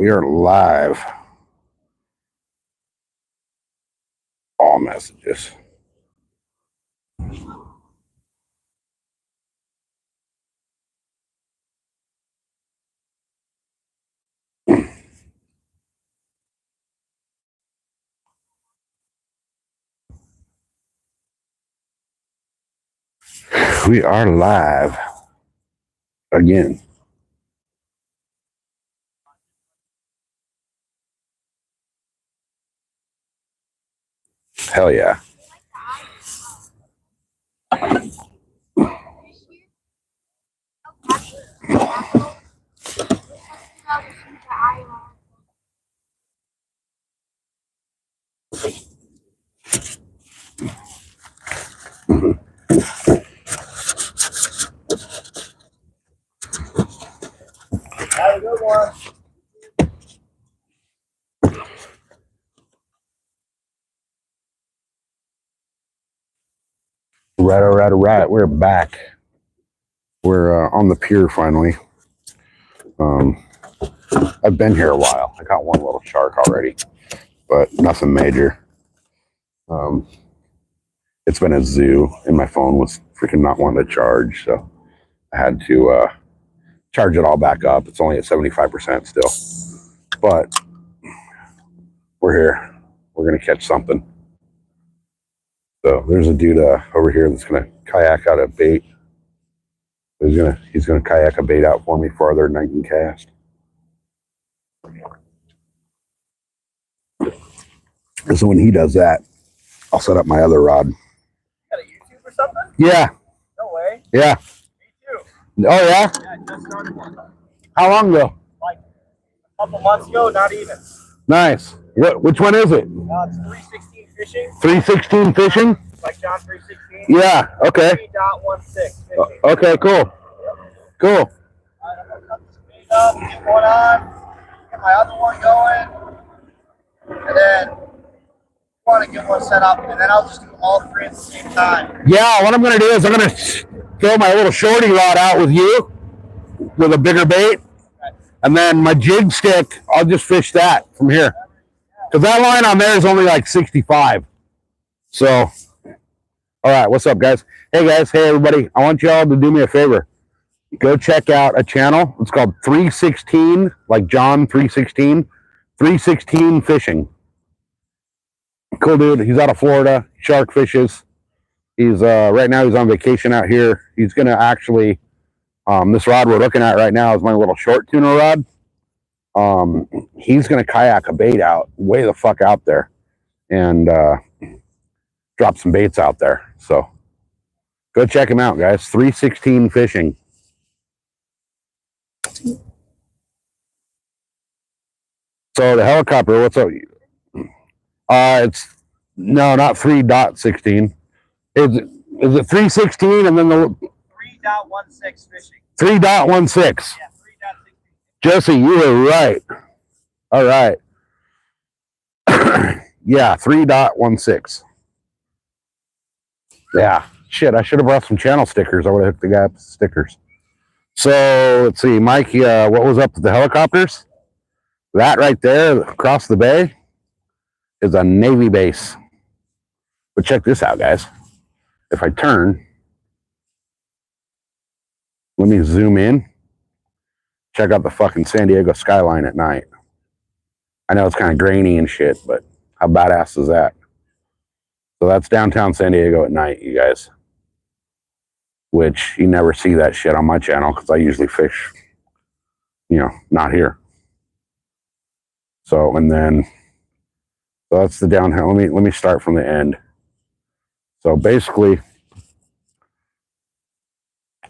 We are live. All messages. We are live again. Hell yeah. Have a good one. Right. We're back. We're on the pier finally. I've been here a while. I got one little shark already, but nothing major. It's been a zoo, and my phone was freaking not wanting to charge, so I had to charge it all back up. It's only at 75% still, but we're here. We're gonna catch something. So there's a dude over here that's gonna kayak out a bait. He's gonna kayak a bait out for me farther than I can cast. And so when he does that, I'll set up my other rod. You got a YouTube or something? Yeah. No way. Yeah. Me too. Oh yeah? Yeah, I just started one. How long ago? Like a couple months ago, not even. Nice. Which one is it? It's 316 fishing. 316 fishing? Like John 316. Yeah. Okay. 3.16 fishing. Okay. Cool. Cool. Alright, I'm gonna cut this bait up, get one on, get my other one going, and then want to get one set up, and then I'll just do all three at the same time. Yeah. What I'm gonna do is I'm gonna throw my little shorty rod out with you with a bigger bait, and then my jig stick, I'll just fish that from here. Because that line on there is only like 65. So, all right, what's up, guys? Hey, guys. Hey, everybody. I want y'all to do me a favor. Go check out a channel. It's called 316, like John 316. 316 Fishing. Cool dude. He's out of Florida. Shark fishes. He's right now he's on vacation out here. He's gonna actually this rod we're looking at right now is my little short tuna rod. He's gonna kayak a bait out way the fuck out there and drop some baits out there. So go check him out, guys. 316 Fishing. So the helicopter, what's up? It's no, not 3.16. Is it 316 and then the 3.16 fishing. 3.16? Yeah, 3.16. Jesse, you were right. All right. Yeah, 3.16. Yeah. Shit, I should have brought some channel stickers. I would have hooked the guy up with stickers. So let's see, Mike, what was up with the helicopters? That right there across the bay is a Navy base. But check this out, guys. If I turn, let me zoom in. Check out the fucking San Diego skyline at night. I know it's kind of grainy and shit, but how badass is that? So that's downtown San Diego at night, you guys. Which you never see that shit on my channel because I usually fish, not here. So, and then, so that's the downtown. Let me start from the end. So basically,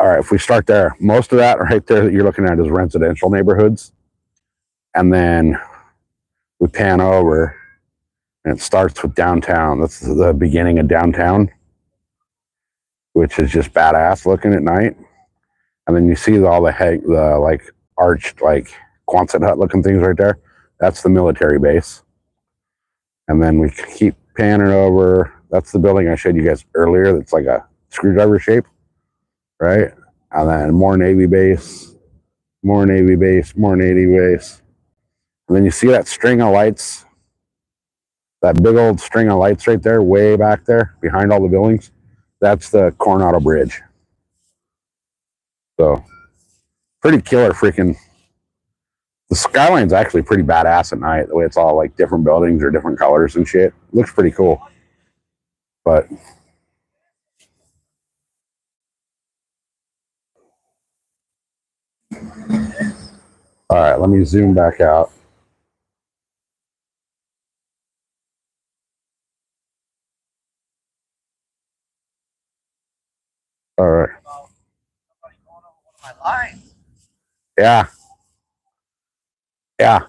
all right, if we start there, most of that right there that you're looking at is residential neighborhoods. And then we pan over and it starts with downtown. That's the beginning of downtown, which is just badass looking at night. And then you see all the like arched, like Quonset hut looking things right there. That's the military base. And then we keep panning over. That's the building I showed you guys earlier. That's like a screwdriver shape, right? And then more Navy base, more Navy base, more Navy base. And then you see that string of lights, that big old string of lights right there, way back there, behind all the buildings. That's the Coronado Bridge. So, pretty killer freaking. The skyline's actually pretty badass at night, the way it's all like different buildings or different colors and shit. Looks pretty cool. But all right, let me zoom back out. All right. Yeah. Yeah.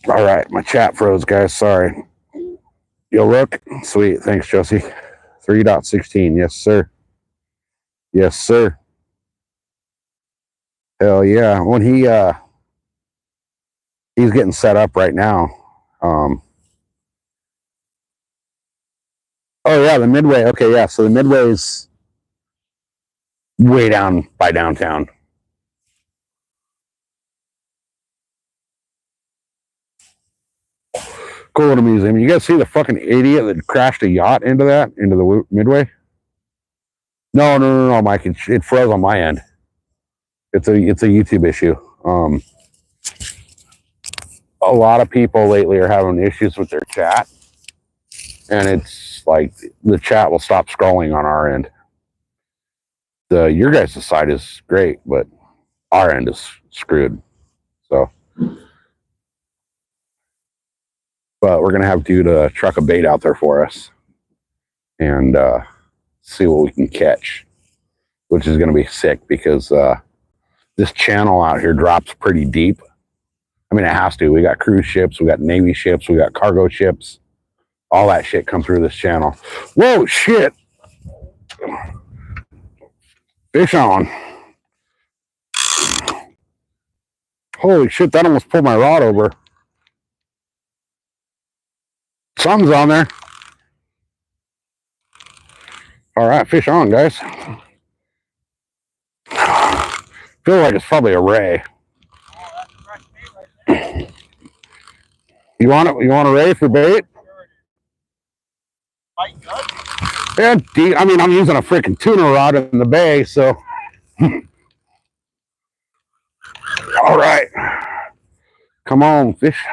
All right, my chat froze, guys. Sorry. You'll look? Sweet. Thanks, Josie. 3.16. Yes, sir. Yes, sir. Hell yeah. When he's getting set up right now. Oh yeah, the Midway. Okay, yeah. So the Midway's way down by downtown. Cool little museum. You guys see the fucking idiot that crashed a yacht into the Midway? No, Mike. It froze on my end. It's a YouTube issue. A lot of people lately are having issues with their chat, and it's like the chat will stop scrolling on our end. Your guys' side is great, but our end is screwed. So, but we're gonna have to truck a bait out there for us and see what we can catch, which is gonna be sick because this channel out here drops pretty deep. I mean, it has to. We got cruise ships, we got Navy ships, we got cargo ships. All that shit come through this channel. Whoa, shit. Fish on. Holy shit, that almost pulled my rod over. Sun's on there. All right, fish on, guys. Feel like it's probably a ray. You want it? You want a ray for bait? Yeah, I mean, I'm using a freaking tuna rod in the bay, so. All right. Come on, fish.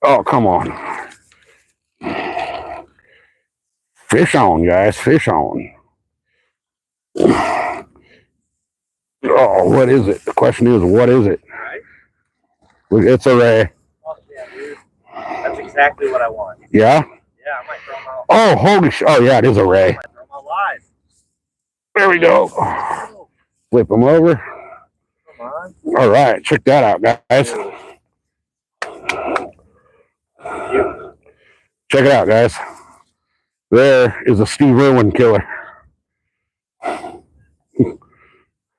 Oh, come on. Fish on, guys. Fish on. Oh, what is it? The question is, what is it? It's a ray. Oh, yeah, dude. That's exactly what I want. Yeah? Yeah, I might throw them out. Oh, holy shit. Oh, yeah, it is a ray. I might throw them out live. There we go. Flip them over. Come on. All right, check that out, guys. Check it out, guys. There is a Steve Irwin killer.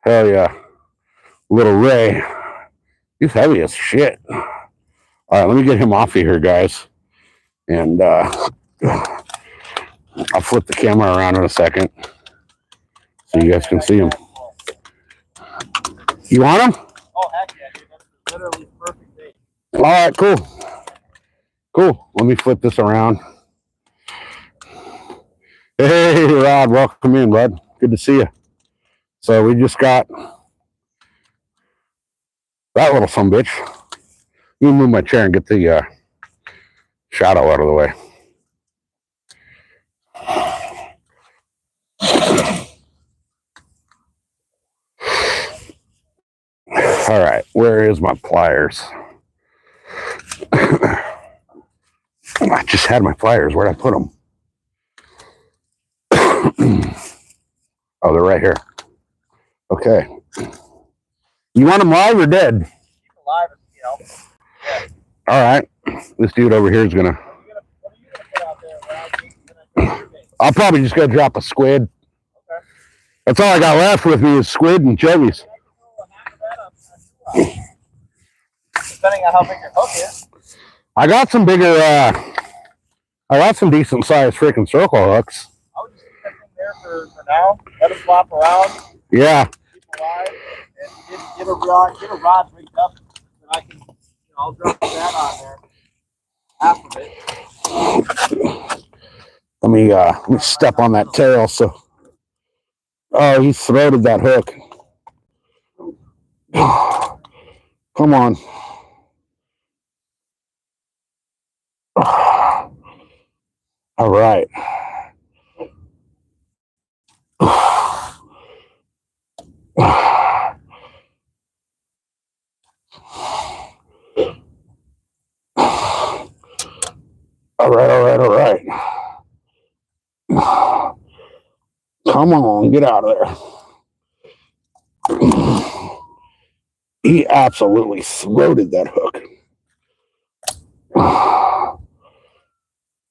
Hell yeah. Little Ray. He's heavy as shit. All right, let me get him off of here, guys. And I'll flip the camera around in a second so you guys can see him. You want him? Oh, heck yeah, dude. That's literally perfect bait. All right, cool. Cool. Let me flip this around. Hey, Rod, welcome in, bud. Good to see you. So we just got that little sumbitch. Let me move my chair and get the shadow out of the way. All right, where is my pliers? I just had my pliers. Where'd I put them? Oh, they're right here. Okay. You want them live or dead? Keep it live, you know. Yeah. All right. This dude over here is gonna. What are you gonna put out there? I'll probably just go drop a squid. Okay. That's all I got left with me is squid and chubbies. Depending on how big your hook is. I got some bigger, I got some decent sized freaking circle hooks. I would just keep that thing there for now. Let it flop around. Yeah. Keep alive and get a rod rigged up that I can, I'll drop that on there. Half of it. Let me step on that tail. So, oh, he throated that hook. Come on. All right. All right. Come on, get out of there. He absolutely throated that hook.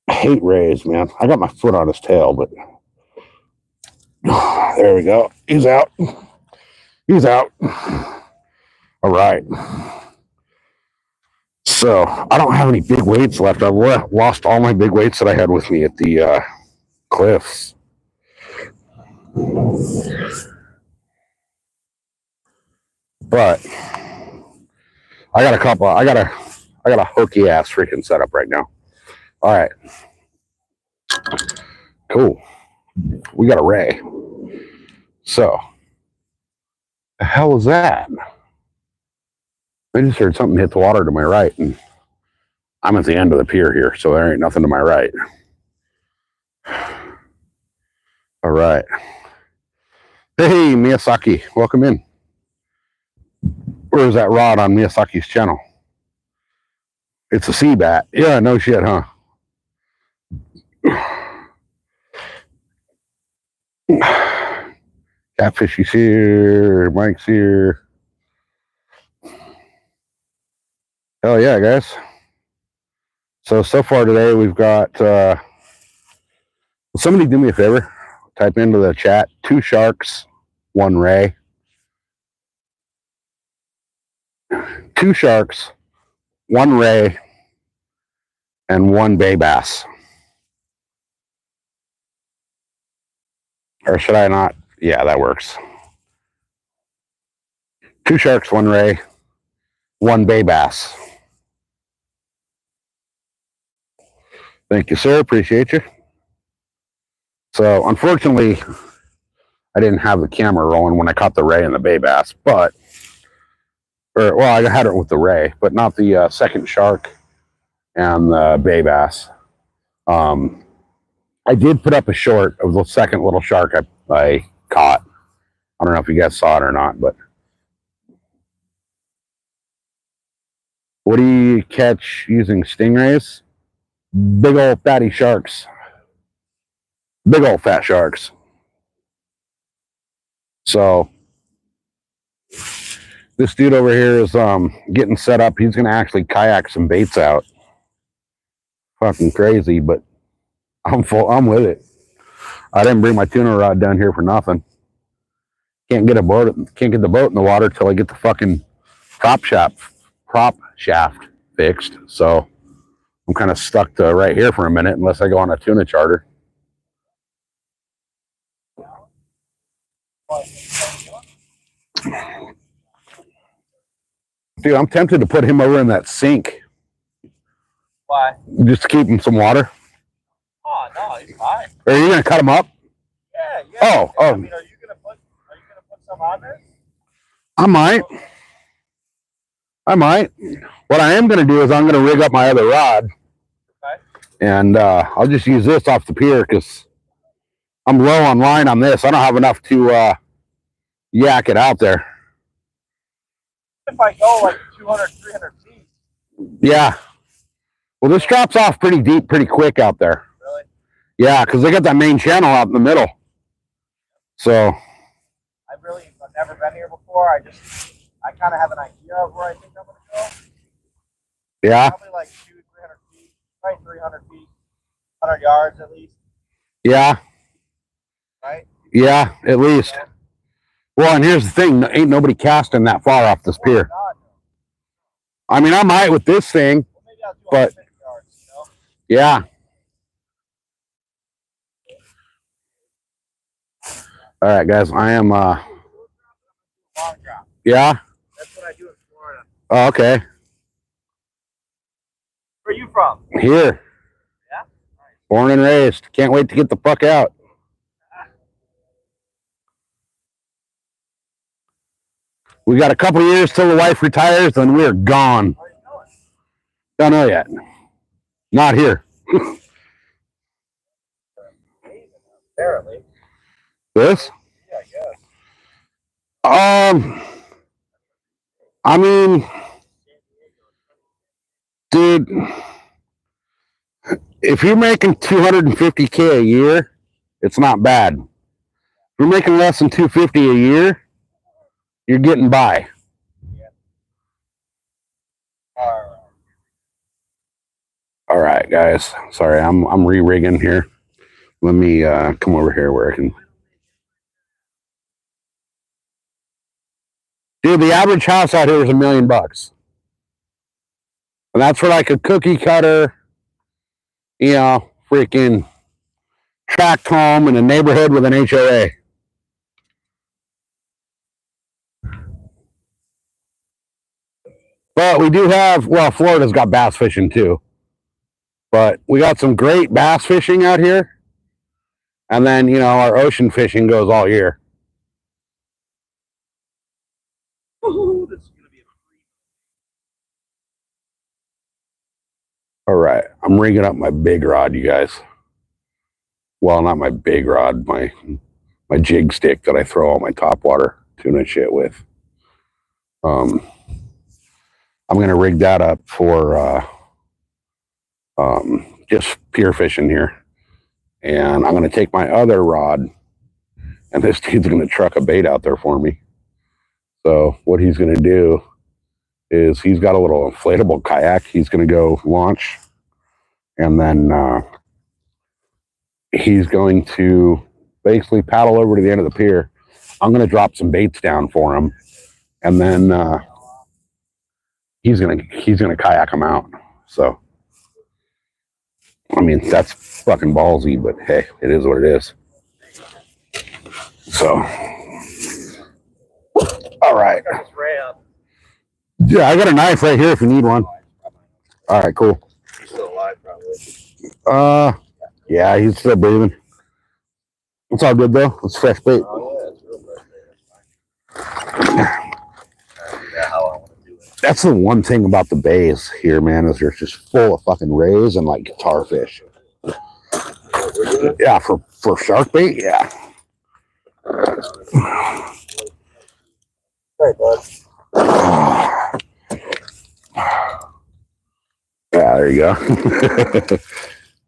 I hate rays, man. I got my foot on his tail, but there we go. He's out. He's out. All right. So I don't have any big weights left. I've lost all my big weights that I had with me at the cliffs. But I got a couple. I got a hooky ass freaking setup right now. All right. Cool. We got a ray. So the hell is that? I just heard something hit the water to my right, and I'm at the end of the pier here, so there ain't nothing to my right. All right. Hey, Miyazaki, welcome in. Where's that rod on Miyazaki's channel? It's a sea bat. Yeah, no shit, huh? Catfishy's here. Mike's here. Hell yeah, guys. So far today we've got, will somebody do me a favor? Type into the chat, 2 sharks, 1 ray. 2 sharks, 1 ray, and 1 bay bass. Or should I not? Yeah, that works. 2 sharks, 1 ray, 1 bay bass. Thank you, sir. Appreciate you. So, unfortunately, I didn't have the camera rolling when I caught the ray and the bay bass, but, well, I had it with the ray, but not the second shark and the bay bass. I did put up a short of the second little shark I caught. I don't know if you guys saw it or not, but what do you catch using stingrays? Big old fatty sharks. Big old fat sharks. So this dude over here is getting set up. He's gonna actually kayak some baits out. Fucking crazy, but I'm with it. I didn't bring my tuna rod down here for nothing. Can't get the boat in the water till I get the fucking prop shaft fixed. So I'm kind of stuck to right here for a minute unless I go on a tuna charter. Dude, I'm tempted to put him over in that sink. Why? Just to keep him some water. Oh no, he's fine. Are you gonna cut him up? Yeah. Oh. I mean, are you gonna put some on there? I might. What I am gonna do is I'm gonna rig up my other rod. Okay. And I'll just use this off the pier because I'm low on line on this. I don't have enough to yak it out there. If I go like 200, 300 feet. Yeah. Well, this drops off pretty deep, pretty quick out there. Really? Yeah, because they got that main channel out in the middle. So. I've never been here before. I kind of have an idea of where I think I'm going to go. Yeah. Probably like 200, 300 feet. Probably 300 feet. 100 yards at least. Yeah. Right? Yeah, at least. Well, and here's the thing. Ain't nobody casting that far off this pier. God. I mean, I might with this thing. Well, maybe I'll do But yeah. All right, guys. I am. Yeah. That's what I do in Florida. Oh, okay. Where are you from? Here. Yeah. Born and raised. Can't wait to get the fuck out. We got a couple years till the wife retires, then we're gone. Don't know yet. Not here. Apparently. This? Yeah, I guess. I mean, dude, if you're making $250K a year, it's not bad. If you're making less than $250 a year, you're getting by. All right, guys. Sorry, I'm re-rigging here. Let me come over here where I can. Dude, the average house out here is $1 million. And that's for like a cookie cutter, you know, freaking tract home in a neighborhood with an HOA. But we do have, well, Florida's got bass fishing too. But we got some great bass fishing out here. And then, you know, our ocean fishing goes all year. All right, I'm rigging up my big rod, you guys. Well, not my big rod, my jig stick that I throw all my topwater tuna shit with. I'm gonna rig that up for just pier fishing here, and I'm gonna take my other rod, and this dude's gonna truck a bait out there for me. So what he's gonna do is he's got a little inflatable kayak he's gonna go launch, and then he's going to basically paddle over to the end of the pier. I'm going to drop some baits down for him, and then he's gonna kayak them out. So, I mean, that's fucking ballsy, but hey, it is what it is. So, all right. Yeah, I got a knife right here if you need one. All right, cool. He's still alive, probably. Yeah, he's still breathing. It's all good though. It's fresh bait. Oh yeah, it's real fresh bait. Yeah, how I want to do it. That's the one thing about the bays here, man, is they're just full of fucking rays and like guitar fish. Yeah, for shark bait, yeah. Hey, bud. Yeah, there you go.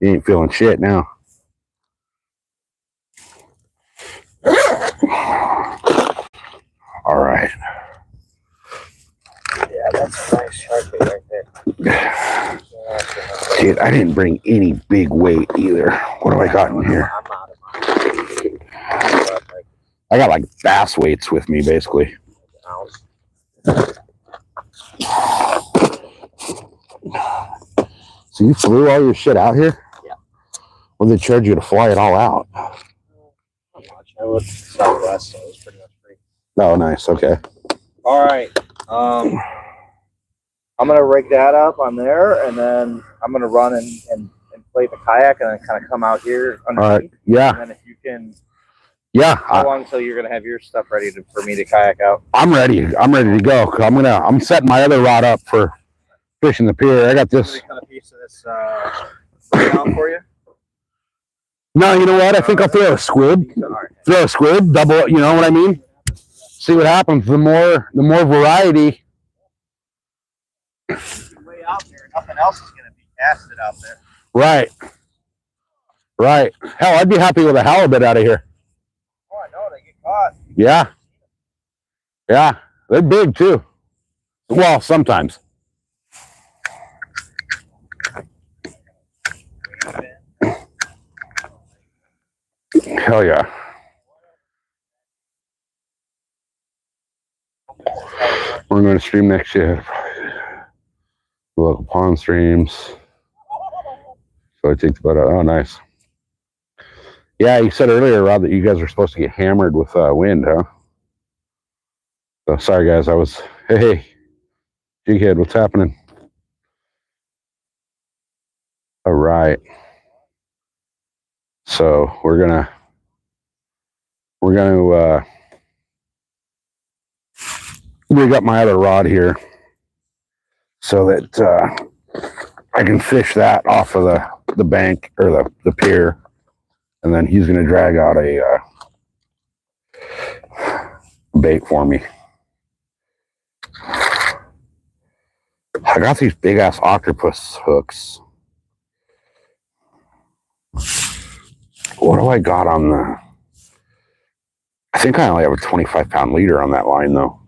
You ain't feeling shit now. All right. Yeah, that's a nice shark bait right there. Dude, I didn't bring any big weight either. What do I got in here? I'm out of mine. I got like bass weights with me, basically. So you flew all your shit out here? Yeah. Well, they charge you to fly it all out. Not much. I was Southwest, so it was pretty much free. Oh, nice. Okay. All right. I'm gonna rig that up on there, and then I'm gonna run and inflate the kayak, and then kind of come out here underneath. All right. Yeah. And then if you can. Yeah. How long until you're gonna have your stuff ready for me to kayak out? I'm ready. I'm ready to go. I'm setting my other rod up for fishing the pier. I got this. Cut a piece of this down for you. No, you know what? I think I'll throw a squid. Right. Throw a squid, double. You know what I mean? See what happens. The more variety. Way out there, nothing else is gonna be casted out there. Right. Right. Hell, I'd be happy with a halibut out of here. Oh, I know, they get caught. Yeah. Yeah. They're big too. Well, sometimes. Hell yeah. We're going to stream next year. The local pond streams. So I take the boat out. Oh, nice. Yeah, you said earlier, Rob, that you guys are supposed to get hammered with wind, huh? So sorry, guys. Hey, Jighead, what's happening? All right. So we're gonna rig up my other rod here so that I can fish that off of the bank or the pier, and then he's gonna drag out a bait for me. I got these big ass octopus hooks. What do I got on the? I think I only have a 25-pound leader on that line though.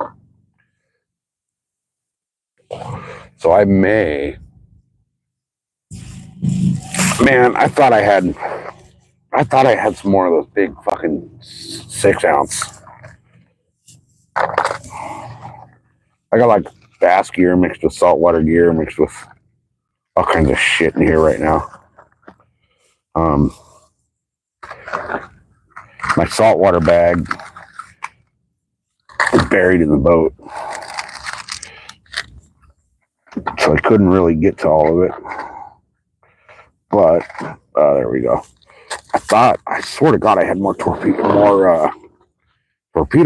So I may. Man, I thought I had some more of those big fucking 6-ounce. I got like bass gear mixed with saltwater gear mixed with all kinds of shit in here right now. My saltwater bag is buried in the boat, so I couldn't really get to all of it. But there we go. I swear to God, I had more torpedo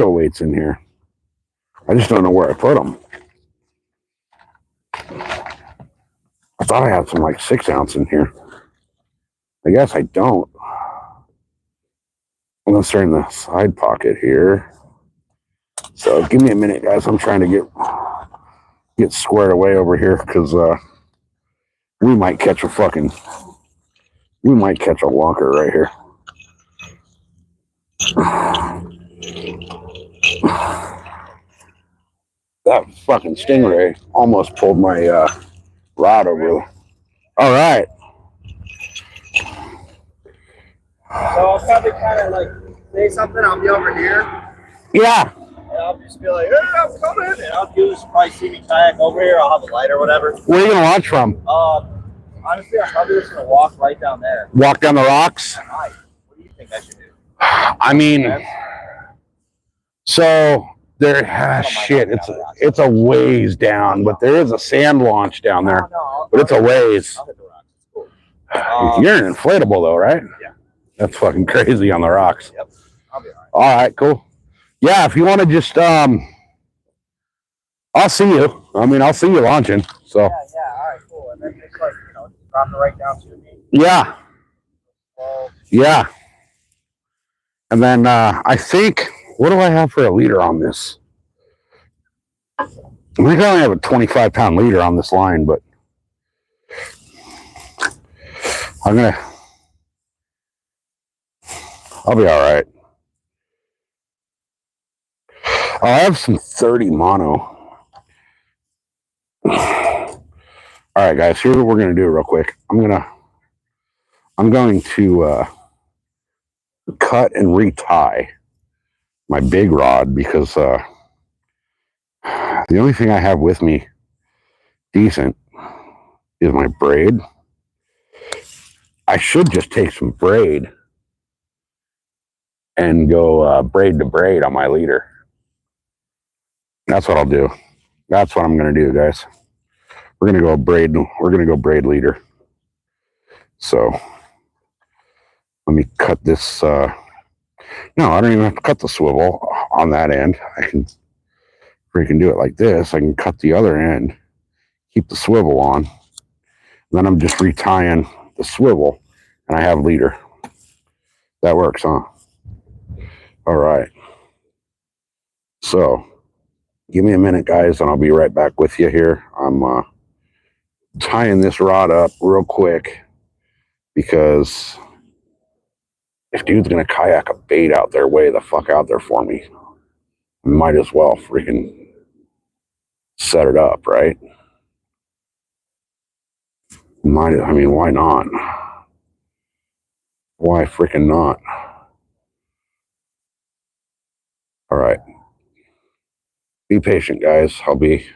weights in here. I just don't know where I put them. I thought I had some like 6-ounce in here. I guess I don't. Unless they're in the side pocket here. So give me a minute, guys. I'm trying to get squared away over here because we might catch a wonker right here. That fucking stingray almost pulled my rod over. All right. So I'll probably kind of like say something. I'll be over here. Yeah. And I'll just be like, hey, I'm coming. And I'll probably see me kayak over here. I'll have a light or whatever. Where are you going to launch from? Honestly, I'm probably just going to walk right down there. Walk down the rocks? Nice. What do you think I should do? I mean, so there, shit, it's a ways down, but there is a sand launch down there. But it's a ways. I'll hit the rocks. It's cool. You're an inflatable though, right? Yeah. That's fucking crazy on the rocks. Yep. I'll be all right. All right, cool. Yeah, if you want to just, I'll see you. I mean, I'll see you launching. So. Yeah, all right, cool. And then just like, drop it right down to me. Yeah. Yeah. And then I think, what do I have for a leader on this? I think I only have a 25-pound leader on this line, but I'll be all right. I have some 30 mono. All right, guys, here's what we're going to do real quick. I'm going to cut and retie my big rod because the only thing I have with me decent is my braid. I should just take some braid and go braid to braid on my leader. That's what I'll do. That's what I'm going to do, guys. We're going to go braid leader. So let me cut this. No, I don't even have to cut the swivel on that end. I can freaking do it like this. I can cut the other end, keep the swivel on. Then I'm just retying the swivel and I have leader. That works, huh? All right. So give me a minute, guys, and I'll be right back with you here. I'm tying this rod up real quick because if dude's gonna kayak a bait out there, way the fuck out there for me, I might as well freaking set it up, right? I mean, why not? Why freaking not? All right. Be patient, guys. I'll be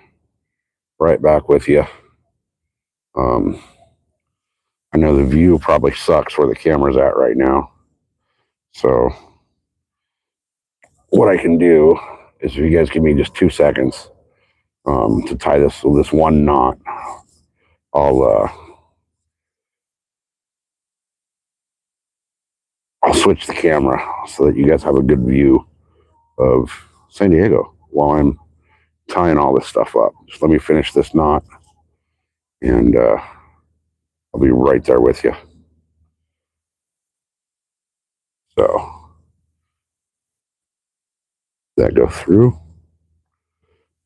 right back with you. I know the view probably sucks where the camera's at right now. So what I can do is if you guys give me just 2 seconds to tie this one knot, I'll switch the camera so that you guys have a good view of San Diego while I'm tying all this stuff up. Just let me finish this knot, and I'll be right there with you. So that go through,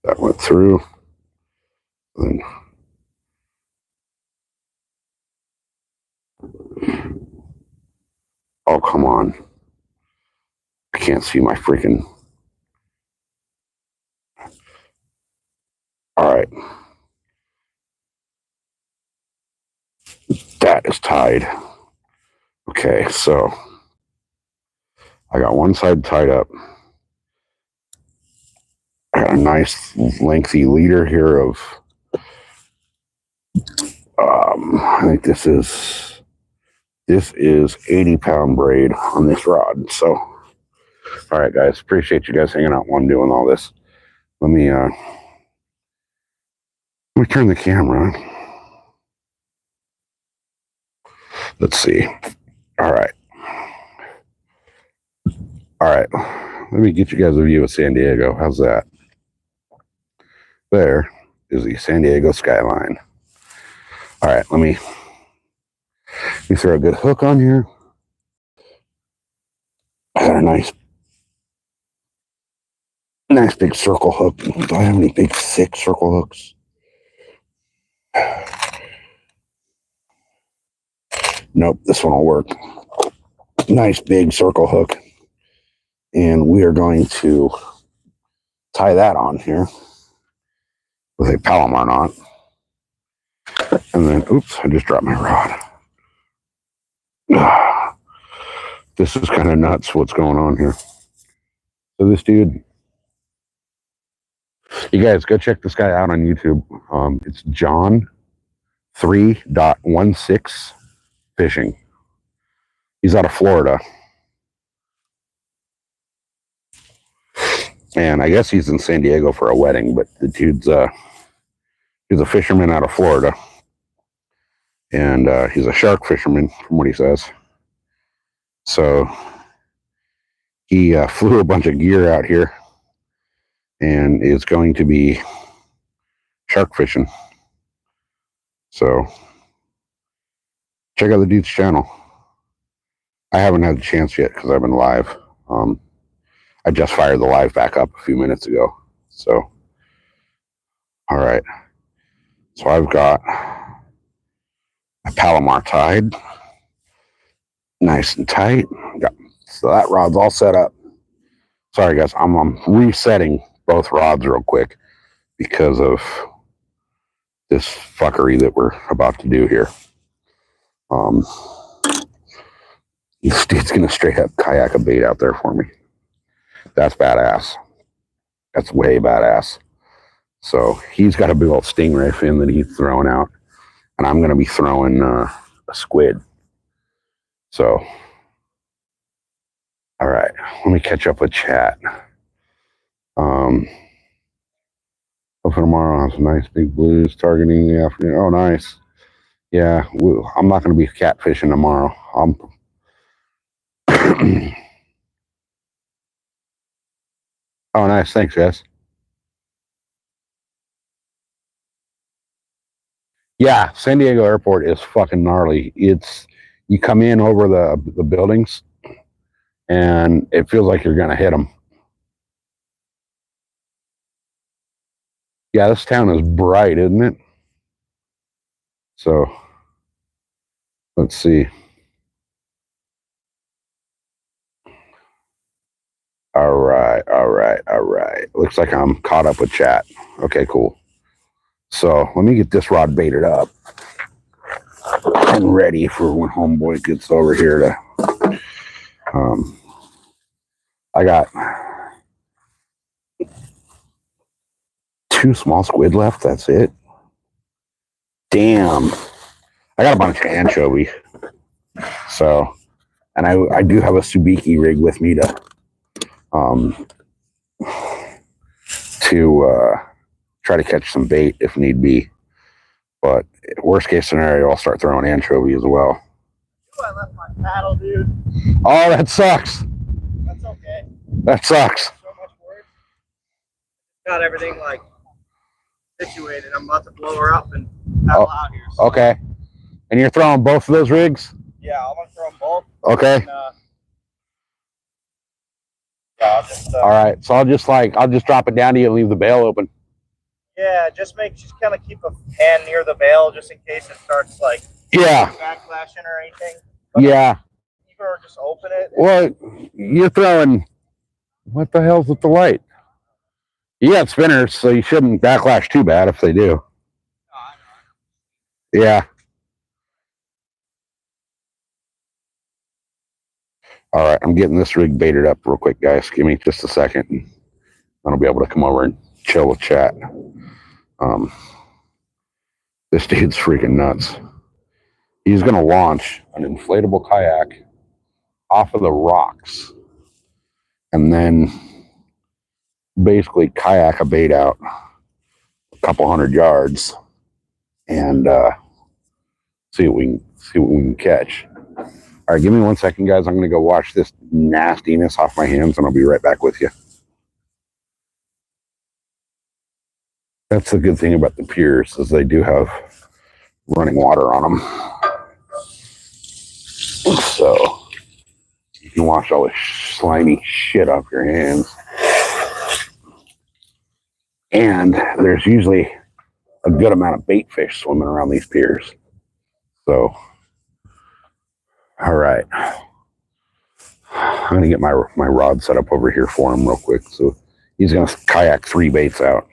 that went through, and oh, come on. I can't see my freaking... All right. That is tied. Okay, so I got one side tied up. I got a nice lengthy leader here of, I think this is 80-pound braid on this rod. So, all right, guys, appreciate you guys hanging out while I'm doing all this. Let me turn the camera. Let's see. All right. Let me get you guys a view of San Diego. How's that? There is the San Diego skyline. All right, let me throw a good hook on here. I got a nice big circle hook. Do I have any big thick circle hooks? Nope, this one will work. Nice big circle hook. And we are going to tie that on here with a Palomar knot. And then, oops, I just dropped my rod. This is kind of nuts what's going on here. So this dude, you guys go check this guy out on YouTube. It's John 3.16 Fishing. He's out of Florida. And I guess he's in San Diego for a wedding, but the dude's he's a fisherman out of Florida. And he's a shark fisherman, from what he says. So he flew a bunch of gear out here and is going to be shark fishing. So check out the dude's channel. I haven't had a chance yet because I've been live. I just fired the live back up a few minutes ago. So, all right. So I've got a Palomar tied, nice and tight. So that rod's all set up. Sorry, guys. I'm resetting both rods real quick because of this fuckery that we're about to do here. This dude's gonna straight up kayak a bait out there for me. That's badass. That's way badass. So he's got a big old stingray fin that he's throwing out, and I'm gonna be throwing a squid. So, all right, let me catch up with chat. Hopefully tomorrow has nice big blues targeting the afternoon. Oh, nice. Yeah, I'm not gonna be catfishing tomorrow. Oh, nice. Thanks, guys. Yeah, San Diego Airport is fucking gnarly. You come in over the buildings, and it feels like you're gonna hit them. Yeah, this town is bright, isn't it? So let's see. All right. Looks like I'm caught up with chat. Okay, cool. So let me get this rod baited up and ready for when homeboy gets over here to. I got 2 small squid left. That's it. damn. I got a bunch of anchovy. So, and I do have a Subiki rig with me to try to catch some bait if need be. But worst case scenario, I'll start throwing anchovy as well. I left my paddle, dude. Oh, that sucks. That's okay. That sucks. So much work. Got everything like situated. I'm about to blow her up and paddle out here. So. Okay. And you're throwing both of those rigs? Yeah, I'm gonna throw them both. Okay. And, yeah, I'll just. All right. So I'll just drop it down to you and leave the bail open. Yeah, just kind of keep a hand near the bail just in case it starts like backlashing or anything. But yeah. Or just open it. Well, you're throwing. What the hell's with the light? You got spinners, so you shouldn't backlash too bad if they do. Yeah. All right, I'm getting this rig baited up real quick, guys. Give me just a second, and I'll be able to come over and chill with chat. This dude's freaking nuts. He's going to launch an inflatable kayak off of the rocks and then basically kayak a bait out a couple 100 yards and see what we can catch. All right, give me 1 second, guys. I'm going to go wash this nastiness off my hands, and I'll be right back with you. That's the good thing about the piers is they do have running water on them. So you can wash all the slimy shit off your hands. And there's usually a good amount of bait fish swimming around these piers. So, all right. I'm going to get my rod set up over here for him real quick. So he's going to kayak 3 baits out.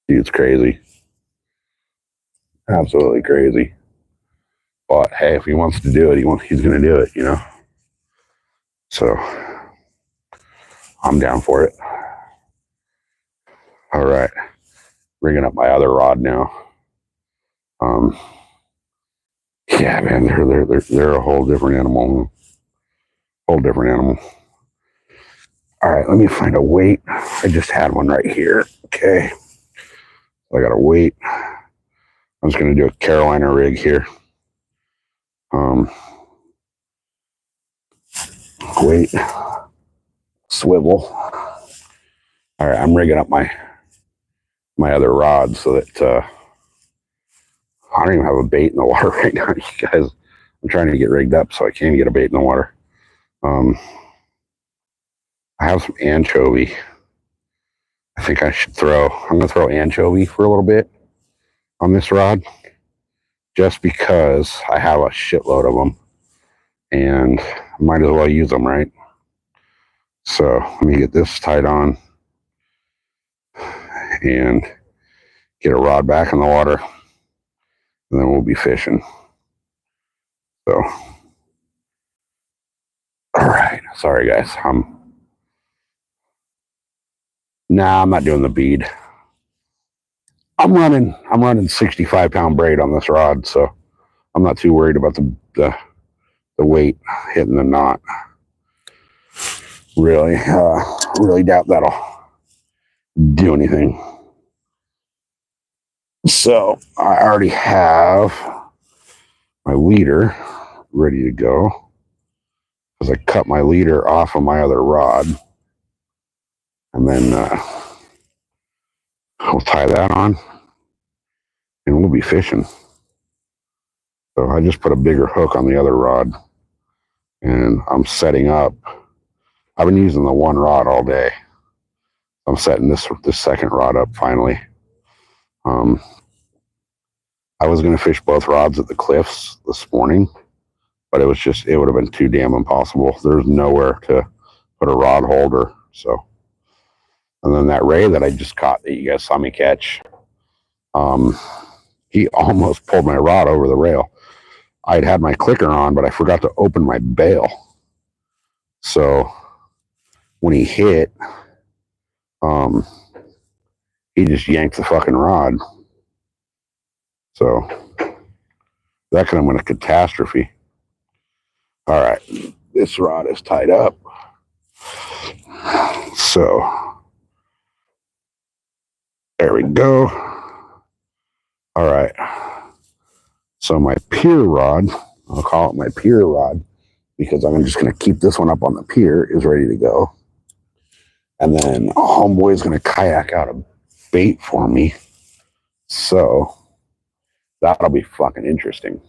Dude's crazy. Absolutely crazy. But hey, if he wants to do it, he's going to do it, you know? So I'm down for it. All right. Rigging up my other rod now. Yeah, man, they're a whole different animal. All right, let me find a weight. I just had one right here. Okay. I got a weight. I'm just going to do a Carolina rig here. Weight, swivel. All right, I'm rigging up my other rod so that I don't even have a bait in the water right now, you guys. I'm trying to get rigged up so I can get a bait in the water. I have some anchovy. I think I should I'm going to throw anchovy for a little bit on this rod just because I have a shitload of them and I might as well use them, right? So let me get this tied on and get a rod back in the water and then we'll be fishing. So, all right. Sorry, guys. Nah, I'm not doing the bead. I'm running 65-pound braid on this rod, so I'm not too worried about the weight hitting the knot. Really doubt that'll do anything. So I already have my leader ready to go because I cut my leader off of my other rod, and then I'll tie that on and we'll be fishing. So I just put a bigger hook on the other rod and I'm setting up. I've been using the one rod all day. I'm setting this second rod up finally. I was going to fish both rods at the cliffs this morning, but it would have been too damn impossible. There's nowhere to put a rod holder. So, and then that ray that I just caught that you guys saw me catch, he almost pulled my rod over the rail. I'd had my clicker on, but I forgot to open my bail. So when he hit, he just yanked the fucking rod. So that could have been a catastrophe. All right, this rod is tied up. So there we go. All right. So my pier rod, I'll call it my pier rod because I'm just going to keep this one up on the pier, is ready to go. And then homeboy's going to kayak out a bait for me. So that'll be fucking interesting.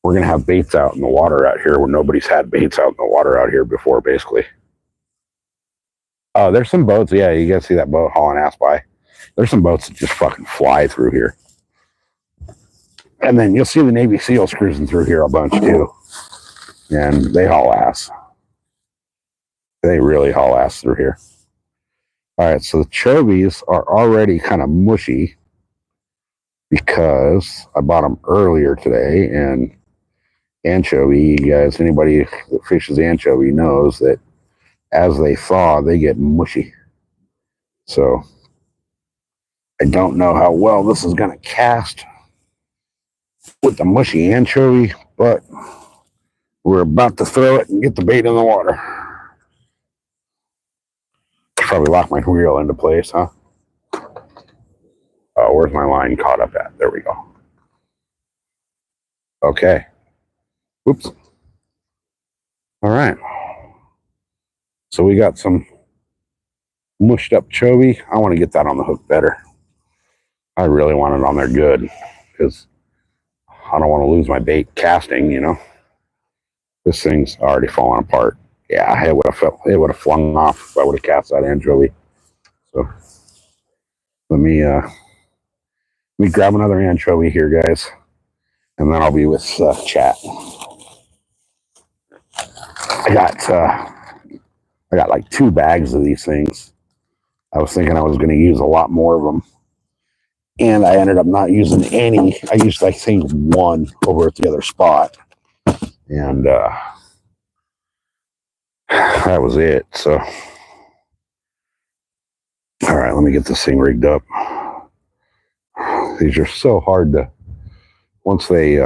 We're going to have baits out in the water out here where nobody's had baits out in the water out here before, basically. Oh, there's some boats. Yeah, you guys see that boat hauling ass by? There's some boats that just fucking fly through here. And then you'll see the Navy SEALs cruising through here a bunch too. And they haul ass. They really haul ass through here. All right, so the chovies are already kind of mushy because I bought them earlier today. And anchovy, you guys, anybody that fishes anchovy knows that as they thaw, they get mushy. So I don't know how well this is going to cast with the mushy anchovy, but we're about to throw it and get the bait in the water. Probably lock my reel into place, huh? Oh, where's my line caught up at? There we go. Okay. Oops. All right. So we got some mushed up chovy. I want to get that on the hook better. I really want it on there good because I don't want to lose my bait casting, you know. This thing's already falling apart. Yeah, it would have flung off if I would have cast that anchovy. So let me grab another anchovy here, guys, and then I'll be with chat. I got like 2 bags of these things. I was thinking I was going to use a lot more of them, and I ended up not using any. I used, I think, 1 over at the other spot, and that was it. So, all right, let me get this thing rigged up. These are so hard to once they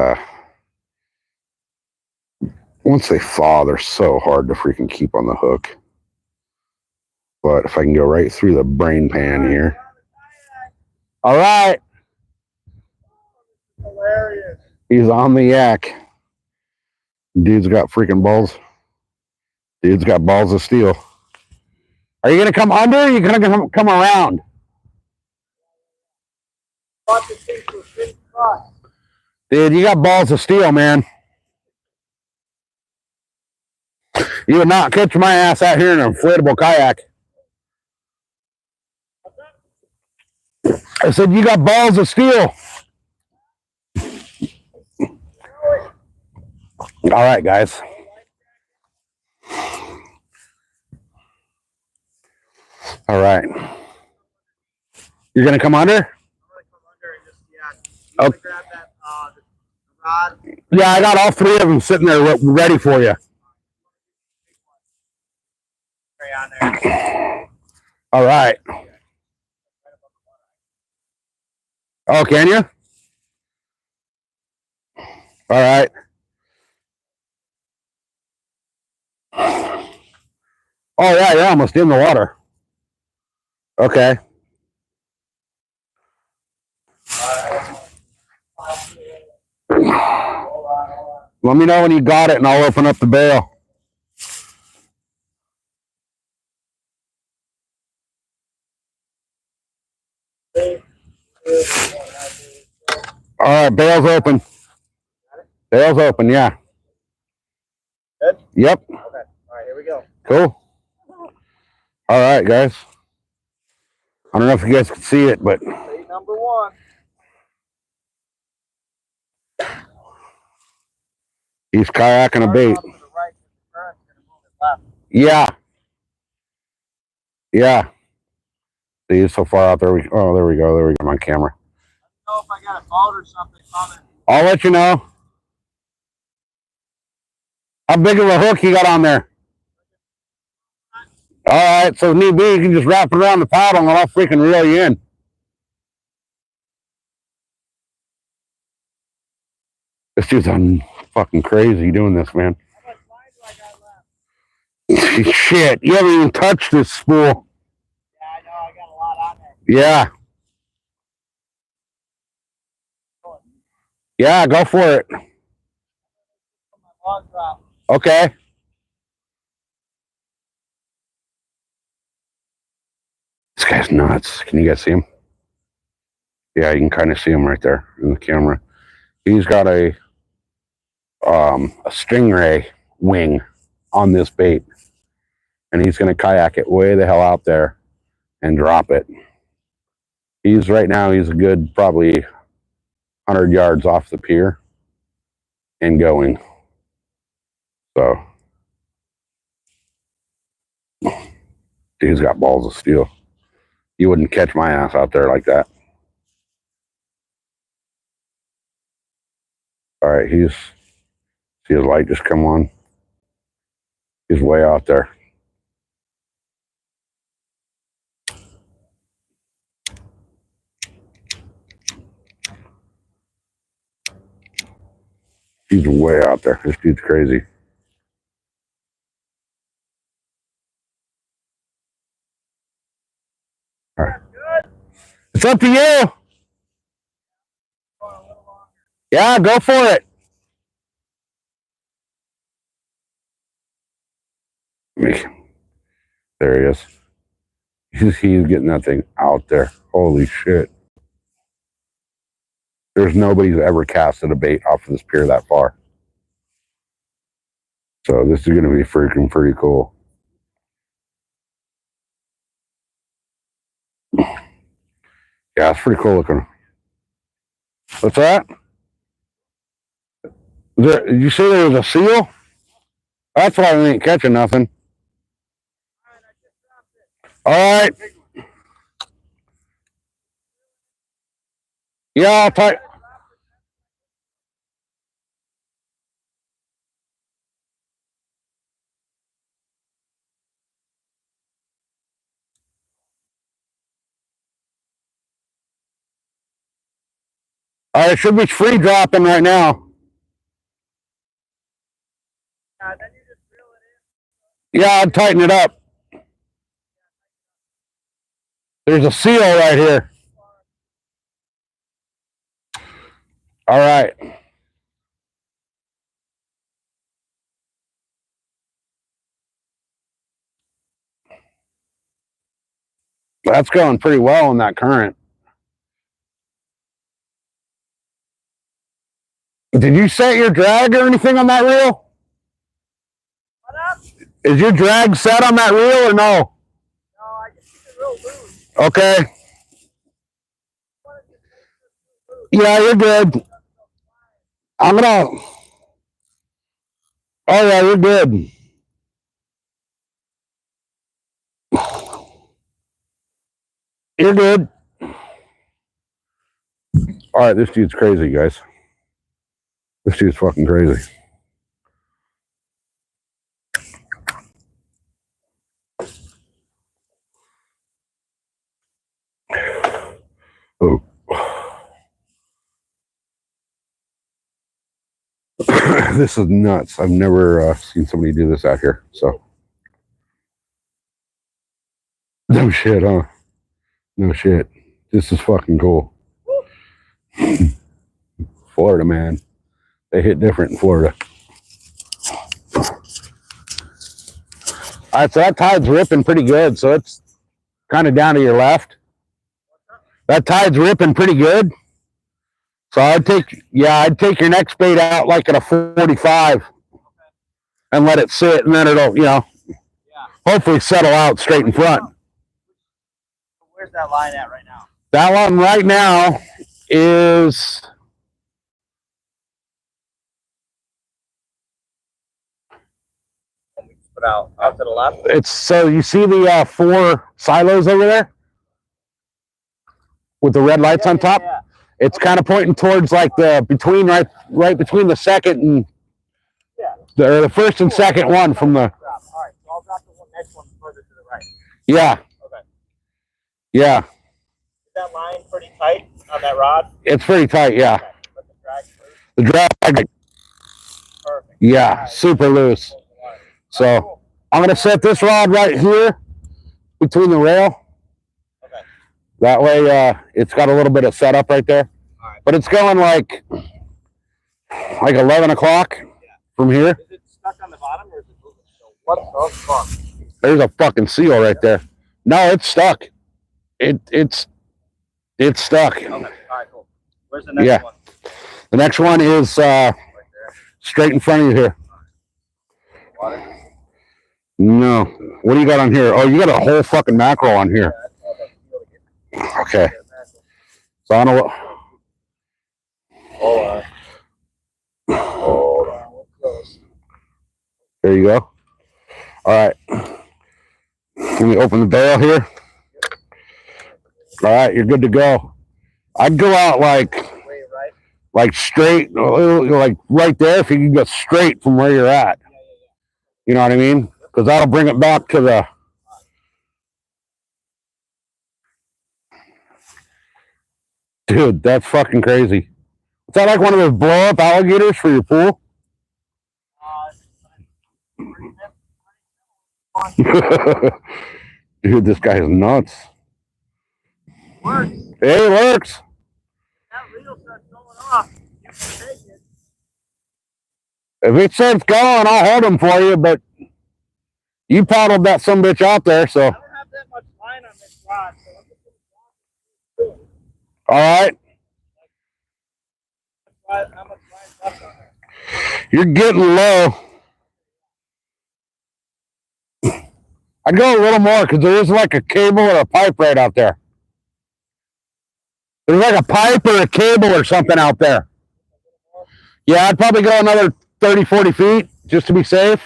thaw, they're so hard to freaking keep on the hook. But if I can go right through the brain pan here. All right. Hilarious. He's on the yak. Dude's got freaking balls. Dude's got balls of steel. Are you going to come under or are you going to come around? Dude, you got balls of steel, man. You would not catch my ass out here in an inflatable kayak. I said, you got balls of steel. All right, guys. All right. You're going to come under? I'm going to come under and just, yeah. You grab that rod? Yeah, I got all 3 of them sitting there ready for you. On there. All right. Oh, can you? All right. Oh, yeah, you're almost in the water. Okay. Let me know when you got it and I'll open up the bail. All right, bail's open. Bail's open, yeah. Good? Yep. Okay. All right, here we go. Cool. All right, guys. I don't know if you guys can see it, but Bait number 1. he's kayaking a bait. Yeah. Yeah. See, he's so far out there. Oh, there we go. There we go. On camera. I don't know if I got a boat or something coming. I'll let you know. How big of a hook you got on there? All right. So if need be, you can just wrap it around the paddle and I'll freaking reel you in. This dude's on fucking crazy doing this, man. How much line do I got left? Shit, you haven't even touched this spool. Yeah, I know. I got a lot on there. Yeah. Yeah, go for it. My log drop. Okay. This guy's nuts. Can you guys see him? Yeah, you can kind of see him right there in the camera. He's got a stingray wing on this bait, and he's going to kayak it way the hell out there and drop it. He's right now, he's a good probably 100 yards off the pier and going. So, dude's got balls of steel. You wouldn't catch my ass out there like that. All right, see his light just come on. He's way out there. He's way out there. This dude's crazy. All right. It's up to you. Yeah, go for it. There he is. He's getting that thing out there. Holy shit. There's nobody's ever casted a bait off of this pier that far. So this is going to be freaking pretty cool. Yeah, it's pretty cool looking. What's that? Did you say there was a seal? That's why we ain't catching nothing. All right. Yeah, I'll tighten. All right, it should be free dropping right now. Then you just reel it in. Yeah, I'll tighten it up. There's a seal right here. All right. That's going pretty well in that current. Did you set your drag or anything on that reel? What up? Is your drag set on that reel or no? No, I just keep it real loose. Okay. Yeah, you're good. I'm gonna. Oh yeah, you're good. You're good. All right, this dude's crazy, guys. This dude's fucking crazy. Oh. This is nuts. I've never seen somebody do this out here. So, no shit, huh? No shit. This is fucking cool. Florida, man. They hit different in Florida. All right, so that tide's ripping pretty good. So it's kind of down to your left. That tide's ripping pretty good. So I'd take your next bait out like at a 45 and let it sit, and then it'll, hopefully settle out straight in front. Where's that line at right now? That one right now is Put out to the left. it's so you see the 4 silos over there with the red lights on top. Yeah. It's kind of pointing towards like the right between the second and the first and second one from the. All right, so I'll drop the next one further to the right. Yeah. Okay. Yeah. Is that line pretty tight on that rod? It's pretty tight. Yeah. Okay. Let the drag first. The drag, Perfect. yeah, super loose. So I'm gonna set this rod right here between the rail. Okay. That way, it's got a little bit of setup right there. Alright. But it's going like 11 o'clock from here. Is it stuck on the bottom or is it moving? So what the fuck? There's a fucking seal right there. No, it's stuck. It's stuck. Okay. All right, cool. Where's the next one? The next one is Right there. straight in front of you here. Water? No. What do you got on here? Oh, you got a whole fucking mackerel on here. Okay. So I don't know what. Hold on. Hold on. We're close. There you go. All right. Let me open the barrel here. All right, you're good to go. I'd go out Wait, right? like straight, like right there. If you can go straight from where you're at, you know what I mean? Because that'll bring it back to the. Dude, that's fucking crazy. Is that like one of those blow up alligators for your pool? Dude, this guy is nuts. Works. Hey, it works. That reel starts going off. You can take it. If it starts going, I'll hold him for you, but you paddled that sumbitch out there, so. I don't have that much line on this rod, so I'm just gonna drop it. All right. How much line's left on there? You're getting low. I'd go a little more because there is like a cable or a pipe right out there. There's like a pipe or a cable or something out there. Yeah, I'd probably go another 30, 40 feet just to be safe.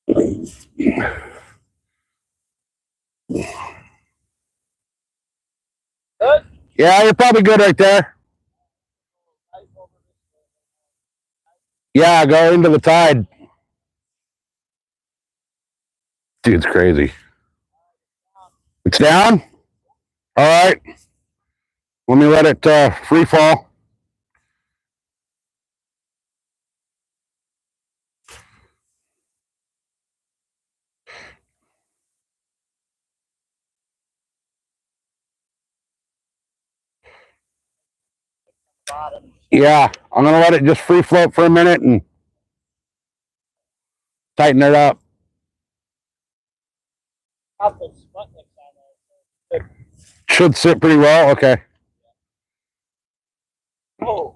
Good? Yeah, you're probably good right there. Yeah, go into the tide. Dude, it's crazy. It's down? All right. Let me let it free fall. Yeah, I'm going to let it just free float for a minute and tighten it up. Should sit pretty well. Okay. Oh.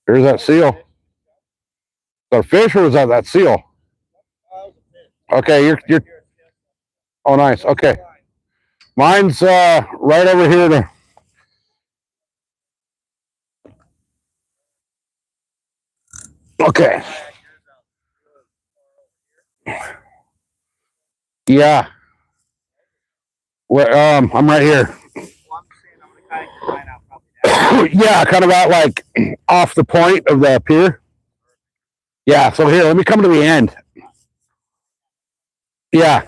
There's that seal. Is that a fish or is that seal? Okay, you're. Oh, nice. Okay. Mine's right over here to. Okay. Yeah. Where I'm right here. Yeah, kind of out like off the point of the pier. Yeah, so here, let me come to the end. Yeah.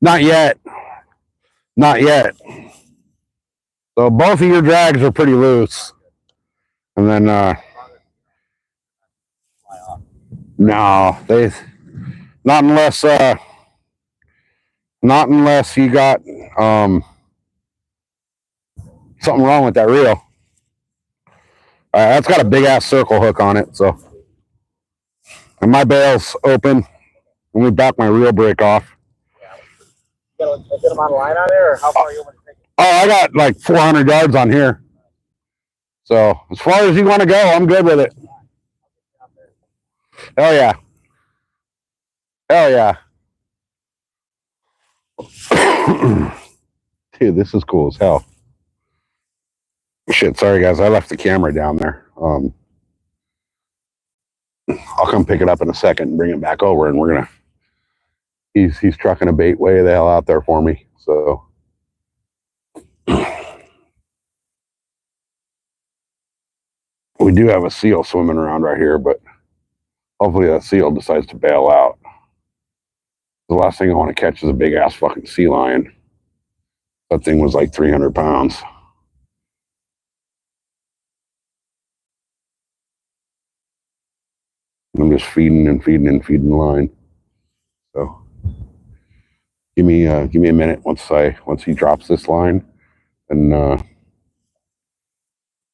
Not yet. Not yet. So both of your drags are pretty loose. And then no, they not unless you got something wrong with that reel. That's got a big ass circle hook on it, so and my bail's open. Let me back my reel brake off. You got a good amount of line on there, or how far are you want to take it? Oh, I got like 400 yards on here. So as far as you want to go, I'm good with it. Hell yeah. Hell yeah. Dude, this is cool as hell. Shit, sorry guys, I left the camera down there. I'll come pick it up in a second and bring it back over, and we're gonna. He's trucking a bait way the hell out there for me. So we do have a seal swimming around right here, but hopefully that seal decides to bail out. The last thing I want to catch is a big ass fucking sea lion. That thing was like 300 pounds. I'm just feeding and feeding and feeding the line. So give me a minute once he drops this line, and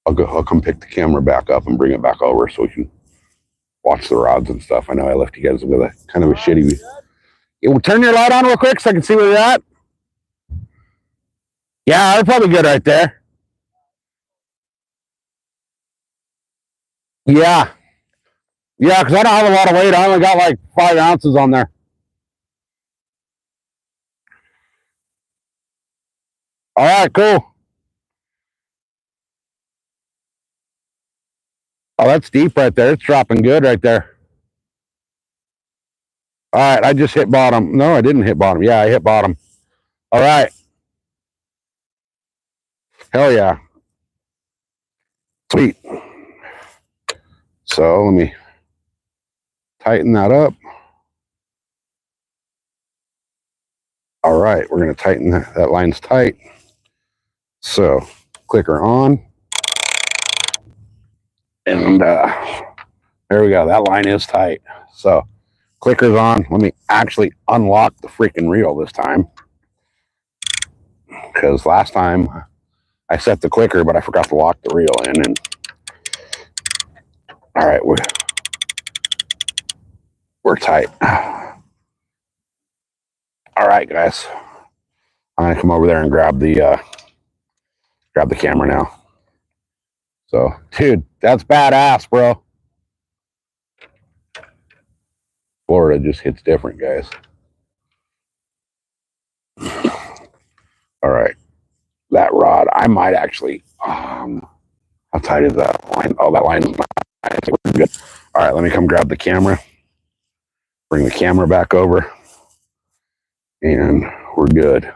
I'll come pick the camera back up and bring it back over so we can watch the rods and stuff. I know I left you guys with a kind of a shitty. We'll turn your light on real quick so I can see where you're at. Yeah, they're probably good right there. Yeah. Yeah, because I don't have a lot of weight. I only got like 5 ounces on there. All right, cool. Oh, that's deep right there. It's dropping good right there. All right, I just hit bottom. No, I didn't hit bottom. Yeah, I hit bottom. All right. Hell yeah. Sweet. So let me tighten that up. All right, we're going to tighten that line's tight. So clicker on. And there we go. That line is tight. So clicker's on. Let me actually unlock the freaking reel this time. Because last time I set the clicker, but I forgot to lock the reel in. And all right, we're tight. All right, guys. I'm gonna come over there and grab the camera now. So, dude, that's badass, bro. Florida just hits different, guys. All right, that rod, I might actually. How tight is that line? Oh, that line's good. All right, let me come grab the camera. Bring the camera back over, and we're good.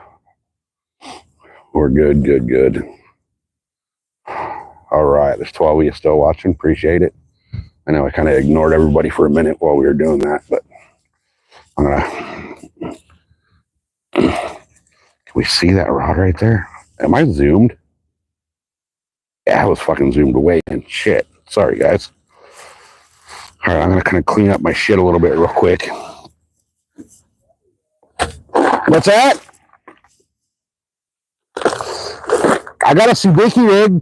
We're good, good, good. All right, there's 12 of you still watching. Appreciate it. I know I kind of ignored everybody for a minute while we were doing that, but I'm gonna. Can we see that rod right there? Am I zoomed? Yeah, I was fucking zoomed away and shit. Sorry, guys. All right, I'm gonna kind of clean up my shit a little bit real quick. What's that? I got a Subiki rig.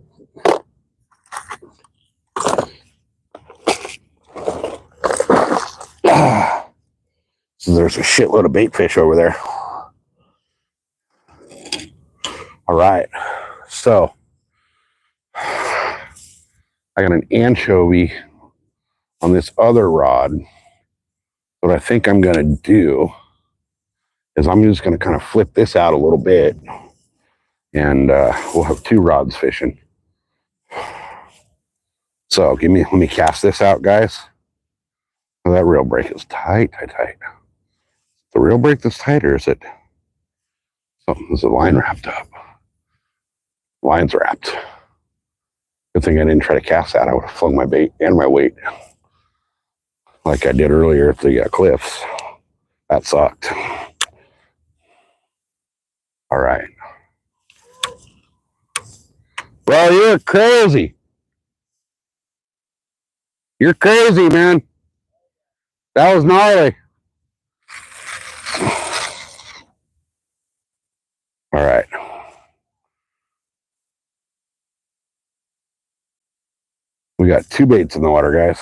So there's a shitload of bait fish over there. All right, so I got an anchovy on this other rod. What I think I'm gonna do is I'm just gonna kind of flip this out a little bit, and we'll have 2 rods fishing. So let me cast this out, guys. Oh, that reel brake is tight. The reel brake that's tight, or is it something? Is the line wrapped up? Line's wrapped. Good thing I didn't try to cast that. I would have flung my bait and my weight like I did earlier at the cliffs. That sucked. All right. Bro, you're crazy. You're crazy, man. That was gnarly. All right. We got 2 baits in the water, guys.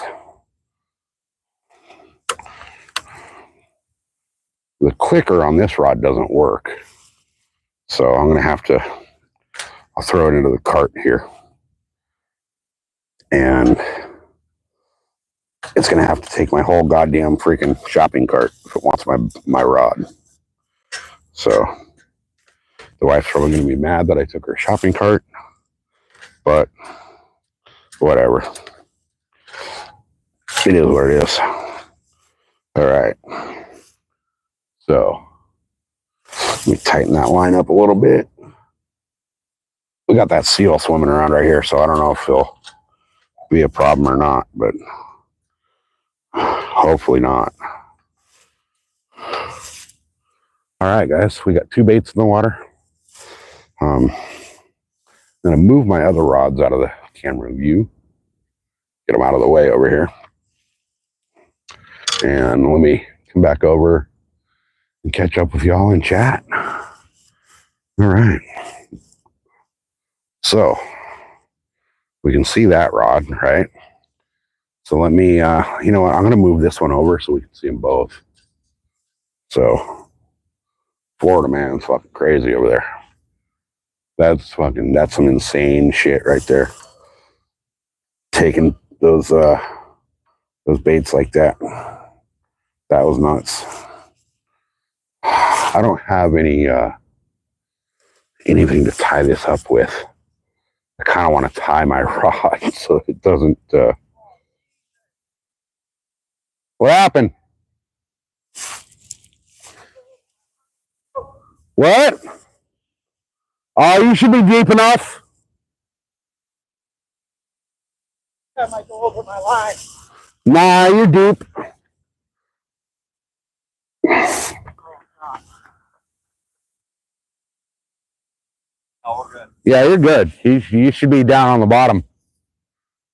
The clicker on this rod doesn't work. So I'm going to have to, I'll throw it into the cart here. And it's going to have to take my whole goddamn freaking shopping cart if it wants my rod. So the wife's probably going to be mad that I took her shopping cart, but whatever. It is what it is. All right. So let me tighten that line up a little bit. We got that seal swimming around right here, so I don't know if he'll be a problem or not, but hopefully not. All right, guys, we got 2 baits in the water. I'm going to move my other rods out of the camera view. Get them out of the way over here. And let me come back over and catch up with y'all in chat. All right. So we can see that rod, right? So let me, you know what? I'm going to move this one over so we can see them both. So Florida man's fucking crazy over there. That's some insane shit right there. Taking those baits like that. That was nuts. I don't have anything to tie this up with. I kind of want to tie my rod so it doesn't. What happened? What? Oh, you should be deep enough. I might go over my line. Nah, you're deep. Oh, we're good. Yeah, you're good. You should be down on the bottom.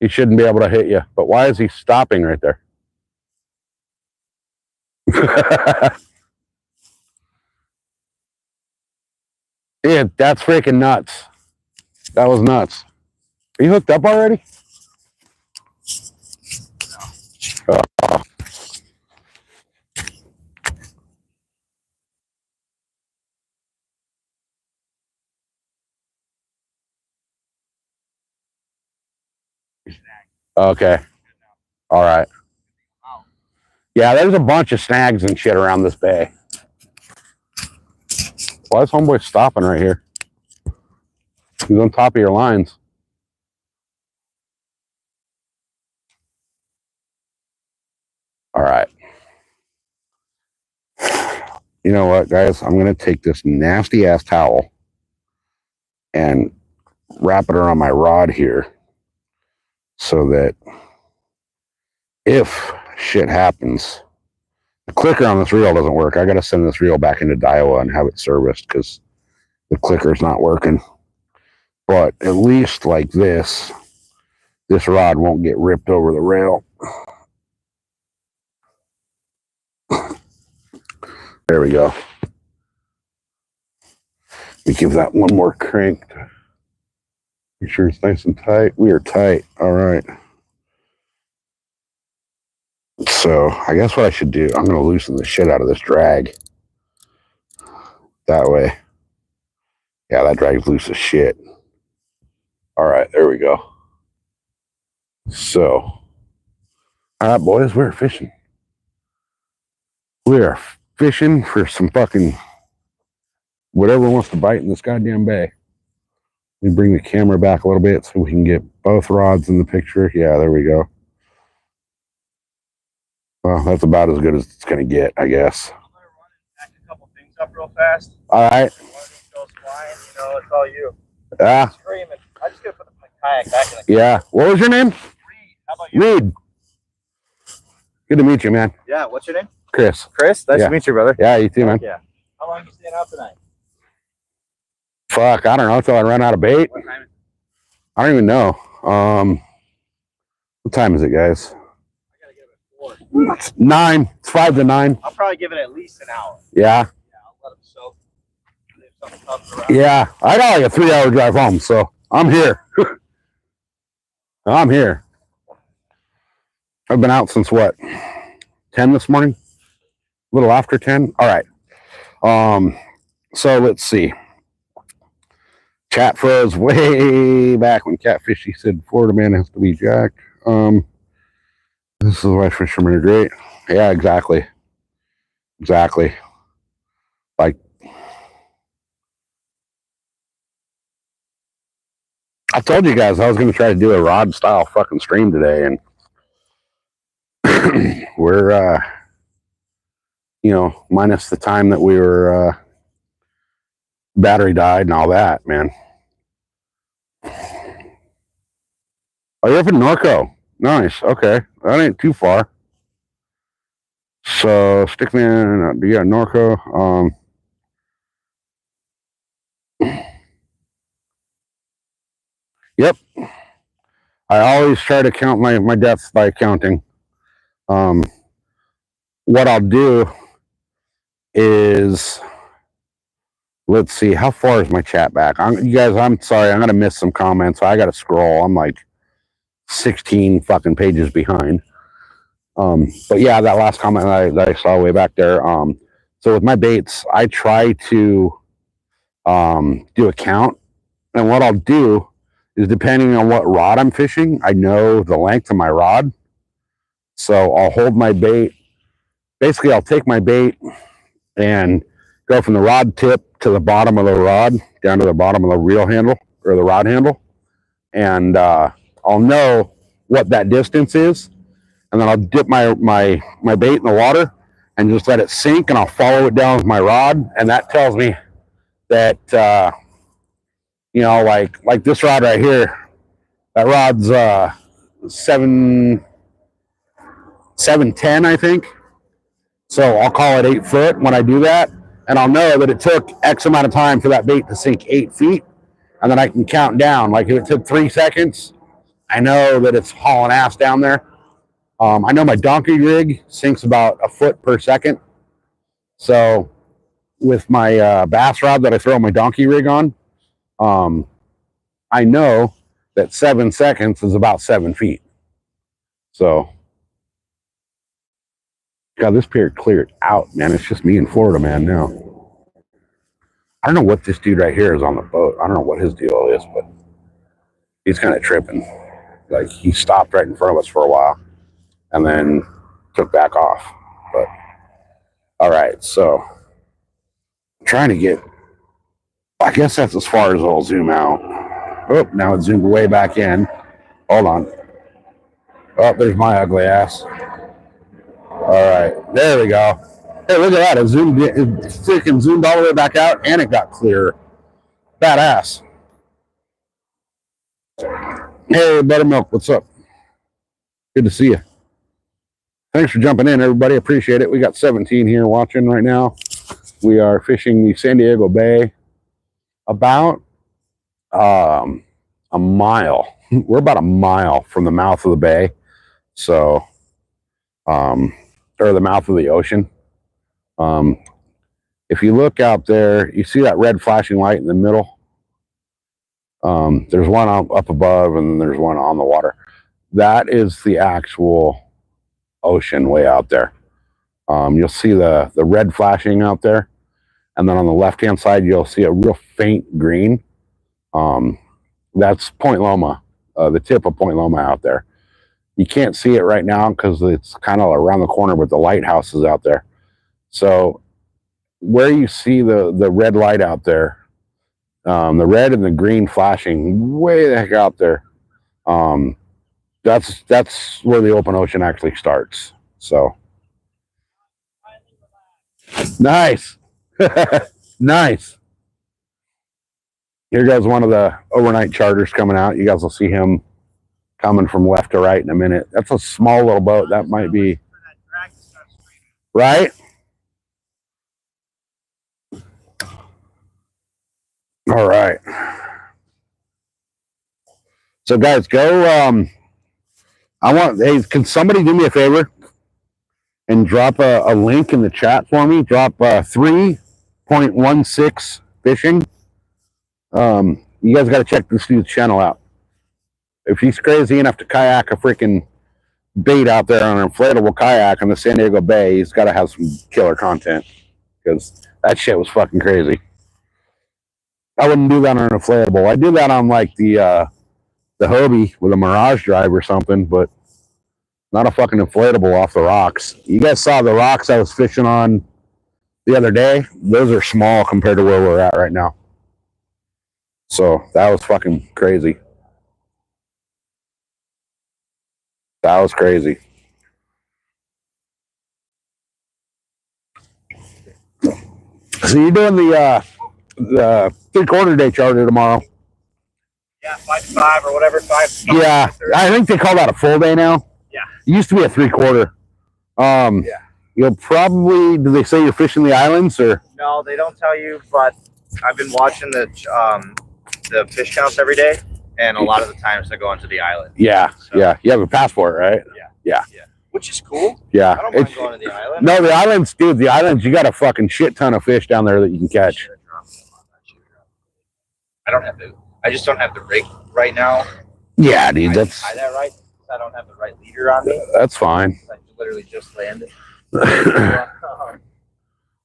He shouldn't be able to hit you. But why is he stopping right there? Yeah, that's freaking nuts. That was nuts. Are you hooked up already? Oh. Okay. All right. Yeah, there's a bunch of snags and shit around this bay. Why is homeboy stopping right here? He's on top of your lines. All right. You know what, guys? I'm going to take this nasty ass towel and wrap it around my rod here so that if shit happens, the clicker on this reel doesn't work. I got to send this reel back into Daiwa and have it serviced because the clicker's not working. But at least like this rod won't get ripped over the rail. There we go. We give that one more crank to make sure it's nice and tight. We are tight. All right. So I guess what I should do, I'm going to loosen the shit out of this drag. That way. Yeah, that drag's loose as shit. All right, there we go. So, all right, boys, we're fishing. We are fishing for some fucking whatever wants to bite in this goddamn bay. Let me bring the camera back a little bit so we can get both rods in the picture. Yeah, there we go. Well, that's about as good as it's going to get, I guess. I'm going to run and pack a couple things up real fast. All right. One of these goes flying, you know, it's all you. Yeah. Screaming. I just got to put my kayak back in the Yeah. What was your name? Reed. How about you? Reed. Good to meet you, man. Yeah, what's your name? Chris. Chris? Nice to meet you, brother. Yeah, you too, man. Yeah. How long are you staying out tonight? Fuck, I don't know until I run out of bait. What time is it? I don't even know. What time is it, guys? I got to get up at 4. It's 9. It's 5 to 9. I'll probably give it at least an hour. Yeah. Yeah, I'll let them soak. If something comes around. Yeah. I got like a 3-hour drive home, so I'm here. I'm here. I've been out since what? 10 this morning? A little after 10? All right. So let's see. Chat froze way back when Catfishy said Florida man has to be jacked. This is why fishermen are great. Yeah, exactly. Exactly. Like, I told you guys I was going to try to do a rod style fucking stream today, and we're, you know, minus the time that we were, battery died and all that, man. Oh, you're up in Norco. Nice. Okay. That ain't too far. So, Stickman, yeah, Norco. Yep. I always try to count my deaths by counting. What I'll do is, let's see, how far is my chat back? You guys, I'm sorry, I'm gonna miss some comments. I gotta scroll. I'm like 16 fucking pages behind. But yeah, that last comment that I saw way back there. So with my baits, I try to do a count, and what I'll do is, depending on what rod I'm fishing, I know the length of my rod. So I'll hold my bait. Basically, I'll take my bait and go from the rod tip to the bottom of the rod, down to the bottom of the reel handle or the rod handle. And I'll know what that distance is. And then I'll dip my bait in the water and just let it sink, and I'll follow it down with my rod. And that tells me that, you know, like this rod right here, that rod's 710, I think. So I'll call it 8 foot when I do that. And I'll know that it took X amount of time for that bait to sink 8 feet. And then I can count down. Like if it took 3 seconds, I know that it's hauling ass down there. I know my donkey rig sinks about a foot per second. So with my bass rod that I throw my donkey rig on, I know that 7 seconds is about 7 feet. So, God, this pier cleared out, man. It's just me in Florida, man, now. I don't know what this dude right here is on the boat. I don't know what his deal is, but he's kind of tripping. Like, he stopped right in front of us for a while and then took back off. But, all right, so I'm trying to get, I guess that's as far as I'll zoom out. Oh, now it zoomed way back in. Hold on. Oh, there's my ugly ass. All right, there we go. Hey, look at that. It zoomed, it freaking zoomed all the way back out, and it got clear. Badass. Hey, Buttermilk, what's up? Good to see you. Thanks for jumping in, everybody. Appreciate it. We got 17 here watching right now. We are fishing the San Diego Bay about a mile. We're about a mile from the mouth of the bay. So, or the mouth of the ocean. If you look out there, you see that red flashing light in the middle. There's one up above, and there's one on the water. That is the actual ocean way out there. You'll see the red flashing out there, and then on the left-hand side, you'll see a real faint green. That's Point Loma, the tip of Point Loma out there. You can't see it right now because it's kind of around the corner, but the lighthouse is out there. So where you see the red light out there, the red and the green flashing way the heck out there, that's where the open ocean actually starts. So nice. Nice. Here goes one of the overnight charters coming out. You guys will see him coming from left to right in a minute. That's a small little boat. That might be right. All right. So guys, go. Hey, can somebody do me a favor and drop a link in the chat for me? Drop 3.16 fishing. You guys got to check this dude's channel out. If he's crazy enough to kayak a freaking bait out there on an inflatable kayak on the San Diego Bay, he's got to have some killer content, because that shit was fucking crazy. I wouldn't do that on an inflatable. I do that on like the Hobie with a Mirage drive or something, but not a fucking inflatable off the rocks. You guys saw the rocks I was fishing on the other day. Those are small compared to where we're at right now. So that was fucking crazy. That was crazy. So you're doing the 3/4 day charter tomorrow? Yeah, 5 to 5 or whatever. 5. Yeah, I think they call that a full day now. Yeah. It used to be a 3/4. Yeah. You'll probably, do they say you're fishing the islands or? No, they don't tell you, but I've been watching the fish counts every day, and a lot of the times they're going to the island. Yeah, So, yeah. You have a passport, right? Yeah. Which is cool. Yeah. I don't mind going to the island. No, the islands, dude. The islands, you got a fucking shit ton of fish down there that you can catch. I just don't have the rig right now. Yeah, dude. That's tie that right. I don't have the right leader on me. That's fine. I literally just landed.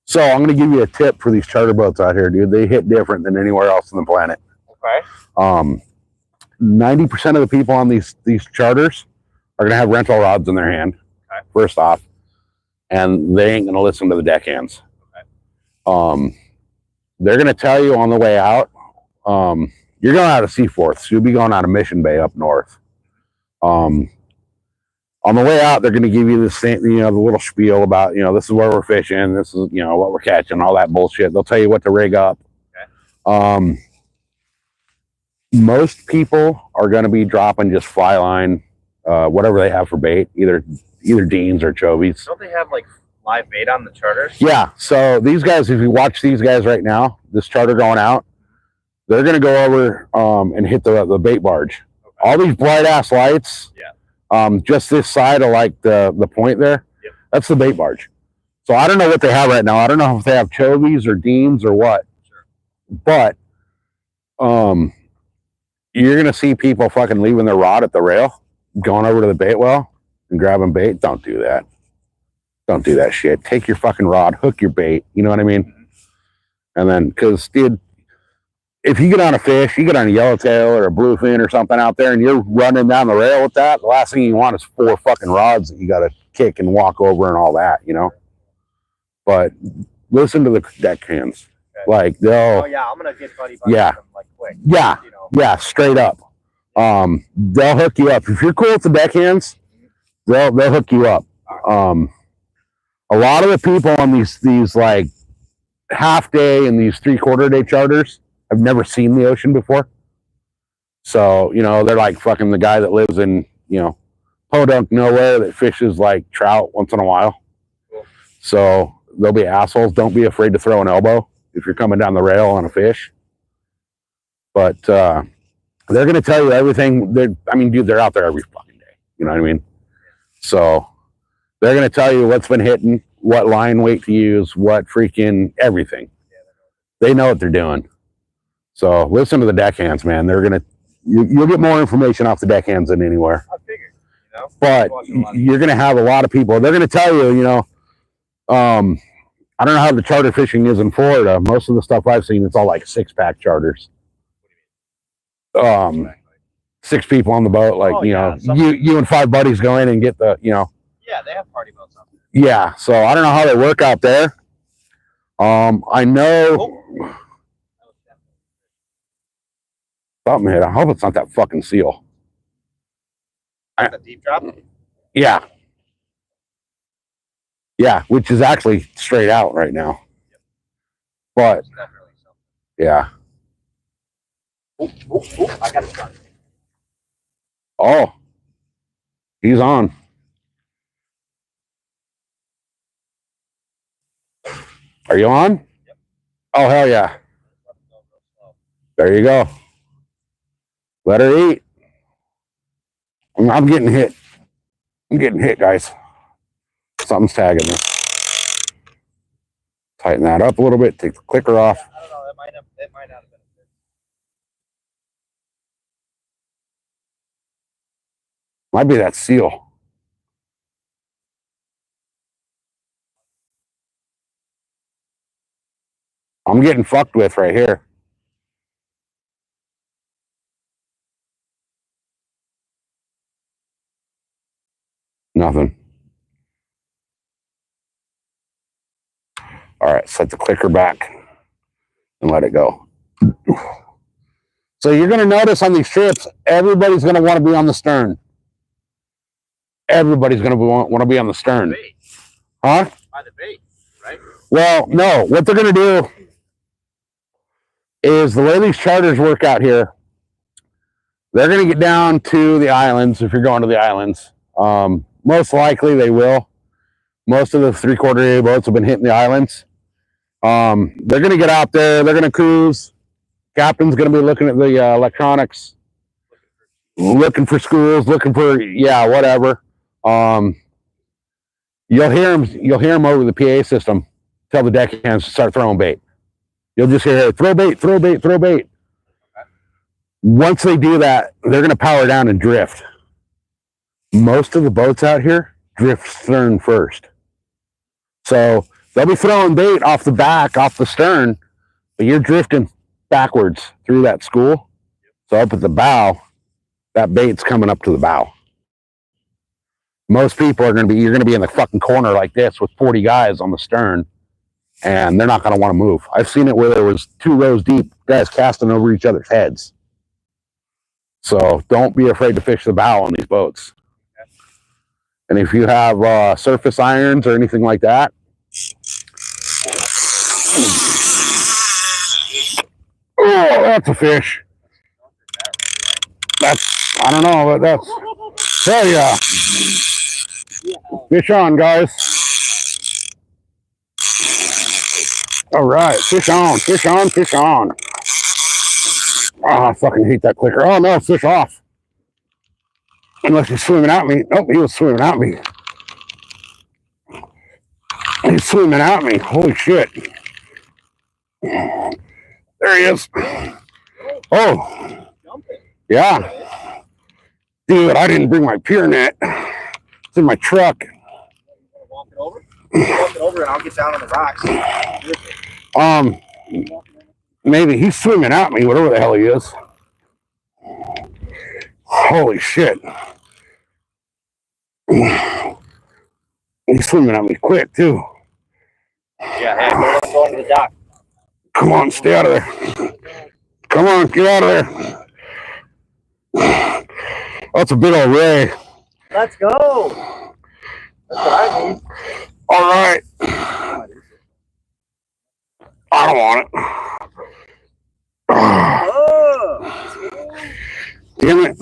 So I'm gonna give you a tip for these charter boats out here, dude. They hit different than anywhere else on the planet. Okay. 90% of the people on these charters are gonna have rental rods in their hand. Okay. First off, and they ain't gonna listen to the deckhands. Okay. They're gonna tell you on the way out. You're going out of Seaforth, so you'll be going out of Mission Bay up north. On the way out, they're going to give you the same, the little spiel about, this is where we're fishing, this is, what we're catching, all that bullshit. They'll tell you what to rig up. Okay. Most people are going to be dropping just fly line, whatever they have for bait, either Deans or Chovies. Don't they have like live bait on the charters? Yeah. So these guys, if you watch these guys right now, this charter going out, they're going to go over and hit the bait barge. Okay. All these bright ass lights. Yeah. Just this side of like the point there. Yep. That's the bait barge. So I don't know what they have right now. I don't know if they have Chovies or Deans or what. Sure. But you're going to see people fucking leaving their rod at the rail, going over to the bait well and grabbing bait. Don't do that. Don't do that shit. Take your fucking rod, hook your bait. You know what I mean? Mm-hmm. And then, because, dude, if you get on a fish, you get on a yellowtail or a bluefin or something out there and you're running down the rail with that, the last thing you want is 4 fucking rods that you got to kick and walk over and all that, But listen to the deckhands. Okay. Like, they'll... Oh, yeah, I'm going to get buddy them, like, quick. Yeah, yeah, straight up. They'll hook you up. If you're cool with the deckhands, they'll hook you up. A lot of the people on these like, half day and these 3/4 day charters, I've never seen the ocean before. So, they're like fucking the guy that lives in, podunk nowhere that fishes like trout once in a while. Cool. So they'll be assholes. Don't be afraid to throw an elbow if you're coming down the rail on a fish. But they're going to tell you everything. Dude, they're out there every fucking day. You know what I mean? So they're going to tell you what's been hitting, what line weight to use, what freaking everything. They know what they're doing. So listen to the deckhands, man. They're gonna you'll get more information off the deckhands than anywhere. I figured, But you're gonna have a lot of people. They're gonna tell you, I don't know how the charter fishing is in Florida. Most of the stuff I've seen, it's all like 6-pack charters. 6 people on the boat, like you and 5 buddies go in and get the, Yeah, they have party boats up there. Yeah, so I don't know how they work out there. I know. Something hit. I hope it's not that fucking seal. The deep drop? Yeah. Yeah, which is actually straight out right now. Yep. But, yeah. I got it. Oh. He's on. Are you on? Yep. Oh, hell yeah. There you go. Let her eat. I'm getting hit. I'm getting hit, guys. Something's tagging me. Tighten that up a little bit. Take the clicker off. I don't know. It might not have been a fit. Might be that seal. I'm getting fucked with right here. Nothing. All right, set the clicker back and let it go. So you're going to notice on these trips, everybody's going to want to be on the stern. Everybody's going to want to be on the stern. Huh? By the bait, right? Well, no. What they're going to do is the way these charters work out here, they're going to get down to the islands if you're going to the islands. Most likely they will. Most of the 3/4 day boats have been hitting the islands. They're going to get out there. They're going to cruise. Captain's going to be looking at the electronics. looking for schools, looking for whatever. You'll hear them over the PA system. Tell the deckhands to start throwing bait. You'll just hear throw bait, throw bait, throw bait. Once they do that, they're going to power down and drift. Most of the boats out here drift stern first. So they'll be throwing bait off the back, off the stern, but you're drifting backwards through that school. So up at the bow, that bait's coming up to the bow. Most people you're going to be in the fucking corner like this with 40 guys on the stern, and they're not going to want to move. I've seen it where there was 2 rows deep, guys casting over each other's heads. So don't be afraid to fish the bow on these boats. And if you have surface irons or anything like that, oh, that's a fish. I don't know, but that's, hell yeah. Fish on, guys. All right, fish on, fish on, fish on. Oh, I fucking hate that clicker. Oh no, fish off. Unless he's swimming at me. Nope, he was swimming at me. He's swimming at me. Holy shit. There he is. Oh. Yeah. Dude, I didn't bring my pier net. It's in my truck. Walk it over? Walk it over and I'll get down on the rocks. Maybe he's swimming at me, whatever the hell he is. Holy shit. He's swimming at me quick, too. Yeah, hey, let's go into the dock. Come on, stay out of there. Come on, get out of there. That's a big old ray. Let's go. That's what I need. All right. I don't want it. Oh. Damn it.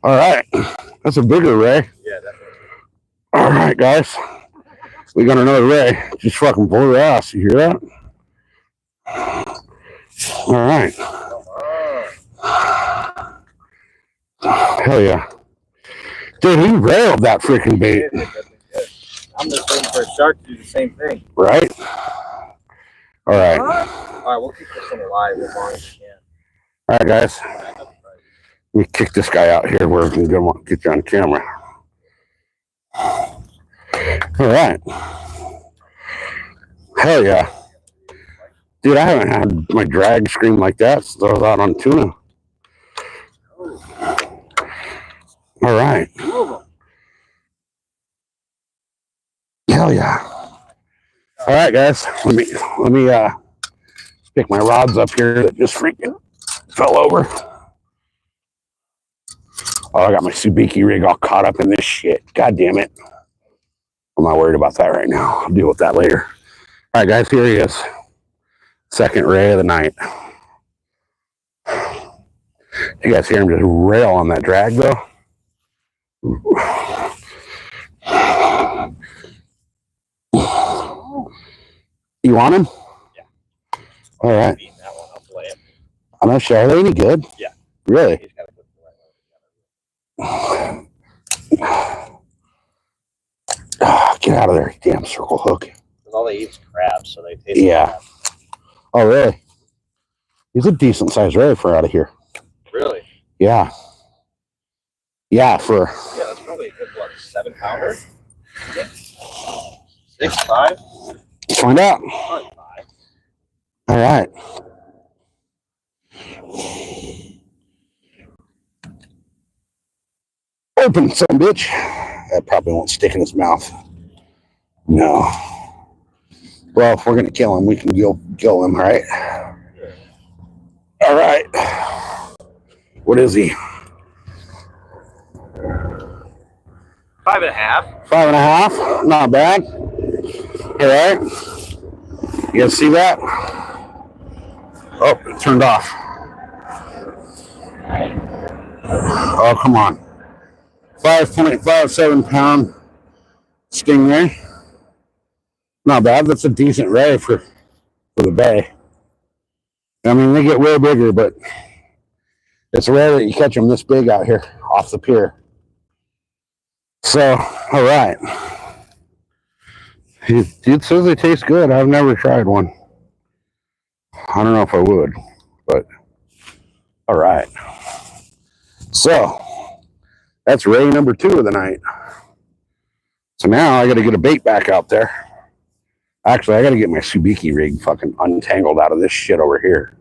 All right. That's a bigger ray. Yeah, definitely. All right, guys. We got another ray. Just fucking blow your ass. You hear that? All right. Hell yeah. Dude, he railed that freaking bait. I'm just waiting for a shark to do the same thing. Right? All right. All right, we'll keep this one alive as long as we can. All right, guys. Let me kick this guy out here where we can get you on camera. All right. Hell yeah. Dude, I haven't had my drag scream like that since I was out on tuna. All right. Hell yeah. All right, guys. Let me pick my rods up here that just freaking fell over. Oh, I got my Subiki rig all caught up in this shit. God damn it. I'm not worried about that right now. I'll deal with that later. All right, guys, here he is. Second ray of the night. You guys hear him just rail on that drag, though? You want him? Yeah. All right. I'm not sure. Are they any good? Yeah. Really? Get out of there, you damn circle hook. All they eat is crabs, so they taste yeah. Oh, really? He's a decent sized ray for out of here. Really? Yeah. Yeah, yeah, that's probably a good, 7-pounder? 6, 5? Let's find out. All right. Open, son of a bitch. That probably won't stick in his mouth. No. Well, if we're going to kill him, we can kill him, right? All right. What is he? 5.5. 5.5. Not bad. All right. You guys see that? Oh, it turned off. Oh, come on. 5.57 pound stingray. Not bad. That's a decent ray for the bay. I mean, they get way bigger, but it's rare that you catch them this big out here off the pier. So, all right. It says they taste good. I've never tried one. I don't know if I would, but all right. So, that's ray number 2 of the night. So now I got to get a bait back out there. Actually, I got to get my Subiki rig fucking untangled out of this shit over here.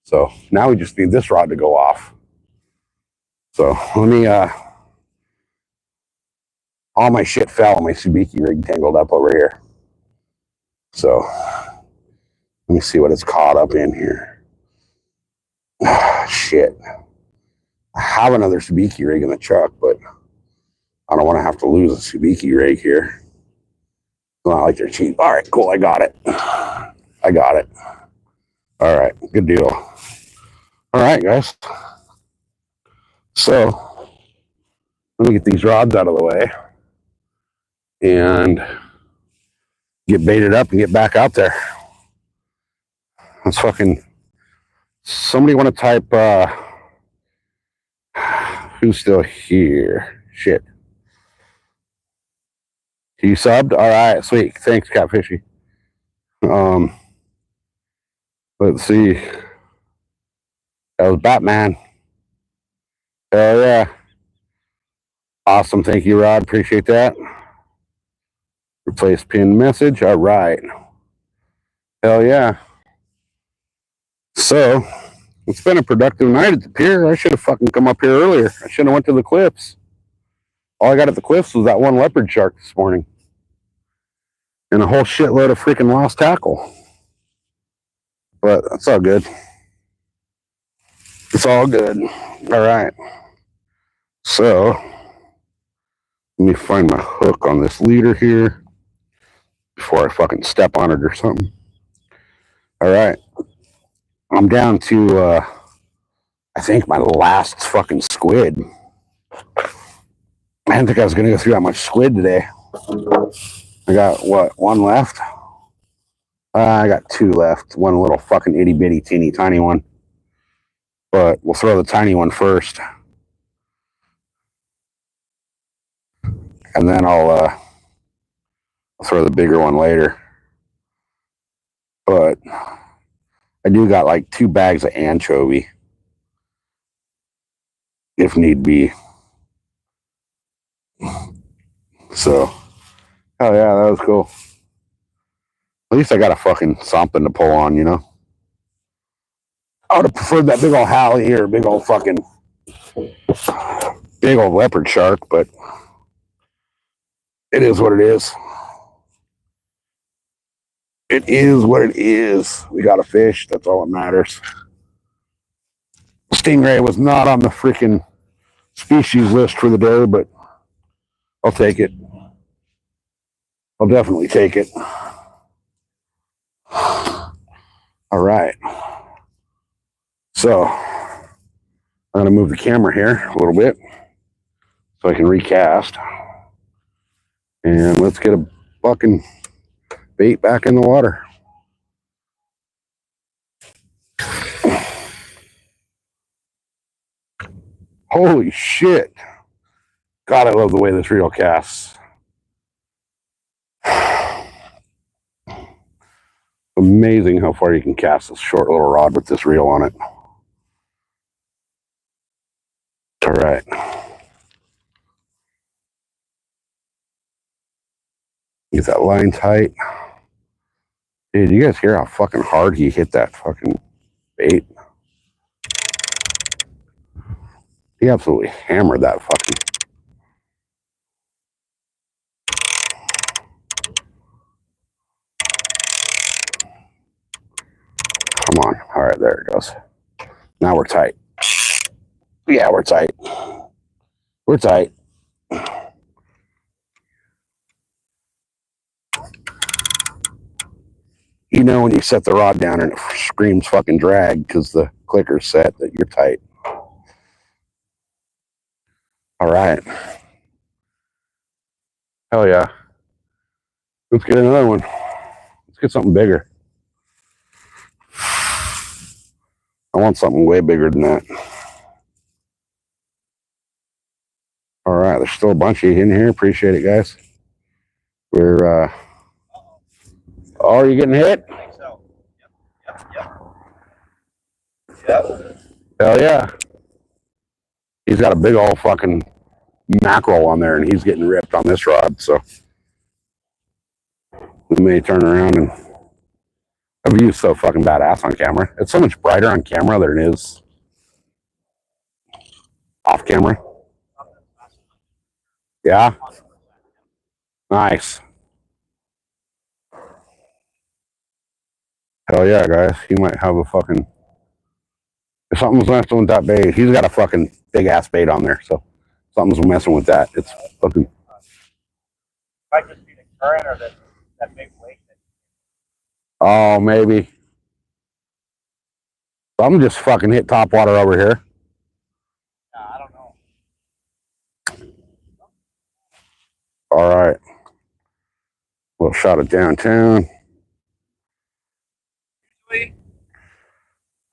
So now we just need this rod to go off. So let me, all my shit fell on my Subiki rig tangled up over here. So let me see what it's caught up in here. Shit. I have another Subiki rig in the truck, but I don't want to have to lose a Subiki rig here. It's not like they're cheap. All right, cool. I got it. I got it. All right, good deal. All right, guys. So let me get these rods out of the way and get baited up and get back out there. Let's fucking, somebody want to type, who's still here? Shit. You subbed? All right, sweet. Thanks, Catfishy. Let's see. That was Batman. Hell yeah. Awesome. Thank you, Rod. Appreciate that. Replace pinned message. All right. Hell yeah. So, it's been a productive night at the pier. I should have fucking come up here earlier. I should have went to the cliffs. All I got at the cliffs was that one leopard shark this morning. And a whole shitload of freaking lost tackle. But that's all good. It's all good. All right. So, let me find my hook on this leader here before I fucking step on it or something. All right. I'm down to, I think, my last fucking squid. I didn't think I was going to go through that much squid today. I got, what, 1 left? I got 2 left. One little fucking itty bitty teeny tiny one. But we'll throw the tiny one first. And then I'll throw the bigger one later. But I do got like 2 bags of anchovy. If need be. So, oh yeah, that was cool. At least I got a fucking something to pull on, you know? I would have preferred that big old Halley or big old fucking big old leopard shark, but it is what it is. It is what it is. We got a fish. That's all that matters. Stingray was not on the freaking species list for the day, but I'll take it. I'll definitely take it. All right. So I'm going to move the camera here a little bit so I can recast. And let's get a fucking bait back in the water. Holy shit. God, I love the way this reel casts. Amazing how far you can cast this short little rod with this reel on it. All right. Get that line tight. Dude, you guys hear how fucking hard he hit that fucking bait? He absolutely hammered that fucking. Come on. All right, there it goes. Now we're tight. Yeah, we're tight. We're tight. You know when you set the rod down and it screams fucking drag because the clicker's set that you're tight. All right. Hell yeah. Let's get another one. Let's get something bigger. I want something way bigger than that. All right, there's still a bunch of you in here. Appreciate it, guys. We're oh, are you getting hit? I think so. Yep. Hell yeah. He's got a big old fucking mackerel on there, and he's getting ripped on this rod, so we may turn around. And the view's so fucking badass on camera. It's so much brighter on camera than it is off camera. Yeah. Nice. Hell yeah, guys. He might have a fucking... If something's messing with that bait, he's got a fucking big ass bait on there, so something's messing with that. It's fucking... Might just be the current or that big wake. Oh, maybe. I'm just fucking hit top water over here. I don't know. All right. Little shot of downtown.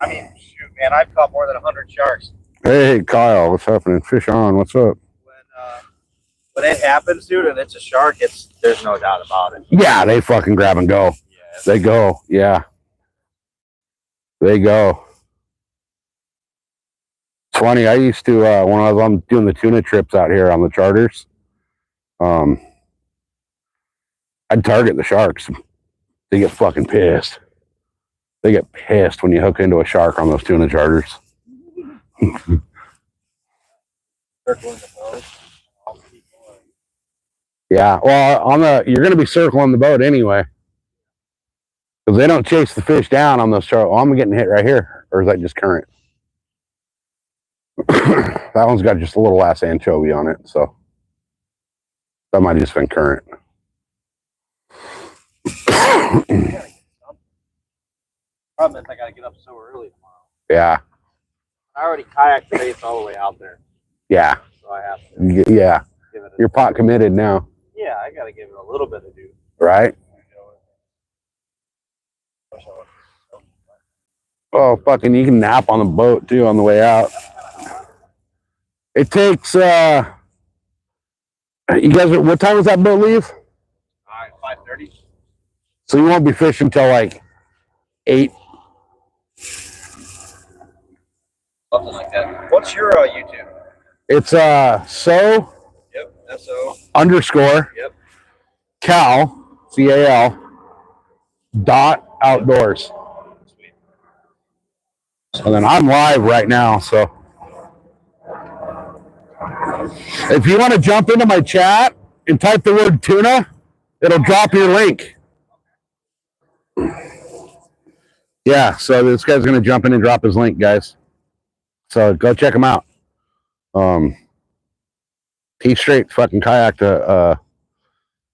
I mean, shoot, man, I've caught more than 100 sharks. Hey, Kyle, what's happening? Fish on, what's up? When it happens, dude, and it's a shark, there's no doubt about it. Yeah, they fucking grab and go. Yeah. They go, yeah. They go. It's funny, I used to, when I was on doing the tuna trips out here on the charters, I'd target the sharks. They get fucking pissed. They get pissed when you hook into a shark on those tuna charters. Yeah, well, you're going to be circling the boat anyway. Because they don't chase the fish down on those charters. Oh, I'm getting hit right here. Or is that just current? That one's got just a little ass anchovy on it, so that might have just been current. Problem is I gotta get up so early tomorrow. Yeah. I already kayaked today, it's all the way out there. Yeah. So I have to yeah. give it You're pot committed now. Yeah, I gotta give it a little bit of due. Right? Oh, fucking, you can nap on the boat, too, on the way out. It takes, you guys, what time does that boat leave? 5:30. So you won't be fishing till like 8? Something like that. What's your YouTube? It's, so. Yep, S-O. _ Yep. Cal, C-A-L, .outdoors. Sweet. And then I'm live right now, so if you want to jump into my chat and type the word tuna, it'll drop your link. Yeah, so this guy's going to jump in and drop his link, guys. So go check him out. He straight fucking kayaked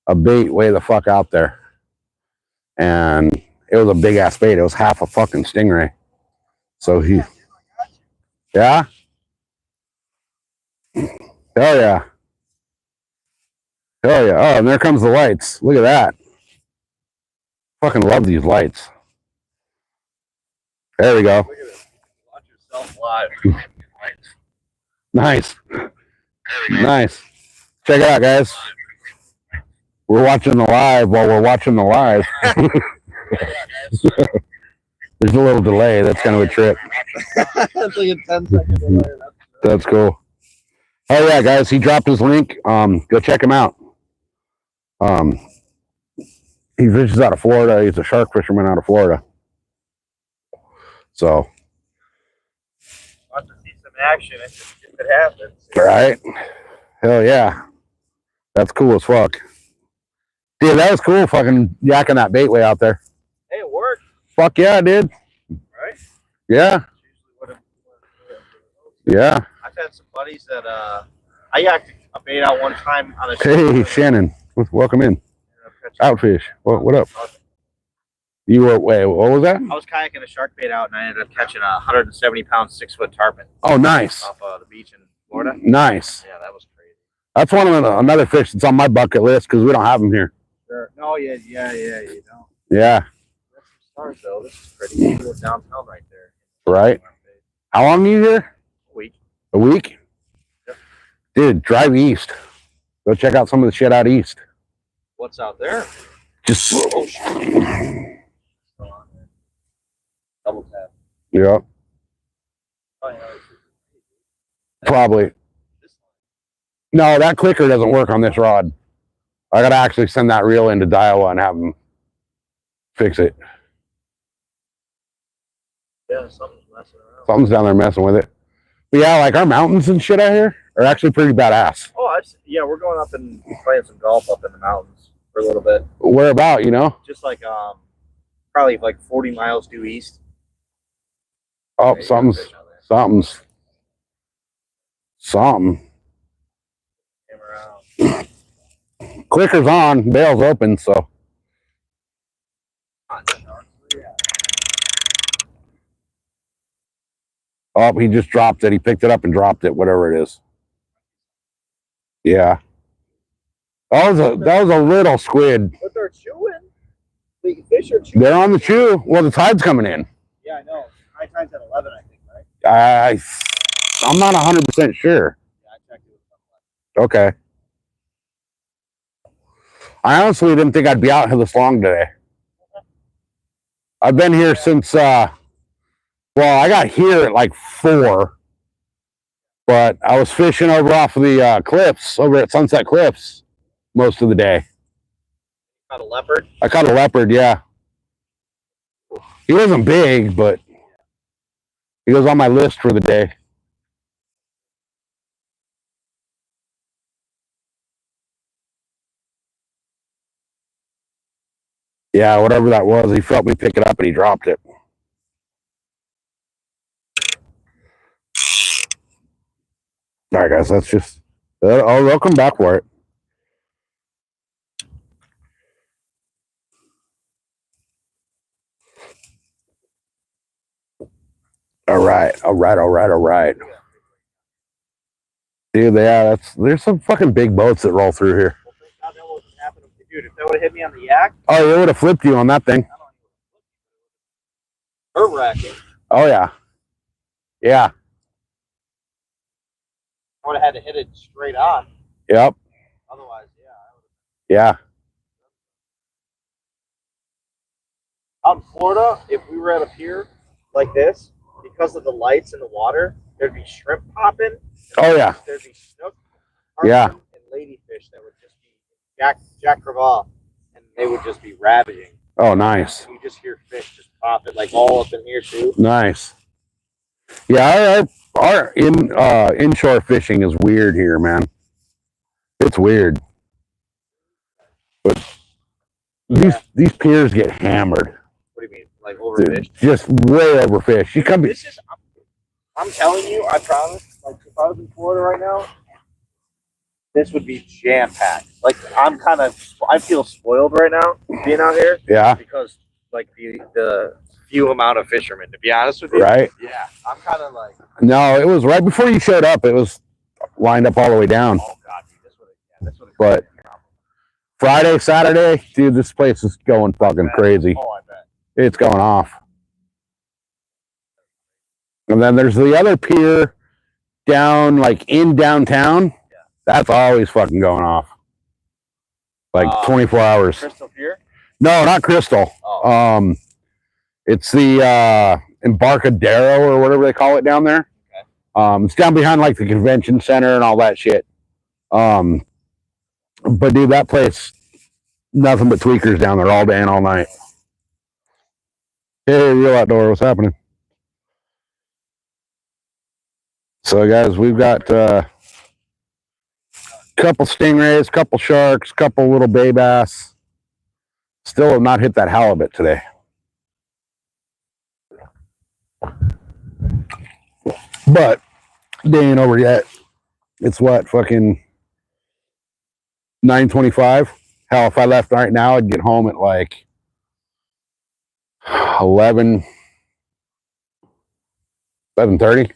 a bait way the fuck out there. And it was a big ass bait. It was half a fucking stingray. So he, yeah. Hell yeah. Hell yeah. Oh, and there comes the lights. Look at that. Fucking love these lights. There we go. Look at this. Watch yourself live. Nice. Nice. Check it out, guys. We're watching the live while we're watching the live. There's a little delay. That's kind of a trip. That's like a 10-second delay. That's cool. Oh yeah, guys, he dropped his link. Go check him out. He fishes out of Florida. He's a shark fisherman out of Florida. So. Want to see some action if it happens. Right? Hell yeah. That's cool as fuck. Dude, that was cool fucking yakking that bait way out there. Hey, it worked. Fuck yeah, dude. Right? Yeah. Yeah. I've had some buddies that I yacked a bait out one time on a Hey, Shannon. Welcome in. Outfish. What up? You were, wait, what was that? I was kayaking a shark bait out and I ended up catching a 170-pound 6-foot tarpon. Oh, nice. Off the beach in Florida. Nice. Yeah, that was crazy. That's one of another fish that's on my bucket list because we don't have them here. Sure. No, yeah, you know. Yeah. That's some stars though. This is pretty cool downtown right there. Right. How long are you here? A week. A week? Yep. Dude, drive east. Go check out some of the shit out east. What's out there? Just. Oh, shit. Double tap. Yeah. Probably. No, that clicker doesn't work on this rod. I gotta actually send that reel into Daiwa and have them fix it. Yeah, something's messing around. Something's down there messing with it. But yeah, like our mountains and shit out here are actually pretty badass. Oh, yeah, we're going up and playing some golf up in the mountains for a little bit. Where about, you know? Just like probably like 40 miles due east. Oh, Yeah, something. Came around. Clicker's on, bail's open, so. Oh, he just dropped it. He picked it up and dropped it, whatever it is. Yeah. That was a little squid. But they're chewing. The fish are chewing. They're on the chew. Well, the tide's coming in. Yeah, I know. High tide's at 11, I think, right? I'm not 100% sure. Yeah, I checked it with something. Okay. I honestly didn't think I'd be out here this long today. I've been here since, well, I got here at like 4, but I was fishing over off of the cliffs, over at Sunset Cliffs, most of the day. Caught a leopard? I caught a leopard, yeah. He wasn't big, but he was on my list for the day. Yeah, whatever that was, he felt me pick it up and he dropped it. All right, guys, that's just... they'll come back for it. All right. Dude, yeah, there's some fucking big boats that roll through here. Dude, if that would have hit me on the yak. Oh, it would have flipped you on that thing. Nerve-wracking. Oh, yeah. Yeah. I would have had to hit it straight on. Yep. Otherwise, yeah. Yeah. Out in Florida, if we were at a pier like this, because of the lights in the water, there'd be shrimp popping. Oh, yeah. There'd be snook, yeah, and ladyfish that would just be Jack Crevalle, and they would just be ravaging. Oh, nice. You just hear fish just popping, like all up in here too. Nice. Yeah, our inshore fishing is weird here, man. It's weird. But these piers get hammered. What do you mean? Like overfished? Just way overfished. You come. I'm telling you, I promise. Like if I was in Florida right now, this would be jam packed. Like I feel spoiled right now being out here. Yeah. Because like the few amount of fishermen, to be honest with you. Right. Yeah. I'm kind of like. No, it was right before you showed up. It was lined up all the way down. Oh God, dude, this would have. But Friday, Saturday, dude, this place is going fucking crazy. Oh, I bet. It's going off. And then there's the other pier down, like in downtown. Yeah. That's always fucking going off. Like 24 hours. Crystal Pier? No, not Crystal. Oh. It's the Embarcadero or whatever they call it down there. Okay. It's down behind like the convention center and all that shit. But dude, that place, nothing but tweakers down there all day and all night. Hey, Real Outdoor, what's happening? So guys, we've got a couple stingrays, couple sharks, couple little bay bass. Still have not hit that halibut today. But they ain't over yet. It's what, fucking 9:25. Hell, if I left right now, I'd get home at like 11:30.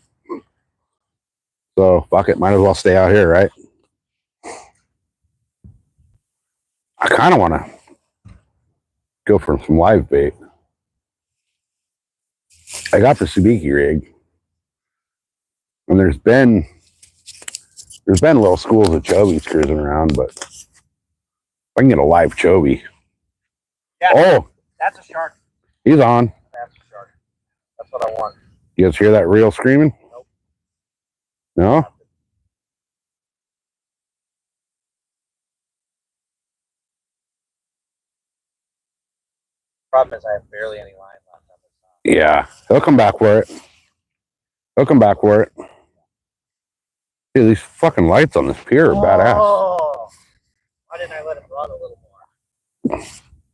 So fuck it, might as well stay out here, right? I kind of want to go for some live bait. I got the sabiki rig. And there's been little schools of chobies cruising around, but if I can get a live chobie. Yeah. Oh, that's a shark. He's on. That's a shark. That's what I want. You guys hear that reel screaming? Nope. No? Problem is I have barely any line left on this song. Yeah. He'll come back for it. He'll come back for it. Dude, these fucking lights on this pier are badass. Why didn't I let it run a little more?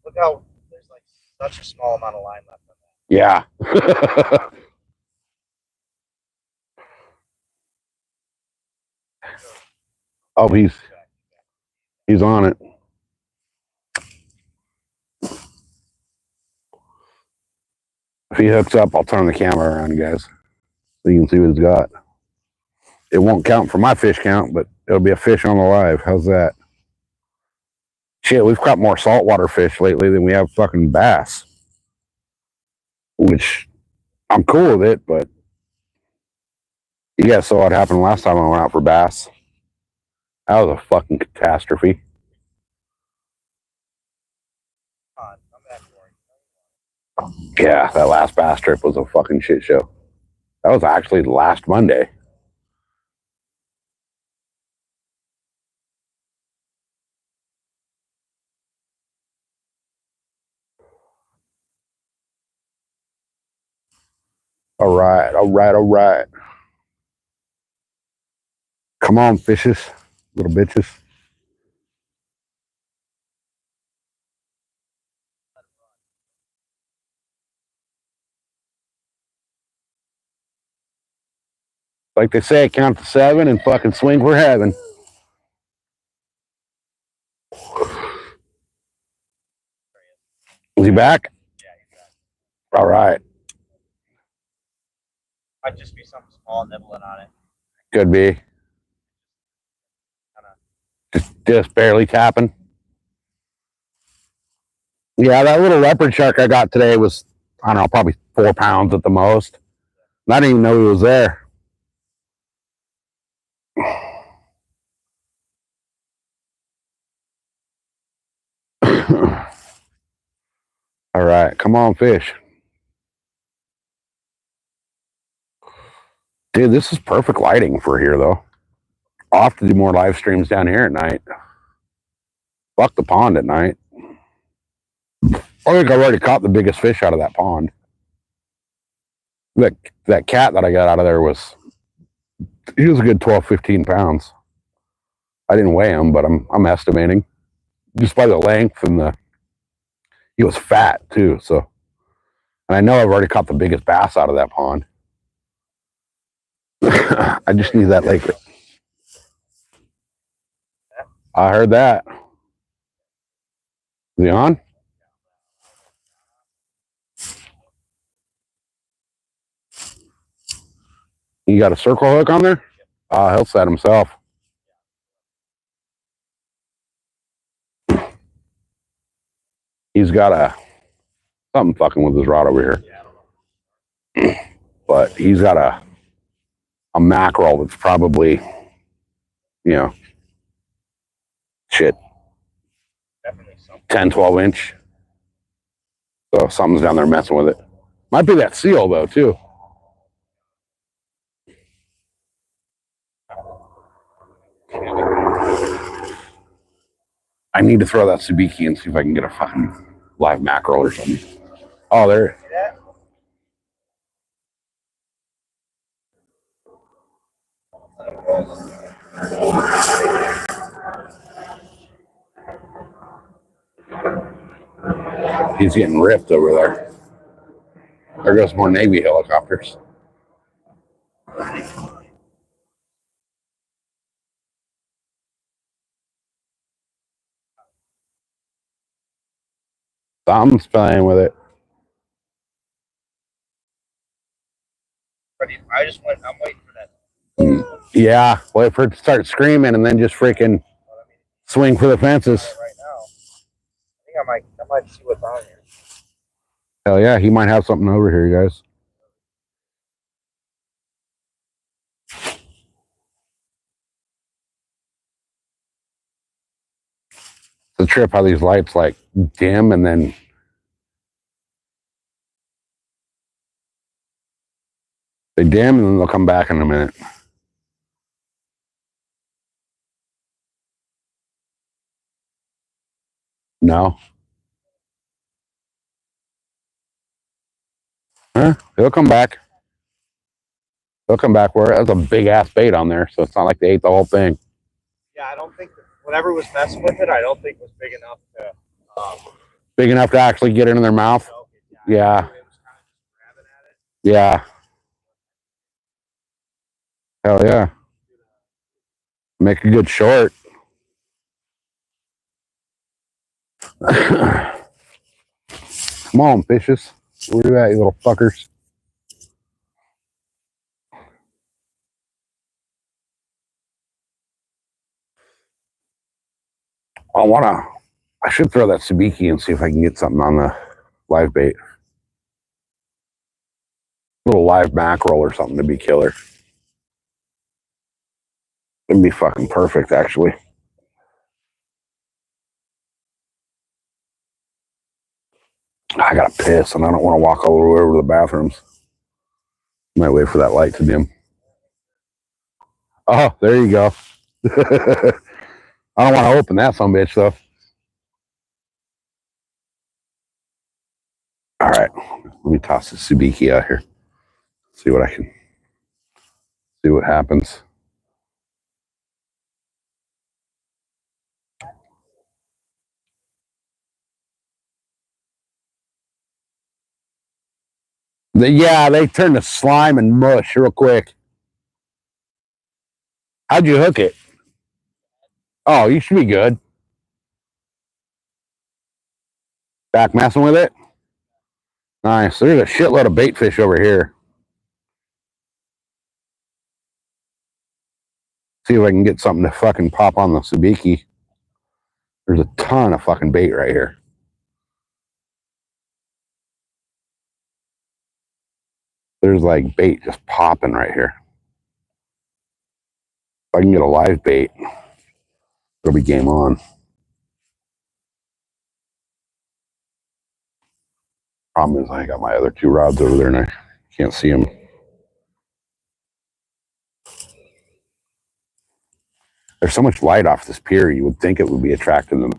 Look how there's like such a small amount of line left on that. Yeah. Oh, he's on it. If he hooks up, I'll turn the camera around, guys, so you can see what he's got. It won't count for my fish count, but it'll be a fish on the live. How's that? Shit, we've caught more saltwater fish lately than we have fucking bass. Which, I'm cool with it, but you guys saw what happened last time I went out for bass. That was a fucking catastrophe. Yeah, that last bass trip was a fucking shit show. That was actually last Monday. All right, all right, all right. Come on, fishes, little bitches. Like they say, count to 7 and fucking swing for heaven. Is he back? Yeah, he's back. All right. Might just be something small nibbling on it. Could be. Just barely tapping. Yeah, that little leopard shark I got today was, I don't know, probably 4 pounds at the most. I didn't even know he was there. All right, come on, fish. Dude, this is perfect lighting for here, though. I'll have to do more live streams down here at night. Fuck the pond at night. I think I've already caught the biggest fish out of that pond. That cat that I got out of there he was a good 12, 15 pounds. I didn't weigh him, but I'm estimating. Just by the length and he was fat too, so. And I know I've already caught the biggest bass out of that pond. I just need that lake. I heard that. Is he on? You got a circle hook on there? He'll set himself. He's got something fucking with his rod over here. But he's got a mackerel that's probably, 10, 12 inch. So something's down there messing with it. Might be that seal though, too. I need to throw that sabiki and see if I can get a fucking live mackerel or something. Oh, there. He's getting ripped over there. There goes more Navy helicopters. Something's playing with it. I'm waiting for that. Yeah, wait for it to start screaming and then just freaking swing for the fences. Right now, I think I might see what's on here. Hell yeah, he might have something over here, guys. the trip how these lights like dim and then they dim and then they'll come back in a minute. No. Huh? They'll come back. They'll come back. Where that's a big ass bait on there, so it's not like they ate the whole thing. Yeah, I don't think whatever was messing with it, I don't think was big enough to. Big enough to actually get into their mouth. Yeah. Yeah. Hell yeah. Make a good short. Come on, fishes. Where you at, you little fuckers? I should throw that sabiki and see if I can get something on the live bait. A little live mackerel or something to be killer. It'd be fucking perfect, actually. I gotta piss and I don't want to walk all the way over to the bathrooms. Might wait for that light to dim. Oh, there you go. I don't want to open that son bitch though. All right, let me toss the sabiki out here. See what I can. See what happens. They turn to slime and mush real quick. How'd you hook it? Oh, you should be good. Back messing with it? Nice. There's a shitload of bait fish over here. See if I can get something to fucking pop on the sabiki. There's a ton of fucking bait right here. There's like bait just popping right here. If I can get a live bait, it'll be game on. Problem is I got my other two rods over there and I can't see them. There's so much light off this pier, you would think it would be attracting them.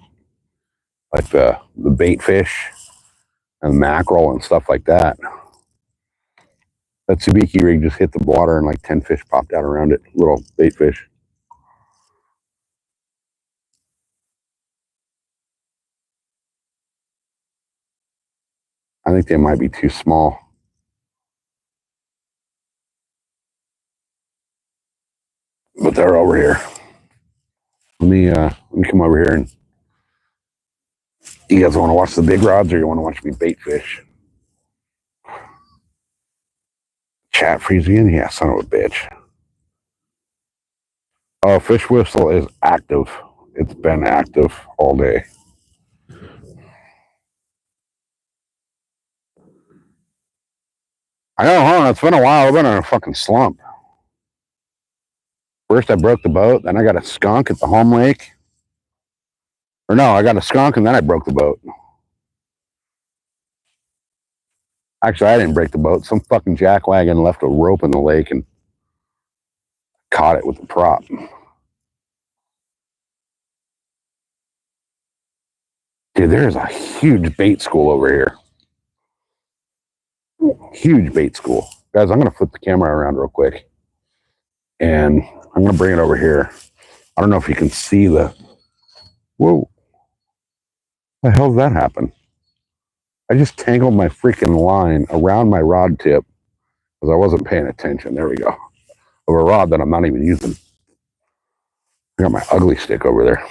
Like the bait fish and mackerel and stuff like that. That sabiki rig just hit the water and like 10 fish popped out around it. Little bait fish. I think they might be too small. But they're over here. Let me come over here and you guys want to watch the big rods or you want to watch me bait fish? Chat freeze again? Yeah, son of a bitch. Oh, fish whistle is active. It's been active all day. I know, huh? It's been a while. I've been in a fucking slump. First I broke the boat, then I got a skunk at the home lake. Or no, I got a skunk and then I broke the boat. Actually, I didn't break the boat. Some fucking jackwagon left a rope in the lake and caught it with the prop. Dude, there's a huge bait school over here. Huge bait school. Guys, I'm going to flip the camera around real quick. And I'm going to bring it over here. I don't know if you can see the... Whoa. The hell did that happen? I just tangled my freaking line around my rod tip because I wasn't paying attention. There we go. Of a rod that I'm not even using. I got my ugly stick over there.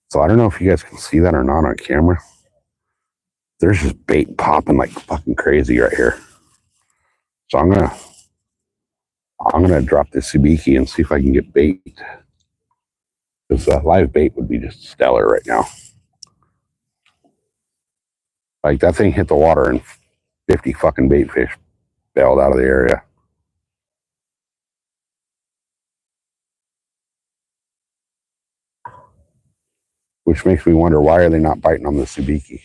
So I don't know if you guys can see that or not on camera. There's just bait popping like fucking crazy right here. So I'm gonna drop this sabiki and see if I can get bait. Because live bait would be just stellar right now. Like that thing hit the water and 50 fucking bait fish bailed out of the area. which makes me wonder, why are they not biting on the sabiki?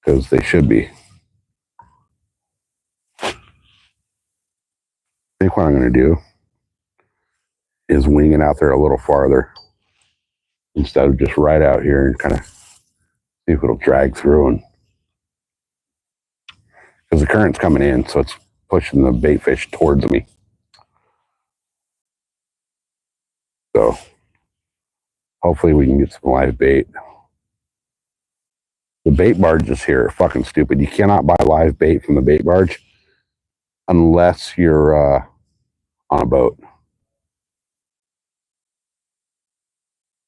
Because they should be. I think what I'm going to do is wing it out there a little farther instead of just right out here and kind of see if it'll drag through. And because the current's coming in, so it's pushing the bait fish towards me. So hopefully we can get some live bait. The bait barges here are fucking stupid. You cannot buy live bait from the bait barge unless you're on a boat.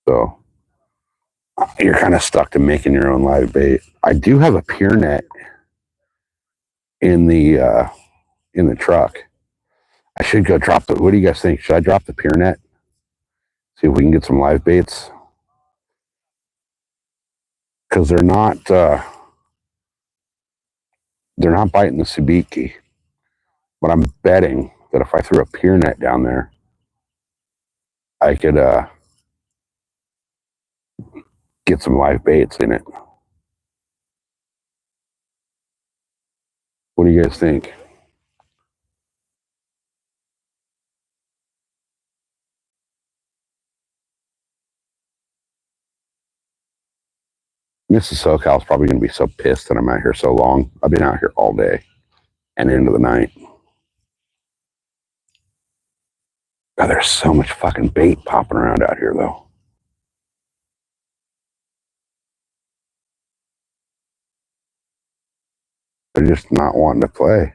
So you're kind of stuck to making your own live bait. I do have a pier net in the truck. I should go drop the. What do you guys think? Should I drop the pier net? See if we can get some live baits, because they're not biting the sabiki. But I'm betting that if I threw a pier net down there, I could get some live baits in it. What do you guys think? Mrs. SoCal's probably going to be so pissed that I'm out here so long. I've been out here all day and into the night. God, there's so much fucking bait popping around out here, though. They're just not wanting to play.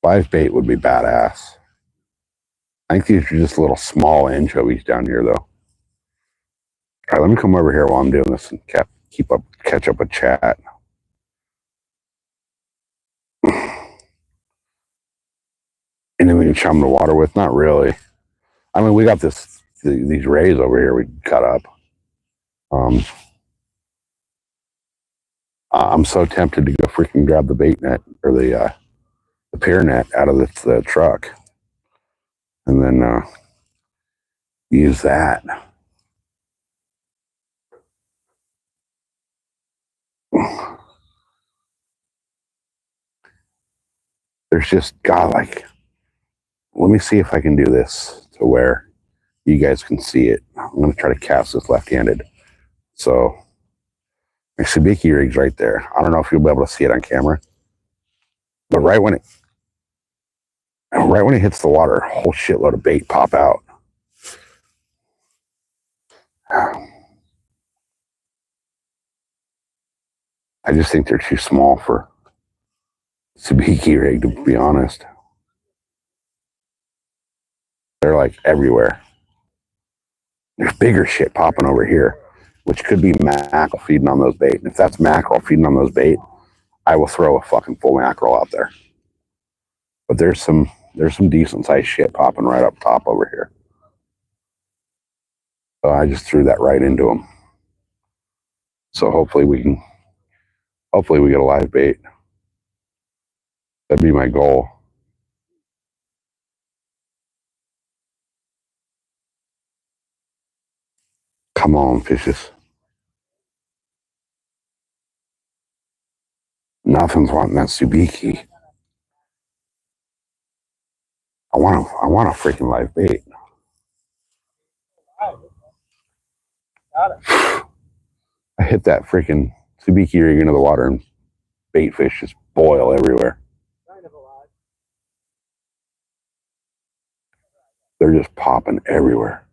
Live bait would be badass. I think these are just little small anchovies down here, though. All right, let me come over here while I'm doing this and catch up with chat. Anything we can chum the water with? Not really. I mean, we got these rays over here we can cut up. I'm so tempted to go freaking grab the bait net or the pier net out of the truck and then use that. There's just, God, like, let me see if I can do this to where you guys can see it. I'm going to try to cast this left-handed. So my sabiki rig's right there. I don't know if you'll be able to see it on camera, but right when it hits the water, a whole shitload of bait pop out. I just think they're too small for sabiki rig, to be honest. They're like everywhere. There's bigger shit popping over here, which could be mackerel feeding on those bait. And if that's mackerel feeding on those bait, I will throw a fucking full mackerel out there. But there's some decent sized shit popping right up top over here. So I just threw that right into them. So hopefully we get a live bait. That'd be my goal. Come on, fishes. Nothing's wanting that subiki. I want a freaking live bait. I hit that freaking subiki rig into the water and bait fish just boil everywhere. They're just popping everywhere.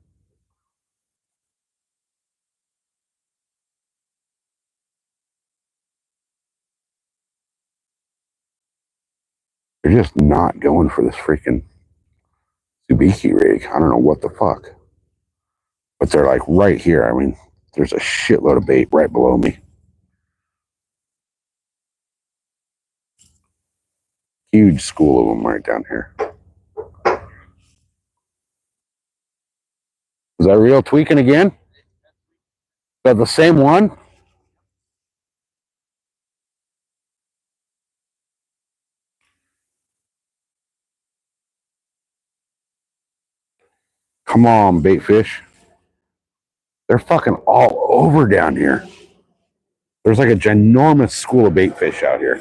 They're just not going for this freaking subiki rig. I don't know what the fuck. But they're like right here. I mean, there's a shitload of bait right below me. Huge school of them right down here. Is that real tweaking again? Is that the same one? Come on, bait fish. They're fucking all over down here. There's like a ginormous school of bait fish out here.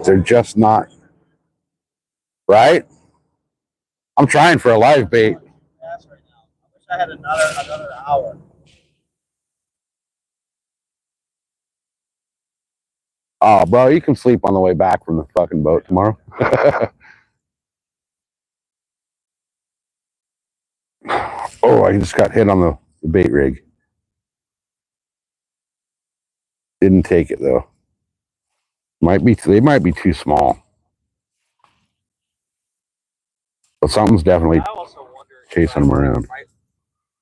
They're just not right. I'm trying for a live bait. Right now. I wish I had another hour. Oh, bro, you can sleep on the way back from the fucking boat tomorrow. Oh, I just got hit on the bait rig. Didn't take it though. They might be too small. But something's definitely chasing them around.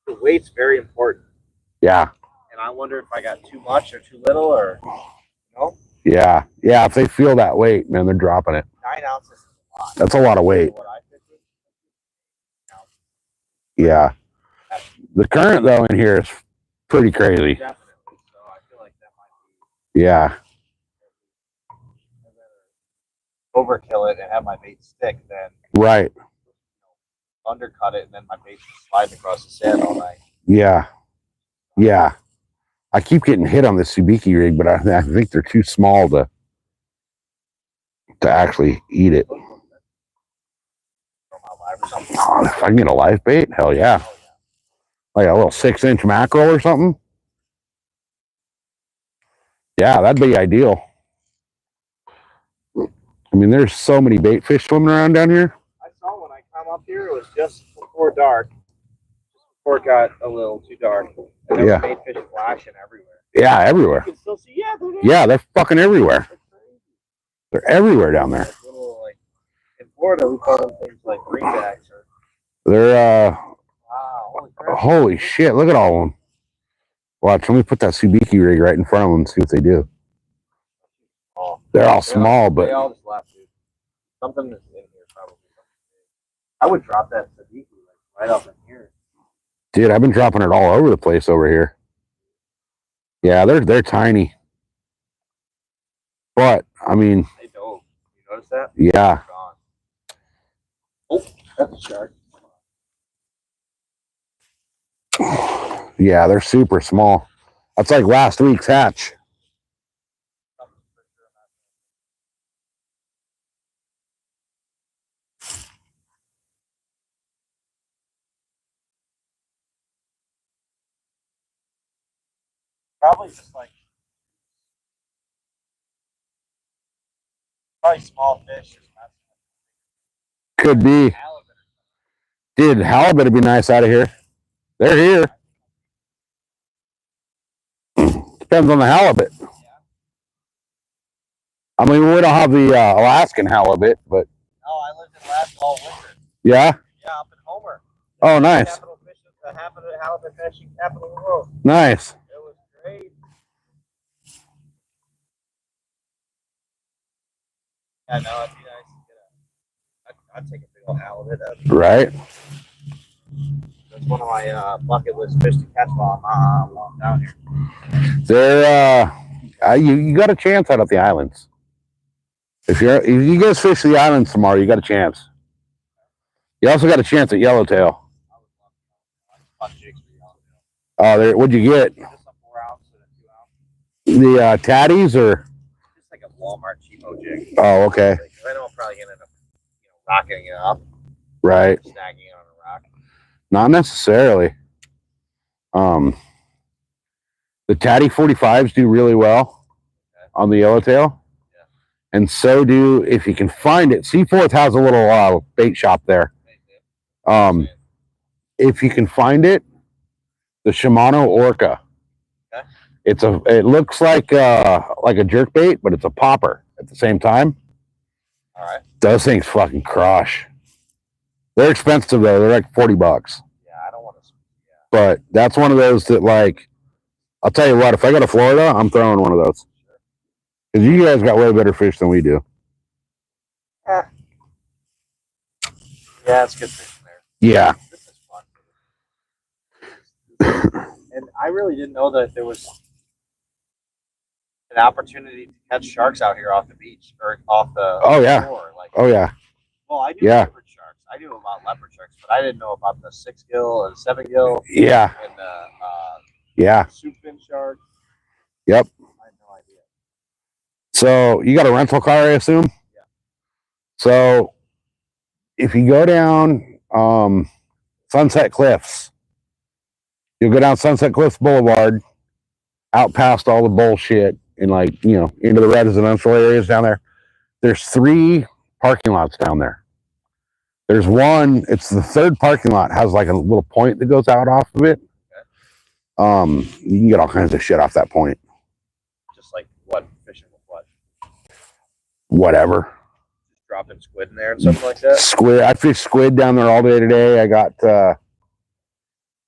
The weight's very important. Yeah. And I wonder if I got too much or too little, or no. Yeah. Yeah. If they feel that weight, man, they're dropping it. 9 ounces is a lot. That's a lot of weight. Yeah. The current though in here is pretty crazy. Definitely. So I feel like that might be. Yeah. Overkill it and have my bait stick, then Right. undercut it, and then my bait slide across the sand all night. Yeah. Yeah. I keep getting hit on this Subiki rig, but I think they're too small to actually eat it. Oh, if I can get a live bait, hell yeah. Like a little 6-inch mackerel or something. Yeah, that'd be ideal. I mean, there's so many bait fish swimming around down here. I saw when I come up here, it was just before dark. Just before it got a little too dark. And there were bait fish flashing everywhere. Yeah, everywhere. You can still see, they're fucking everywhere. They're everywhere down there. Little, like, in Florida, we call them things like greenbacks. They're, wow, holy shit, look at all of them. Watch, let me put that Subiki rig right in front of them and see what they do. They're all small, but... They all just left, dude. Something is in here, probably. I would drop that Subiki right up in here. Dude, I've been dropping it all over the place over here. Yeah, they're tiny. But, I mean... They don't. You notice that? Yeah. Oh, that's a shark. Yeah, they're super small. That's like last week's hatch. Probably just like probably small fish. Could be. Dude, halibut would be nice out of here. They're here. Depends on the halibut. I mean, we don't have the Alaskan halibut, but... No, I lived in Alaska all winter. Yeah? Yeah, up in Homer. Oh, nice. The halibut fishing capital of the world. Nice. It was great. Yeah, no, it'd be nice to get I'd take a big old halibut. Right. That's one of my bucket list fish to catch while I'm down here. They're you got a chance out at the islands. If you guys fish the islands tomorrow, you got a chance. You also got a chance at yellowtail. Oh, what'd you get? Just a 4-ounce and a 2-ounce. The tatties or? Just like a Walmart cheapo jig. Oh, okay. I know I'm probably gonna end up, rocking it up. Right. Snagging it on a rock. Not necessarily. The Tatty 45s do really well on the yellowtail. Yeah. And so do, if you can find it, Seaforth has a little bait shop there. If you can find it, the Shimano Orca. Okay. It looks like a jerk bait, but it's a popper at the same time. All right. Those things fucking crush. They're expensive though. They're like $40. Yeah, I don't want to. Yeah. But that's one of those that, like, I'll tell you what, if I go to Florida, I'm throwing one of those. Because you guys got way better fish than we do. Yeah, it's good fishing there. Yeah. This is fun. And I really didn't know that there was an opportunity to catch sharks out here off the beach or off the shore. Like, oh, yeah. Well, I knew yeah. favorite sharks. I knew about leopard sharks, but I didn't know about the 6 gill and 7 gill. Yeah. And the soup fin shark. Yep. I had no idea. So you got a rental car, I assume? Yeah. So if you go down Sunset Cliffs, you'll go down Sunset Cliffs Boulevard, out past all the bullshit, and like, you know, into the residential areas down there. There's 3 parking lots down there. There's one, it's the 3rd parking lot, has like a little point that goes out off of it. Okay. You can get all kinds of shit off that point. Just like what? Fishing with what? Whatever. Just dropping squid in there and something like that? Squid. I fished squid down there all day today. I got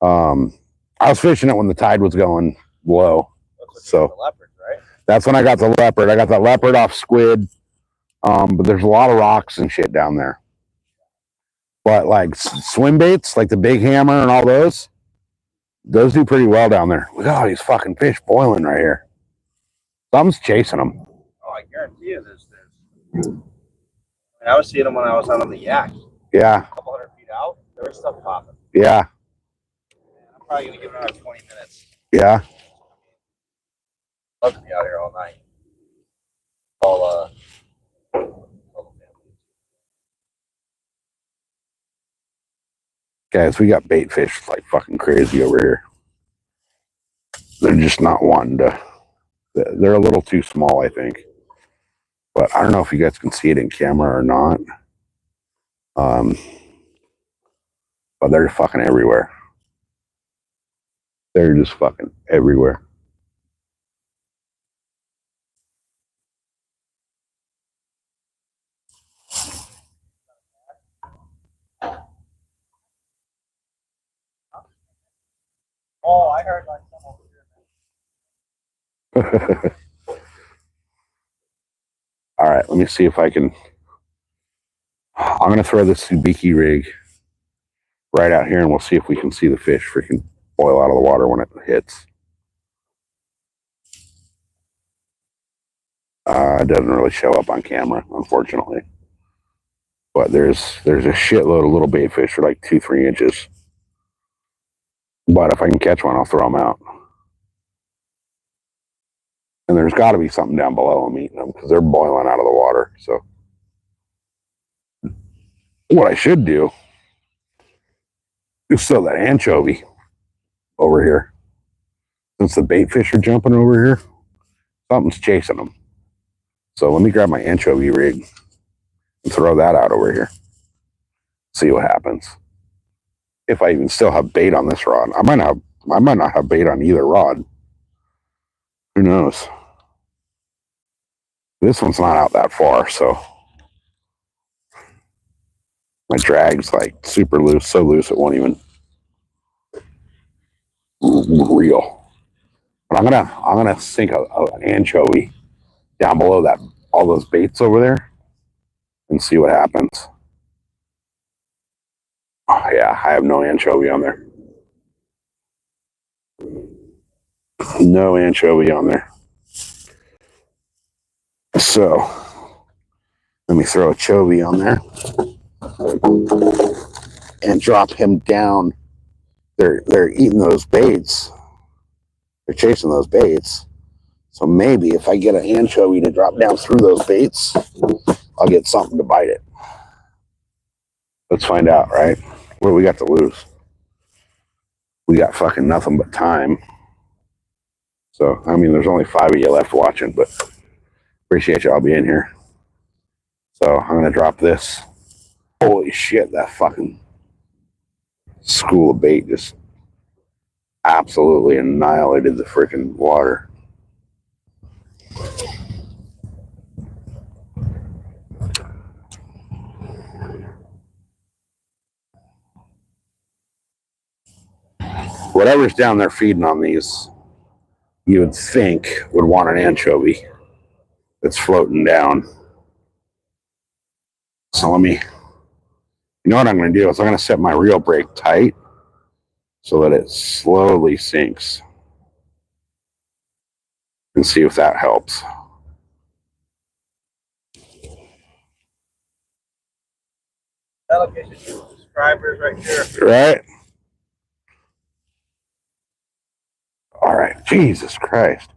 I was fishing it when the tide was going low. So the leopards, right? That's when I got the leopard. I got the leopard off squid. But there's a lot of rocks and shit down there. But like swim baits, like the big hammer and all those do pretty well down there. Look at all these fucking fish boiling right here. Something's chasing them. Oh, I guarantee you there's I was seeing them when I was out on the yak. Yeah. A couple hundred feet out, there was stuff popping. Yeah. I'm probably going to give it another 20 minutes. Yeah. I'd love to be out here all night. All Guys, we got bait fish like fucking crazy over here. They're just not wanting to. They're a little too small, I think. But I don't know if you guys can see it in camera or not. But they're fucking everywhere. They're just fucking everywhere. Oh, I heard like some over here. All right, let me see if I can. I'm going to throw this Subiki rig right out here and we'll see if we can see the fish freaking boil out of the water when it hits. It doesn't really show up on camera, unfortunately. But there's a shitload of little bait fish for like 2-3 inches. But if I can catch one, I'll throw them out. And there's got to be something down below them eating them because they're boiling out of the water. So what I should do is throw that anchovy over here. Since the bait fish are jumping over here, something's chasing them. So let me grab my anchovy rig and throw that out over here. See what happens. If I even still have bait on this rod. I might not have bait on either rod. Who knows? This one's not out that far, so my drag's like super loose, so loose it won't even reel. But I'm gonna sink an anchovy down below that, all those baits over there, and see what happens. Oh, yeah, I have no anchovy on there. No anchovy on there. So let me throw a chovy on there and drop him down. They're eating those baits. They're chasing those baits. So maybe if I get an anchovy to drop down through those baits, I'll get something to bite it. Let's find out, right? What do we got to lose? We got fucking nothing but time. So, I mean, there's only 5 of you left watching, but appreciate y'all being here. So, I'm going to drop this. Holy shit, that fucking school of bait just absolutely annihilated the freaking water. Whatever's down there feeding on these, you would think would want an anchovy that's floating down. So let me, you know what I'm going to do is I'm going to set my reel brake tight so that it slowly sinks and see if that helps. That Dedication to subscribers right here. Right? All right. Jesus Christ.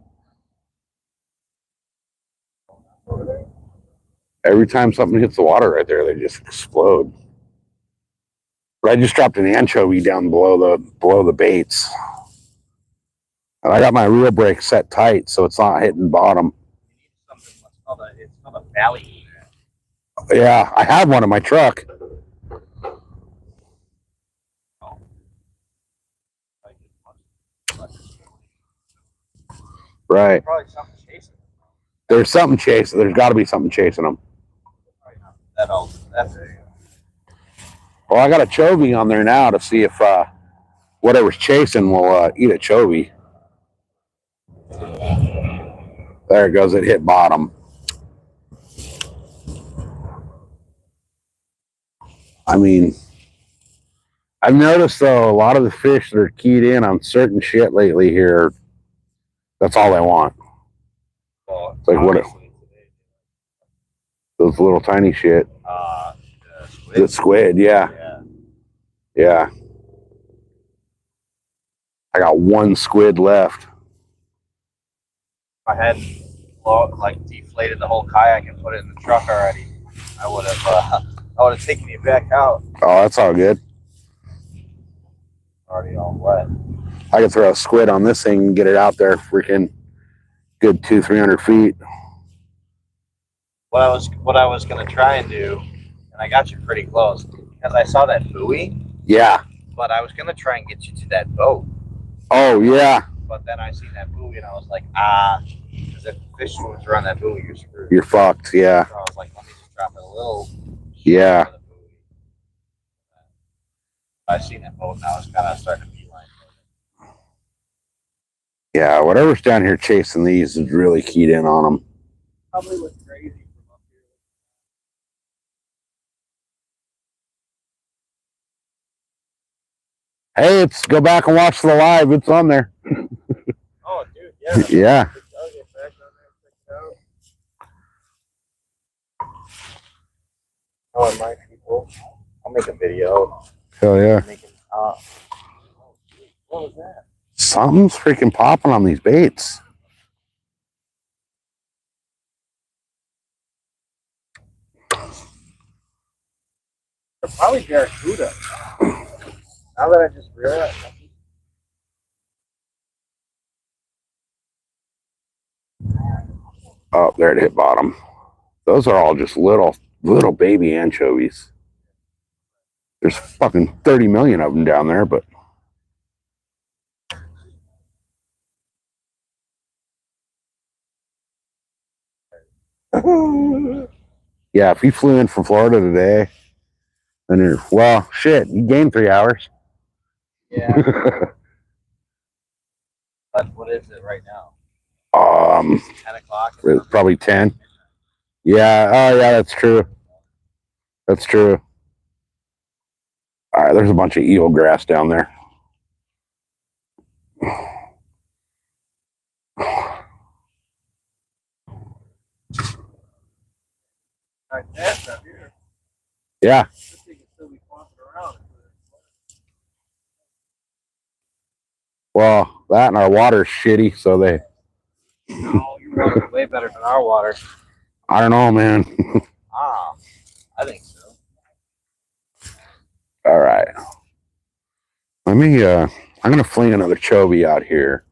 Every time something hits the water right there, they just explode. But I just dropped an anchovy down below the baits. And I got my reel brake set tight so it's not hitting bottom. It's called a valley. Yeah, I have one in my truck. Right. Probably something chasing. There's something chasing. There's got to be something chasing them. That old. That's it. Well, I got a chovy on there now to see if whatever's chasing will eat a chovy. There it goes. It hit bottom. I mean, I've noticed though a lot of the fish that are keyed in on certain shit lately here, that's all they want. Well, It's like what? Those little tiny shit. The squid, yeah. Yeah. I got one squid left. If I hadn't like deflated the whole kayak and put it in the truck already, I would have taken it back out. Oh, that's all good. Already all wet. I could throw a squid on this thing and get it out there freaking good 200-300 feet. What I was gonna try and do, and I got you pretty close, because I saw that buoy. Yeah. But I was gonna try and get you to that boat. Oh yeah. But then I seen that buoy and I was like, because if fish swims around that buoy, you're screwed. You're fucked, yeah. So I was like, let me just drop it a little. Yeah. I seen that boat and I was kind of starting to beeline. Yeah, whatever's down here chasing these is really keyed in on them. Probably was crazy from up here. Hey, let's go back and watch the live. It's on there. Oh, dude, yeah. Yeah. Oh, and my people. I'll make a video. Hell yeah. Oh, what was that? Something's freaking popping on these baits. They're probably barracuda. Now that I just realized. Oh, there it hit bottom. Those are all just little baby anchovies. There's fucking 30 million of them down there, but yeah, if you flew in from Florida today, then you're, well, shit, you gained 3 hours. Yeah. But what is it right now? 10 o'clock? Probably 10. Yeah, oh yeah, that's true. That's true. All right, there's a bunch of eel grass down there. Yeah. Well, that and our water's shitty, so they. No, your water's way better than our water. I don't know, man. I think so. All right. Let me. I'm gonna fling another chovy out here,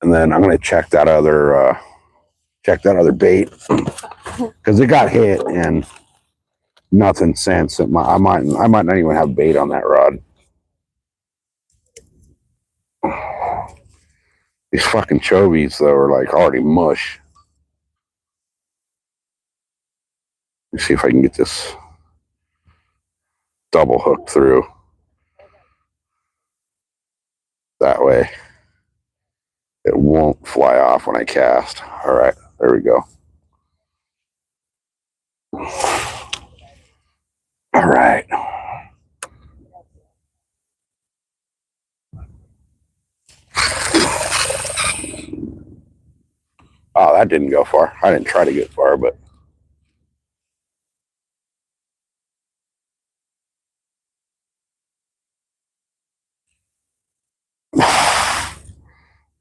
and then I'm gonna check that other bait because it got hit and nothing since. I might not even have bait on that rod. These fucking chovies though are like already mush. Let's see if I can get this double hooked through. That way it won't fly off when I cast. All right, there we go. All right. Oh, that didn't go far. I didn't try to get far, but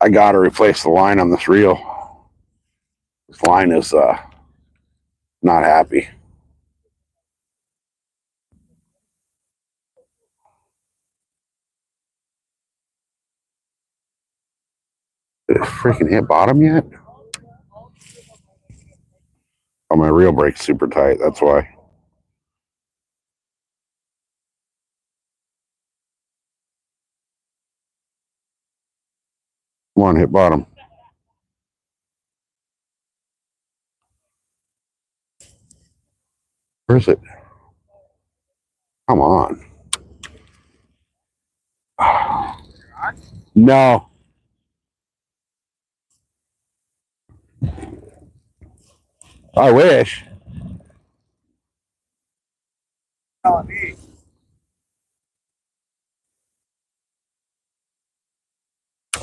I gotta replace the line on this reel. This line is not happy. Did it freaking hit bottom yet? Oh, my reel brake's super tight. That's why. Come on, hit bottom. Where is it? Come on. No. I wish. Telling me.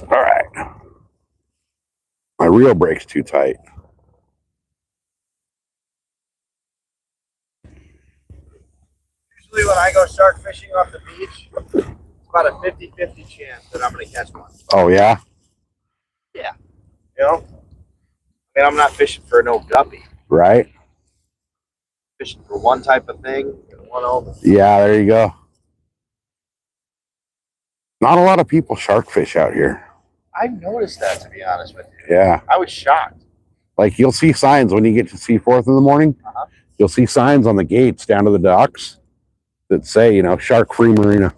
All right. My reel brake's too tight. Usually when I go shark fishing off the beach, it's about a 50-50 chance that I'm going to catch one. Oh, yeah? Yeah. You know? I mean, I'm not fishing for no guppy. Right? Fishing for one type of thing, one only. Yeah, there you go. Not a lot of people shark fish out here. I've noticed that, to be honest with you. Yeah. I was shocked. Like, you'll see signs when you get to Seaforth in the morning. You'll see signs on the gates down to the docks that say, you know, shark-free marina.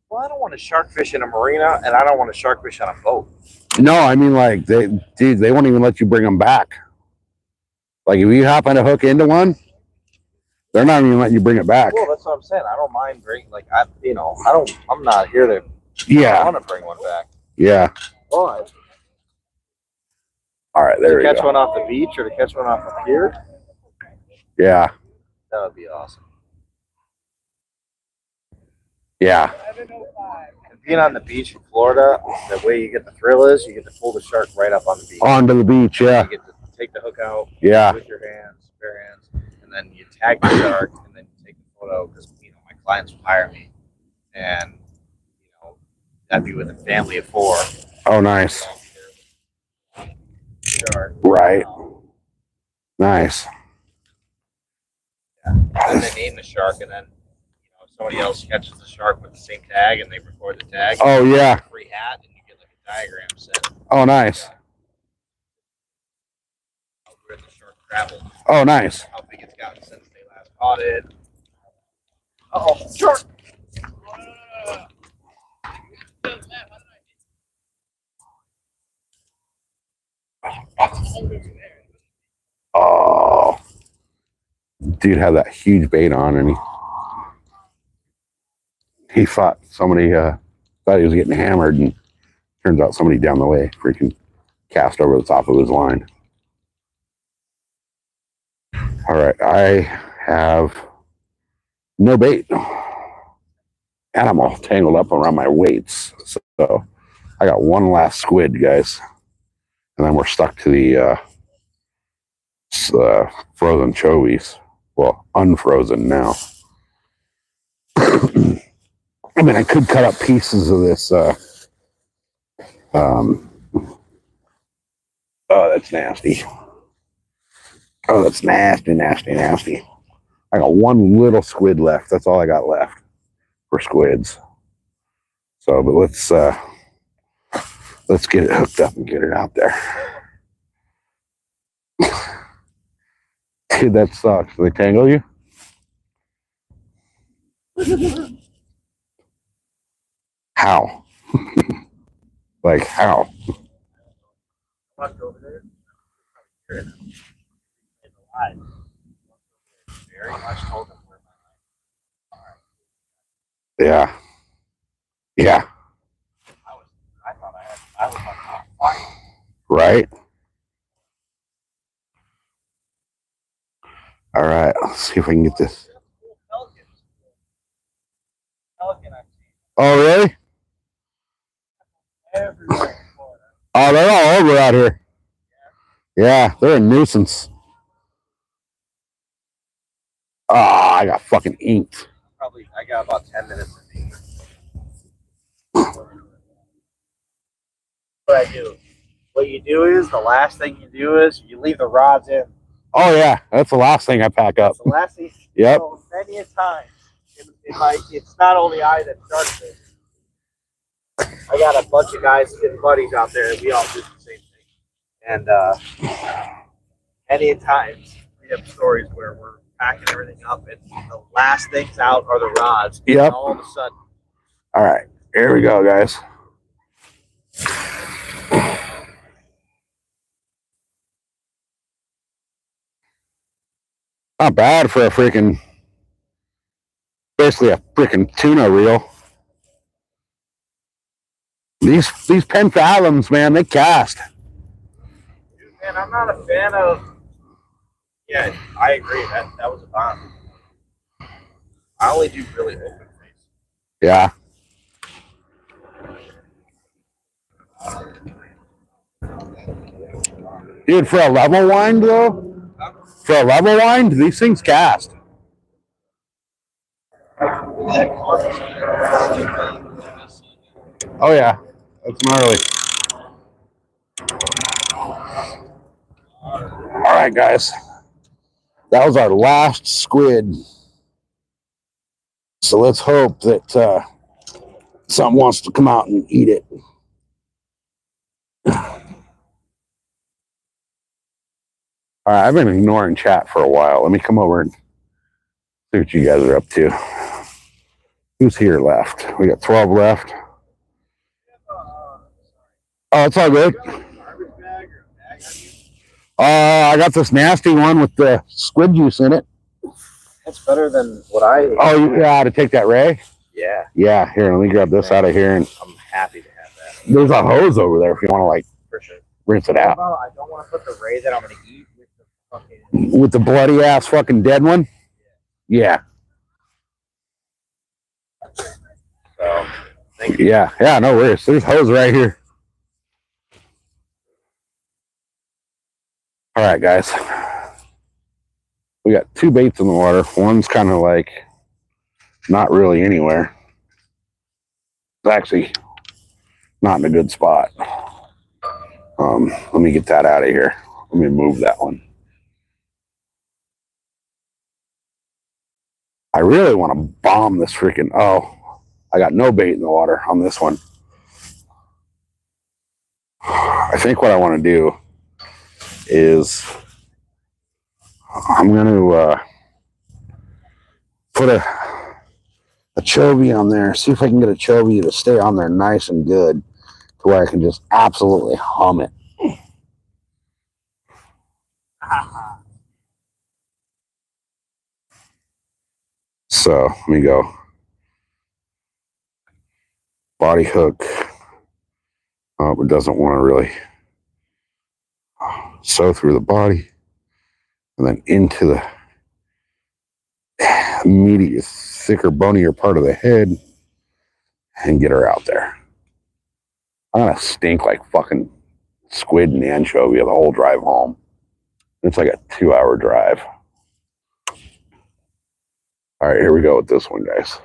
Well, I don't want to shark fish in a marina, and I don't want to shark fish on a boat. No, I mean, like, they won't even let you bring them back. Like, if you happen to hook into one, they're not even letting you bring it back. Well, that's what I'm saying. I don't mind bringing, like, I'm not here to. Yeah. I want to bring one back. Yeah. But all right, there we go. To catch one off the beach or to catch one off a pier? Yeah. That would be awesome. Yeah. And being on the beach in Florida, the way you get the thrill is you get to pull the shark right up on the beach. Onto the beach, yeah. You get to take the hook out yeah. with your hands, bare hands, and then you tag the shark and then you take the photo because, you know, my clients will hire me. And, you know, I'd be with a family of 4. Oh, nice. Shark. Right. Nice. Yeah. And then they name the shark, and then, you know, somebody else catches the shark with the same tag, and they record the tag. Oh, yeah. Free hat, and you get like a diagram set. Oh, nice. Where the shark traveled. Oh, nice. How big it's gotten since they last caught it. Uh-oh, shark! Oh, dude had that huge bait on, and he thought somebody thought he was getting hammered, and turns out somebody down the way freaking cast over the top of his line. All right, I have no bait, and I'm all tangled up around my weights, so I got one last squid, guys, and then we're stuck to the frozen chovies. Well, unfrozen now. I mean, I could cut up pieces of this. Oh, that's nasty. Oh, that's nasty, nasty, nasty. I got one little squid left. That's all I got left for squids. So, but let's get it hooked up and get it out there. Dude, that sucks. They tangle you? How? Like how? Yeah. Yeah. Right? All right. Let's see if I can get this. Oh, really? Oh, they're all over out here. Yeah, they're a nuisance. Ah, I got fucking inked. Probably, I got about 10 minutes of ink. What I do. What you do is, the last thing you do is you leave the rods in. Oh yeah, that's the last thing I pack up. That's the last thing. Yep. So many a times, it's not only I that started this. I got a bunch of guys and buddies out there, and we all do the same thing. And many times we have stories where we're packing everything up, and the last things out are the rods. And Yep. all of a sudden. All right, here we go, guys. Not bad for a freaking, basically a freaking tuna reel. These 10 fathoms, man, they cast. Dude, man, I'm not a fan of. Yeah, I agree. That was a bomb. I only do really open face. Yeah. Dude, for a level wind though, for a level wind, these things cast. Oh yeah, that's gnarly. All right, guys, that was our last squid. So let's hope that something wants to come out and eat it. All right, I've been ignoring chat for a while. Let me come over and see what you guys are up to. Who's here left? We got 12 left. Oh, it's all good. I got this nasty one with the squid juice in it. That's better than what I. Oh, yeah, to take that ray? Yeah. Yeah, here, let me grab this out of here. And I'm happy to have that. there's a hose over there if you want to, like, for sure, rinse it out. I don't want to put the ray that I'm going to eat with the fucking. With the bloody ass fucking dead one? Yeah. So, thank you. Yeah, no worries. There's hose right here. All right, guys. We got two baits in the water. One's kind of like not really anywhere. It's actually not in a good spot. Let me get that out of here. Let me move that one. I really want to bomb this freaking... Oh, I got no bait in the water on this one. I think what I want to do is I'm going to put a chovy on there. See if I can get a chovy to stay on there nice and good to where I can just absolutely hum it. So let me go. Body hook. Oh, it doesn't want to really sew through the body and then into the immediate thicker, bonier part of the head and get her out there. I'm gonna stink like fucking squid and anchovy the whole drive home. It's like a 2-hour drive. All right, here we go with this one, guys.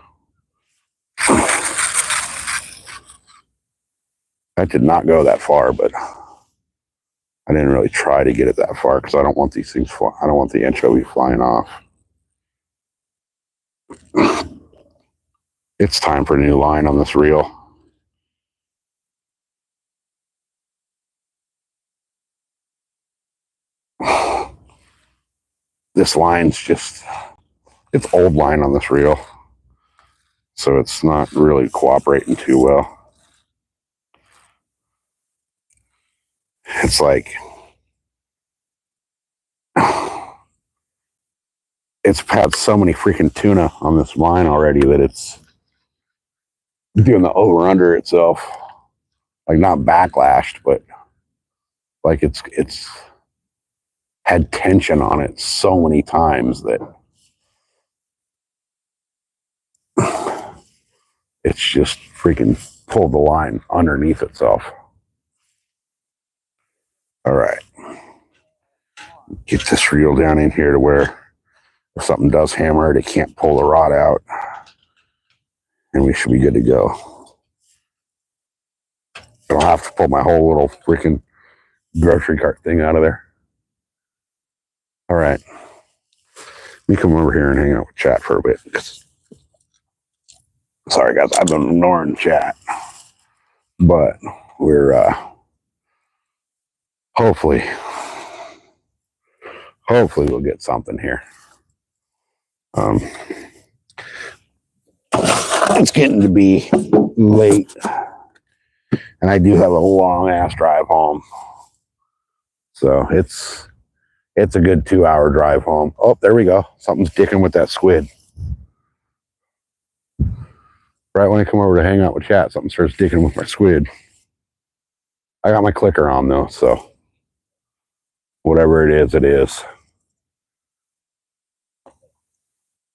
That did not go that far, but I didn't really try to get it that far because I don't want these things I don't want the anchovy flying off. It's time for a new line on this reel. This line's just, it's old line on this reel, so it's not really cooperating too well. It's like, it's had so many freaking tuna on this line already that it's doing the over under itself. Like not backlashed, but like it's had tension on it so many times that it's just freaking pulled the line underneath itself. All right. Get this reel down in here to where if something does hammer it, it can't pull the rod out. And we should be good to go. I'll have to pull my whole little freaking grocery cart thing out of there. All right. Let me come over here and hang out with chat for a bit. Sorry, guys. I've been ignoring chat. But we're hopefully we'll get something here. It's getting to be late, and I do have a long ass drive home, so it's a good 2-hour drive home. Oh, there we go. Something's dicking with that squid. Right when I come over to hang out with chat, something starts dicking with my squid. I got my clicker on though, so whatever it is, it is.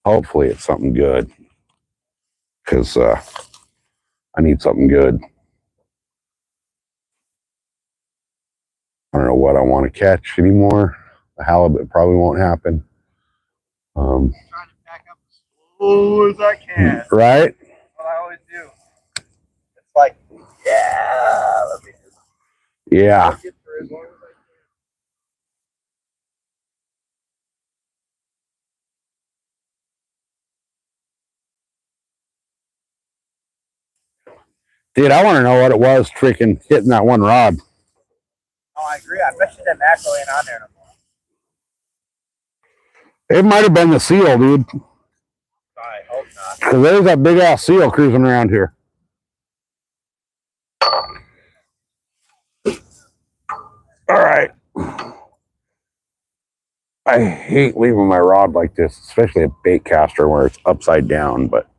Hopefully it's something good, because I need something good. I don't know what I want to catch anymore. The halibut probably won't happen. I'm trying to pack up as slow as I can. Right? What I always do. It's like, yeah, let me just Yeah. get through as long as I Dude, I want to know what it was freaking hitting that one rod. Oh, I agree. I bet you that mackerel ain't on there no more. It might have been the seal, dude. I hope not. Because there's that big ass seal cruising around here. All right. I hate leaving my rod like this, especially a bait caster where it's upside down. But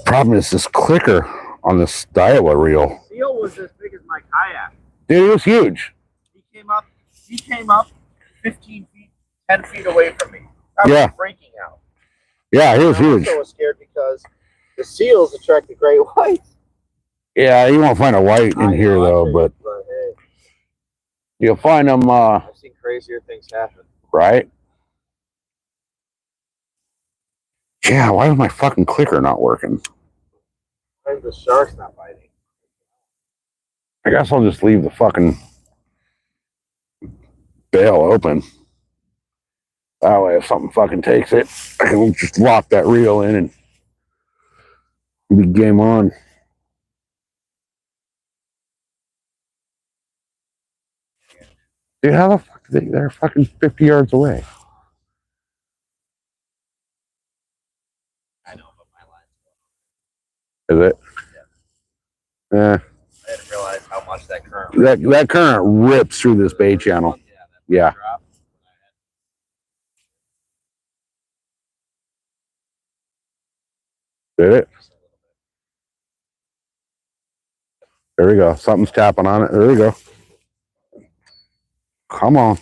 problem is this clicker on this Daiwa reel. The seal was as big as my kayak. Dude, it was huge. He came up 15 feet, 10 feet away from me. I was freaking out. Yeah, he was huge. I was scared because the seals attract the great whites. Yeah, you won't find a white in here though, but hey, you'll find them. I've seen crazier things happen. Right? Yeah, why is my fucking clicker not working? Why is the shark's not biting? I guess I'll just leave the fucking bail open. That way, if something fucking takes it, I can just lock that reel in and be game on. Dude, how the fuck they're fucking 50 yards away? I know, but my Is line's it? Yeah. I didn't realize how much that current. That current rips through this bay channel. Yeah. Did it? There we go. Something's tapping on it. There we go. Come on.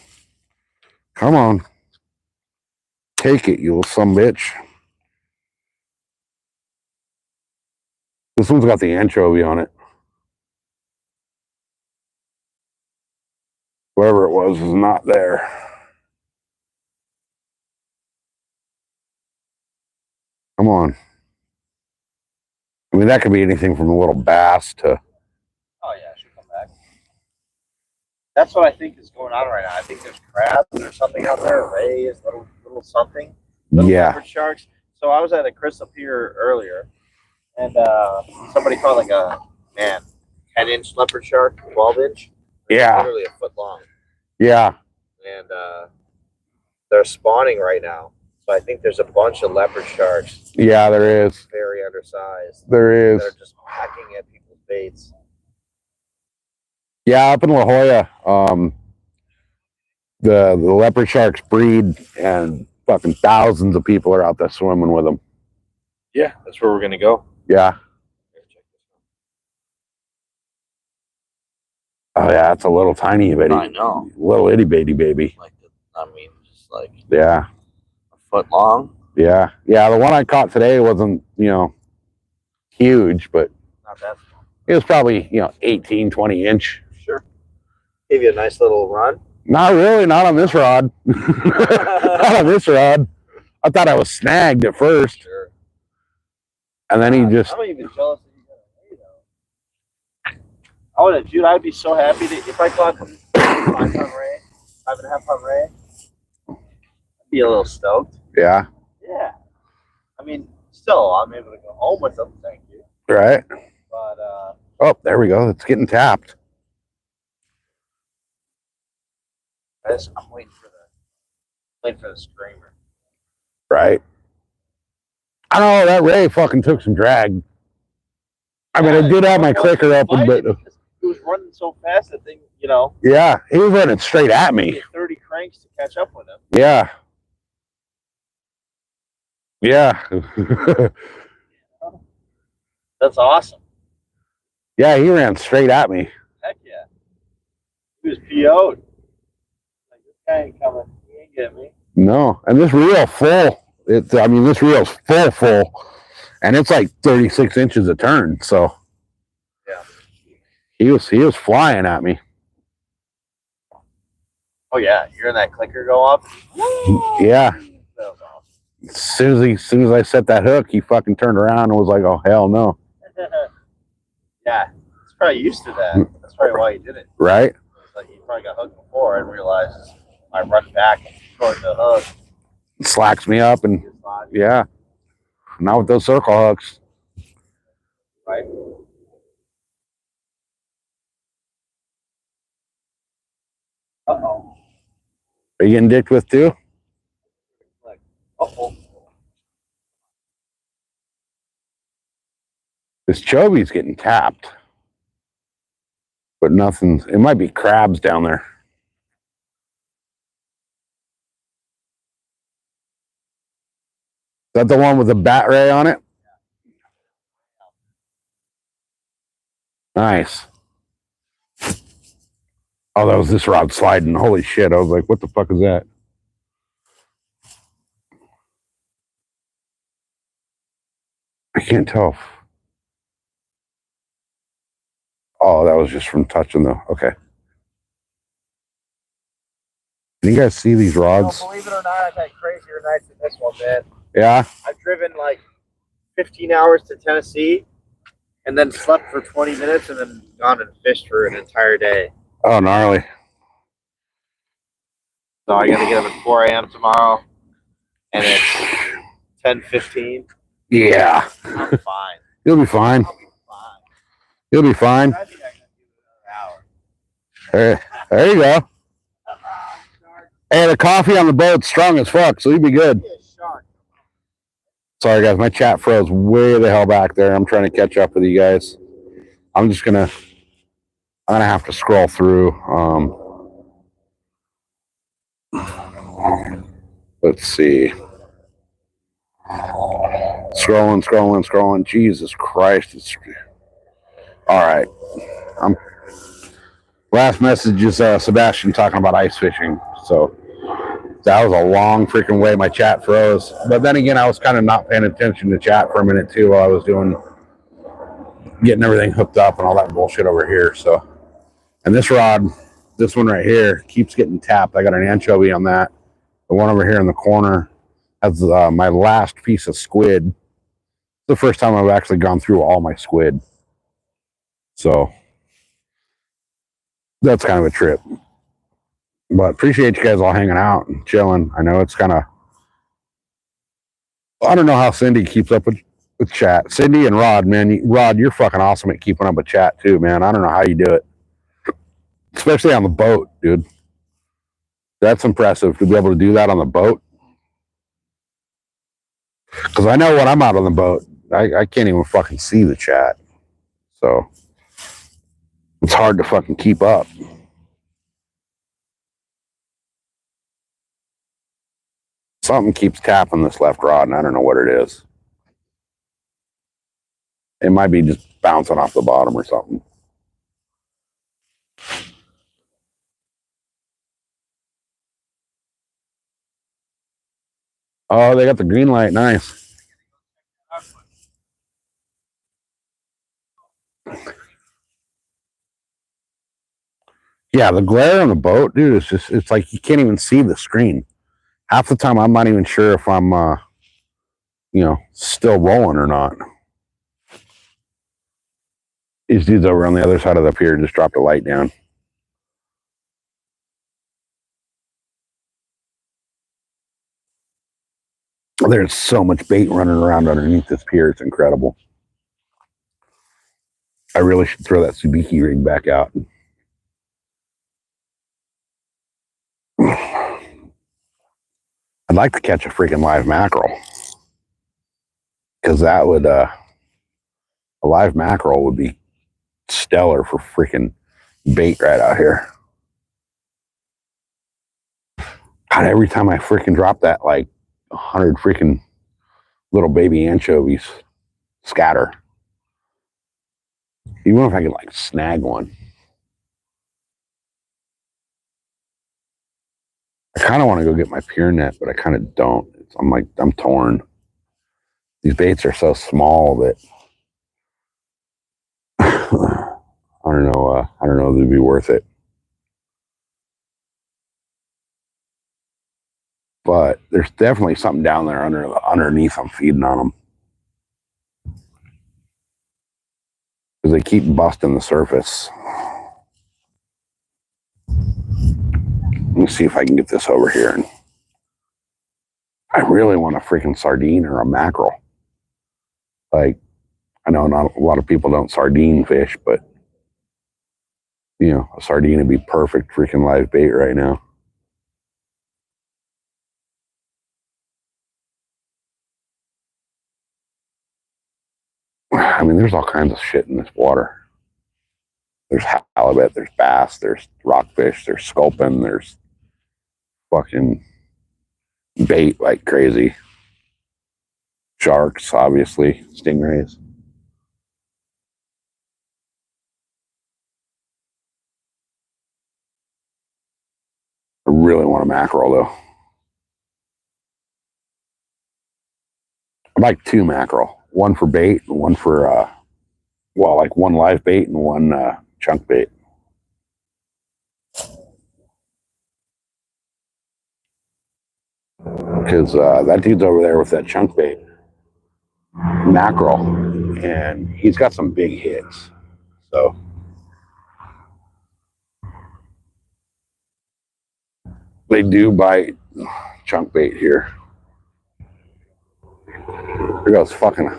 Come on. Take it, you little sumbitch. This one's got the anchovy on it. Whatever it was is not there. Come on. I mean, that could be anything from a little bass to... Oh, yeah, she'll come back. That's what I think is going on right now. I think there's crabs or something out there, rays, little something. Little leopard sharks. So I was at a crystal pier earlier, and somebody caught like a 10-inch leopard shark, 12-inch. Yeah. Literally a foot long. Yeah. And they're spawning right now. So I think there's a bunch of leopard sharks. Yeah, there is. Very undersized. There is. They're just pecking at people's baits. Yeah, up in La Jolla, the leopard sharks breed, and fucking thousands of people are out there swimming with them. Yeah, that's where we're gonna go. Yeah. Oh yeah, that's a little tiny bitty. I know. Little itty bitty baby. Like, just like yeah, a foot long. Yeah, yeah. The one I caught today wasn't, huge, but Not that small. it was probably 18, 20 inch. Sure. Gave you a nice little run. Not really. Not on this rod. Not on this rod. I thought I was snagged at first. Sure. And then he just... I'm even jealous that you got a hey, though. I would have, dude. I'd be so happy if I caught 5-pound ray, 5.5-pound ray. I'd be a little stoked. Yeah. Yeah. I mean, still, I'm able to go home with them. Thank you. Right. But oh, there we go. It's getting tapped. I'm waiting for the screamer. Right. I don't know. That ray fucking took some drag. I mean, I did have my clicker up, but it was running so fast that thing, you know. Yeah, he was running straight at me. 30 cranks to catch up with him. Yeah. Yeah. That's awesome. Yeah, he ran straight at me. Heck yeah. He was PO'd. Like, this guy ain't coming. He ain't getting me. No, and this reel full. This reel's full, and it's like 36 inches a turn. So yeah, he was flying at me. Oh yeah, you're in that clicker go up. Yeah. That was awesome. As soon as I set that hook, he fucking turned around and was like, "Oh hell no." Yeah, he's probably used to that. That's probably why he did it. Right. It's like he probably got hooked before and realized I run back toward the hook. Slacks me up and yeah. Not with those circle hooks. Right. Uh-oh. Are you getting dicked with too? Like, uh-oh. This choby's getting tapped. But nothing. It might be crabs down there. Is that the one with the bat ray on it? Nice. Oh, that was this rod sliding. Holy shit. I was like, what the fuck is that? I can't tell. Oh, that was just from touching the... Okay. Can you guys see these rods? Believe it or not, I've had crazier nights than this one, man. Yeah? I've driven like 15 hours to Tennessee and then slept for 20 minutes and then gone and fished for an entire day. Oh, gnarly. So I got to get up at 4 a.m. tomorrow, and it's 10:15. Yeah. I'm fine. You'll be fine. I'll be fine. You'll be fine. I think I can do another hour. There you go. Hey, the coffee on the boat's strong as fuck, so you'll be good. Sorry, guys. My chat froze way the hell back there. I'm trying to catch up with you guys. I'm gonna have to scroll through. Let's see. Scrolling. Jesus Christ. All right. Last message is Sebastian talking about ice fishing. So that was a long freaking way my chat froze. But then again, I was kind of not paying attention to chat for a minute too while I was getting everything hooked up and all that bullshit over here. So, and this rod, this one right here, keeps getting tapped. I got an anchovy on that. The one over here in the corner has my last piece of squid. The first time I've actually gone through all my squid. So that's kind of a trip. But appreciate you guys all hanging out and chilling. I know it's kind of... I don't know how Cindy keeps up with chat. Cindy and Rod, man. Rod, you're fucking awesome at keeping up with chat too, man. I don't know how you do it. Especially on the boat, dude. That's impressive to be able to do that on the boat. Because I know when I'm out on the boat, I can't even fucking see the chat. So it's hard to fucking keep up. Something keeps tapping this left rod, and I don't know what it is. It might be just bouncing off the bottom or something. Oh, they got the green light. Nice. Yeah, the glare on the boat, dude, it's like you can't even see the screen. Half the time I'm not even sure if I'm still rolling or not. These dudes over on the other side of the pier just dropped a light down. There's so much bait running around underneath this pier. It's incredible. I really should throw that Subiki rig back out. I'd like to catch a freaking live mackerel. Because that would, a live mackerel would be stellar for freaking bait right out here. God, every time I freaking drop that, like 100 freaking little baby anchovies scatter. Even if I could like snag one. I kind of want to go get my pier net, but I kind of don't. I'm torn. These baits are so small that I don't know. I don't know if it'd be worth it. But there's definitely something down there underneath. I'm feeding on them because they keep busting the surface. Let me see if I can get this over here. And I really want a freaking sardine or a mackerel. Like, I know not a lot of people don't sardine fish, but you know, a sardine would be perfect freaking live bait right now. I mean, there's all kinds of shit in this water. There's halibut, there's bass, there's rockfish, there's sculpin, there's fucking bait like crazy. Sharks, obviously, stingrays. I really want a mackerel though. I'd like 2 mackerel, one for bait and one for, like one live bait and one chunk bait. Because that dude's over there with that chunk bait mackerel, and he's got some big hits. So they do bite chunk bait here. Here goes fucking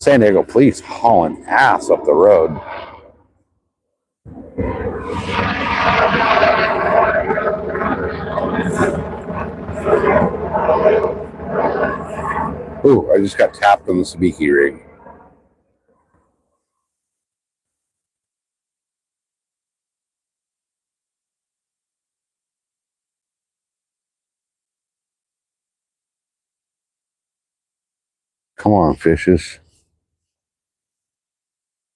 San Diego police hauling ass up the road. Ooh, I just got tapped on the Sabiki rig. Come on, fishes.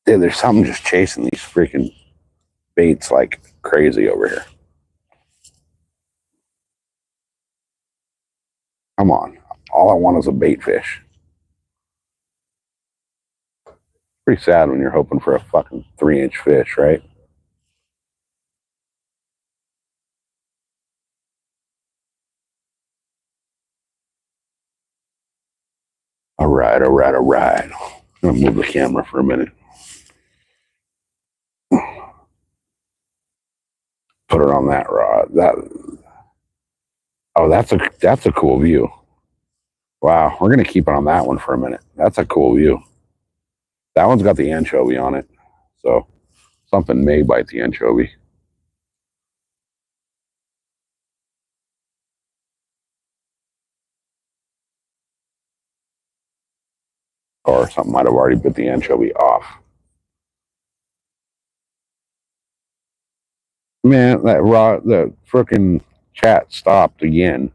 Dude, there's something just chasing these freaking baits like crazy over here. Come on. All I want is a bait fish. Pretty sad when you're hoping for a fucking 3-inch fish, right? All right. I'm gonna move the camera for a minute. Put it on that rod. That's a cool view. Wow, we're gonna keep it on that one for a minute. That's a cool view. That one's got the anchovy on it, so something may bite the anchovy. Or something might have already bit the anchovy off. Man, that Rod, the frickin' chat stopped again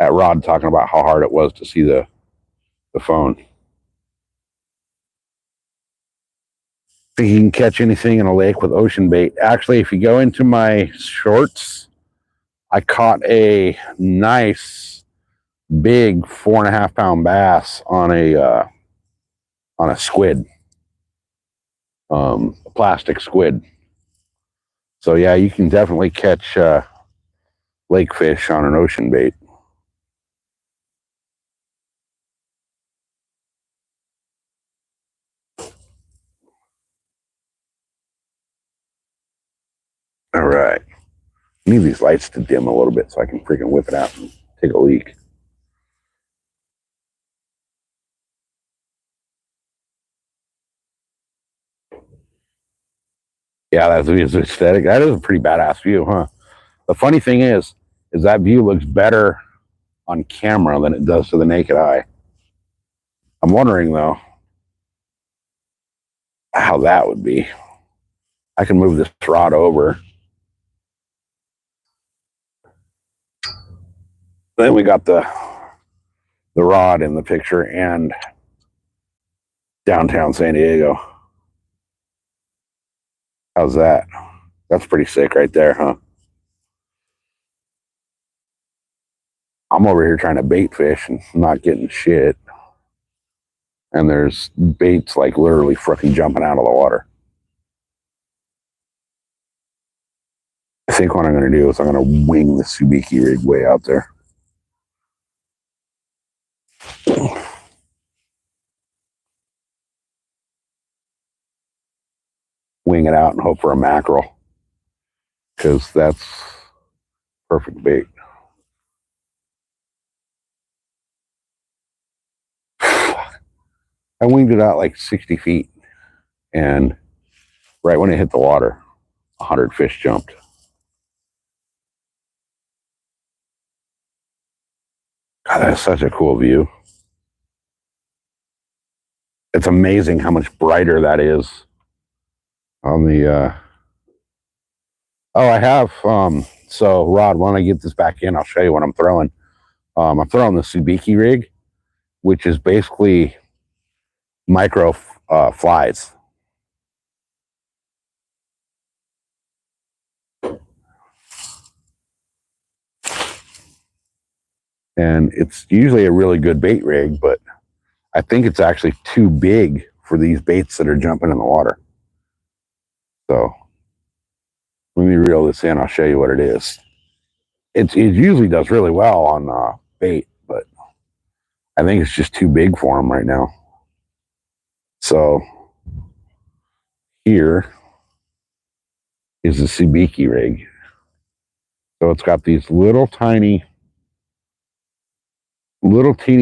at Rod talking about how hard it was to see the phone. Think you can catch anything in a lake with ocean bait? Actually, if you go into my shorts, I caught a nice big 4.5 pound bass on a squid, a plastic squid. So yeah, you can definitely catch lake fish on an ocean bait. I need these lights to dim a little bit so I can freaking whip it out and take a leak. Yeah, that's aesthetic. That is a pretty badass view, huh? The funny thing is that view looks better on camera than it does to the naked eye. I'm wondering, though, how that would be. I can move this rod over. Then we got the rod in the picture and downtown San Diego. How's that? That's pretty sick right there, huh? I'm over here trying to bait fish and not getting shit. And there's baits like literally freaking jumping out of the water. I think what I'm going to do is I'm going to wing the Subiki rig way out there. Wing it out and hope for a mackerel, because that's perfect bait. I winged it out like 60 feet, and right when it hit the water, 100 fish jumped. God, that's such a cool view. It's amazing how much brighter that is on the I have so Rod, when I get this back in, I'll show you what I'm throwing. I'm throwing the Subiki rig, which is basically micro flies. And it's usually a really good bait rig, but I think it's actually too big for these baits that are jumping in the water. So let me reel this in. I'll show you what it is. It usually does really well on bait, but I think it's just too big for them right now. So here is the Subiki rig. So it's got these little teeny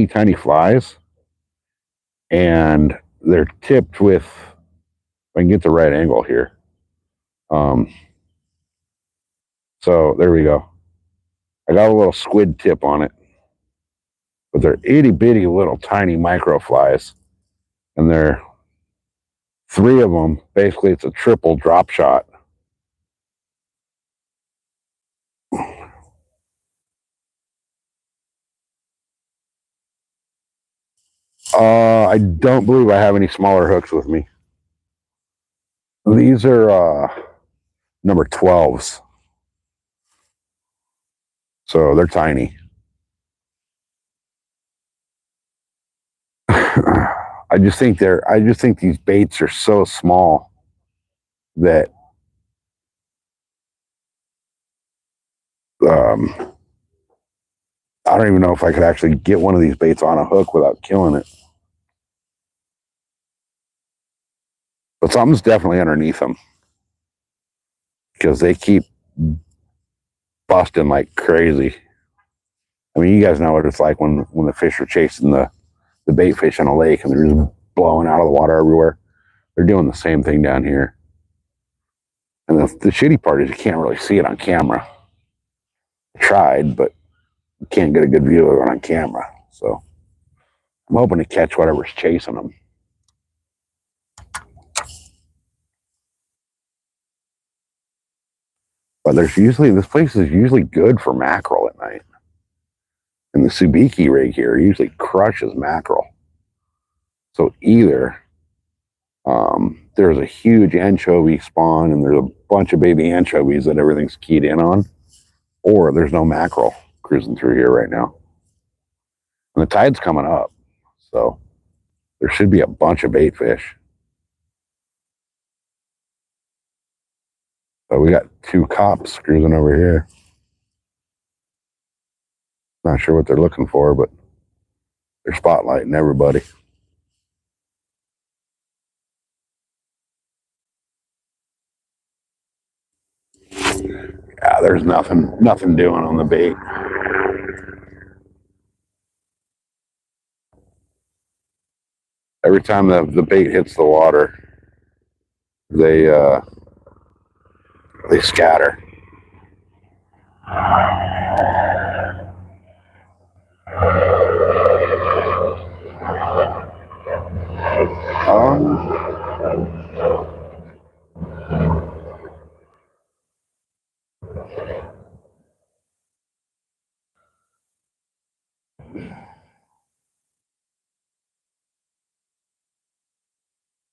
tiny flies, and they're tipped with, if I can get the right angle here. So there we go. I got a little squid tip on it, but they're itty bitty little tiny micro flies, and they're 3 of them. Basically, it's a triple drop shot. I don't believe I have any smaller hooks with me. These are number 12s. So they're tiny. I just think these baits are so small that I don't even know if I could actually get one of these baits on a hook without killing it. But something's definitely underneath them, because they keep busting like crazy. I mean, you guys know what it's like when the fish are chasing the bait fish in a lake and they're just blowing out of the water everywhere. They're doing the same thing down here. And the shitty part is you can't really see it on camera. I tried, but you can't get a good view of it on camera. So I'm hoping to catch whatever's chasing them. But this place is usually good for mackerel at night. And the Subiki rig here usually crushes mackerel. So either there's a huge anchovy spawn and there's a bunch of baby anchovies that everything's keyed in on, or there's no mackerel cruising through here right now. And the tide's coming up, so there should be a bunch of bait fish. So we got 2 cops cruising over here. Not sure what they're looking for, but they're spotlighting everybody. Yeah, there's nothing doing on the bait. Every time the bait hits the water, they scatter.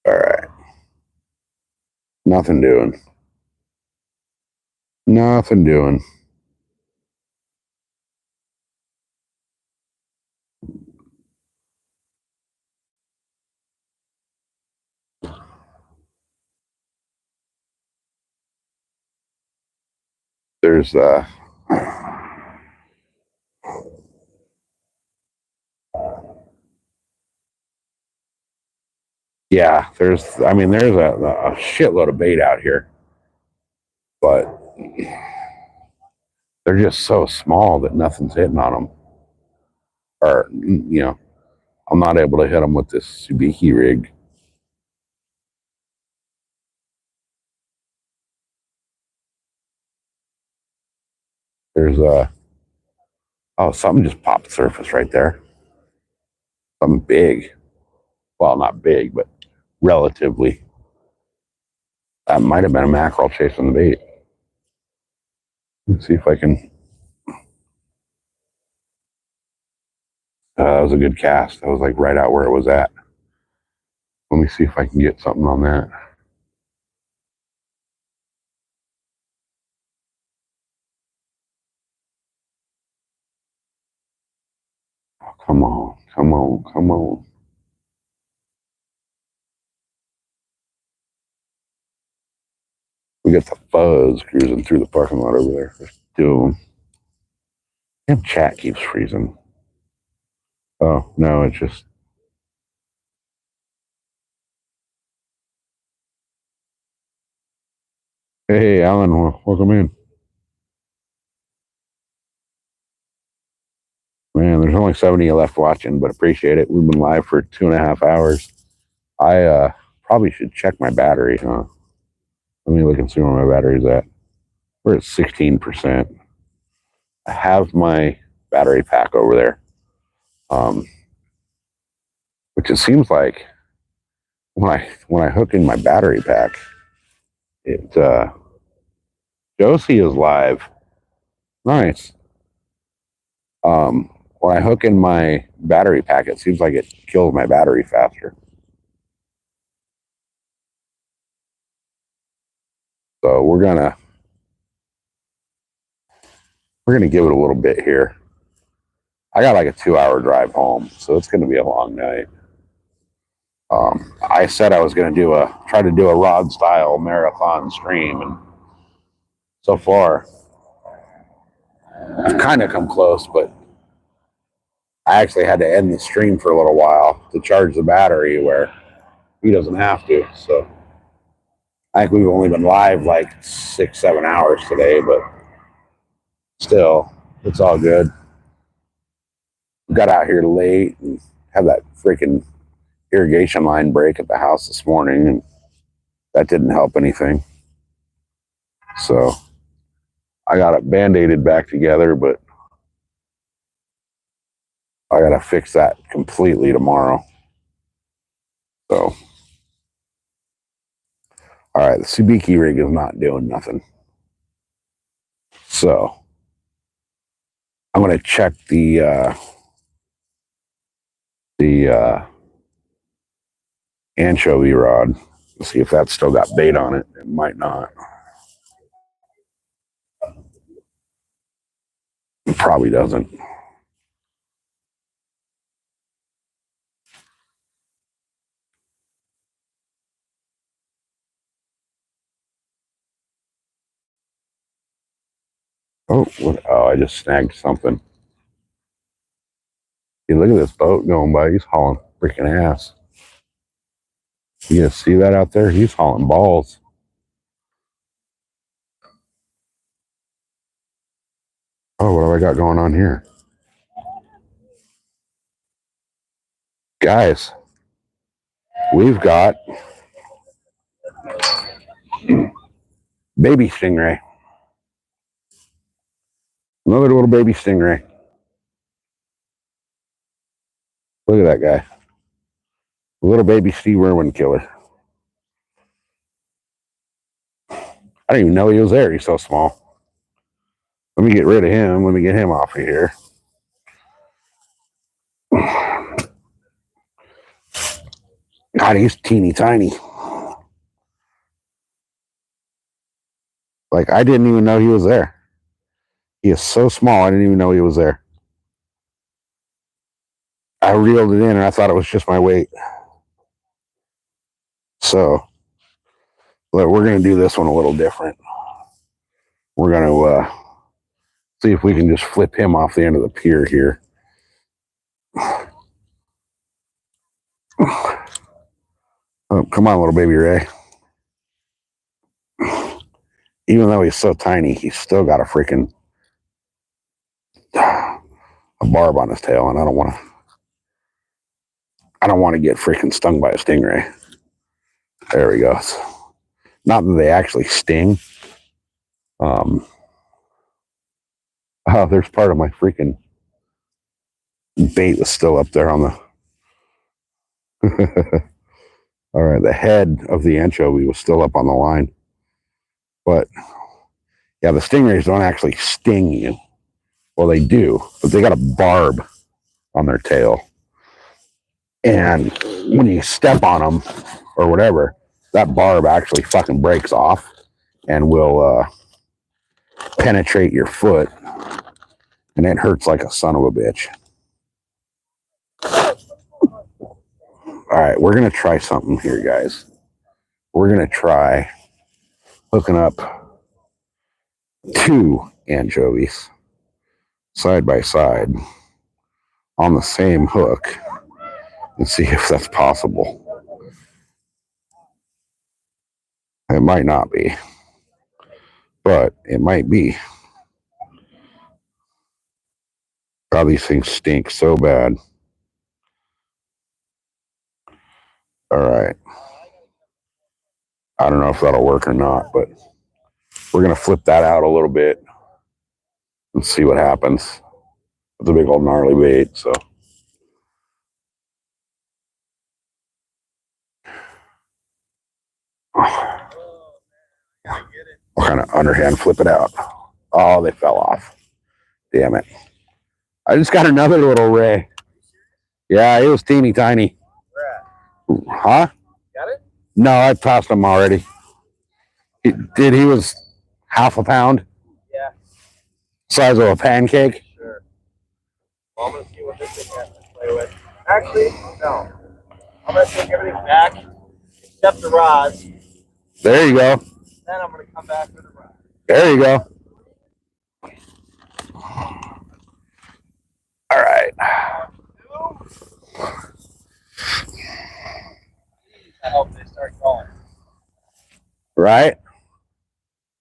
All right. Nothing doing. Nothing doing. There's yeah, there's a shitload of bait out here, but they're just so small that nothing's hitting on them. Or, I'm not able to hit them with this Subiki rig. There's something just popped the surface right there. Something big. Well, not big, but relatively. That might have been a mackerel chasing the bait. Let's see if I can. That was a good cast. That was like right out where it was at. Let me see if I can get something on that. Oh, come on, come on, come on. We got the fuzz cruising through the parking lot over there. There's two of them. Damn, chat keeps freezing. Oh, no, it's just. Hey, Alan, welcome in. Man, there's only 70 left watching, but appreciate it. We've been live for 2.5 hours. I probably should check my battery, huh? Let me look and see where my battery's at. We're at 16%. I have my battery pack over there, which it seems like when I hook in my battery pack, it Josie is live. Nice. When I hook in my battery pack, it seems like it kills my battery faster. So we're gonna give it a little bit here. I got like a 2-hour drive home, so it's gonna be a long night. I said I was gonna try to do a rod style marathon stream, and so far I've kind of come close, but I actually had to end the stream for a little while to charge the battery where he doesn't have to. So I think we've only been live like 6-7 hours today, but still, it's all good. We got out here late and had that freaking irrigation line break at the house this morning, and that didn't help anything. So I got it band-aided back together, but I got to fix that completely tomorrow. So, all right, the Subiki rig is not doing nothing. So I'm going to check the anchovy rod to see if that's still got bait on it. It might not. It probably doesn't. Oh, I just snagged something. Hey, look at this boat going by. He's hauling freaking ass. You guys see that out there? He's hauling balls. Oh, what have I got going on here? Guys, we've got baby stingray. Another little baby stingray. Look at that guy. A little baby Steve Irwin killer. I didn't even know he was there. He's so small. Let me get rid of him. Let me get him off of here. God, he's teeny tiny. Like, I didn't even know he was there. He is so small, I didn't even know he was there. I reeled it in and I thought it was just my weight. So, we're going to do this one a little different. We're going to see if we can just flip him off the end of the pier here. Oh, come on, little baby Ray. Even though he's so tiny, he's still got a freaking a barb on his tail, and I don't want to get freaking stung by a stingray. There he goes. Not that they actually sting. Oh, there's part of my freaking bait was still up there on the. All right, the head of the anchovy was still up on the line, but yeah, the stingrays don't actually sting you. Well, they do, but they got a barb on their tail, and when you step on them or whatever, that barb actually fucking breaks off and will penetrate your foot, and it hurts like a son of a bitch. All right, we're gonna try something here, guys. We're gonna try hooking up 2 anchovies side by side on the same hook and see if that's possible. It might not be, but it might be. God, these things stink so bad. All right. I don't know if that'll work or not, but we're going to flip that out a little bit and see what happens. It's a big old gnarly bait, so. I'll kind of underhand flip it out. Oh, they fell off. Damn it. I just got another little ray. Yeah, it was teeny tiny. Huh? Got it? No, I tossed him already. He was half a pound. Yeah. Size of a pancake. Sure. Well, I'm going to see what this thing has to play with. Actually, no. I'm going to take everything back except the rods. There you go. Then I'm going to come back with the rod. There you go. All right. I hope they start going. Right?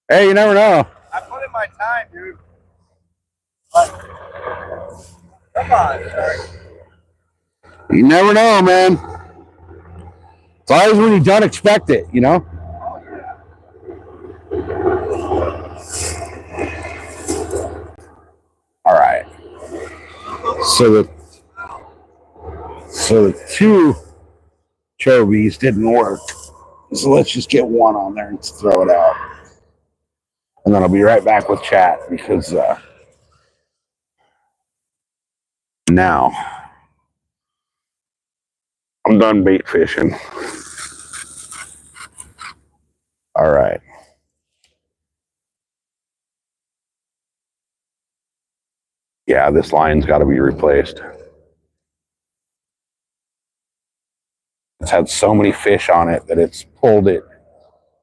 Hey, you never know. I put in my time, dude. But, come on, sorry. You never know, man. It's always when you don't expect it, you know? Oh, yeah. All right. So the 2 chovies didn't work. So let's just get one on there and throw it out. And then I'll be right back with chat because now I'm done bait fishing. All right. Yeah, this line's got to be replaced. It's had so many fish on it that it's pulled it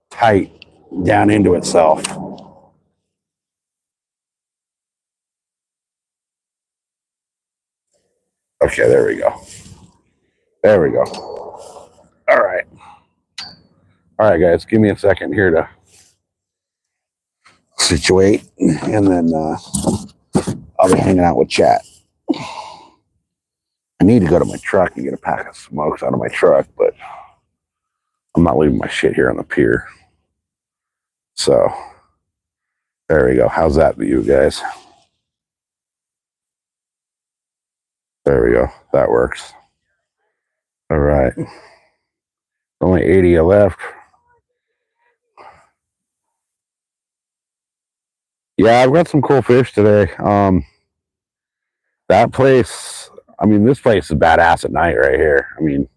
tight down into itself. Okay, there we go. There we go. All right. All right, guys, give me a second here to situate, and then I'll be hanging out with chat. I need to go to my truck and get a pack of smokes out of my truck, but I'm not leaving my shit here on the pier. So there we go. How's that for you guys? There we go. That works. All right. Only 80 left. Yeah, I've got some cool fish today. That place, I mean, this place is badass at night right here. I mean,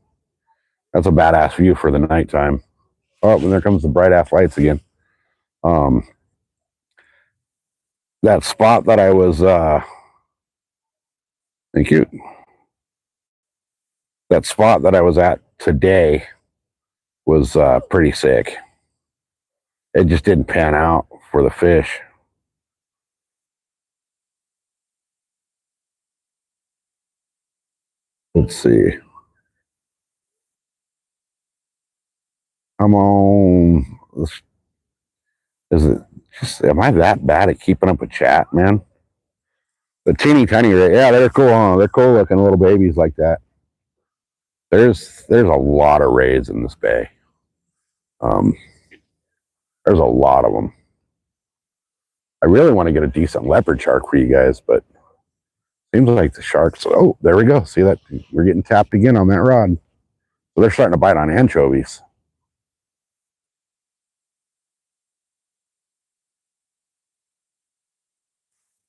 that's a badass view for the nighttime. Oh, and there comes the bright ass lights again. That spot that I was, thank you. That spot that I was at today was pretty sick. It just didn't pan out for the fish. Let's see. Come on. Is it just, am I that bad at keeping up with chat, man? The teeny tiny, yeah, they're cool, huh? They're cool looking little babies like that. There's a lot of rays in this bay. There's a lot of them. I really want to get a decent leopard shark for you guys, but seems like the sharks. Oh, there we go. See that? We're getting tapped again on that rod. So they're starting to bite on anchovies.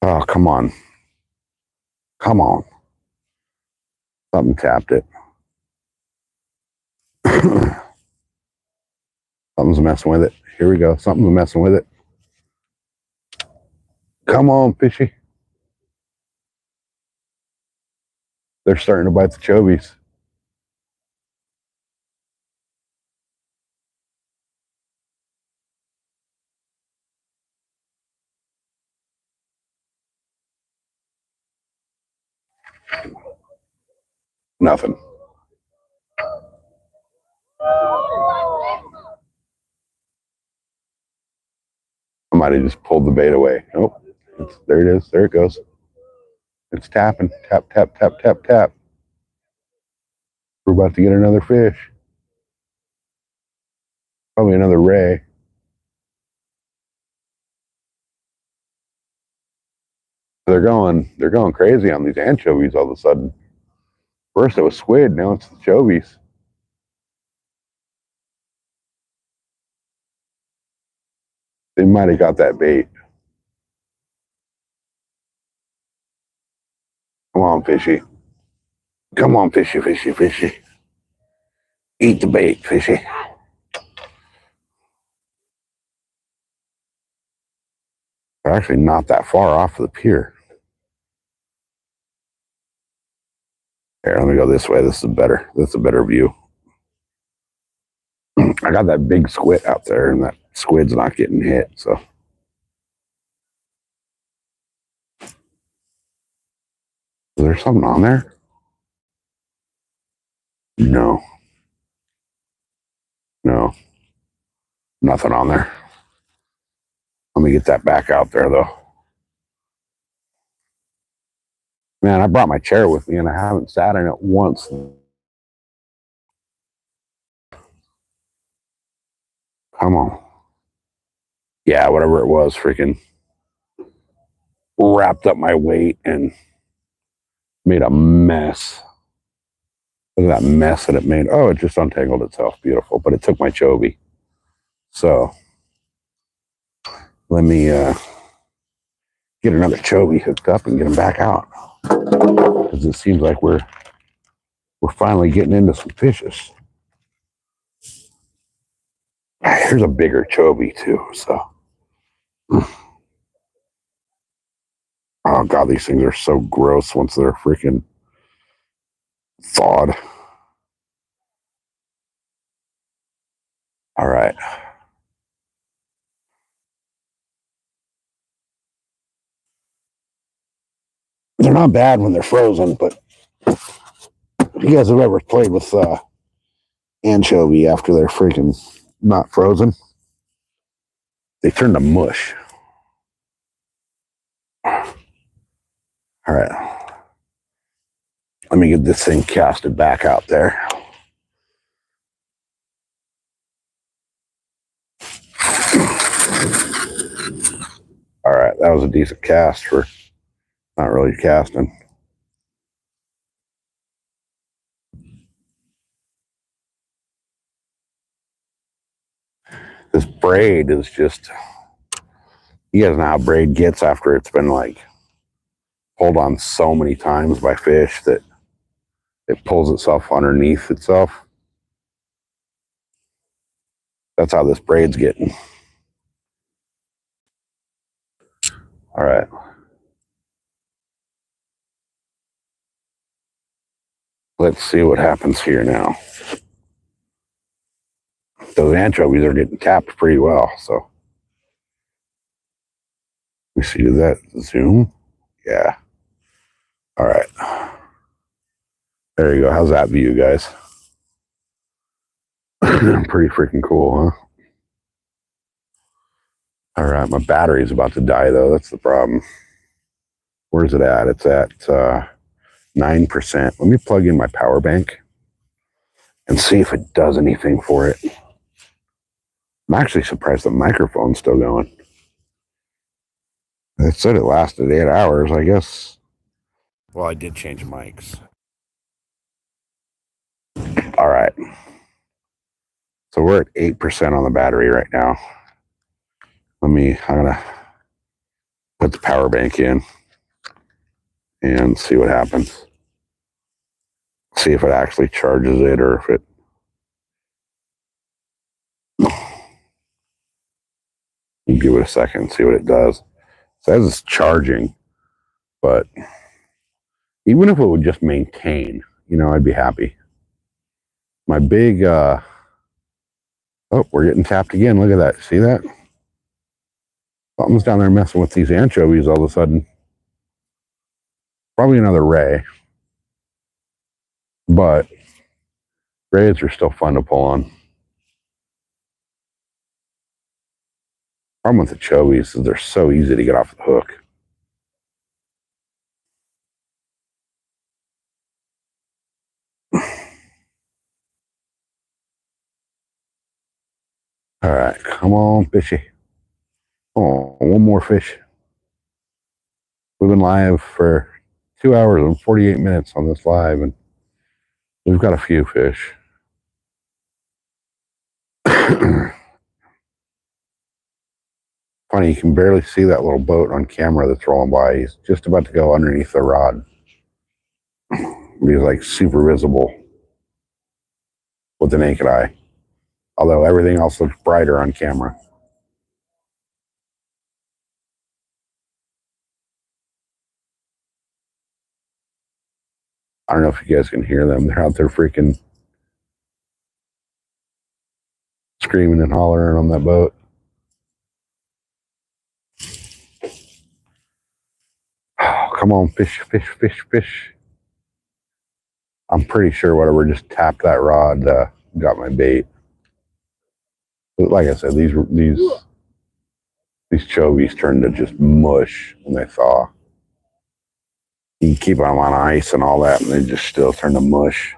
Oh, come on. Come on. Something tapped it. Something's messing with it. Here we go. Something's messing with it. Come on, fishy. They're starting to bite the chovies. Nothing. I might have just pulled the bait away. Nope. There it is. There it goes. It's tapping. Tap, tap, tap, tap, tap. We're about to get another fish. Probably another ray. They're going crazy on these anchovies all of a sudden. First it was squid, now it's the chovies. They might have got that bait. Come on, fishy. Come on, fishy, fishy, fishy. Eat the bait, fishy. They're actually not that far off the pier. Here, let me go this way. This is a better view. I got that big squid out there, and that squid's not getting hit, so. Is there something on there? No. No. Nothing on there. Let me get that back out there, though. Man, I brought my chair with me, and I haven't sat in it once. Come on. Yeah, whatever it was, freaking wrapped up my weight and made a mess. Look at that mess that it made. Oh, it just untangled itself. Beautiful. But it took my chovy. So let me get another chovy hooked up and get him back out. Because it seems like we're finally getting into some fishes. Here's a bigger chovy too. So, oh god, these things are so gross once they're freaking thawed. All right. They're not bad when they're frozen, but if you guys have ever played with anchovy after they're freaking not frozen, they turn to mush. All right. Let me get this thing casted back out there. All right, that was a decent cast for not really casting. This braid is just, you guys know how braid gets after it's been like pulled on so many times by fish that it pulls itself underneath itself. That's how this braid's getting. All right. Let's see what happens here now. Those anchovies are getting tapped pretty well, so. Let me see, did that zoom? Yeah. All right. There you go. How's that view, guys? Pretty freaking cool, huh? All right, my battery's about to die, though. That's the problem. Where's it at? It's at 9%. Let me plug in my power bank and see if it does anything for it. I'm actually surprised the microphone's still going. It said it lasted 8 hours, I guess. Well, I did change mics. All right. So we're at 8% on the battery right now. I'm gonna put the power bank in and see what happens. See if it actually charges it or if it. Give it a second, see what it does. It says it's charging, but even if it would just maintain, I'd be happy. My big, oh, we're getting tapped again. Look at that. See that? Something's down there messing with these anchovies all of a sudden. Probably another ray, but rays are still fun to pull on. Problem with the chovies is they're so easy to get off the hook. All right, come on, fishy. Oh, one more fish. We've been live for 2 hours and 48 minutes on this live, and we've got a few fish. Funny, you can barely see that little boat on camera that's rolling by. He's just about to go underneath the rod. He's like super visible with the naked eye. Although everything else looks brighter on camera. I don't know if you guys can hear them. They're out there freaking screaming and hollering on that boat. Oh, come on, fish, fish, fish, fish. I'm pretty sure whatever just tapped that rod got my bait. But like I said, these chovies turn to just mush when they thaw. You can keep them on ice and all that, and they just still turn to mush.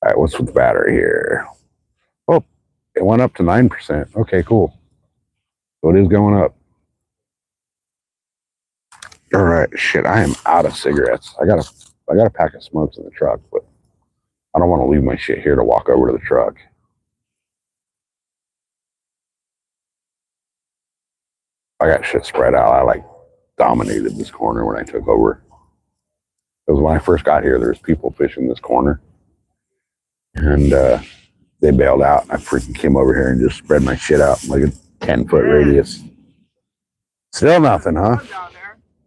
All right, what's with the battery here? Oh, it went up to 9%. Okay, cool. So it is going up. All right, shit, I am out of cigarettes. I got a pack of smokes in the truck, but I don't want to leave my shit here to walk over to the truck. I got shit spread out. I like dominated this corner when I took over. Because when I first got here, there was people fishing this corner. And they bailed out. I freaking came over here and just spread my shit out like a 10-foot radius. Still nothing, huh?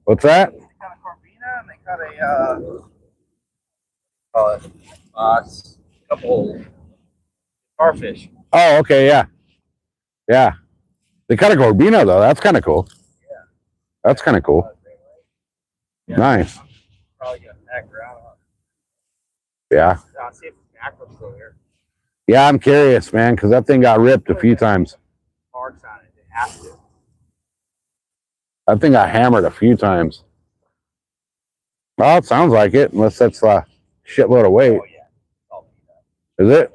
What's that? They caught a corvina and they caught a couple starfish. Oh, okay, yeah. Yeah. They caught a gorbina, though. That's kind of cool. Yeah. That's kind of cool. Yeah. Nice. Probably got mackerel. Yeah. I'll see if the mackerel's still here. Yeah, I'm curious, man, because that thing got ripped a few times. Marks on it. It has to. I think I hammered a few times. Well, it sounds like it, unless that's a shitload of weight. Oh, yeah. Oh, Is it?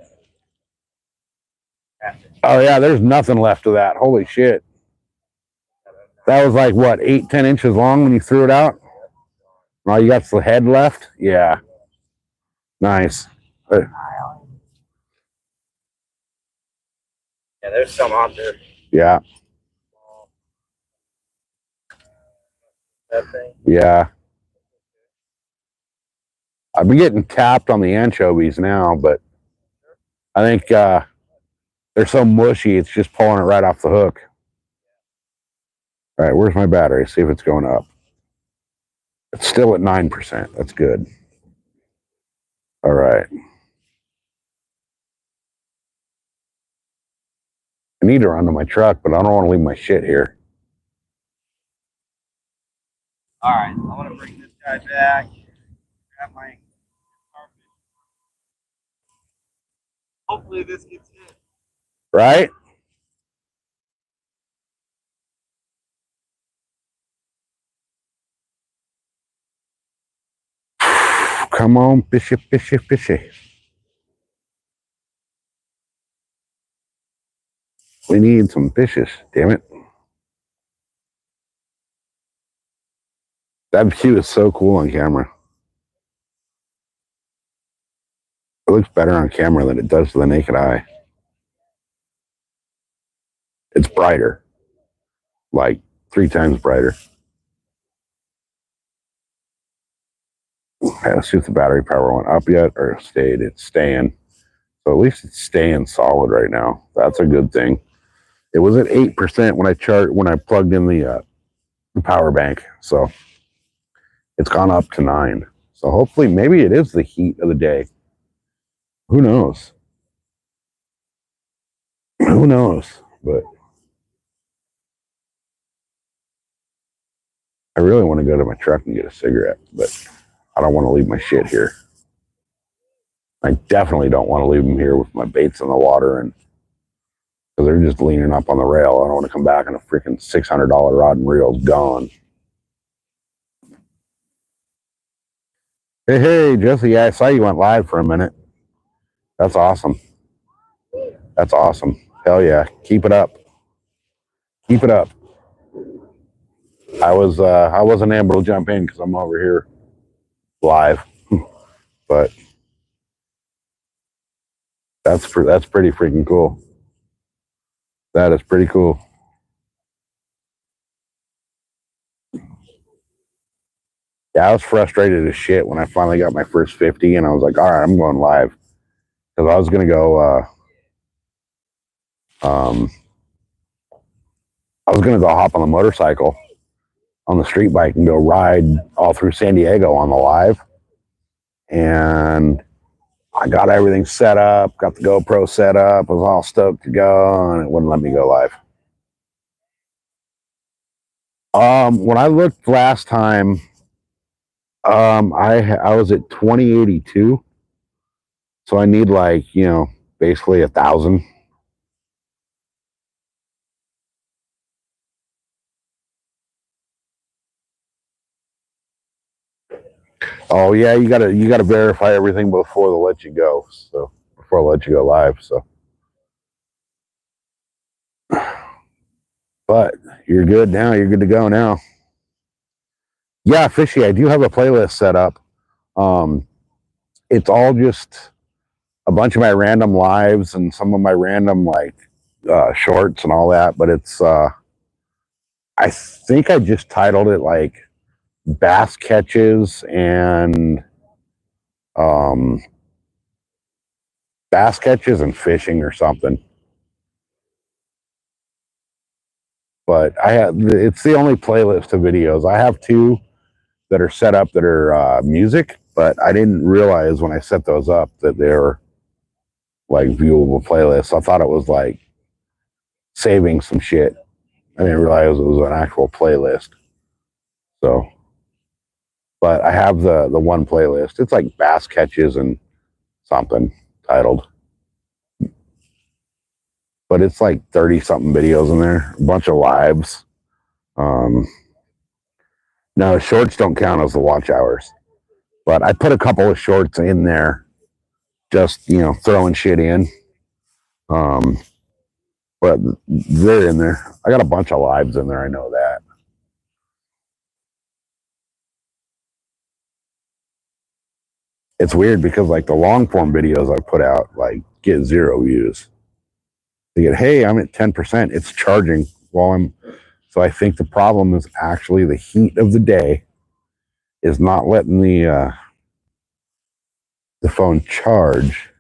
yeah. Oh yeah, there's nothing left of that. Holy shit. That was like what, 8-10 inches long when you threw it out? Oh, you got the head left? Yeah. Nice. Yeah, there's some out there. Yeah. That thing. Yeah. I've been getting tapped on the anchovies now, but I think they're so mushy, it's just pulling it right off the hook. All right, where's my battery? See if it's going up. It's still at 9%. That's good. All right. I need to run to my truck, but I don't want to leave my shit here. All right, I want to bring this guy back. Grab my carpet. Hopefully this gets hit. Right? Come on, fishy, fishy, fishy. We need some fishes, damn it. That view is so cool on camera. It looks better on camera than it does to the naked eye. It's brighter. Like 3 times brighter. Okay, let's see if the battery power went up yet or stayed. It's staying. So at least it's staying solid right now. That's a good thing. It was at 8% when I plugged in the power bank. So it's gone up to 9. So hopefully, maybe it is the heat of the day. Who knows? Who knows? But I really want to go to my truck and get a cigarette, but I don't want to leave my shit here. I definitely don't want to leave them here with my baits in the water, and because they're just leaning up on the rail. I don't want to come back and a freaking $600 rod and reel's gone. Hey, Jesse, yeah, I saw you went live for a minute. That's awesome. That's awesome. Hell yeah. Keep it up. Keep it up. I wasn't able to jump in because I'm over here live, but that's pretty freaking cool. That is pretty cool. Yeah, I was frustrated as shit when I finally got my first 50, and I was like, all right, I'm going live because I was gonna go. I was gonna go hop on the motorcycle on the street bike and go ride all through San Diego on the live, and I got everything set up, got the GoPro set up, was all stoked to go, and it wouldn't let me go live. When I looked last time, I was at 2082, so I need like basically 1,000. Oh yeah, you gotta verify everything before they'll let you go. So before they'll let you go live. So, but you're good now. You're good to go now. Yeah, fishy. I do have a playlist set up. It's all just a bunch of my random lives and some of my random like shorts and all that. But it's I think I just titled it like bass catches and bass catches and fishing or something. But it's the only playlist of videos. I have 2 that are set up that are music, but I didn't realize when I set those up that they were like viewable playlists. I thought it was like saving some shit. I didn't realize it was an actual playlist. So, but I have the one playlist. It's like bass catches and something titled. But it's like 30 something videos in there, a bunch of lives. No, shorts don't count as the watch hours. But I put a couple of shorts in there, just, you know, throwing shit in. But they're in there. I got a bunch of lives in there. I know that. It's weird because like the long form videos I put out like get 0 views. They get, hey, I'm at 10%. It's charging while I'm. So I think the problem is actually the heat of the day is not letting the phone charge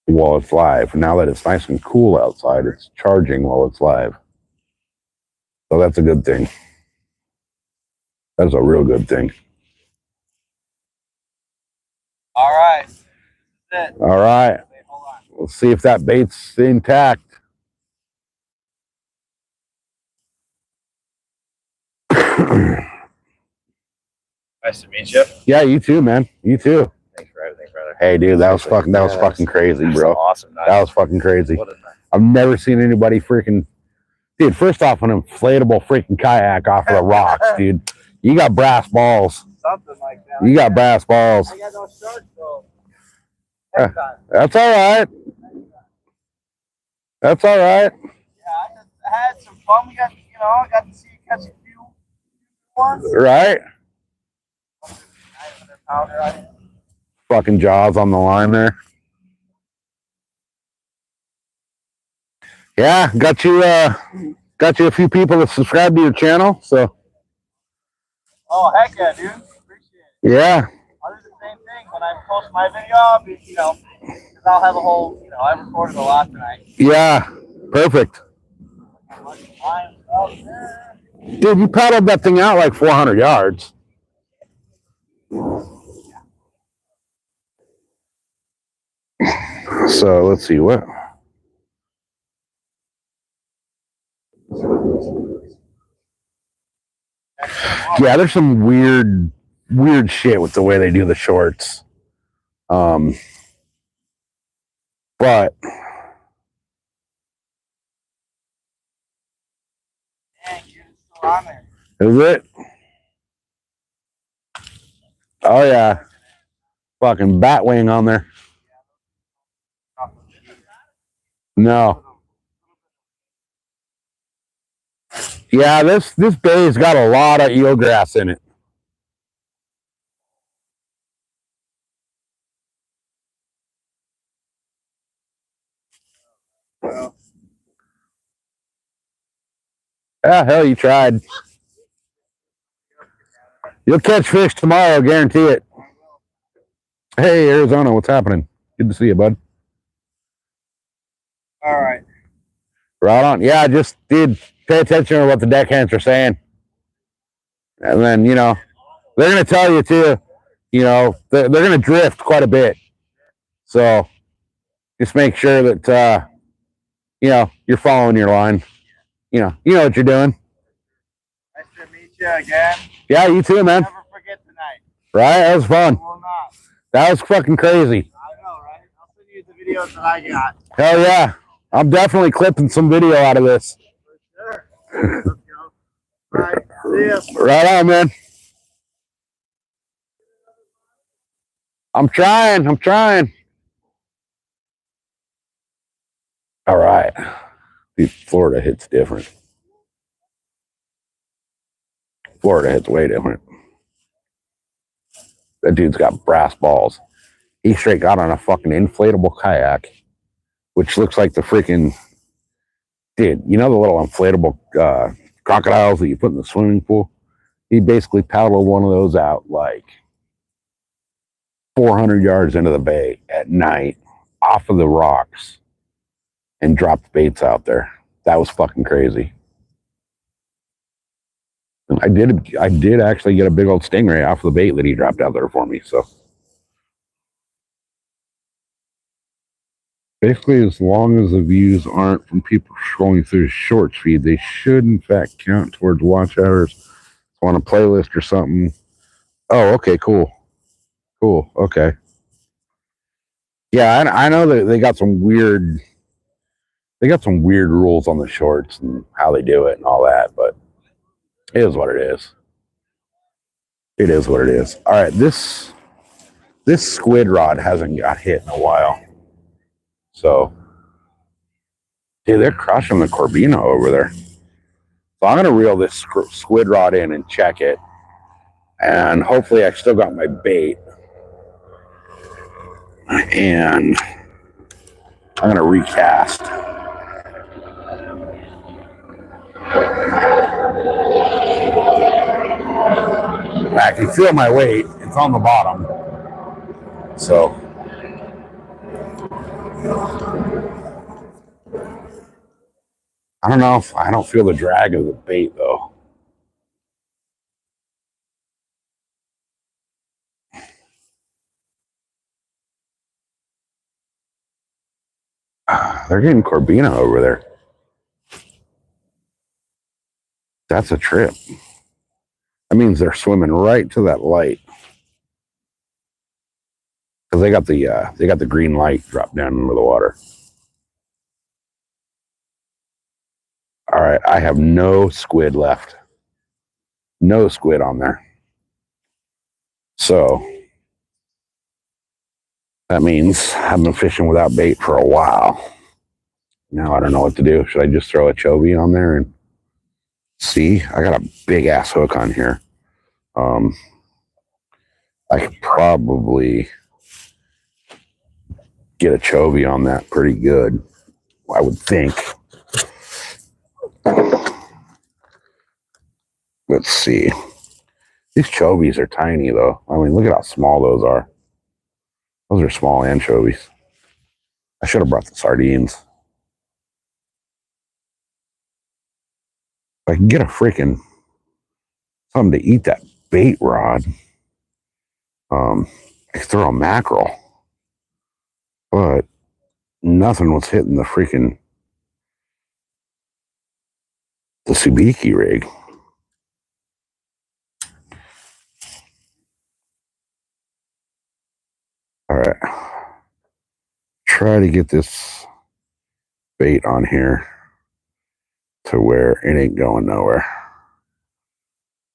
while it's live. Now that it's nice and cool outside, it's charging while it's live. So that's a good thing. That's a real good thing. All right. That's it. All right. Wait, hold on. We'll see if that bait's intact. Nice to meet you. Yeah, you too, man. You too. Thanks for everything, brother. Hey, dude, that was fucking crazy, bro. Awesome. Nice. That was fucking crazy. What a night. I've never seen anybody freaking, dude. First off, an inflatable freaking kayak off of the rocks, dude. You got brass balls. Something like that. You got brass balls. I got no shorts though. That's all right. That's all right. Yeah, I had some fun. We got, I got to see you catch a few ones. Right. 900 pounder on it. Fucking jaws on the line there. Yeah, got you a few people that subscribe to your channel, so. Oh, heck yeah, dude. Appreciate it. Yeah. I'll do the same thing when I post my video. I'll be, because I'll have a whole, I recorded a lot tonight. Yeah. Perfect. Dude, you paddled that thing out like 400 yards. So let's see what. Yeah, there's some weird shit with the way they do the shorts. But Dang, dude, it's still on there. is it? Oh yeah. Fucking bat wing on there. No. Yeah, this bay's got a lot of eelgrass in it. Yeah, hell, you tried. You'll catch fish tomorrow, guarantee it. Hey, Arizona, what's happening? Good to see you, bud. All right. Right on. Yeah, just, dude, pay attention to what the deckhands are saying. And then, they're going to tell you, too, they're going to drift quite a bit. So just make sure that, you're following your line. You know what you're doing. Nice to meet you again. Yeah, you too, man. Never forget tonight. Right? That was fun. I will not. That was fucking crazy. I know, right? I'll send you the videos that I got. Hell yeah. I'm definitely clipping some video out of this. For sure. Let's go. All right. See ya. Right on, man. I'm trying. All right. Dude, Florida hits different. Florida hits way different. That dude's got brass balls. He straight got on a fucking inflatable kayak, which looks like the freaking, dude, the little inflatable crocodiles that you put in the swimming pool? He basically paddled one of those out like 400 yards into the bay at night off of the rocks and dropped baits out there. That was fucking crazy. And I did actually get a big old stingray off the bait that he dropped out there for me. So basically, as long as the views aren't from people scrolling through shorts feed, they should in fact count towards watch hours on a playlist or something. Oh, okay, cool. Okay. Yeah, I know that they got some weird rules on the shorts and how they do it and all that, but it is what it is. It is what it is. All right, this squid rod hasn't got hit in a while. So, dude, they're crushing the Corbina over there. So I'm going to reel this squid rod in and check it. And hopefully I still got my bait. And I'm going to recast. I can feel my weight. It's on the bottom. So I don't know if I don't feel the drag of the bait though. They're getting Corbina over there. That's a trip. That means they're swimming right to that light. Because they got the green light drop down into the water. All right, I have no squid left. No squid on there. So that means I've been fishing without bait for a while. Now I don't know what to do. Should I just throw a chovy on there and see? I got a big ass hook on here. I could probably get a chovy on that pretty good, I would think. Let's see. These chovies are tiny though. I mean, look at how small those are. Those are small anchovies. I should have brought the sardines. If I can get a freaking something to eat that bait rod, I could throw a mackerel. But nothing was hitting the Subiki rig. All right. Try to get this bait on here to where it ain't going nowhere.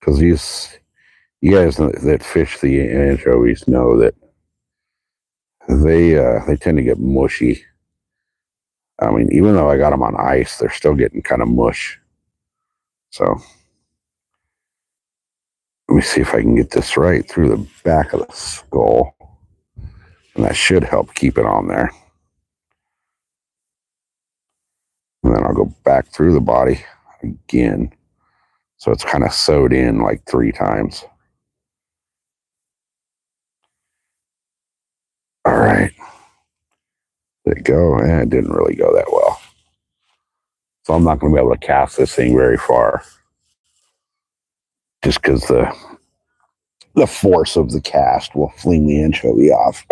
Because you guys that fish the anchovies know that they tend to get mushy. I mean, even though I got them on ice, they're still getting kind of mush. So let me see if I can get this right through the back of the skull. And that should help keep it on there. And then I'll go back through the body again. So it's kind of sewed in like 3 times. All right. Did it go? It didn't really go that well. So I'm not going to be able to cast this thing very far. Just because the force of the cast will fling the anchovy off.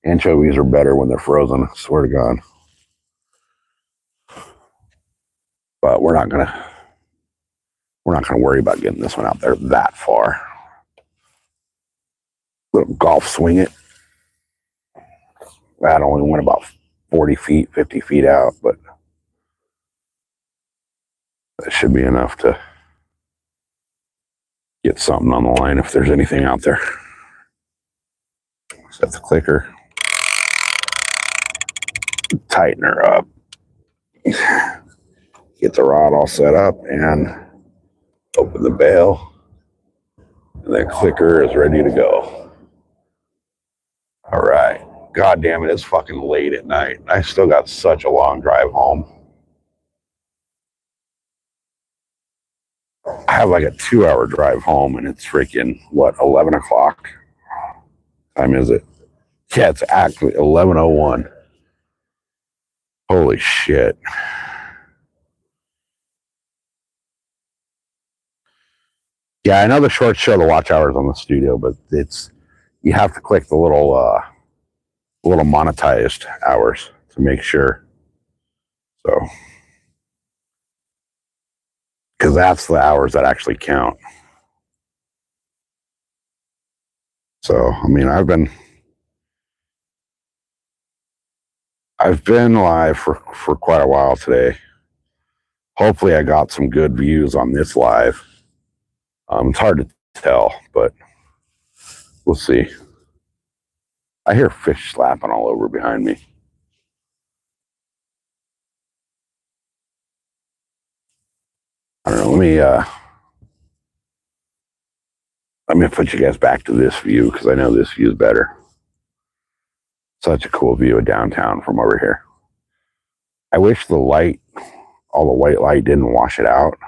Anchovies are better when they're frozen, I swear to God. But we're not gonna worry about getting this one out there that far. Little golf swing it. That only went about 40 feet, 50 feet out, but that should be enough to get something on the line if there's anything out there. Set the clicker. Tighten her up. Get the rod all set up and open the bail. And that clicker is ready to go. All right. God damn it, it's fucking late at night. I still got such a long drive home. I have like a 2-hour drive home and it's freaking, 11 o'clock? Time is it? Yeah, it's actually 11:01. Holy shit. Yeah, I know the shorts show the watch hours on the studio, but you have to click the little monetized hours to make sure. So, because that's the hours that actually count. So, I mean, I've been live for quite a while today. Hopefully I got some good views on this live. It's hard to tell, but we'll see. I hear fish slapping all over behind me. I don't know. Let me put you guys back to this view because I know this view is better. Such a cool view of downtown from over here. I wish the light, all the white light, didn't wash it out,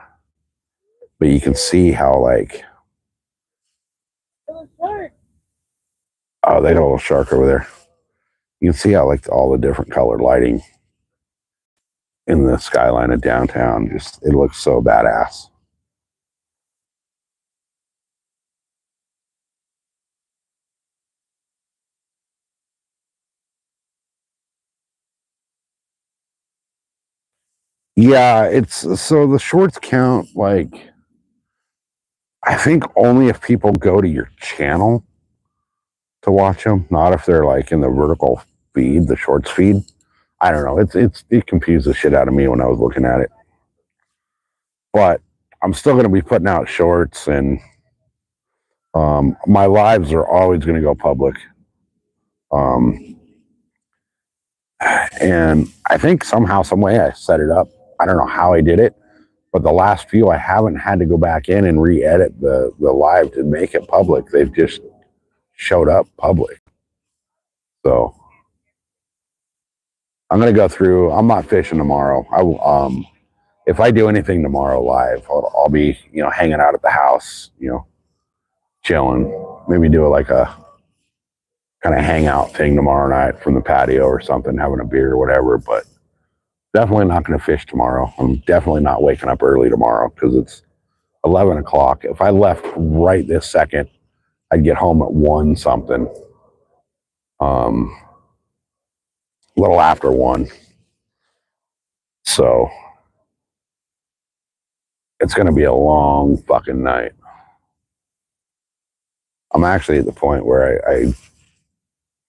but you can see how like. Oh, they got a little shark over there. You can see how like all the different colored lighting in the skyline of downtown, just it looks so badass. Yeah, it's so the shorts count like I think only if people go to your channel to watch them, not if they're like in the vertical feed, the shorts feed. I don't know. It confused the shit out of me when I was looking at it. But I'm still going to be putting out shorts, and my lives are always going to go public. And I think somehow, some way, I set it up. I don't know how I did it, but the last few I haven't had to go back in and re-edit the live to make it public. They've just showed up public. So I'm going to go through. I'm not fishing tomorrow. I will. If I do anything tomorrow live, I'll be hanging out at the house, chilling. Maybe do like a kind of hangout thing tomorrow night from the patio or something, having a beer or whatever. But definitely not going to fish tomorrow. I'm definitely not waking up early tomorrow because it's 11 o'clock. If I left right this second, I'd get home at 1 something. A little after 1. So it's going to be a long fucking night. I'm actually at the point where I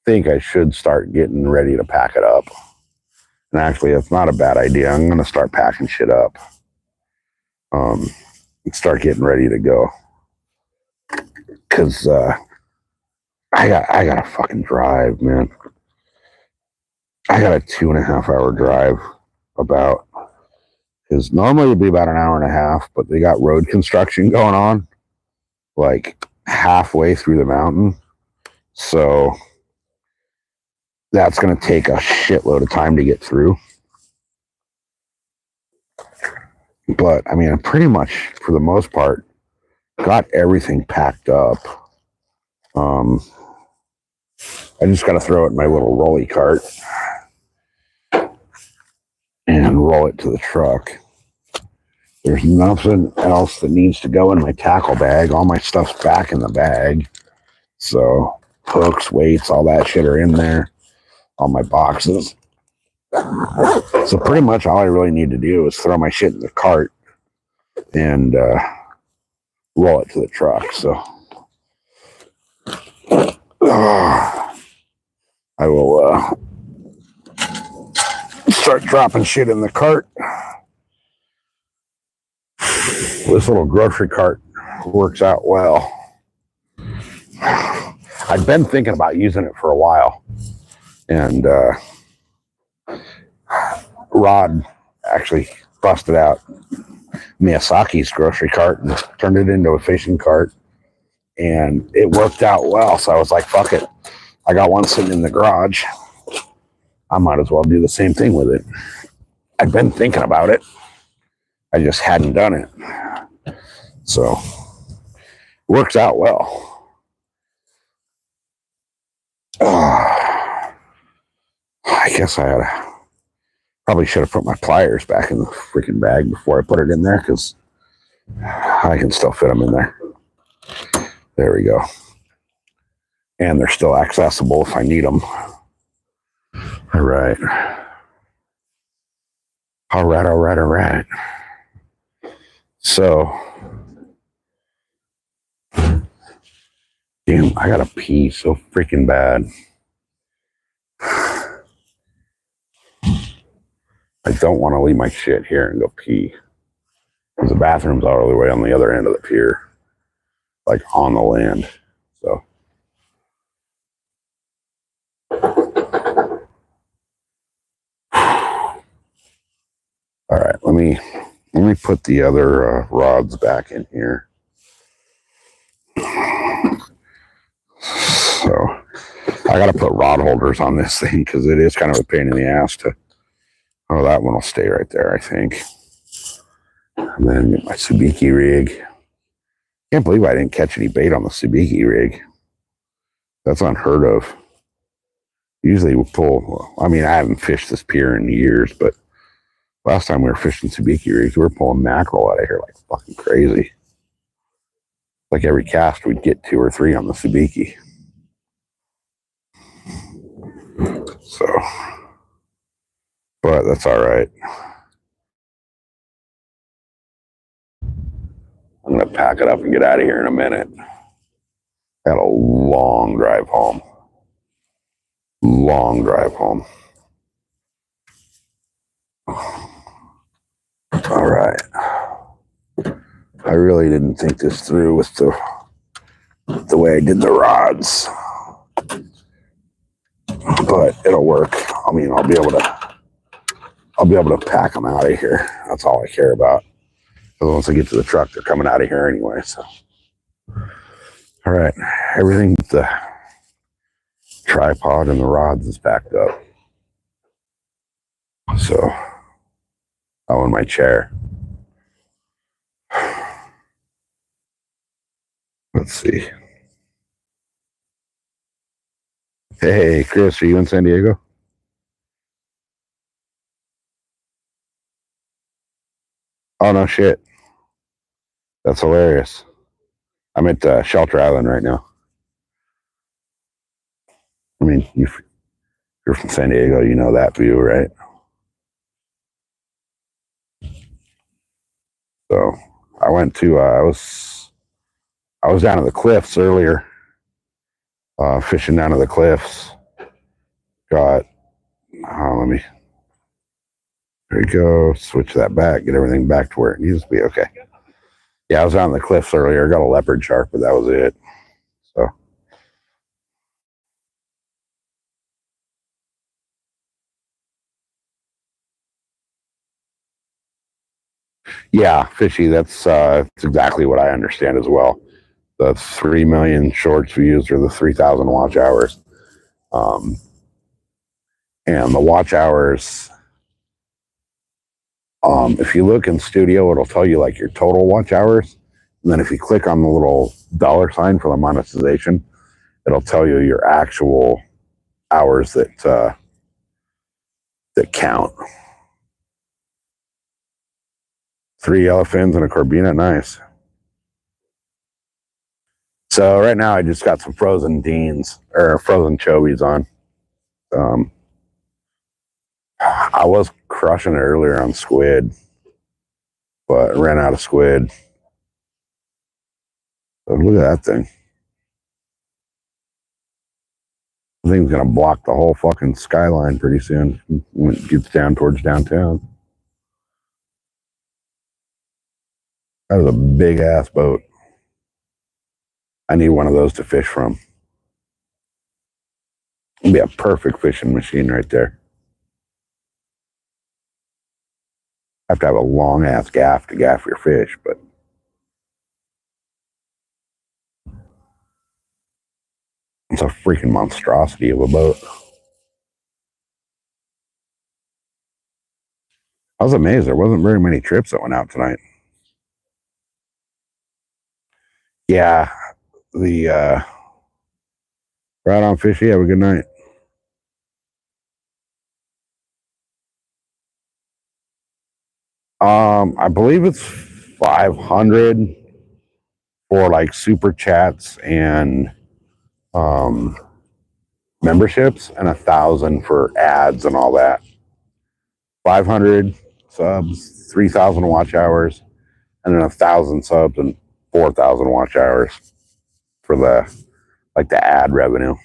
think I should start getting ready to pack it up. And actually, it's not a bad idea. I'm going to start packing shit up. And start getting ready to go. Because I got to fucking drive, man. I got a 2.5 hour drive about. Because normally it'd be about an hour and a half, but they got road construction going on like halfway through the mountain. So that's going to take a shitload of time to get through. But I mean, pretty much for the most part, got everything packed up. I just got to throw it in my little rolly cart and roll it to the truck. There's nothing else that needs to go in my tackle bag. All my stuff's back in the bag. So hooks, weights, all that shit are in there. All my boxes. So pretty much all I really need to do is throw my shit in the cart and roll it to the truck. So I will start dropping shit in the cart. This little grocery cart works out well. I've been thinking about using it for a while. And Rod actually busted out Miyazaki's grocery cart and turned it into a fishing cart. And it worked out well. So I was like, fuck it. I got one sitting in the garage. I might as well do the same thing with it. I've been thinking about it. I just hadn't done it. So works out well. I guess I probably should have put my pliers back in the freaking bag before I put it in there because I can still fit them in there. There we go. And they're still accessible if I need them. All right. So, damn, I gotta pee so freaking bad. I don't want to leave my shit here and go pee. Because the bathroom's all the way on the other end of the pier. like on the land. So all right, let me put the other rods back in here. So I got to put rod holders on this thing because it is kind of a pain in the ass to. Oh, that one will stay right there, I think. And then get my sabiki rig. Can't believe I didn't catch any bait on the sabiki rig. That's unheard of. Usually we pull. I mean, I haven't fished this pier in years, but last time we were fishing sabiki rigs, we were pulling mackerel out of here like fucking crazy. Like every cast, we'd get 2 or 3 on the sabiki. So, but that's all right. I'm gonna pack it up and get out of here in a minute. Had a long drive home. Long drive home. All right. I really didn't think this through with the way I did the rods, but it'll work. I mean, I'll be able to pack them out of here. That's all I care about. Because once I get to the truck, they're coming out of here anyway. So, all right, everything but the tripod and the rods is backed up. So, oh, in my chair. Let's see. Hey, Chris, are you in San Diego? Oh, no shit. That's hilarious. I'm at Shelter Island right now. I mean, you're from San Diego, you know that view, right? So I went to, I was down at the cliffs earlier, fishing down at the cliffs. Got, there we go, switch that back, get everything back to where it needs to be. Okay. Yeah, I was on the cliffs earlier, got a leopard shark, but that was it. So. Yeah, fishy. That's exactly what I understand as well. The 3 million shorts we used are the 3,000 watch hours. And the watch hours, if you look in Studio, it'll tell you like your total watch hours. And then if you click on the little $sign for the monetization, it'll tell you your actual hours that count. 3 yellowfins and a corbina, nice. So right now I just got some frozen deans or frozen chobies on. I was crushing it earlier on squid, but ran out of squid. So look at that thing. The thing's gonna block the whole fucking skyline pretty soon when it gets down towards downtown. That was a big ass boat. I need one of those to fish from. It'd be a perfect fishing machine right there. Have to have a long ass gaff to gaff your fish, but it's a freaking monstrosity of a boat. I was amazed there wasn't very many trips that went out tonight. Yeah, the right on fishy. Have a good night. I believe it's 500 for like super chats and memberships, and 1,000 for ads and all that. 500 subs, 3,000 watch hours, and then 1,000 subs and 4,000 watch hours for the ad revenue.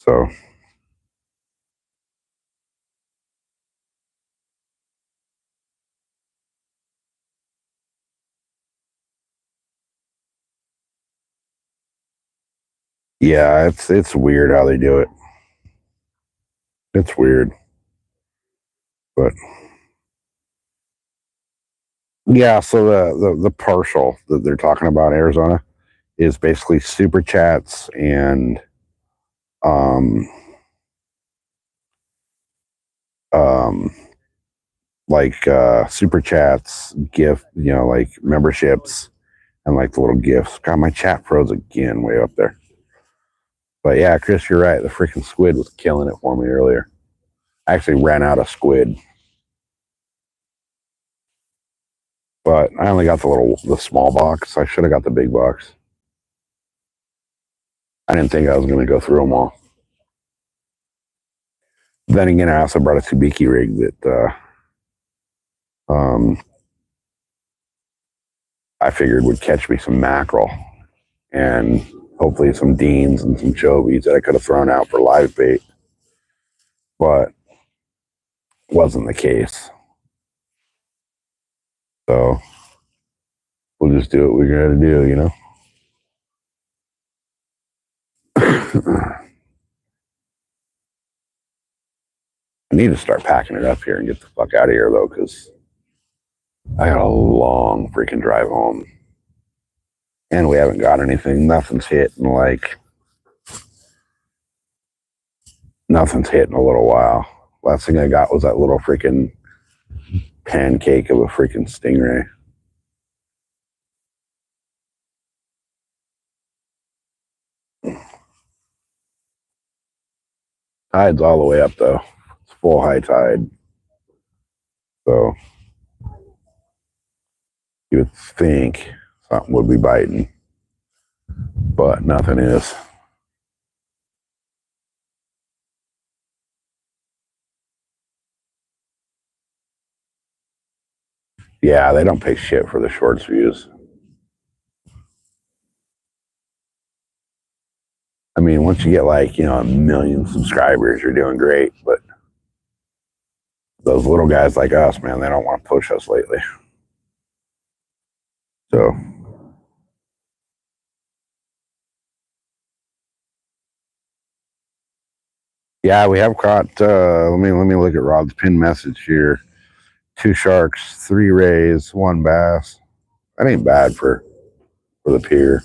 So Yeah, it's weird how they do it. It's weird, but yeah. So the partial that they're talking about in Arizona is basically super chats and um um like super chats, gift, like memberships and like the little gifts. God, my chat froze again way up there. But yeah, Chris, you're right. The freaking squid was killing it for me earlier. I actually ran out of squid, but I only got the small box. I should have got the big box. I didn't think I was going to go through them all. Then again, I also brought a Tsubiki rig that I figured would catch me some mackerel and hopefully some deans and some chovies that I could have thrown out for live bait, but wasn't the case. So we'll just do what we got to do, I need to start packing it up here and get the fuck out of here though, because I got a long freaking drive home, and we haven't got anything. Nothing's hit in a little while. Last thing I got was that little freaking pancake of a freaking stingray. Tide's all the way up though. It's full high tide. So you would think something would be biting, but nothing is. Yeah, they don't pay shit for the shorts views. I mean, once you get like, 1 million subscribers, you're doing great. But those little guys like us, man, they don't want to push us lately. So yeah, we have caught. Let me look at Rod's pin message here. 2 sharks, 3 rays, 1 bass. That ain't bad for the pier,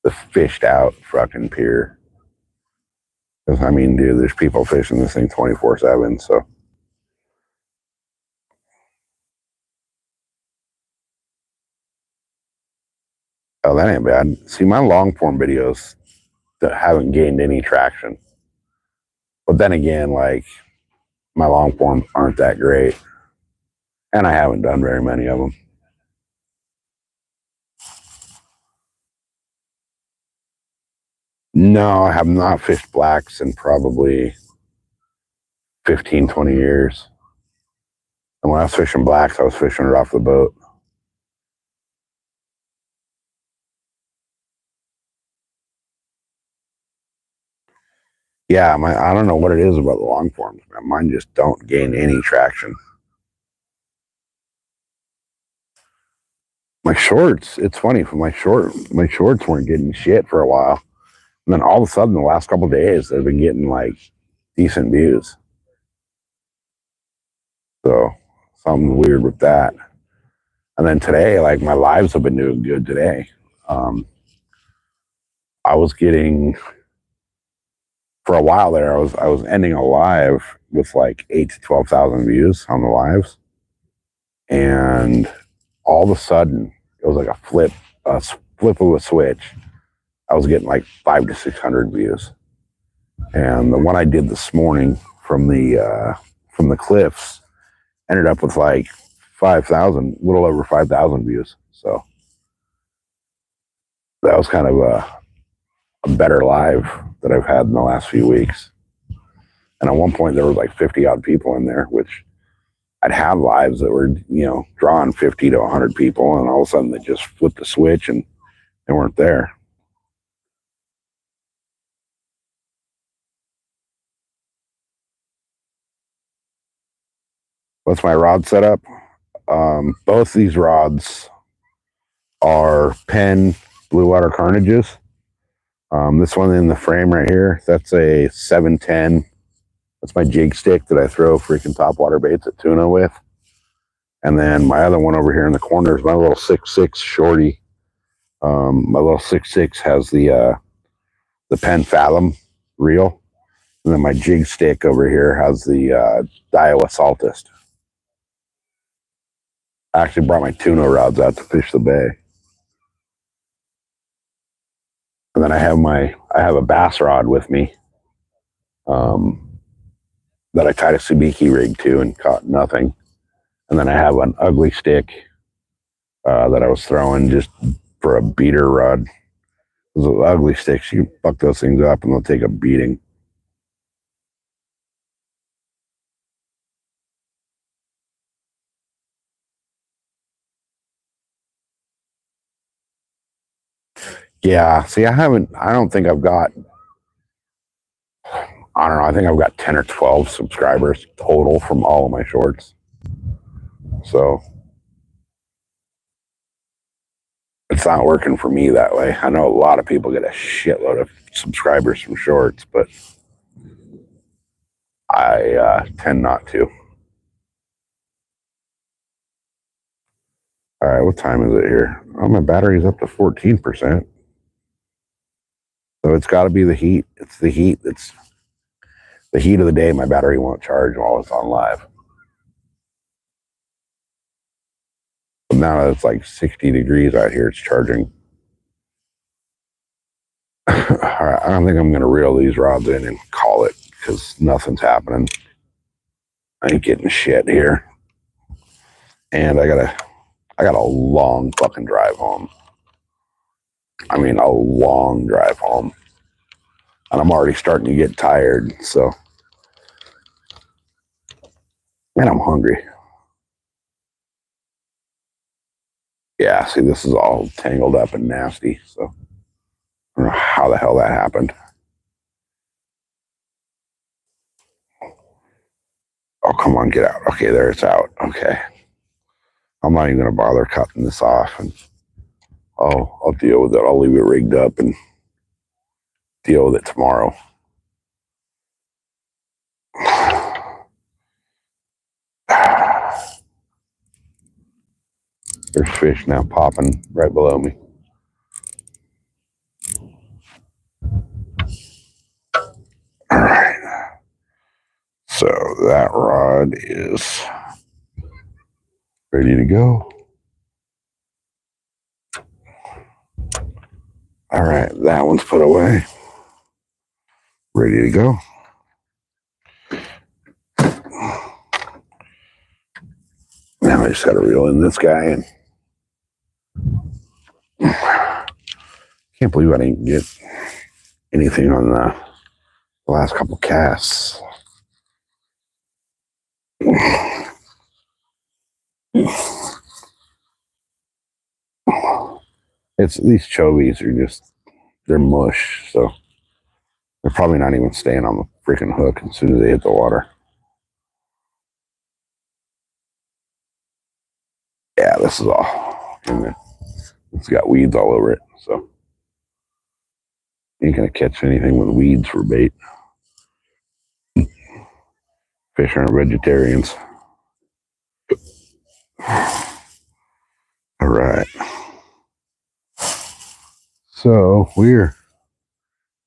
the fished out fucking pier. Because I mean, dude, there's people fishing this thing 24/7. So oh, that ain't bad. See, my long form videos that haven't gained any traction. But then again, like my long forms aren't that great, and I haven't done very many of them. No, I have not fished blacks in probably 15, 20 years. And when I was fishing blacks, I was fishing it off the boat. Yeah, I don't know what it is about the long forms, man. Mine just don't gain any traction. My shorts, it's funny, my shorts weren't getting shit for a while. And then all of a sudden, the last couple of days, they've been getting like decent views. So something weird with that. And then today, like my lives have been doing good today. I was getting for a while there. I was ending a live with like 8 to 12,000 views on the lives, and all of a sudden, it was like a flip of a switch. I was getting like 500 to 600 views, and the one I did this morning from the cliffs ended up with like 5,000, a little over 5,000 views. So that was kind of a better live that I've had in the last few weeks. And at one point, there was like 50 odd people in there, which I'd have lives that were, drawing 50 to 100 people, and all of a sudden they just flipped the switch and they weren't there. What's my rod setup? Both these rods are Penn Blue Water Carnages. This one in the frame right here, that's a 710. That's my jig stick that I throw freaking topwater baits at tuna with. And then my other one over here in the corner is my little 6.6 shorty. My little 6.6 has the Penn Fathom reel. And then my jig stick over here has the Daiwa Saltist. I actually brought my tuna rods out to fish the bay. And then I have a bass rod with me that I tied a sabiki rig to and caught nothing. And then I have an ugly stick that I was throwing just for a beater rod. Those ugly sticks, you can fuck those things up and they'll take a beating. Yeah, see, I don't think I've got, I don't know, I think I've got 10 or 12 subscribers total from all of my shorts. So it's not working for me that way. I know a lot of people get a shitload of subscribers from shorts, but I tend not to. All right, what time is it here? Oh, my battery's up to 14%. So it's got to be the heat. It's the heat. It's the heat of the day. My battery won't charge while it's on live. But now that it's like 60 degrees out here, it's charging. All right, I don't think I'm going to reel these rods in and call it because nothing's happening. I ain't getting shit here. And I got a long fucking drive home. I mean, a long drive home. And I'm already starting to get tired, so. And I'm hungry. Yeah, see, this is all tangled up and nasty, so. I don't know how the hell that happened. Oh, come on, get out. Okay, there it's out. Okay. I'm not even going to bother cutting this off. And I'll deal with it. I'll leave it rigged up and deal with it tomorrow. There's fish now popping right below me. All right. So that rod is ready to go. All right, that one's put away. Ready to go. Now I just got to reel in this guy and can't believe I didn't get anything on the last couple casts. It's these chovies are just, they're mush, so they're probably not even staying on the freaking hook as soon as they hit the water. Yeah, this is all. It's got weeds all over it, so ain't gonna catch anything with weeds for bait. Fish aren't vegetarians. All right. So we're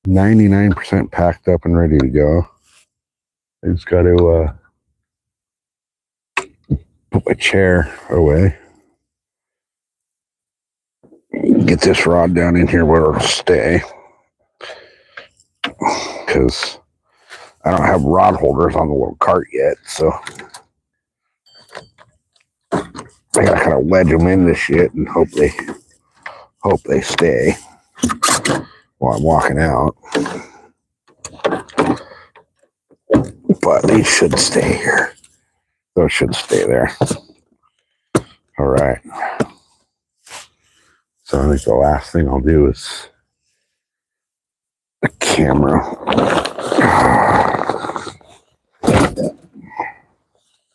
99% packed up and ready to go. I just got to put my chair away. Get this rod down in here where it'll stay. Because I don't have rod holders on the little cart yet, so I gotta kind of wedge them in this shit and hope they stay while I'm walking out. But they should stay here. Those should stay there. All right. So I think the last thing I'll do is the camera.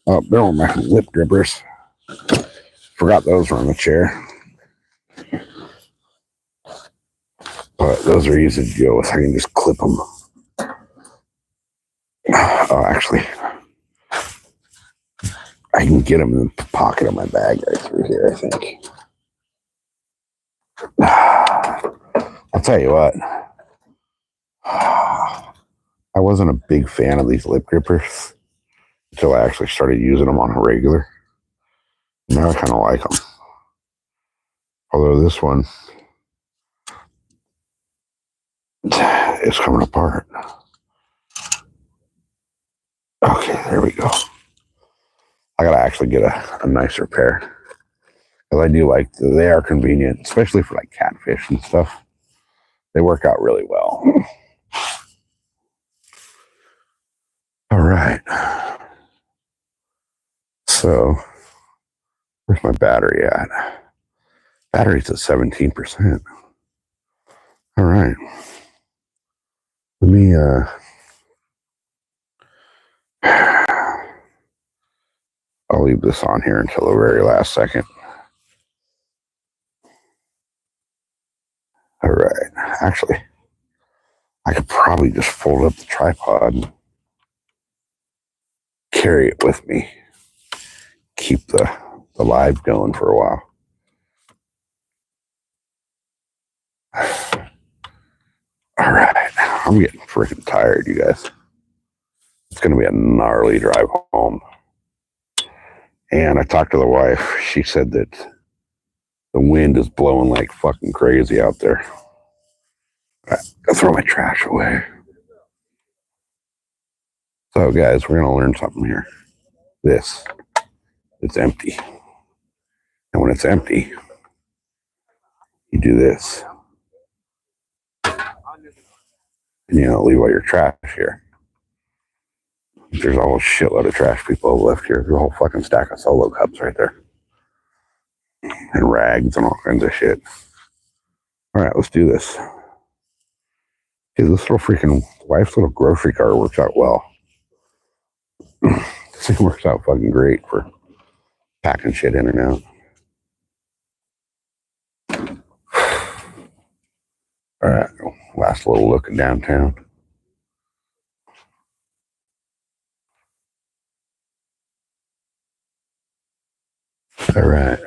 Oh, there were my lip grippers. Forgot those were on the chair. But those are easy to deal with. I can just clip them. Oh, actually, I can get them in the pocket of my bag right through here, I think. I'll tell you what. I wasn't a big fan of these lip grippers until I actually started using them on a regular. Now I kind of like them. Although this one is coming apart. Okay, there we go. I gotta actually get a nicer pair. Because I do like, they are convenient, especially for like catfish and stuff. They work out really well. All right. So, where's my battery at? Battery's at 17%. All right. Let me, I'll leave this on here until the very last second. All right. Actually, I could probably just fold up the tripod and carry it with me. Keep the live going for a while. All right. I'm getting freaking tired, you guys. It's going to be a gnarly drive home. And I talked to the wife. She said that the wind is blowing like fucking crazy out there. All right, I'll throw my trash away. So, guys, we're going to learn something here. This, it's empty. And when it's empty, you do this. And you don't leave all your trash here. There's a whole shitload of trash people have left here. There's a whole fucking stack of Solo cups right there. And rags and all kinds of shit. All right, let's do this. Okay, this little freaking wife's little grocery cart works out well. This thing works out fucking great for packing shit in and out. All right, last little look at downtown. All right.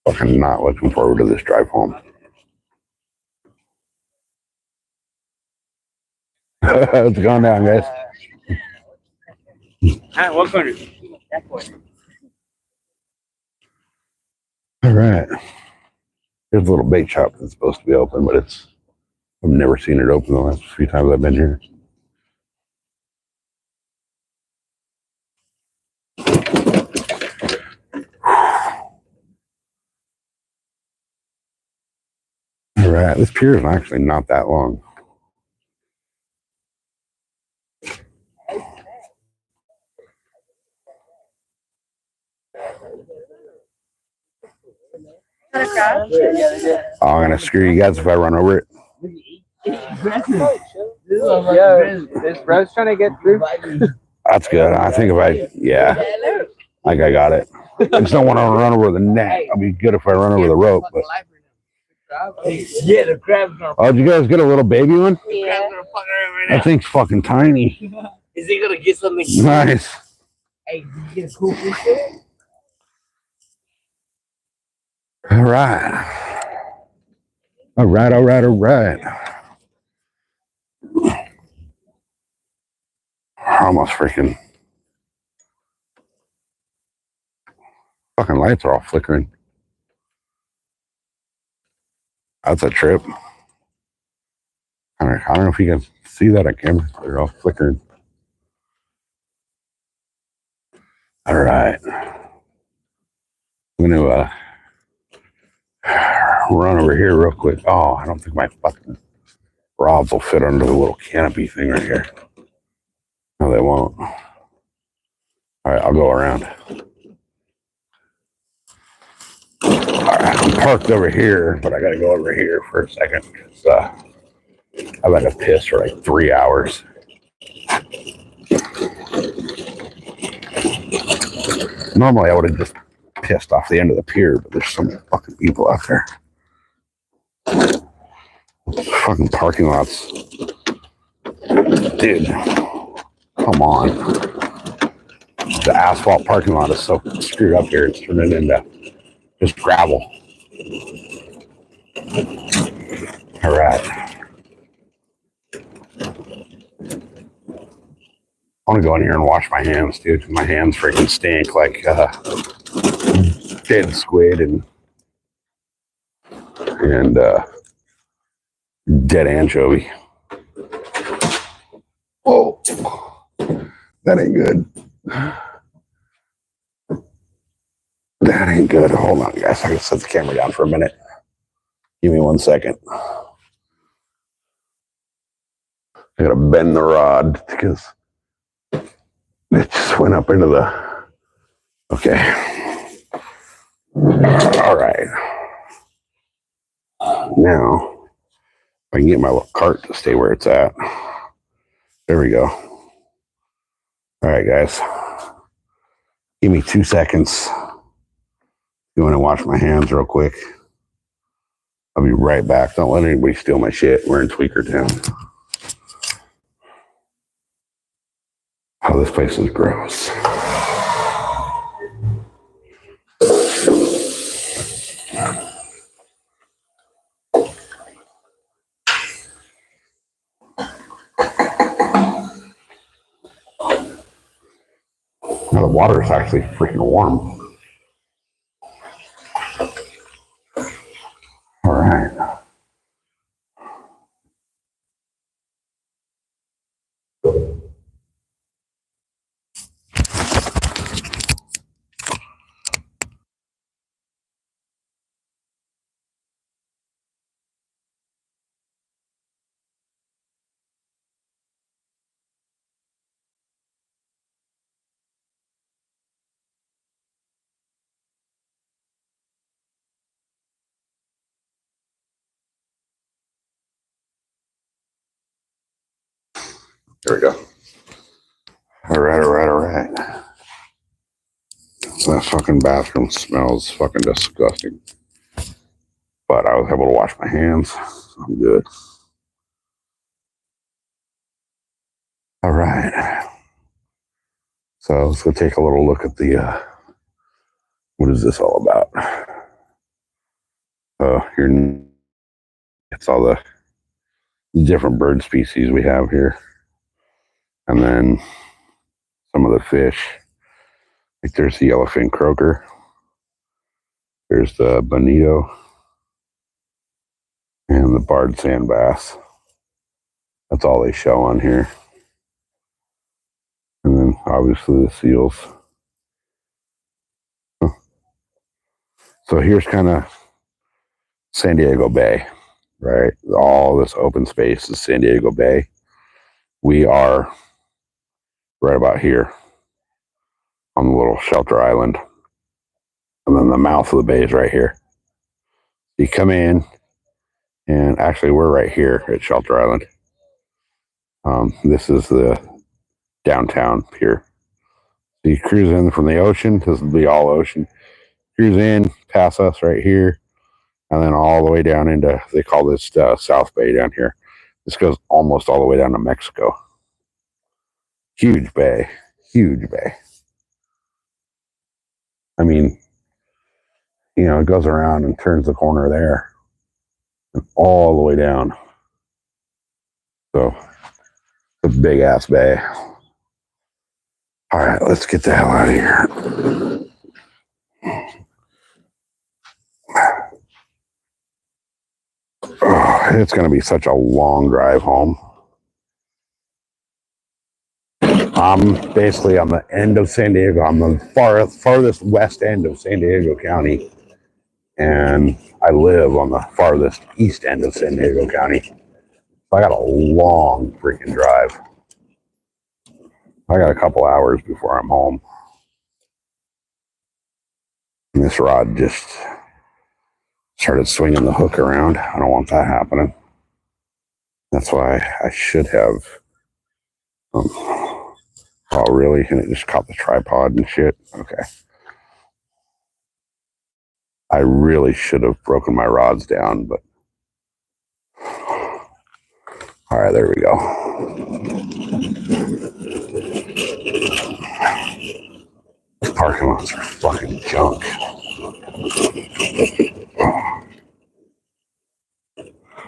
Fucking not looking forward to this drive home. What's going down, guys? What corner? That corner. All right. There's a little bait shop that's supposed to be open, but I've never seen it open the last few times I've been here. All right, this pier is actually not that long. Oh, I'm gonna screw you guys if I run over it. This bro's trying to get through. That's good. I think if I got it. I just don't want to run over the net. I'll be good if I run over the rope. But Yeah, the crab's gonna. oh, did you guys get a little baby one? Yeah. That thing's fucking tiny. Is he gonna get something? Nice. Hey, did you get a cool fish? All right. All right. All right. All right. Almost freaking. Fucking lights are all flickering. That's a trip. I don't know if you can see that on camera. They're all flickering. All right. I'm going to run over here real quick. Oh, I don't think my fucking rods will fit under the little canopy thing right here. No, they won't. All right, I'll go around. All right, I'm parked over here, but I got to go over here for a second. I've had to piss for like 3 hours. Normally I would have just pissed off the end of the pier, but there's so many fucking people out there. Fucking parking lots. Dude, come on. The asphalt parking lot is so screwed up here. It's turning into just gravel. All right. I want to go in here and wash my hands, dude. My hands freaking stink like dead squid and dead anchovy. Oh, that ain't good. That ain't good. Hold on, guys. I can set the camera down for a minute. Give me 1 second. I gotta bend the rod because it just went up into the. Okay. All right. Now I can get my little cart to stay where it's at. There we go. All right, guys. Give me 2 seconds. You want to wash my hands real quick? I'll be right back. Don't let anybody steal my shit. We're in Tweakertown. Oh, this place is gross. Now the water is actually freaking warm. All right. There we go. All right. That fucking bathroom smells fucking disgusting. But I was able to wash my hands. So I'm good. All right. So let's go take a little look at the, what is this all about? Here, it's all the different bird species we have here. And then some of the fish. Like there's the yellowfin croaker. There's the bonito. And the barred sand bass. That's all they show on here. And then obviously the seals. So here's kind of San Diego Bay, right? All this open space is San Diego Bay. We are right about here on the little shelter island. And then the mouth of the bay is right here. You come in, and actually we're right here at Shelter Island. This is the downtown pier. So you cruise in from the ocean. This will be all ocean. Cruise in, pass us right here, and then all the way down into, they call this South Bay down here. This goes almost all the way down to Mexico. Huge bay. Huge bay. I mean, you know, it goes around and turns the corner there and all the way down. So it's a big ass bay. All right, let's get the hell out of here. Oh, it's going to be such a long drive home. I'm basically on the end of San Diego. I'm the farthest west end of San Diego County. And I live on the farthest east end of San Diego County. So I got a long freaking drive. I got a couple hours before I'm home. And this rod just started swinging the hook around. I don't want that happening. That's why I should have. Oh, really? And it just caught the tripod and shit? Okay. I really should have broken my rods down, but all right, there we go. These parking lots are fucking junk.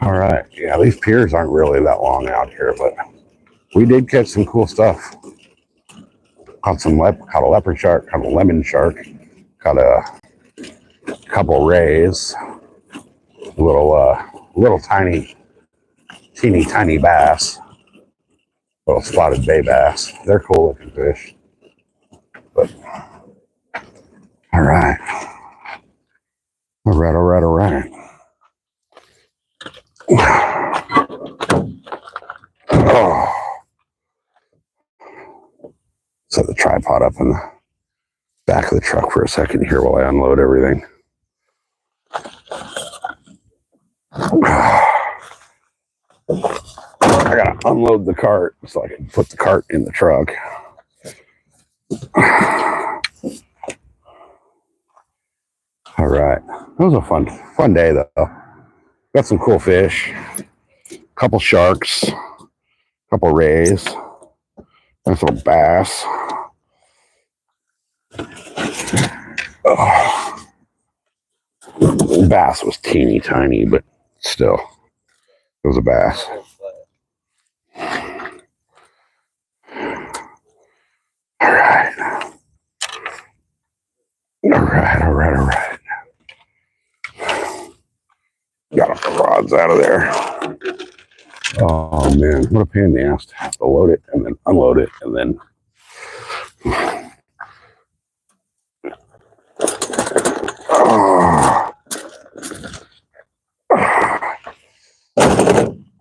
All right, yeah, these piers aren't really that long out here, but we did catch some cool stuff. Caught a leopard shark, caught a lemon shark, caught a couple rays, little tiny, teeny tiny bass, little spotted bay bass. They're cool looking fish. But all right. Oh. Set the tripod up in the back of the truck for a second here while I unload everything. I gotta unload the cart so I can put the cart in the truck. All right, that was a fun day though. Got some cool fish, a couple sharks, a couple rays, nice little bass. Oh. The bass was teeny tiny, but still, it was a bass. All right. Got the rods out of there. Oh man, what a pain in the ass to have to load it and then unload it and then.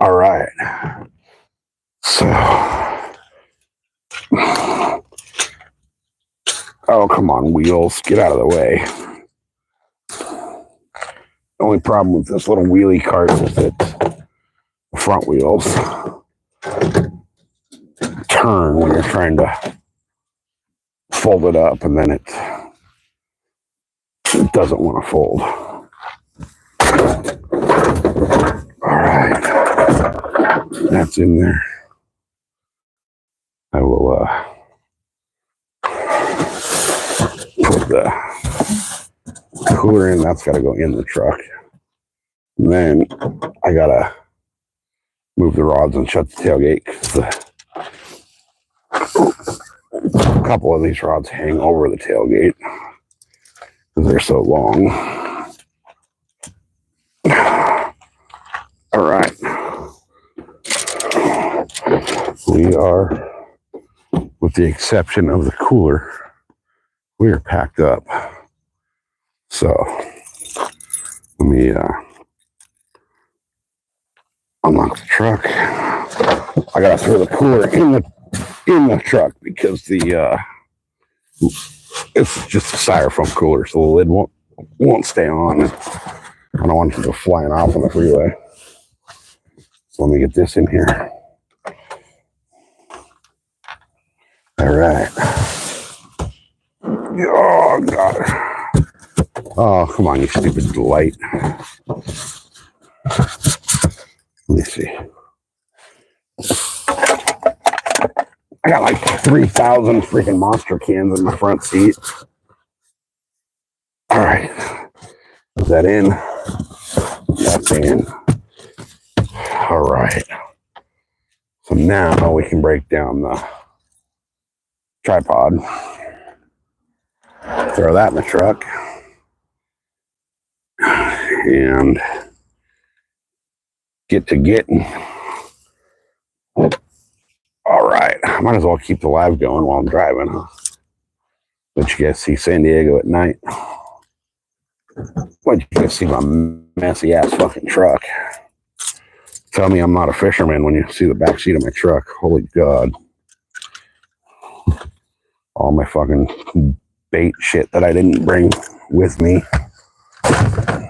All right. So. Oh, come on, wheels. Get out of the way. The only problem with this little wheelie cart is that the front wheels turn when you're trying to fold it up, and then it doesn't want to fold. All right. That's in there. I will put the cooler in. That's got to go in the truck. And then I got to move the rods and shut the tailgate because a couple of these rods hang over the tailgate because they're so long. All right. We are, with the exception of the cooler, we are packed up. So let me unlock the truck. I gotta throw the cooler in the truck because it's just a styrofoam cooler, so the lid won't stay on. I don't want it to go flying off on the freeway. So let me get this in here. All right. Oh God. Oh, come on, you stupid light. Let me see. I got like 3,000 freaking monster cans in my front seat. All right. Put that in. That's in. All right. So now we can break down the tripod. Throw that in the truck. And get to getting. All right. I might as well keep the live going while I'm driving, huh? Let you guys see San Diego at night. Let you guys see my messy ass fucking truck. Tell me I'm not a fisherman when you see the back seat of my truck. Holy God. All my fucking bait shit that I didn't bring with me.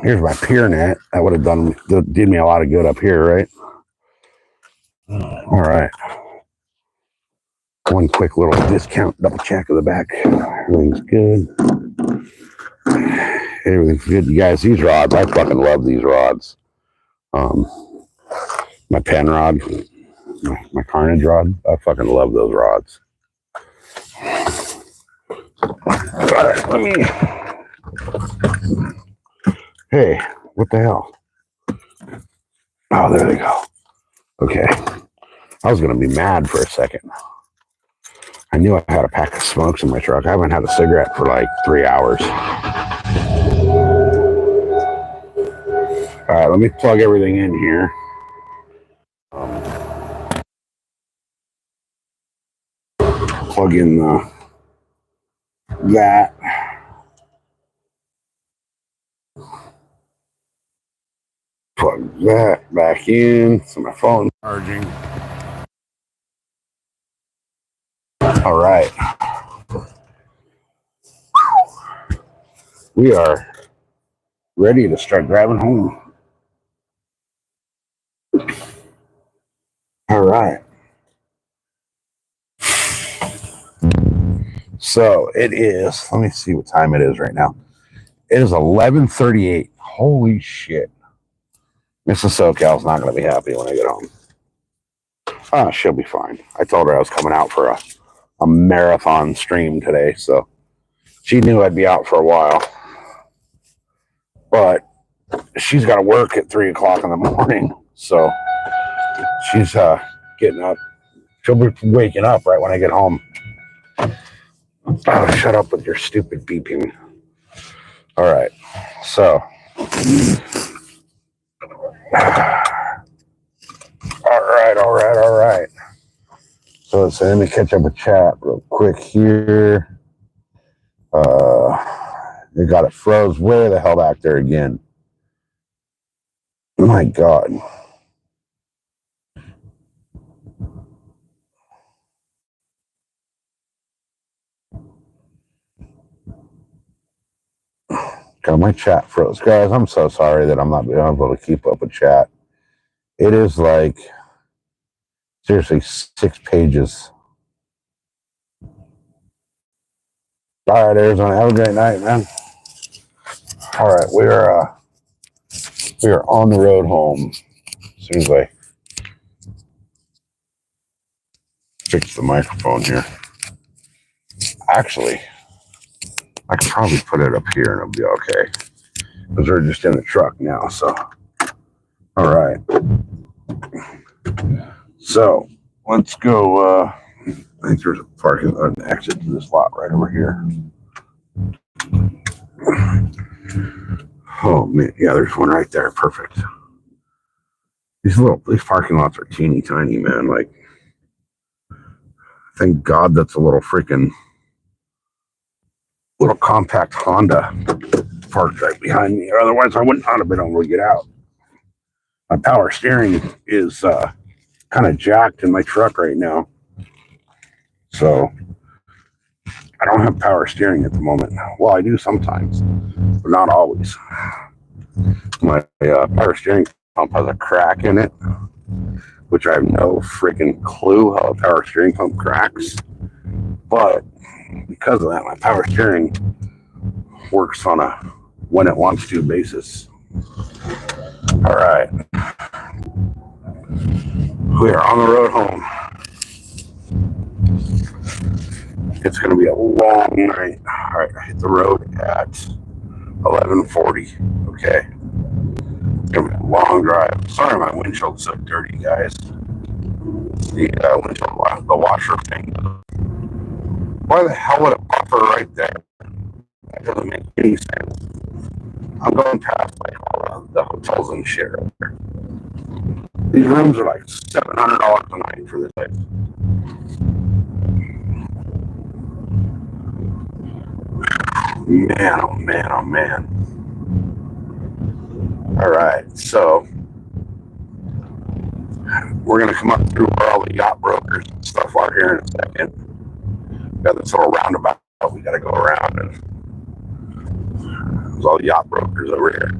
Here's my pier net. That would have did me a lot of good up here, right? All right. One quick little discount double check of the back. Everything's good. Everything's good. You guys, these rods, I fucking love these rods. My pen rod, my carnage rod, I fucking love those rods. All right, let me. Hey, what the hell? Oh, there they go. Okay. I was going to be mad for a second. I knew I had a pack of smokes in my truck. I haven't had a cigarette for like 3 hours. All right, let me plug everything in here. Plug in that. Plug that back in. So my phone's charging. All right. We are ready to start driving home. All right. So it is, let me see what time it is right now. It is 11:38. Holy shit. Mrs. SoCal's not going to be happy when I get home. She'll be fine. I told her I was coming out for a marathon stream today, so she knew I'd be out for a while. But she's got to work at 3 o'clock in the morning, so she's getting up. She'll be waking up right when I get home. Oh, shut up with your stupid beeping. All right, so. All right. So let me catch up with chat real quick here. They got it froze way the hell back there again. Oh my God. God, my chat froze. Guys, I'm so sorry that I'm not being able to keep up with chat. It is like, seriously, 6 pages. All right, Arizona, have a great night, man. All right, we are on the road home. As soon as I fix the microphone here. Actually, I can probably put it up here and it'll be okay. Because we're just in the truck now, so. All right. So, let's go. I think there's a parking an exit to this lot right over here. Oh, man. Yeah, there's one right there. Perfect. These parking lots are teeny tiny, man. Like, thank God that's a little compact Honda parked right behind me. Otherwise, I would not have been able to get out. My power steering is kind of jacked in my truck right now. So, I don't have power steering at the moment. Well, I do sometimes, but not always. My power steering pump has a crack in it, which I have no freaking clue how a power steering pump cracks. But because of that, my power steering works on a when it wants to basis. All right. We are on the road home. It's going to be a long night. All right, I hit the road at 11:40. Okay. It's going to be a long drive. Sorry my windshield's so dirty, guys. The windshield, the washer thing. Why the hell would it buffer right there? That doesn't make any sense. I'm going past like all the hotels and shit right there. These rooms are like $700 a night for this place. Man, oh man, oh man. All right, so we're gonna come up through where all the yacht brokers and stuff are here in a second. We got this little roundabout we gotta go around, and there's all the yacht brokers over here.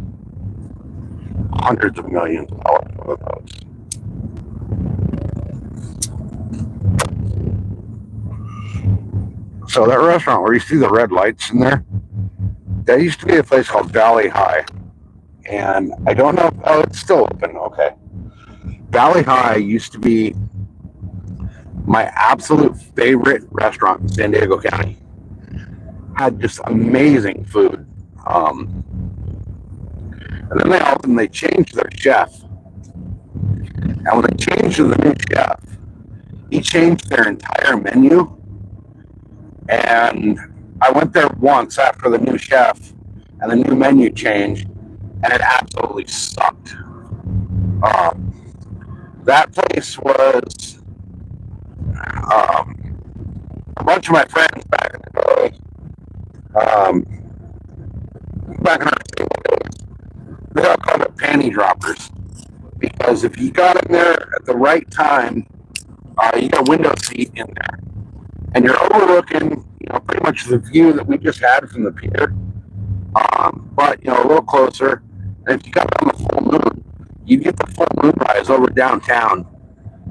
Hundreds of millions of dollars of those. So that restaurant where you see the red lights in there, There used to be a place called Valley High, and I don't know. Oh, it's still open. Okay. Valley High used to be my absolute favorite restaurant in San Diego County. Had just amazing food. And then they changed their chef. And when they changed to the new chef, he changed their entire menu. And I went there once after the new chef and the new menu changed, and it absolutely sucked. That place was a bunch of my friends back in the day. Back in our days, they all called it panty droppers, because if you got in there at the right time, you got a window seat in there, and you're overlooking, pretty much the view that we just had from the pier, but a little closer. And if you got on the full moon, you get the full moonrise over downtown.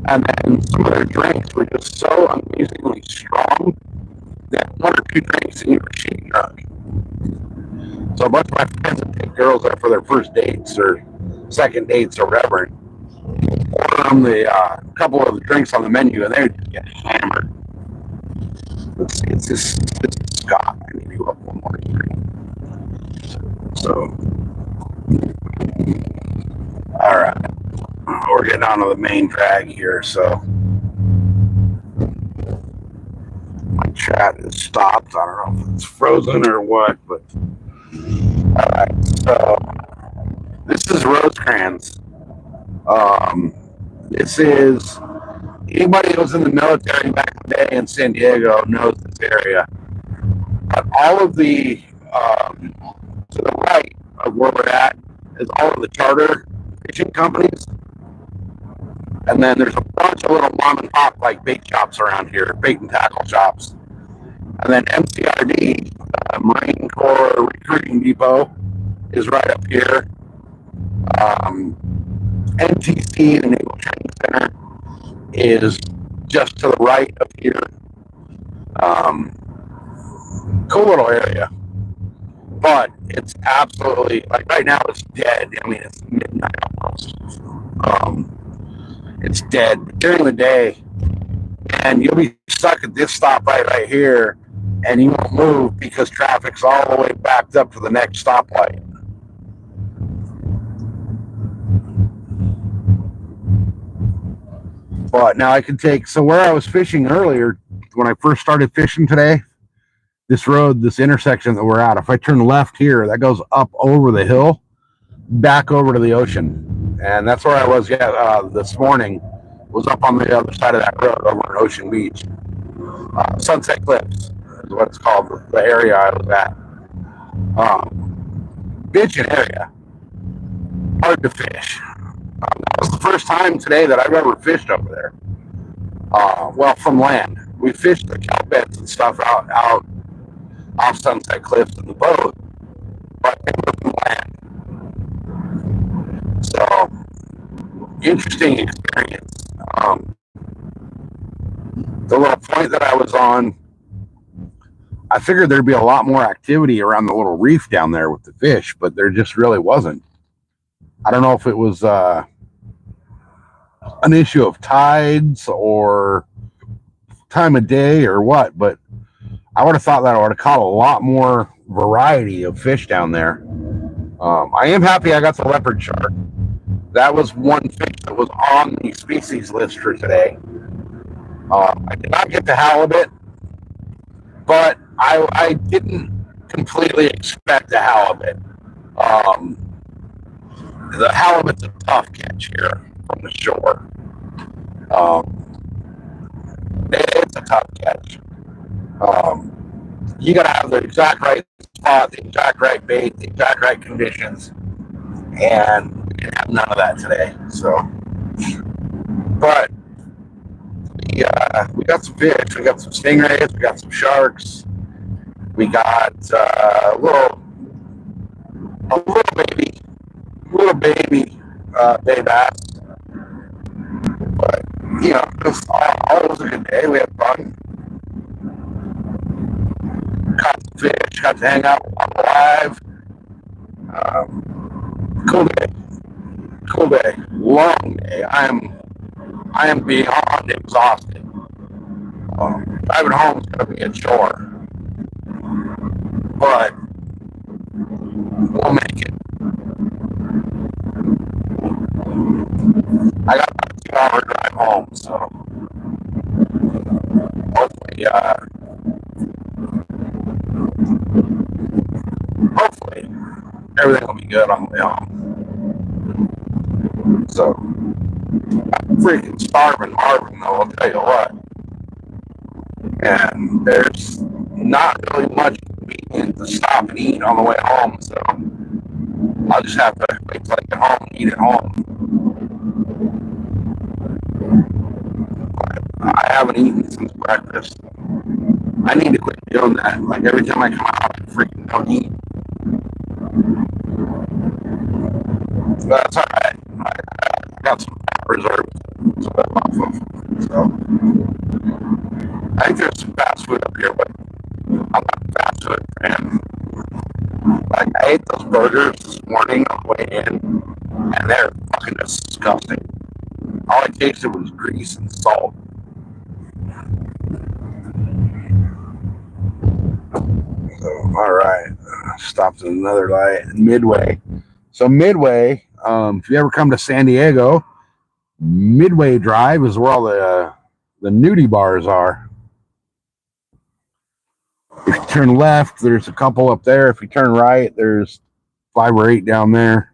And then some of their drinks were just so amazingly strong that one or two drinks and you were shitty drunk. So a bunch of my friends would take girls out for their first dates or second dates or whatever, and order them the couple of the drinks on the menu, and they would just get hammered. Let's see, it's Scott. I need to go up one more screen. So, all right, we're getting onto the main drag here. So, my chat is stopped. I don't know if it's frozen or what, but all right. So, this is Rosecrans. This is anybody who was in the military back in the day in San Diego knows this area. But all of the to the right of where we're at is all of the charter fishing companies, and then there's a bunch of little mom and pop like bait shops around here, bait and tackle shops, and then MCRD, Marine Corps Recruiting Depot, is right up here. NTC, the Naval Training Center, is just to the right of here. Cool little area, but it's absolutely, like, right now it's dead. I mean, it's midnight almost. It's dead. But during the day, and you'll be stuck at this stoplight right here, and you won't move because traffic's all the way backed up to the next stoplight. But now I can take, so where I was fishing earlier, when I first started fishing today, this road, this intersection that we're at, if I turn left here, that goes up over the hill, back over to the ocean. And that's where I was this morning, was up on the other side of that road over at Ocean Beach. Sunset Cliffs is what it's called, the area I was at. Bitchin' area. Hard to fish. That was the first time today that I've ever fished over there. Well, from land. We fished the kelp beds and stuff out off Sunset Cliffs in the boat, but never from land. So, interesting experience. The little point that I was on, I figured there'd be a lot more activity around the little reef down there with the fish, but there just really wasn't. I don't know if it was an issue of tides or time of day or what, but I would have thought that I would have caught a lot more variety of fish down there. I am happy I got the leopard shark. That was one fish that was on the species list for today. I did not get the halibut, but I didn't completely expect the halibut. The halibut's a tough catch here from the shore. It's a tough catch. You got to have the exact right spot, the exact right bait, the exact right conditions, and we didn't have none of that today. So, but we got some fish. We got some stingrays. We got some sharks. We got a little baby bay bass. But it was a good day. We had fun. Caught some fish. Got to hang out with my alive. Cool day. Cool day. Long day. I am beyond exhausted. Driving home is going to be a chore, but we'll make it. I got about a 2-hour drive home, so hopefully everything will be good on the way home. So I'm freaking starving Marvin, though, I'll tell you what. And there's not really much convenient to stop and eat on the way home, so I'll just have to wait till I get home and eat at home. I haven't eaten since breakfast. I need to quit doing that. Like every time I come out, I freaking don't eat. That's all right. I got some fat reserves to live off of. So I think there's some fast food up here, but I'm not a fast food fan. Like I ate those burgers this morning on the way in, and they're fucking disgusting. All I tasted was grease and salt. So, all right, stopped at another light, Midway. So Midway, if you ever come to San Diego, Midway Drive is where all the nudie bars are. If you turn left, there's a couple up there. If you turn right, there's 5 or 8 down there.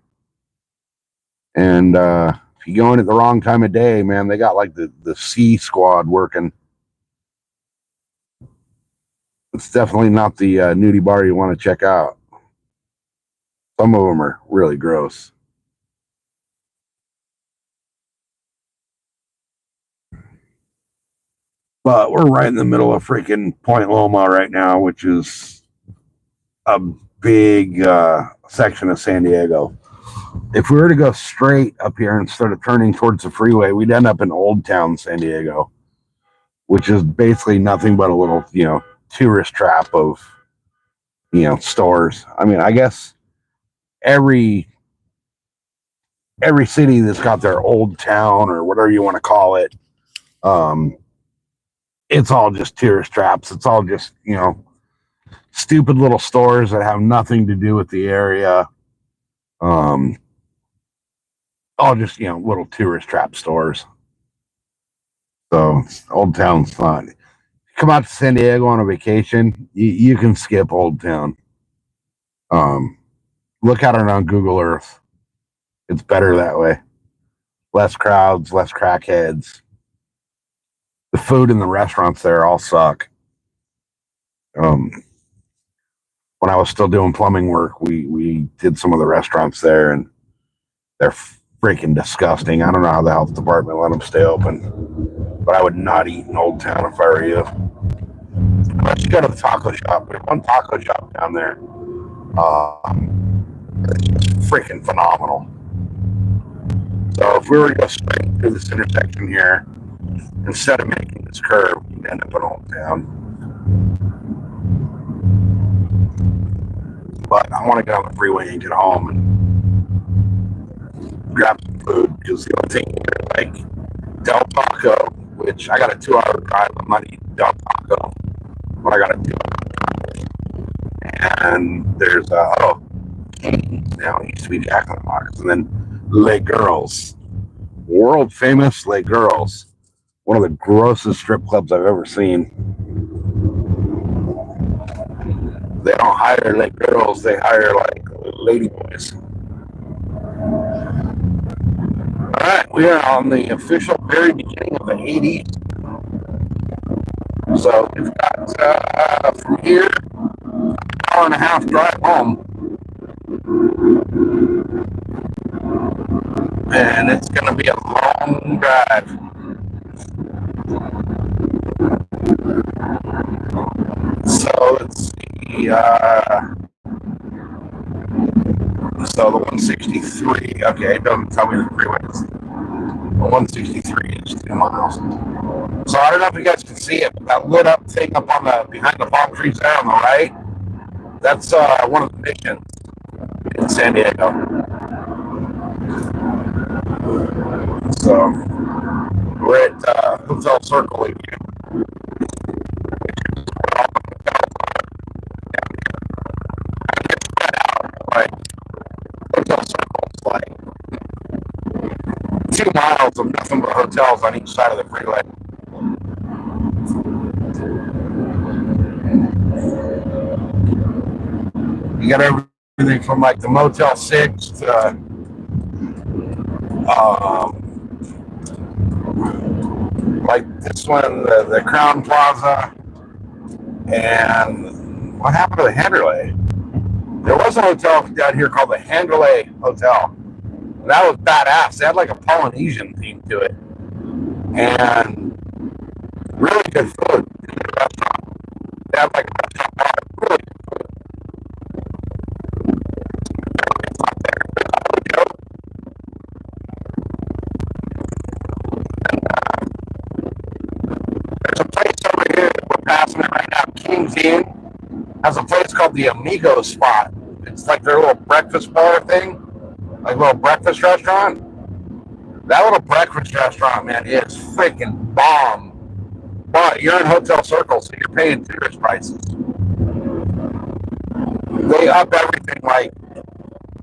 And if you go in at the wrong time of day, man, they got like the C squad working. It's definitely not the nudie bar you want to check out. Some of them are really gross. But we're right in the middle of freaking Point Loma right now, which is a big section of San Diego. If we were to go straight up here instead of turning towards the freeway, we'd end up in Old Town San Diego, which is basically nothing but a little, tourist trap of, stores. I mean, I guess every city that's got their old town or whatever you want to call it, it's all just tourist traps. It's all just, stupid little stores that have nothing to do with the area. All just, little tourist trap stores. So Old Town's fun. Come out to San Diego on a vacation, you can skip Old Town. Look at it on Google Earth. It's better that way. Less crowds, less crackheads. The food in the restaurants there all suck. When I was still doing plumbing work, we did some of the restaurants there, and they're freaking disgusting. I don't know how the health department let them stay open, but I would not eat in Old Town if I were you. Unless you go to the taco shop. There's one taco shop down there. It's just freaking phenomenal. So if we were to go straight through this intersection here, instead of making this curve, you'd end up in Old Town. But I want to get on the freeway and get home and grab some food, because the only thing here, like Del Taco, which I got a 2-hour drive, I'm not eating Del Taco, but I got a 2-hour drive. And there's now it used to be Jack in the Box, and then Les Girls, world famous Les Girls, one of the grossest strip clubs I've ever seen. They don't hire Les Girls, they hire like lady boys. All right, we are on the official very beginning of the 80s. So we've got from here, an hour and a half drive home. And it's going to be a long drive. So let's see. So the 163, okay, it doesn't tell me the freeways. The 163 is 2 miles. So I don't know if you guys can see it, but that lit up thing up on the behind the palm trees there on the right, That's one of the missions in San Diego. So we're at Hotel Circle again. Like Hotel Circle is like 2 miles of nothing but hotels on each side of the freeway. You got everything from like the Motel 6 to like this one, the Crown Plaza. And what happened to the Henderley? There was a hotel down here called the Henderley Hotel. And that was badass. They had like a Polynesian theme to it. And really good food in the restaurant. They had like a restaurant bar. Really good food. It's not there. There's a place over here that we're passing it right now. King's Inn has a place called the Amigo Spot. It's like their little breakfast bar thing, like a little breakfast restaurant. That little breakfast restaurant, man, is freaking bomb. But you're in Hotel Circle, so you're paying tourist prices. They up everything like,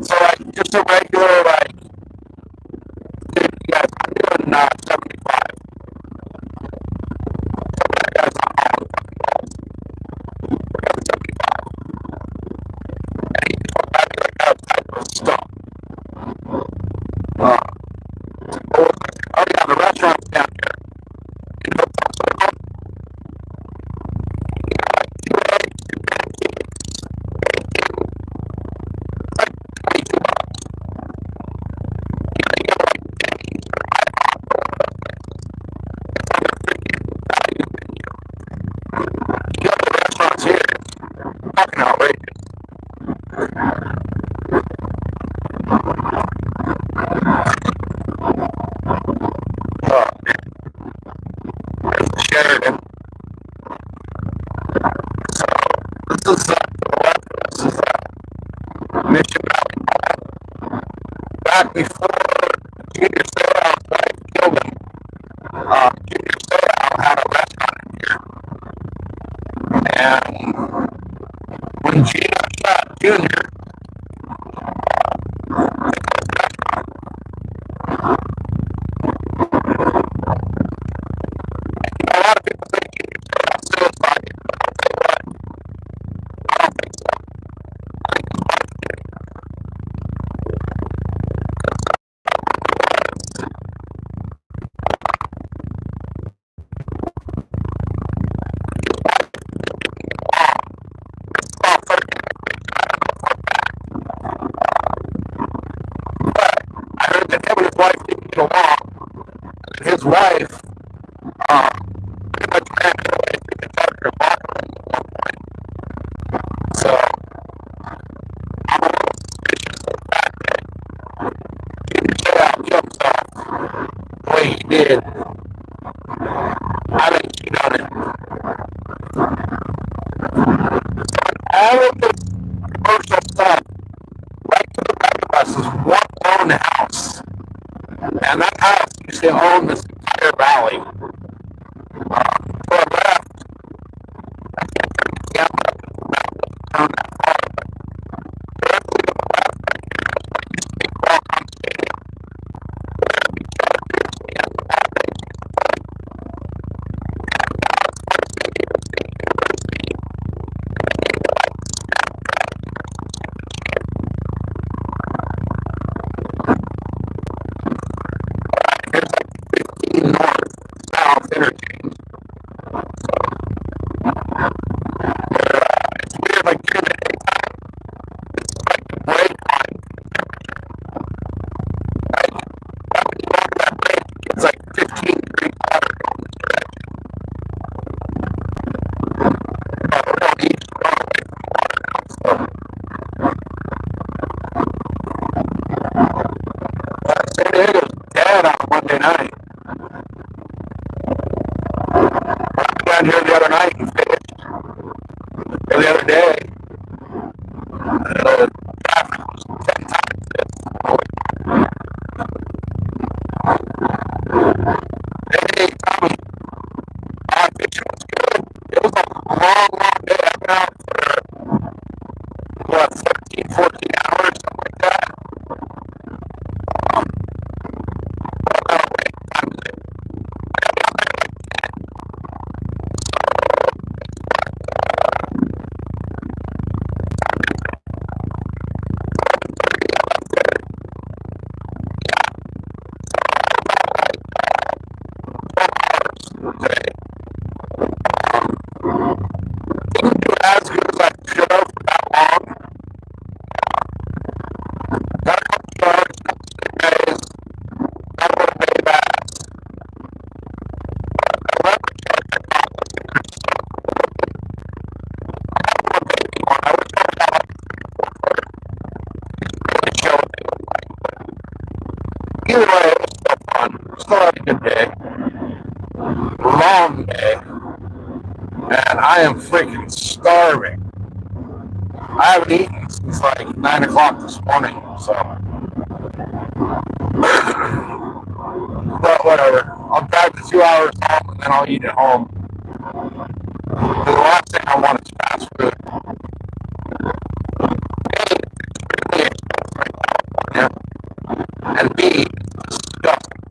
so like just a regular like, dude, you guys, I'm doing 75. Some of that guy's on all the fucking balls. We're doing 75. And he just went back to like that type of stuff. Oh yeah, the restaurant's down here in Hotel Circle. You get like 2 eggs, 2 pancakes, bacon. It's like $22. You get like Denny's or IHOP or one of those places. It's on their freaking value menu. You go to the restaurants here, it's fucking outrageous. Oh, man. There's the Sheridan. So this is to the left. This is Mission Valley Mall. Back before Junior Seau's wife killed him, Junior Seau had a restaurant in here. And when Gina shot Junior, a lot of people think Junior Seau suicide, but I'll tell you what, I don't think so. I think his wife did. I heard that him and his wife didn't get along. His wife pretty much ran her away to the doctor and locker room at one point. So I'm a little suspicious of the fact that Junior Seau killed himself the way he did. I think she done it. All of the commercial stuff right to the back of us is one lone house. And that house used to own this entire valley. To our left, I can't turn the camera up because the map doesn't turn that far, but directly to the left right here is what used to be Qualcomm Stadium. Where the Chargers and the Mavericks used to play. And now it's First Stadium State University. And they named it like the Spirit Track University of Michigan. Here's like 15 north, south interchange. So it's weird, like during the daytime, this is like the break line for the temperature. Like, right when you go over that break, it gets like 15 degrees hotter going this direction. But we're going east, we're going away from the water now, so. San Diego's dead on Monday night. I went down here the other night and fished. Or the other day. The traffic was 10 times this. Hey, Tommy, fishing was good. It was a long, long day. I've been out for, what, 13, 14 hours, something like that. Well, wait, time is it? I got down there like 10. Today. Didn't do as good as I should have for that long. Got a couple sharks, got some stingrays, got a little bay bass. I love the shark I caught. I got one baby one. I wish I got like a 4-footer. Really show what they look like. But either way, it was still fun. Still had a good day. Long day. And I am freaking starving. I haven't eaten since like 9 o'clock this morning, so. But whatever. I'll drive the 2 hours home and then I'll eat at home. The last thing I want is fast food. A, it's extremely expensive in California. And B, it's disgusting.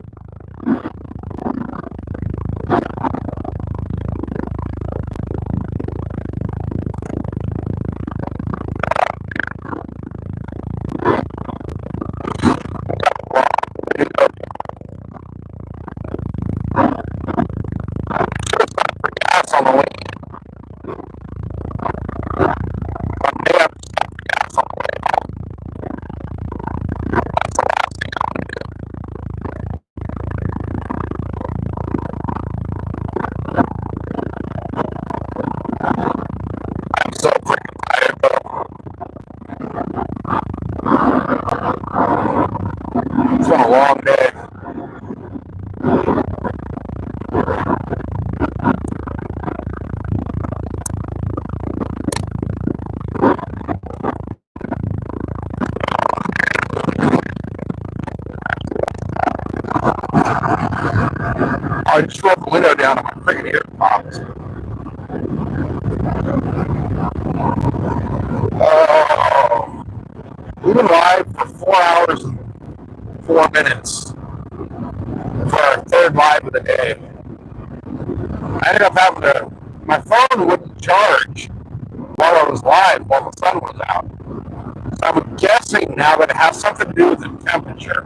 On the way in. I may have to stop for gas on the way home. That's the last thing I want to do. I'm so freaking tired, though. It's been a long day. I just rolled the window down and my freaking ear popped. Oh, we've been live for 4 hours and 4 minutes for our third live of the day. I ended up having to, my phone wouldn't charge while I was live, while the sun was out. So I'm guessing now that it has something to do with the temperature.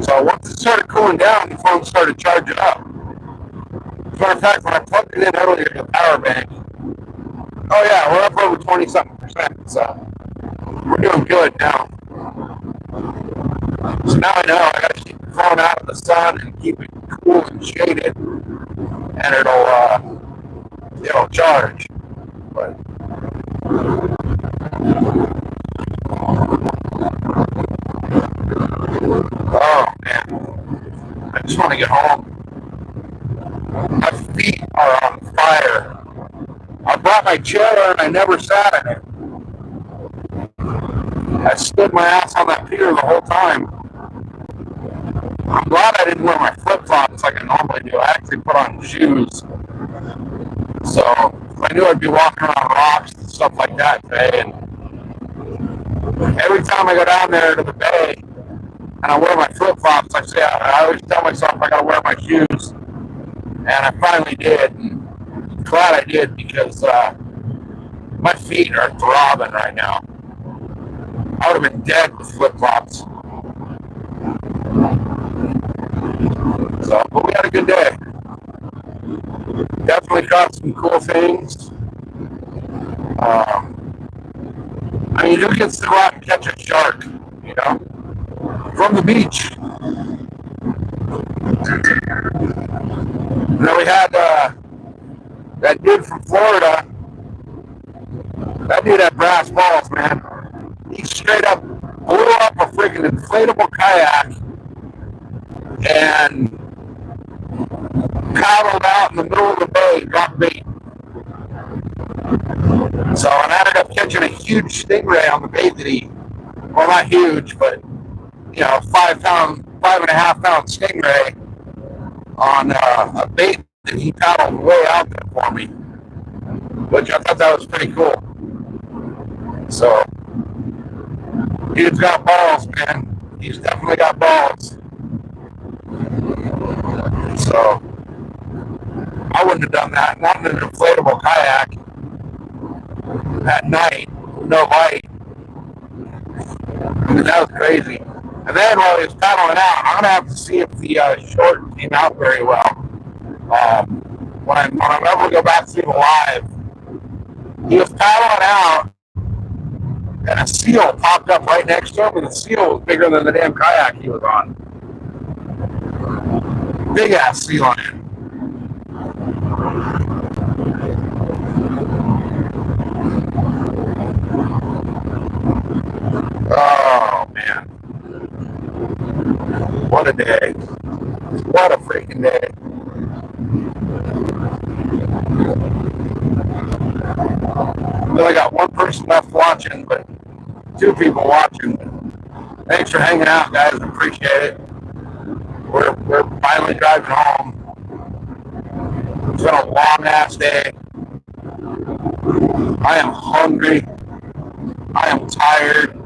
So once it started cooling down, the phone started charging up. As a matter of fact, when I plugged it in earlier to the power bank, oh yeah, we're up over 20-something%. So we're doing good now. So now I know I got to keep the phone out of the sun and keep it cool and shaded, and it'll charge. But oh man, I just want to get home. My feet are on fire. I brought my chair and I never sat in it. I stood my ass on that pier the whole time. I'm glad I didn't wear my flip-flops like I normally do. I actually put on shoes. So I knew I'd be walking around rocks and stuff like that today. And every time I go down there to the bay and I wear my flip-flops, I always tell myself I gotta wear my shoes. And I finally did. And I'm glad I did because my feet are throbbing right now. I would have been dead with flip-flops. So, but we had a good day. Definitely caught some cool things. I mean, who gets to go out and catch a shark, you know, from the beach? And then we had that dude from Florida. That dude had brass balls, man. He straight up blew up a freaking inflatable kayak and paddled out in the middle of the bay, dropped bait. So I ended up catching a huge stingray on the bait that he, well, not huge, but 5 pound, 5.5 pound stingray on a bait that he paddled way out there for me, which I thought that was pretty cool. So, dude's got balls, man. He's definitely got balls. So, I wouldn't have done that. Not in an inflatable kayak at night, no light. I mean, that was crazy. And then while he was paddling out, I'm gonna have to see if the short came out very well. When I'm able to go back through the live, he was paddling out, and a seal popped up right next to him, and the seal was bigger than the damn kayak he was on. Big ass seal on it. Oh man, what a day! What a freaking day! We only got one person left watching, but 2 people watching. Thanks for hanging out, guys. Appreciate it. We're finally driving home. It's been a long ass day. I am hungry. I am tired.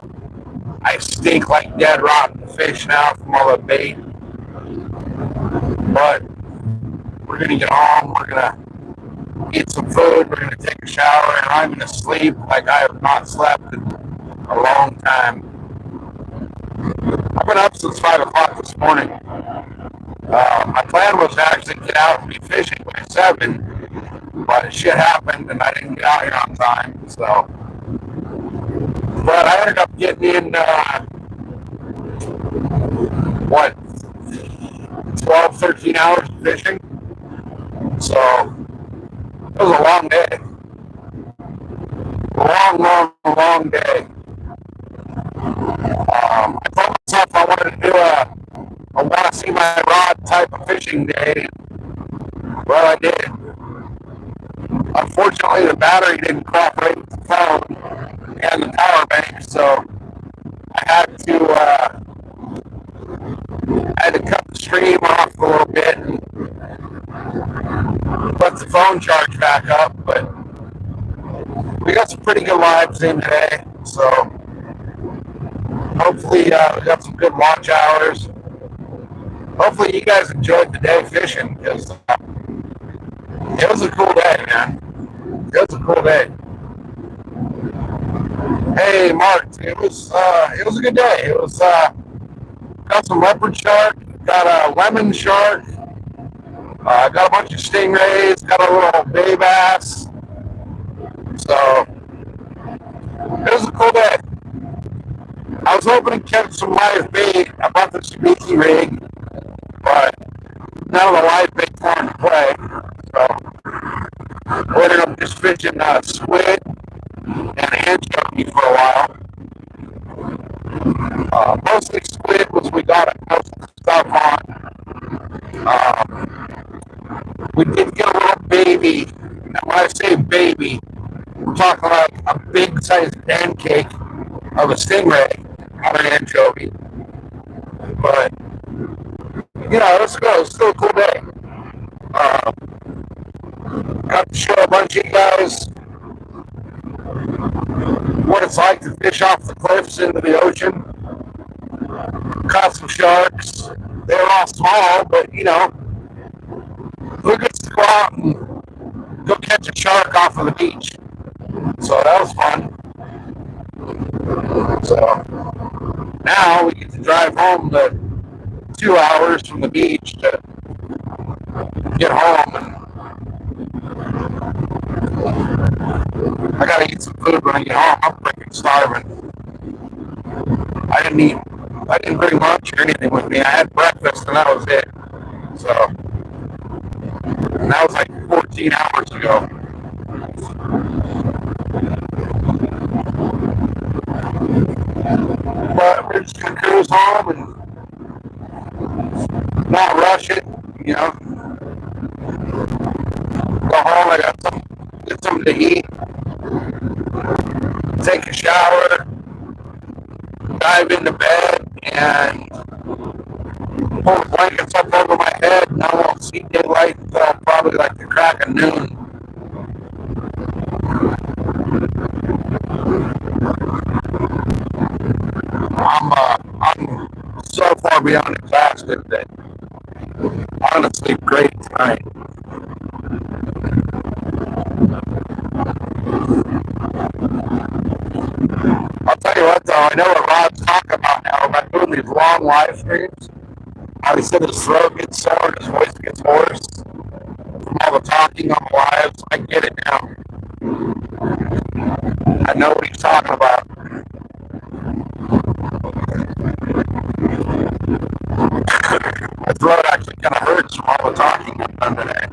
I stink like dead rotten fish now from all the bait. But we're gonna get home. We're gonna eat some food. We're gonna take a shower, and I'm gonna sleep like I have not slept in a long time. I've been up since 5 o'clock this morning. My plan was to actually get out and be fishing by 7, but shit happened and I didn't get out here on time. So, but I ended up getting in 12, 13 hours of fishing. So it was a long day. Long day. I told myself I wanted to do a want to see my rod type of fishing day. Well, I did. Unfortunately, the battery didn't cooperate with the phone and the power bank, so I had to cut the stream off a little bit and let the phone charge back up. But we got some pretty good lives in today, so hopefully we got some good launch hours. Hopefully you guys enjoyed the day fishing, because it was a cool day, man. It was a cool day. Hey, Mark, it was a good day. It was got some leopard shark, got a lemon shark, got a bunch of stingrays, got a little bay bass. So it was a cool day. I was hoping to catch some live bait. I bought the Kayaking rig, but none of the live bait wanted to play. So we ended up just fishing squid and anchovy for a while. Mostly squid was we got most of the stuff on. We did get a little baby. Now when I say baby, we're talking like a big sized pancake of a stingray on an anchovy. But let's go. It's still a cool day. Got to show a bunch of you guys what it's like to fish off the cliffs into the ocean. Caught some sharks. They were all small, but who gets to go out and go catch a shark off of the beach? So that was fun. So now we get to drive home the 2 hours from the beach to get home, and I gotta eat some food when I get home. I'm freaking starving. I didn't bring lunch or anything with me. I had breakfast and that was it. So, and that was like 14 hours ago. But we're just gonna cruise home and not rush it, Go home. I got some to eat, take a shower, dive into bed, and pull the blankets up over my head, and I won't see daylight until probably like the crack of noon. I'm so far beyond exhausted that I'm gonna sleep great tonight. I'll tell you what though, I know what Rod's talking about now about doing these long live streams. How he said his throat gets sore and his voice gets hoarse from all the talking on the lives. I get it now. I know what he's talking about. My throat actually kind of hurts from all the talking I've done today.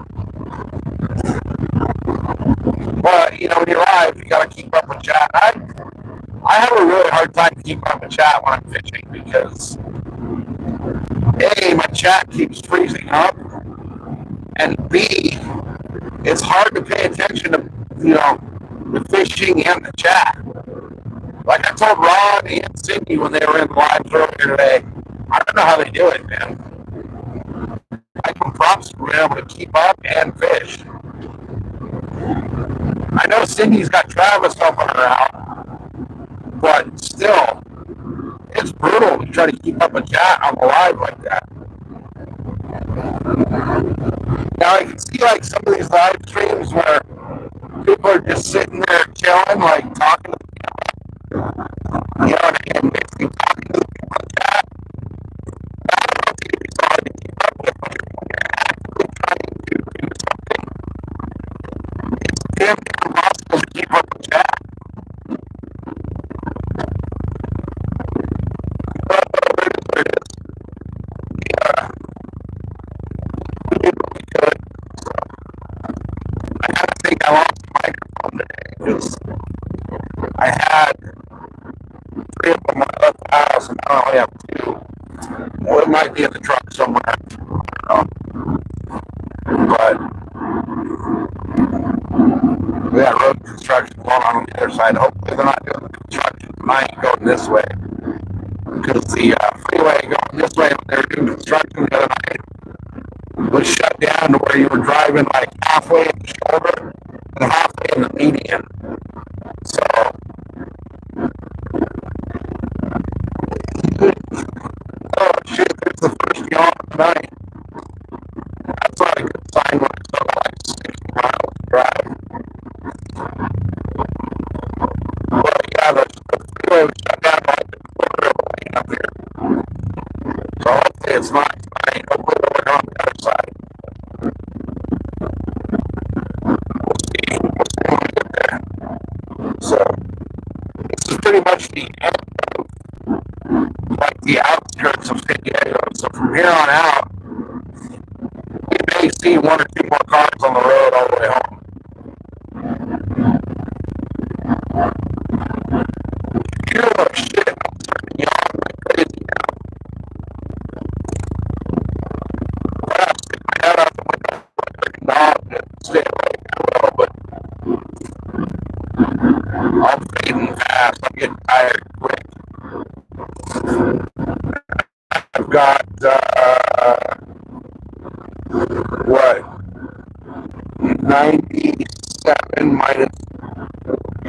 But, you know, when you're live, you got to keep up with chat. I have a really hard time keeping up with chat when I'm fishing because, A, my chat keeps freezing up, and B, it's hard to pay attention to, you know, the fishing and the chat. Like I told Ron and Sydney when they were in the live earlier today, I don't know how they do it, man. I give them props for being able to keep up and fish. I know Sydney's got Travis helping her out, but still, it's brutal to try to keep up a chat on the live like that. Now I can see like some of these live streams where people are just sitting there chilling, like talking to the camera, you know, and basically talking to the people in chat. I don't know if it can be so hard to keep up with when you're actively trying to do something. It's damn impossible to keep up with chat. There it is. Yeah, we did what we could. So I kind of think I lost the microphone today because I had 3 of them left the house and I only have 2. Well, it might be in the truck somewhere. I don't know. But we got road construction going on the other side. Hopefully they're not doing the construction tonight going this way. Because the freeway going this way when they were doing construction the other night was shut down to where you were driving like halfway in the shoulder and halfway in the median. So oh shit, there's the first yawn of the night. That's not a good sign when it's still like 60 miles to drive. But yeah, the freeway was shut down like a quarter of a lane up here. So hopefully it's not tonight. Hopefully they're working on the other side. We'll see. We'll see when we get there. So this is pretty much the end of like the outskirts of San Diego. So from here on out, we may see 1 or 2 more cars on the road all the way home. Oh shit, I'm starting to yawn like crazy now. If I stick my head out the window like a dog to stay awake, I will, but I'm fading fast. I'm getting tired quick. I've got, what, 97 minus, I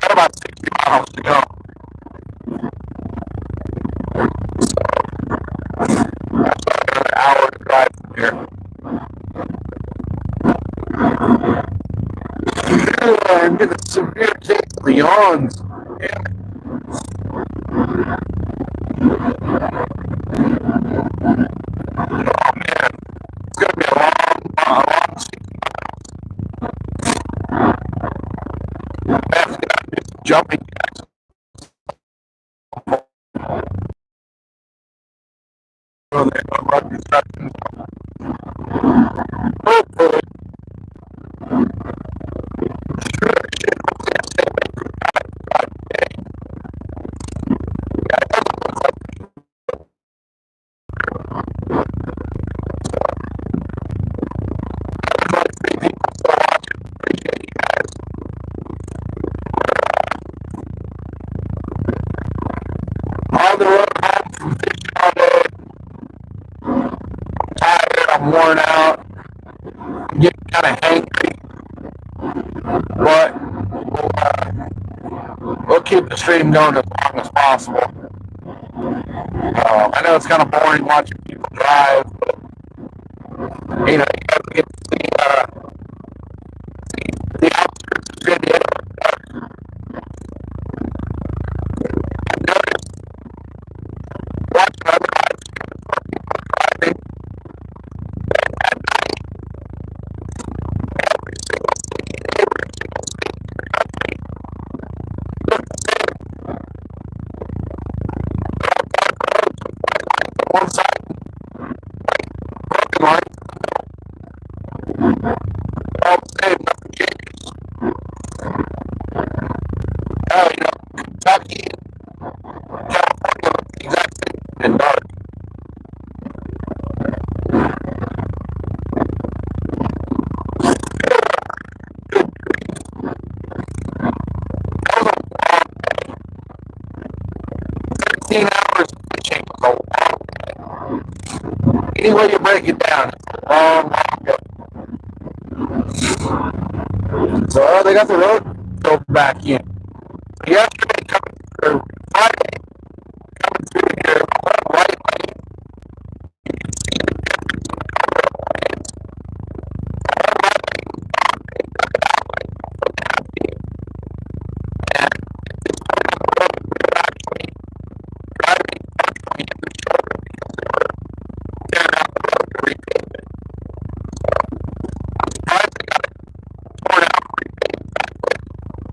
got about 60 miles to go. So, that's about an hour to drive from here. I'm getting a severe case of the yawns. Damn it. Oh man, it's gonna be a long 60 miles. I have to get out and do some jumping jacks. On there, on road construction. Hopefully, sure, shit, hopefully I stay away from God today. Yeah, it doesn't look like there's like 3 people still watching. Appreciate you getting worn out, getting kind of hangry, but we'll keep the stream going as long as possible. I know it's kind of boring watching people drive, but you guys get to see the outskirts of San Diego. I noticed watching other driving every single one side broken line, all the same, nothing changes. Kentucky, California look the exact same in dark. That was a long day. 16 hours of fishing was a long day. Any way you break it down, it's a long, long day. So they got the road built back in. Yesterday coming through, Friday coming through here, white lane, you can see the difference in the color of the lanes. That white lane was gone, they took it out like a foot and a half deep. And at this point on the road, we were actually driving partially in the shoulder because they were tearing out the road to repave it. So I'm surprised they got it torn out and repaved that quick.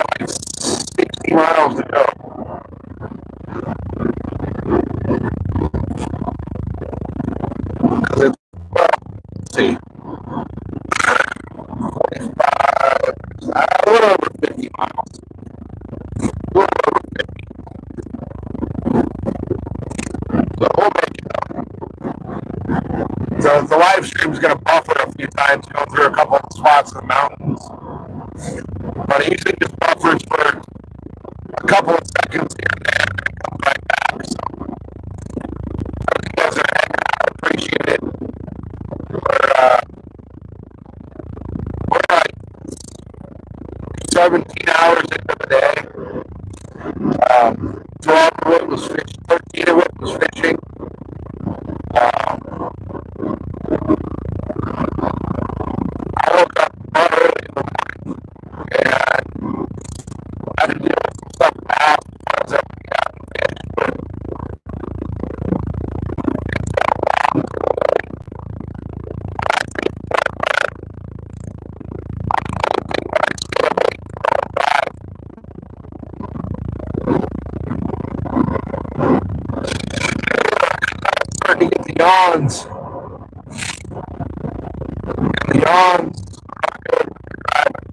Like 60 miles to go. Because it's, well, let's see, 45, a little over 50 miles. A little over 50. So we'll make it up. So the live stream's going to buffer a few times, go through a couple of spots in the mountains. But it usually just buffers for a couple of seconds here and there, and then it comes right back. So if you guys are hanging out, I appreciate it. We're like 17 hours into the day. 12 of it was fishing, 13 of it was fishing. I woke up early in the morning and I had to deal with some stuff in the house as far as everything got finished, but it's been a long day. Starting to get the yawns. And the yawns are not good when you're driving.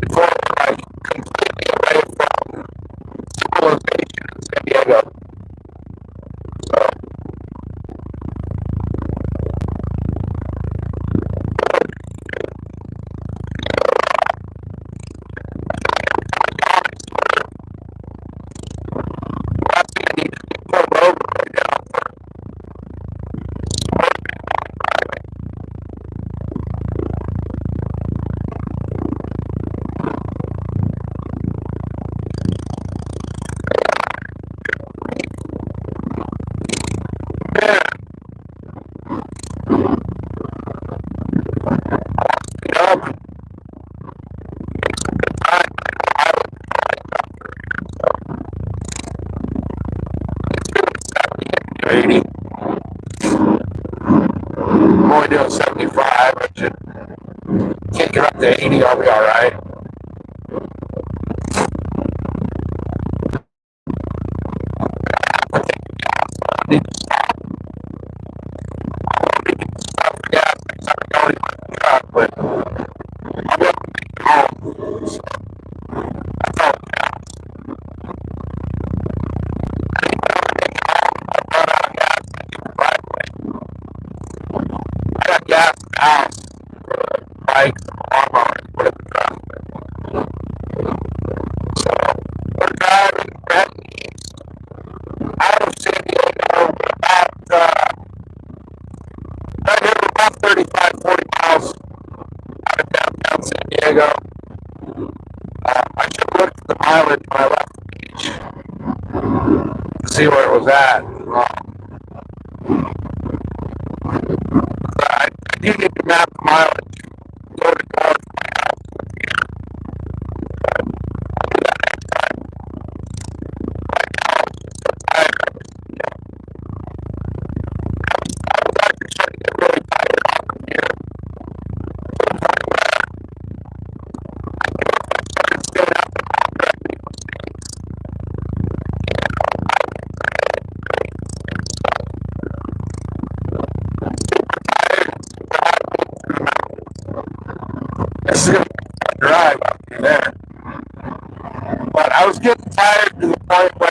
Before we're like completely away from civilization in San Diego. So I'm only doing 75. I should kick it up to 80. I'll be all right. I need to stop. I want to get stuff for gas next time I go to my truck, but I'll be able to make it home. So that's all that counts. house, bike, lawnmower, put it in the truck. So we're driving out of San Diego about 35, 40 miles out of downtown San Diego. I should have looked at the mileage when I left the beach to see where it was at. I do need to map the mileage. Go to college. This is going to be a drive up through there. But I was getting tired to the point where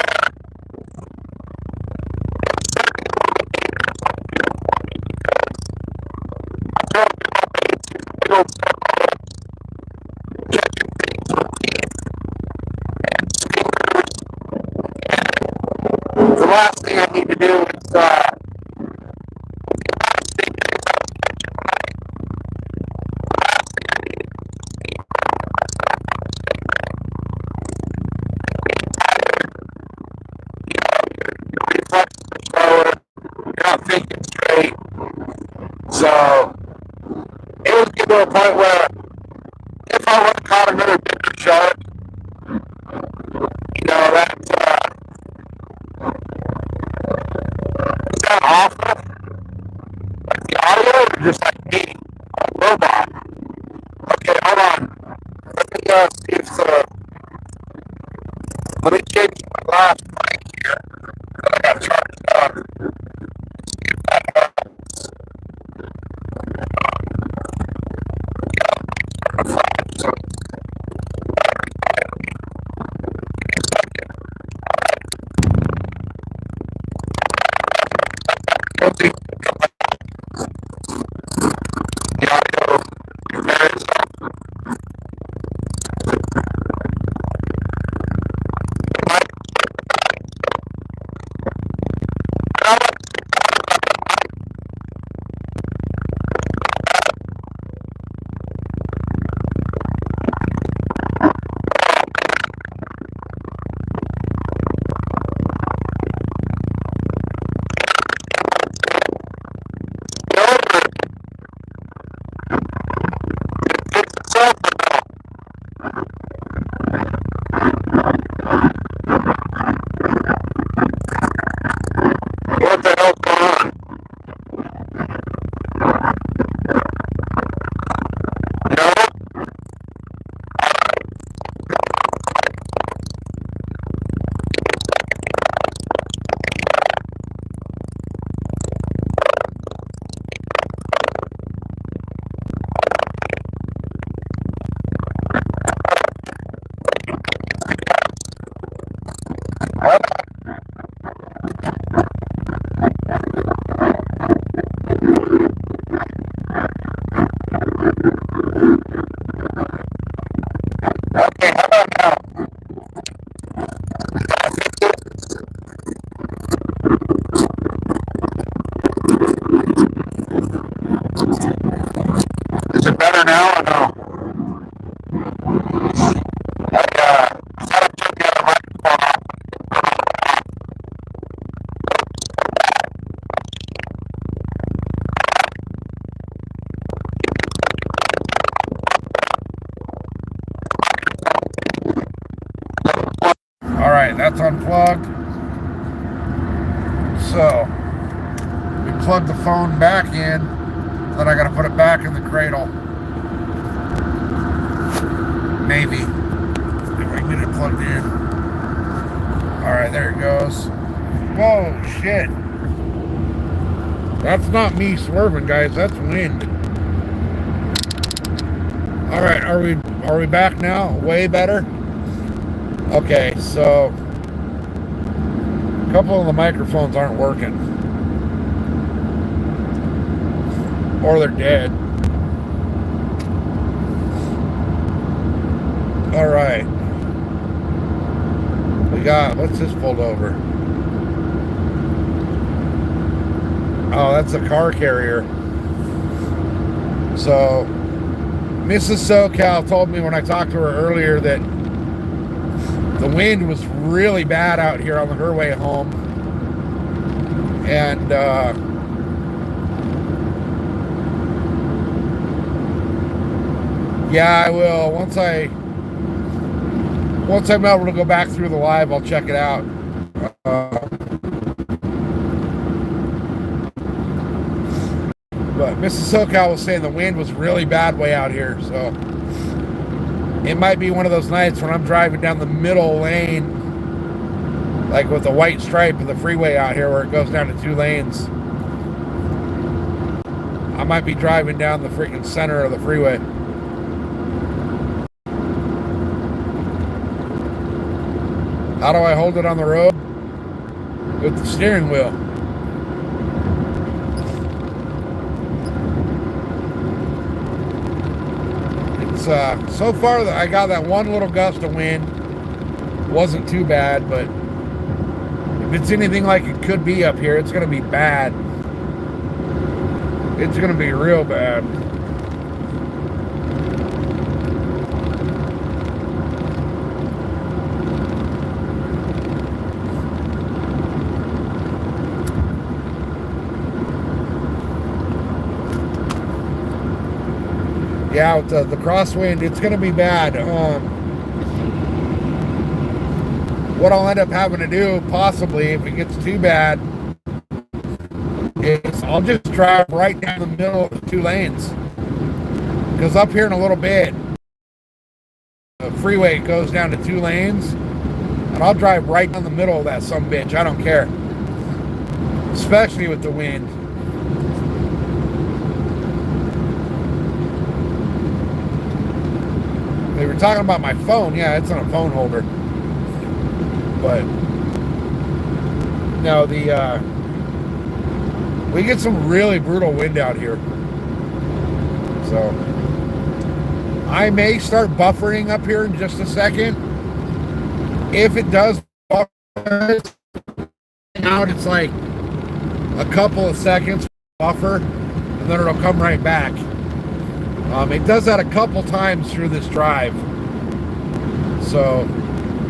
the last thing I need to do is you're not thinking straight. So it was getting to a point where if I would have caught another bigger shark, that's is that awful? Like the audio or just like me? A robot. Okay, hold on. Let me see if let me change my last mic here. I gotta charge it up. What the hell's going on? No? Okay, how about now? Is it better now or no? I thought I took the other microphone off. Alright, that's unplugged. So, we plug the phone back in, then I gotta put it back in the cradle. Maybe. If I can get it plugged in. Alright, there it goes. Whoa, shit. That's not me swerving, guys, that's wind. Alright, are we back now? Way better? Okay, so a couple of the microphones aren't working. Or they're dead. All right. We got, what's this pulled over? Oh, that's a car carrier. So, Mrs. SoCal told me when I talked to her earlier that the wind was really bad out here on her way home. And, yeah, I will. Once I'm able to go back through the live, I'll check it out. But Mrs. SoCal was saying the wind was really bad way out here, so it might be one of those nights when I'm driving down the middle lane, like with the white stripe of the freeway out here where it goes down to 2 lanes. I might be driving down the freaking center of the freeway. How do I hold it on the road? With the steering wheel. It's so far I got that one little gust of wind. Wasn't too bad, but if it's anything like it could be up here, it's gonna be bad. It's gonna be real bad. Yeah, with the crosswind, it's going to be bad. What I'll end up having to do, possibly, if it gets too bad, is I'll just drive right down the middle of the 2 lanes. Because up here in a little bit, the freeway goes down to 2 lanes, and I'll drive right down the middle of that sumbitch. I don't care. Especially with the wind. They were talking about my phone. Yeah, it's on a phone holder. But no, we get some really brutal wind out here. So I may start buffering up here in just a second. If it does buffer out, it's like a couple of seconds buffer, and then it'll come right back. It does that a couple times through this drive. So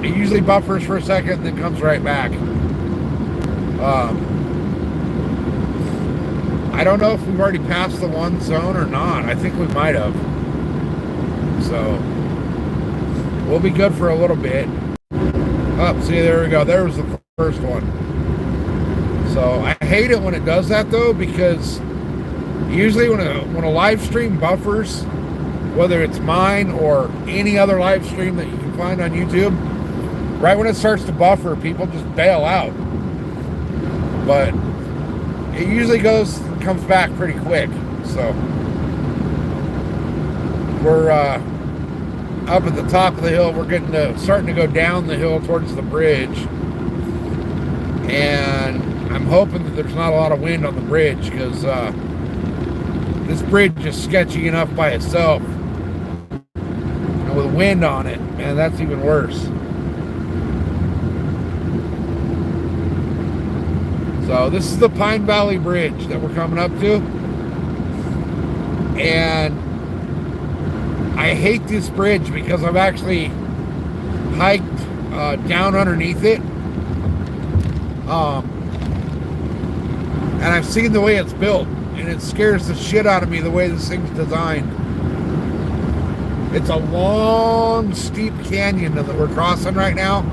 it usually buffers for a second and then comes right back. I don't know if we've already passed the 1 zone or not. I think we might have. So we'll be good for a little bit. Oh, see, there we go. There was the first one. So I hate it when it does that, though, because usually when a live stream buffers, whether it's mine or any other live stream that you can find on YouTube, right when it starts to buffer, people just bail out. But it usually comes back pretty quick. So we're up at the top of the hill. We're starting to go down the hill towards the bridge, and I'm hoping that there's not a lot of wind on the bridge, because this bridge is sketchy enough by itself, and with wind on it, man, that's even worse. So this is the Pine Valley Bridge that we're coming up to, and I hate this bridge because I've actually hiked down underneath it, and I've seen the way it's built, and it scares the shit out of me the way this thing's designed. It's a long, steep canyon that we're crossing right now,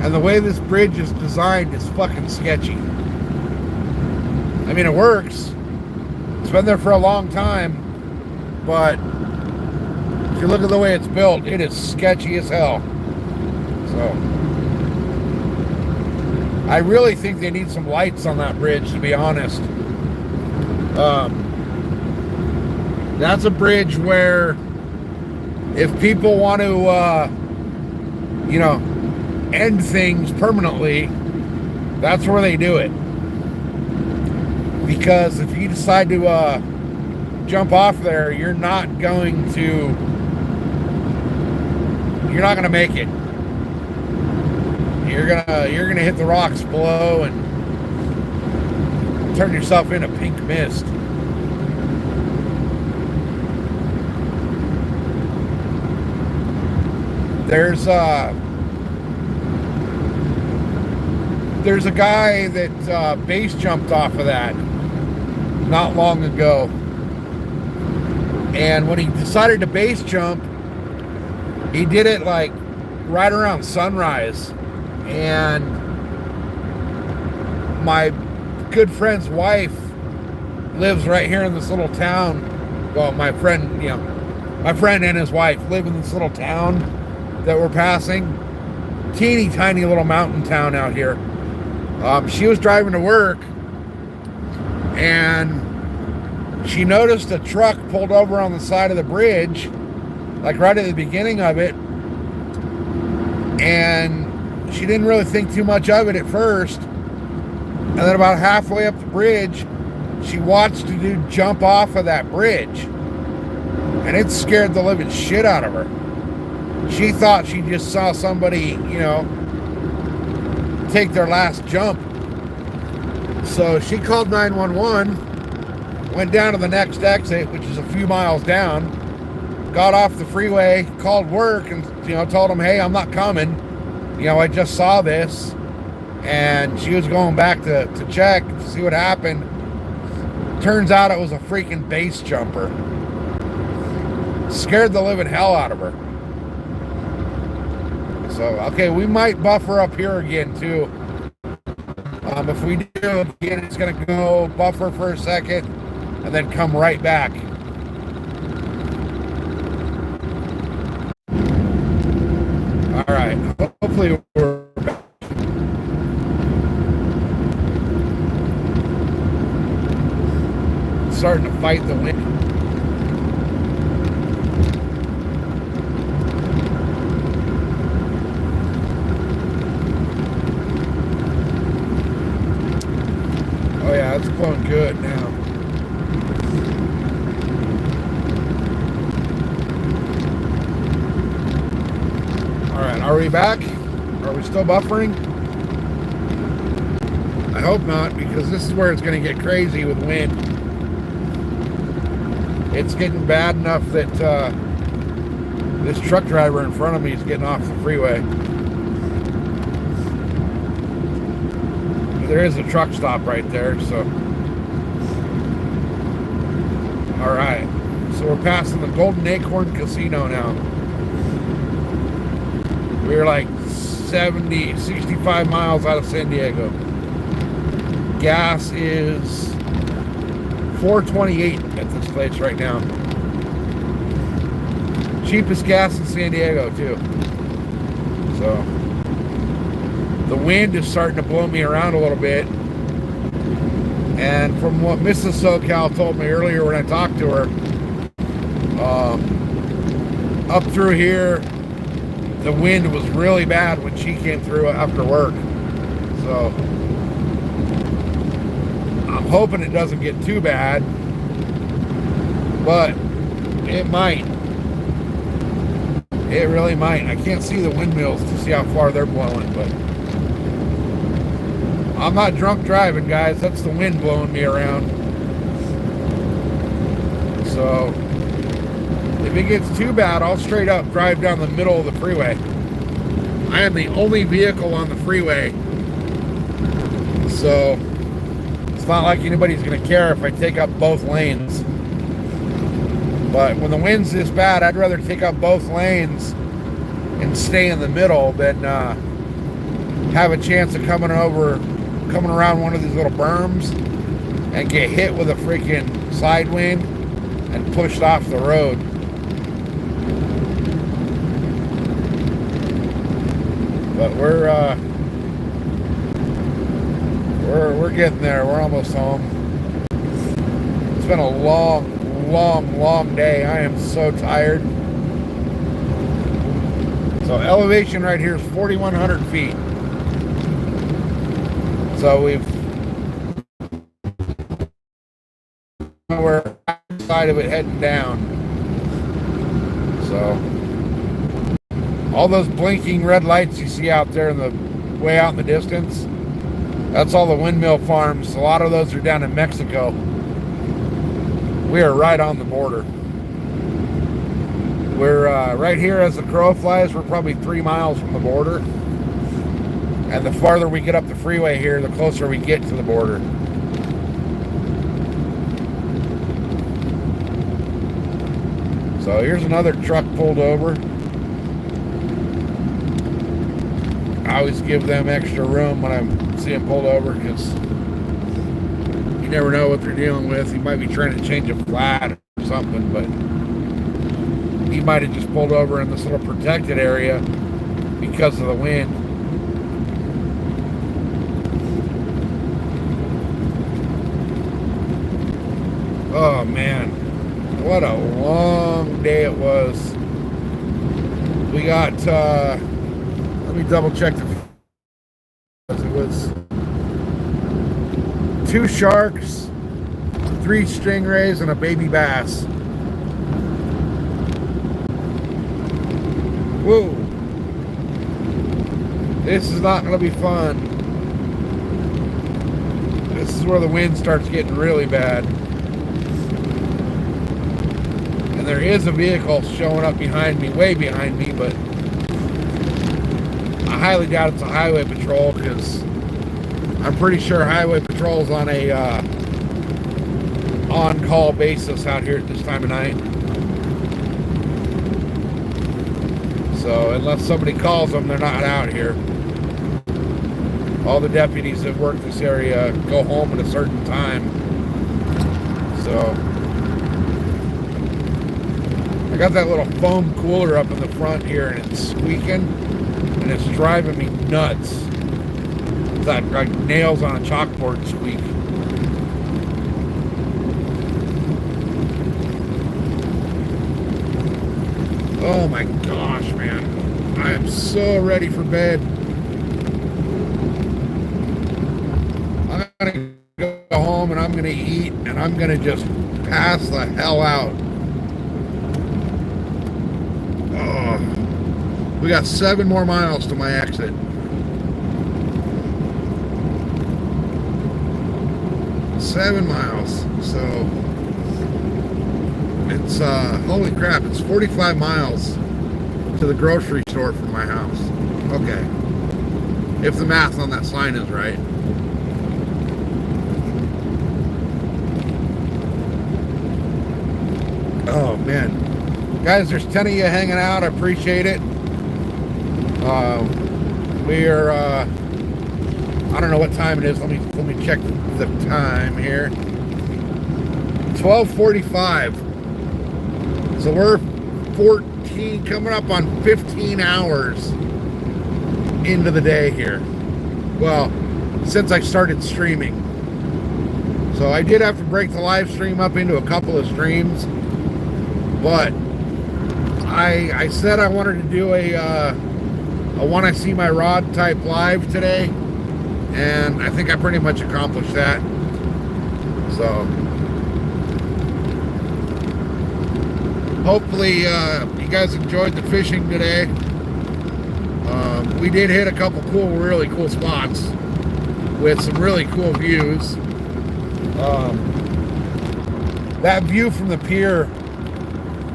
and the way this bridge is designed is fucking sketchy. I mean, it works. It's been there for a long time, but if you look at the way it's built, it is sketchy as hell. So I really think they need some lights on that bridge, to be honest. That's a bridge where if people want to, end things permanently, that's where they do it. Because if you decide to jump off there, you're not going to you're not gonna make it. You're gonna hit the rocks below and turn yourself into pink mist. There's a guy that base jumped off of that not long ago, and when he decided to base jump, he did it like right around sunrise. And my good friend's wife lives right here in this little town. Well, my friend and his wife live in this little town that we're passing. Teeny tiny little mountain town out here. She was driving to work and she noticed a truck pulled over on the side of the bridge, like right at the beginning of it, and she didn't really think too much of it at first. And then about halfway up the bridge, she watched a dude jump off of that bridge, and it scared the living shit out of her. She thought she just saw somebody, take their last jump. So she called 911, went down to the next exit, which is a few miles down, got off the freeway, called work, and told them, hey, I'm not coming. I just saw this. And she was going back to check to see what happened. Turns out it was a freaking base jumper. Scared the living hell out of her. So, okay, we might buffer up here again too. If we do, again, it's going to go buffer for a second and then come right back. All right, hopefully we're back. Starting to fight the wind. Oh yeah, it's blowing good now. All right, are we back? Are we still buffering? I hope not, because this is where it's going to get crazy with wind. It's getting bad enough that this truck driver in front of me is getting off the freeway. There is a truck stop right there, so. All right, so we're passing the Golden Acorn Casino now. We're like 65 miles out of San Diego. Gas is $4.28 at this place right now. Cheapest gas in San Diego too. So the wind is starting to blow me around a little bit. And from what Mrs. SoCal told me earlier when I talked to her, up through here, the wind was really bad when she came through after work. So I'm hoping it doesn't get too bad, but it might. It really might. I can't see the windmills to see how far they're blowing, but I'm not drunk driving, guys. That's the wind blowing me around. So if it gets too bad, I'll straight up drive down the middle of the freeway. I am the only vehicle on the freeway, so it's not like anybody's going to care if I take up both lanes. But when the wind's this bad, I'd rather take up both lanes and stay in the middle than have a chance of coming around one of these little berms and get hit with a freaking side wind and pushed off the road. But we're getting there. We're almost home. It's been a long day. I am so tired. So elevation right here is 4,100 feet. So we're outside of it heading down. So All those blinking red lights you see out there in the way out in the distance, that's all the windmill farms. A lot of those are down in Mexico. We are right on the border. We're right here as the crow flies. We're probably 3 miles from the border. And the farther we get up the freeway here, the closer we get to the border. So here's another truck pulled over. I always give them extra room when I see them pulled over, because you never know what they're dealing with. He might be trying to change a flat or something, but he might have just pulled over in this little protected area because of the wind. Oh man, what a long day it was. We got let me double check it was 2 sharks, 3 stingrays, and a baby bass. Whoa, this is not going to be fun. This is where the wind starts getting really bad. And there is a vehicle showing up behind me, way behind me, but I highly doubt it's a highway patrol, because I'm pretty sure highway patrol's on a on-call basis out here at this time of night. So unless somebody calls them, they're not out here. All the deputies that work this area go home at a certain time. So I got that little foam cooler up in the front here, and it's squeaking, and it's driving me nuts. It's like nails on a chalkboard squeak. Oh my gosh, man. I am so ready for bed. I'm gonna go home and I'm gonna eat, and I'm gonna just pass the hell out. Oh, we got 7 more miles to my exit. Seven miles. So it's holy crap, it's 45 miles to the grocery store from my house. Okay, if the math on that sign is right. Oh man, guys, there's 10 of you hanging out. I appreciate it. We are I don't know what time it is. Let me check the time here. 12:45. So we're 14, coming up on 15 hours into the day here. Well, since I started streaming. So I did have to break the live stream up into a couple of streams, but I said I wanted to do a Want to See my rod type live today, and I think I pretty much accomplished that. So hopefully you guys enjoyed the fishing today. We did hit a couple really cool spots with some really cool views. That view from the pier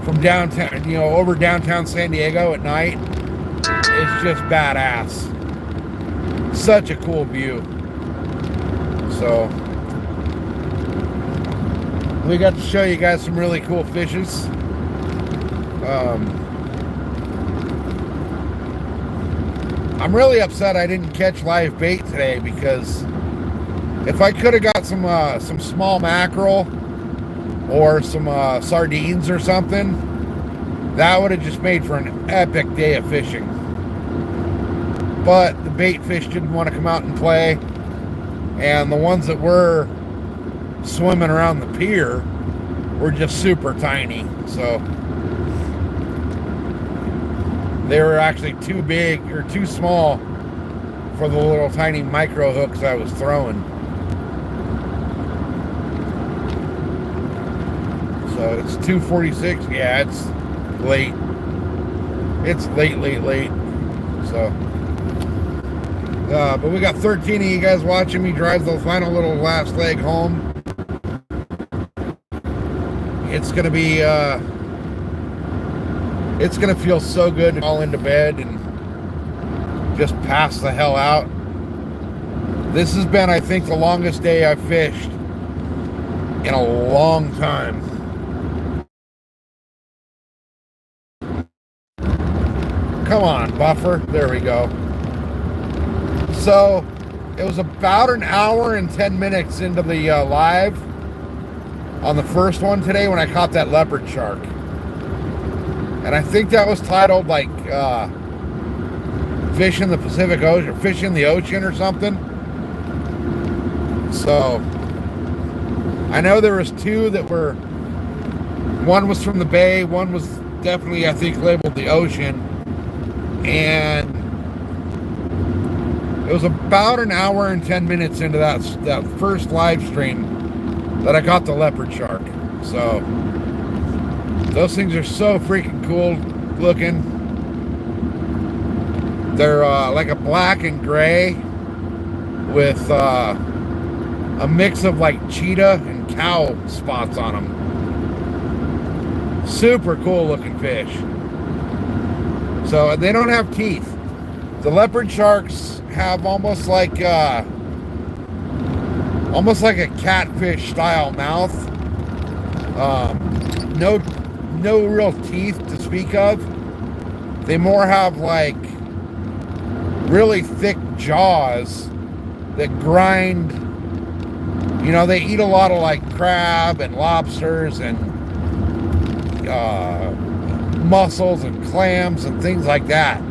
from downtown, over downtown San Diego at night is just badass. Such a cool view. So we got to show you guys some really cool fishes. I'm really upset I didn't catch live bait today, because if I could have got some small mackerel or some sardines or something, that would have just made for an epic day of fishing. But the bait fish didn't want to come out and play, and the ones that were swimming around the pier were just super tiny. So they were actually too big or too small for the little tiny micro hooks I was throwing. So it's 2:46. Yeah, it's late. It's late. So, but we got 13 of you guys watching me drive the final little last leg home. It's gonna be, it's gonna feel so good to fall into bed and just pass the hell out. This has been, I think, the longest day I've fished in a long time. Come on, buffer. There we go. So it was about an hour and 10 minutes into the live on the first one today when I caught that leopard shark. And I think that was titled like Fish in the Pacific Ocean, Fish in the Ocean or something. So I know there was two that were, one was from the bay, one was definitely, I think, labeled the ocean. And it was about an hour and 10 minutes into that first live stream that I got the leopard shark. So those things are so freaking cool looking. They're like a black and gray with a mix of like cheetah and cow spots on them. Super cool looking fish. So they don't have teeth. The leopard sharks have almost like a catfish style mouth. No real teeth to speak of. They more have like really thick jaws that grind. You know, they eat a lot of like crab and lobsters and mussels and clams and things like that.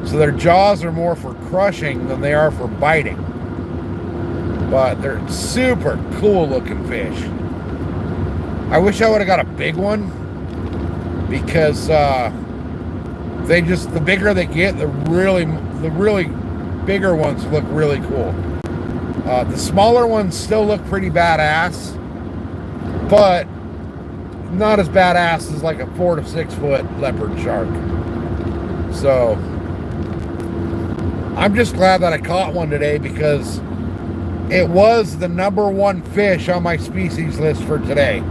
So their jaws are more for crushing than they are for biting. But they're super cool looking fish. I wish I would have got a big one, because they just, the bigger they get, the really bigger ones look really cool. The smaller ones still look pretty badass, but not as badass as like a 4 to 6 foot leopard shark. So I'm just glad that I caught one today, because it was the #1 fish on my species list for today.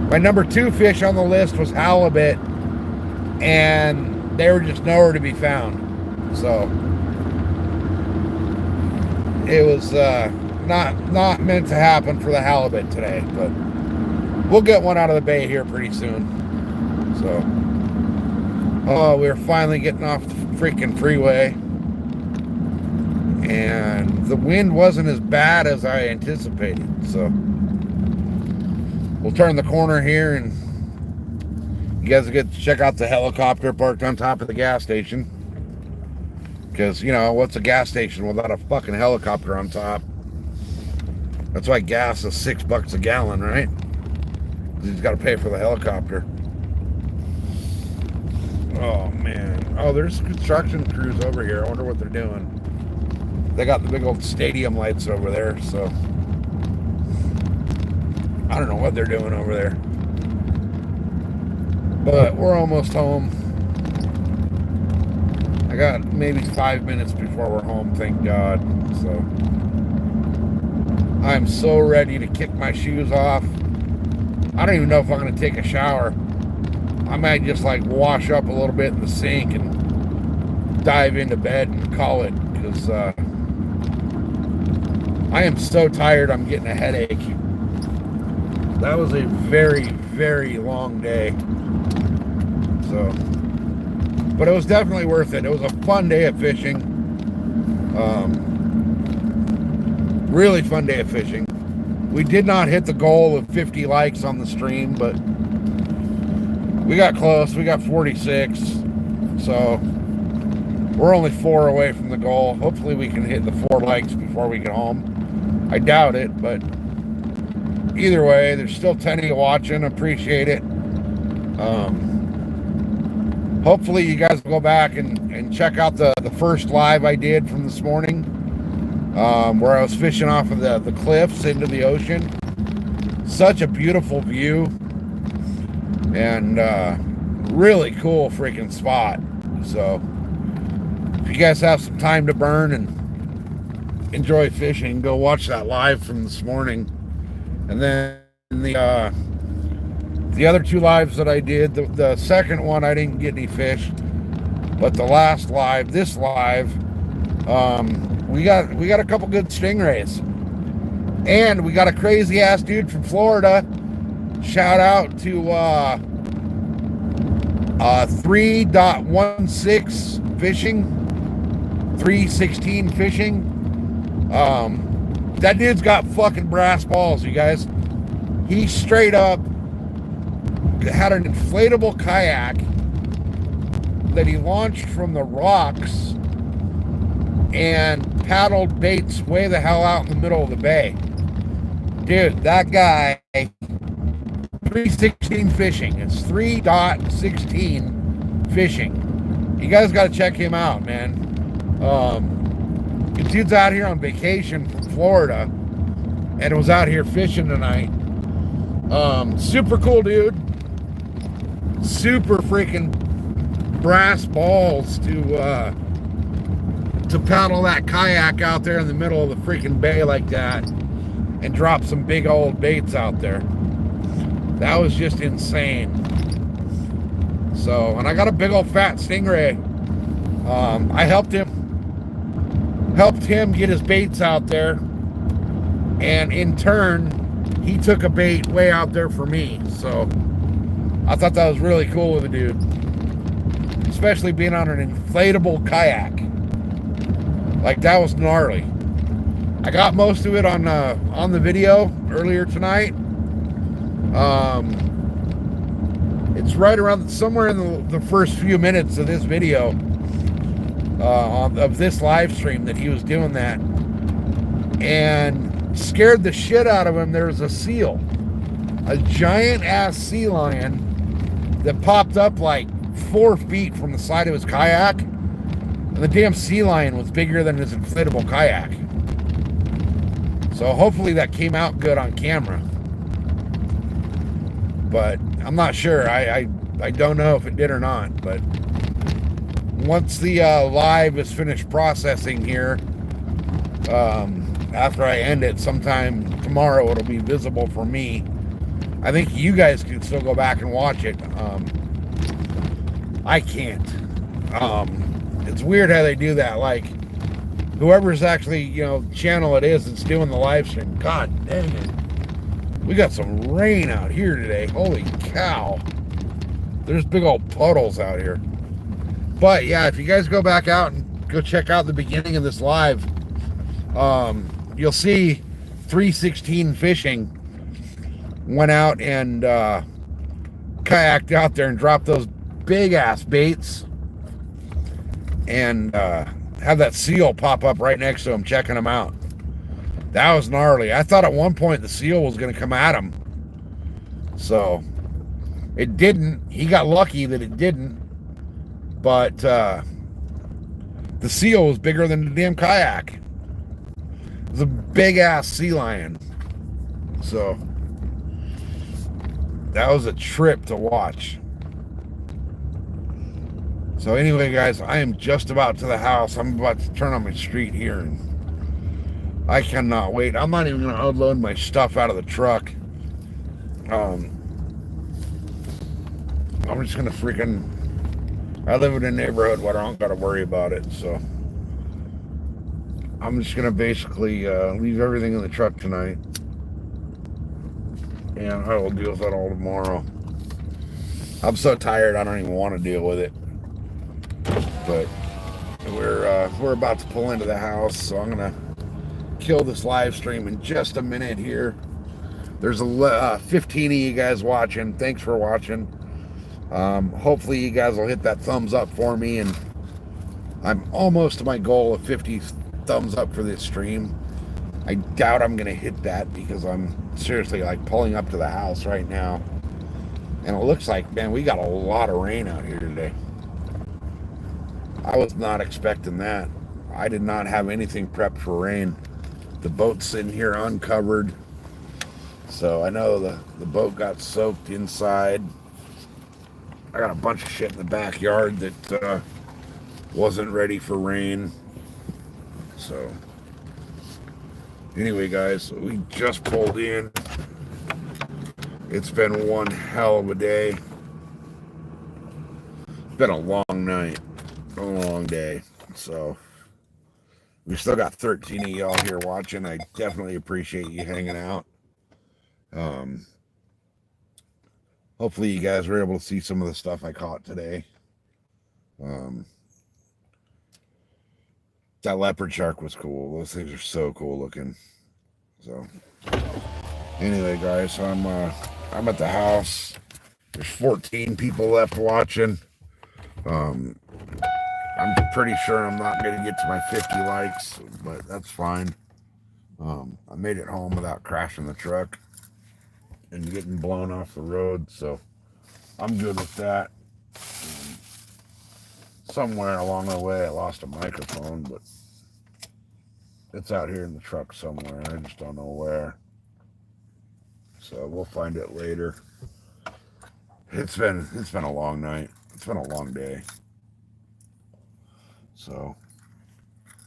My #2 fish on the list was halibut, and they were just nowhere to be found. So it was not meant to happen for the halibut today, but we'll get one out of the bay here pretty soon. So, oh, we're finally getting off the freaking freeway, and the wind wasn't as bad as I anticipated. So we'll turn the corner here, and you guys will get to check out the helicopter parked on top of the gas station. Because, you know, what's a gas station without a fucking helicopter on top? That's why gas is $6 a gallon, right? He's got to pay for the helicopter. Oh, man. Oh, there's construction crews over here. I wonder what they're doing. They got the big old stadium lights over there, so I don't know what they're doing over there. But we're almost home. I got maybe 5 minutes before we're home, thank God. So I'm so ready to kick my shoes off. I don't even know if I'm going to take a shower. I might just like wash up a little bit in the sink and dive into bed and call it, because I am so tired I'm getting a headache. That was a very, very long day. So, but it was definitely worth it. It was a fun day of fishing. Really fun day of fishing. We did not hit the goal of 50 likes on the stream, but we got close. We got 46. So we're only 4 away from the goal. Hopefully we can hit the 4 likes before we get home. I doubt it, but either way, there's still 10 of you watching. Appreciate it. Hopefully you guys will go back and check out the first live I did from this morning, where I was fishing off of the cliffs into the ocean. Such a beautiful view, and Really cool freaking spot. So if you guys have some time to burn and enjoy fishing, go watch that live from this morning. And then the other 2 lives that I did, the second one I didn't get any fish, but the last live, this live, we got a couple good stingrays, and we got a crazy ass dude from Florida. Shout out to 3.16 fishing, 316 fishing. That dude's got fucking brass balls, you guys. He straight up had an inflatable kayak that he launched from the rocks and paddled baits way the hell out in the middle of the bay. Dude, that guy, 316 fishing. It's 3.16 fishing. You guys got to check him out, man. The dude's out here on vacation from Florida and was out here fishing tonight. Super cool dude. Super freaking brass balls to paddle that kayak out there in the middle of the freaking bay like that and drop some big old baits out there. That was just insane. So, and I got a big old fat stingray. I helped him get his baits out there, and in turn he took a bait way out there for me. So I thought that was really cool with the dude, especially being on an inflatable kayak. Like, that was gnarly. I got most of it on the video earlier tonight. It's right around somewhere in the first few minutes of this video of this live stream that he was doing that, and scared the shit out of him. There was a seal, a giant ass sea lion that popped up like 4 feet from the side of his kayak, and the damn sea lion was bigger than his inflatable kayak. So hopefully that came out good on camera, but I'm not sure. I don't know if it did or not. But once the live is finished processing here, after I end it sometime tomorrow, it'll be visible for me. I think you guys can still go back and watch it. I can't. It's weird how they do that. Like, whoever's actually, channel it is that's doing the live stream. God dang it. We got some rain out here today. Holy cow. There's big old puddles out here. But yeah, if you guys go back out and go check out the beginning of this live, you'll see 316 fishing went out and kayaked out there and dropped those big ass baits, and have that seal pop up right next to him checking them out. That was gnarly. I thought at one point the seal was going to come at him. So it didn't. He got lucky that it didn't. But the seal was bigger than the damn kayak. It was a big ass sea lion. So that was a trip to watch. So anyway, guys, I am just about to the house. I'm about to turn on my street here, and I cannot wait. I'm not even going to unload my stuff out of the truck. I'm just going to freaking... I live in a neighborhood where I don't got to worry about it, so I'm just going to basically leave everything in the truck tonight, and I will deal with that all tomorrow. I'm so tired, I don't even want to deal with it. But we're about to pull into the house, so I'm gonna kill this live stream in just a minute here. There's 15 of you guys watching. Thanks for watching. Hopefully you guys will hit that thumbs up for me, and I'm almost to my goal of 50 thumbs up for this stream. I doubt I'm gonna hit that because I'm seriously like pulling up to the house right now, and it looks like, man, we got a lot of rain out here today. I was not expecting that. I did not have anything prepped for rain. The boat's sitting here uncovered, so I know the boat got soaked inside. I got a bunch of shit in the backyard that wasn't ready for rain. So anyway, guys, we just pulled in. It's been one hell of a day. It's been a long night, a long day. So we still got 13 of y'all here watching. I definitely appreciate you hanging out. Hopefully you guys were able to see some of the stuff I caught today. That leopard shark was cool. Those things are so cool looking. So anyway, guys, I'm at the house. There's 14 people left watching. I'm pretty sure I'm not going to get to my 50 likes, but that's fine. I made it home without crashing the truck and getting blown off the road, so I'm good with that. Somewhere along the way I lost a microphone, but it's out here in the truck somewhere. I just don't know where. So we'll find it later. It's been a long night. It's been a long day. So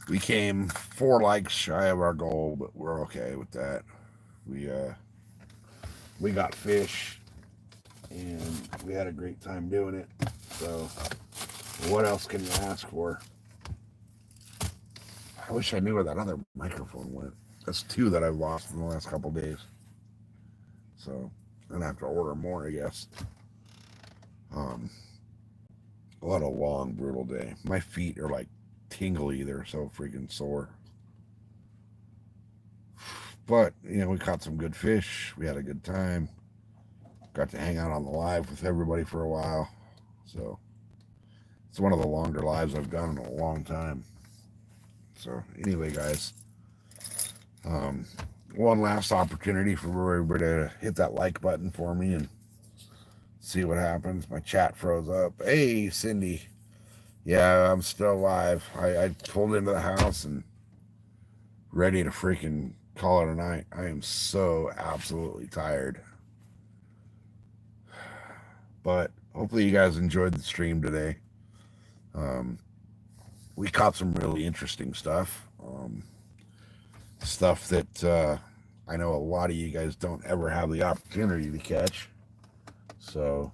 we came 4 likes shy of our goal, but we're okay with that. We got fish and we had a great time doing it. So what else can you ask for? I wish I knew where that other microphone went. That's 2 that I've lost in the last couple days. So I'm gonna have to order more, I guess. What a long, brutal day. My feet are like tingly. They're so freaking sore. But, you know, we caught some good fish. We had a good time. Got to hang out on the live with everybody for a while. So it's one of the longer lives I've done in a long time. So anyway, guys, one last opportunity for everybody to hit that like button for me and see what happens. My chat froze up. Hey, Cindy. Yeah, I'm still alive. I pulled into the house and ready to freaking call it a night. I am so absolutely tired. But hopefully you guys enjoyed the stream today. We caught some really interesting stuff. Stuff that I know a lot of you guys don't ever have the opportunity to catch. So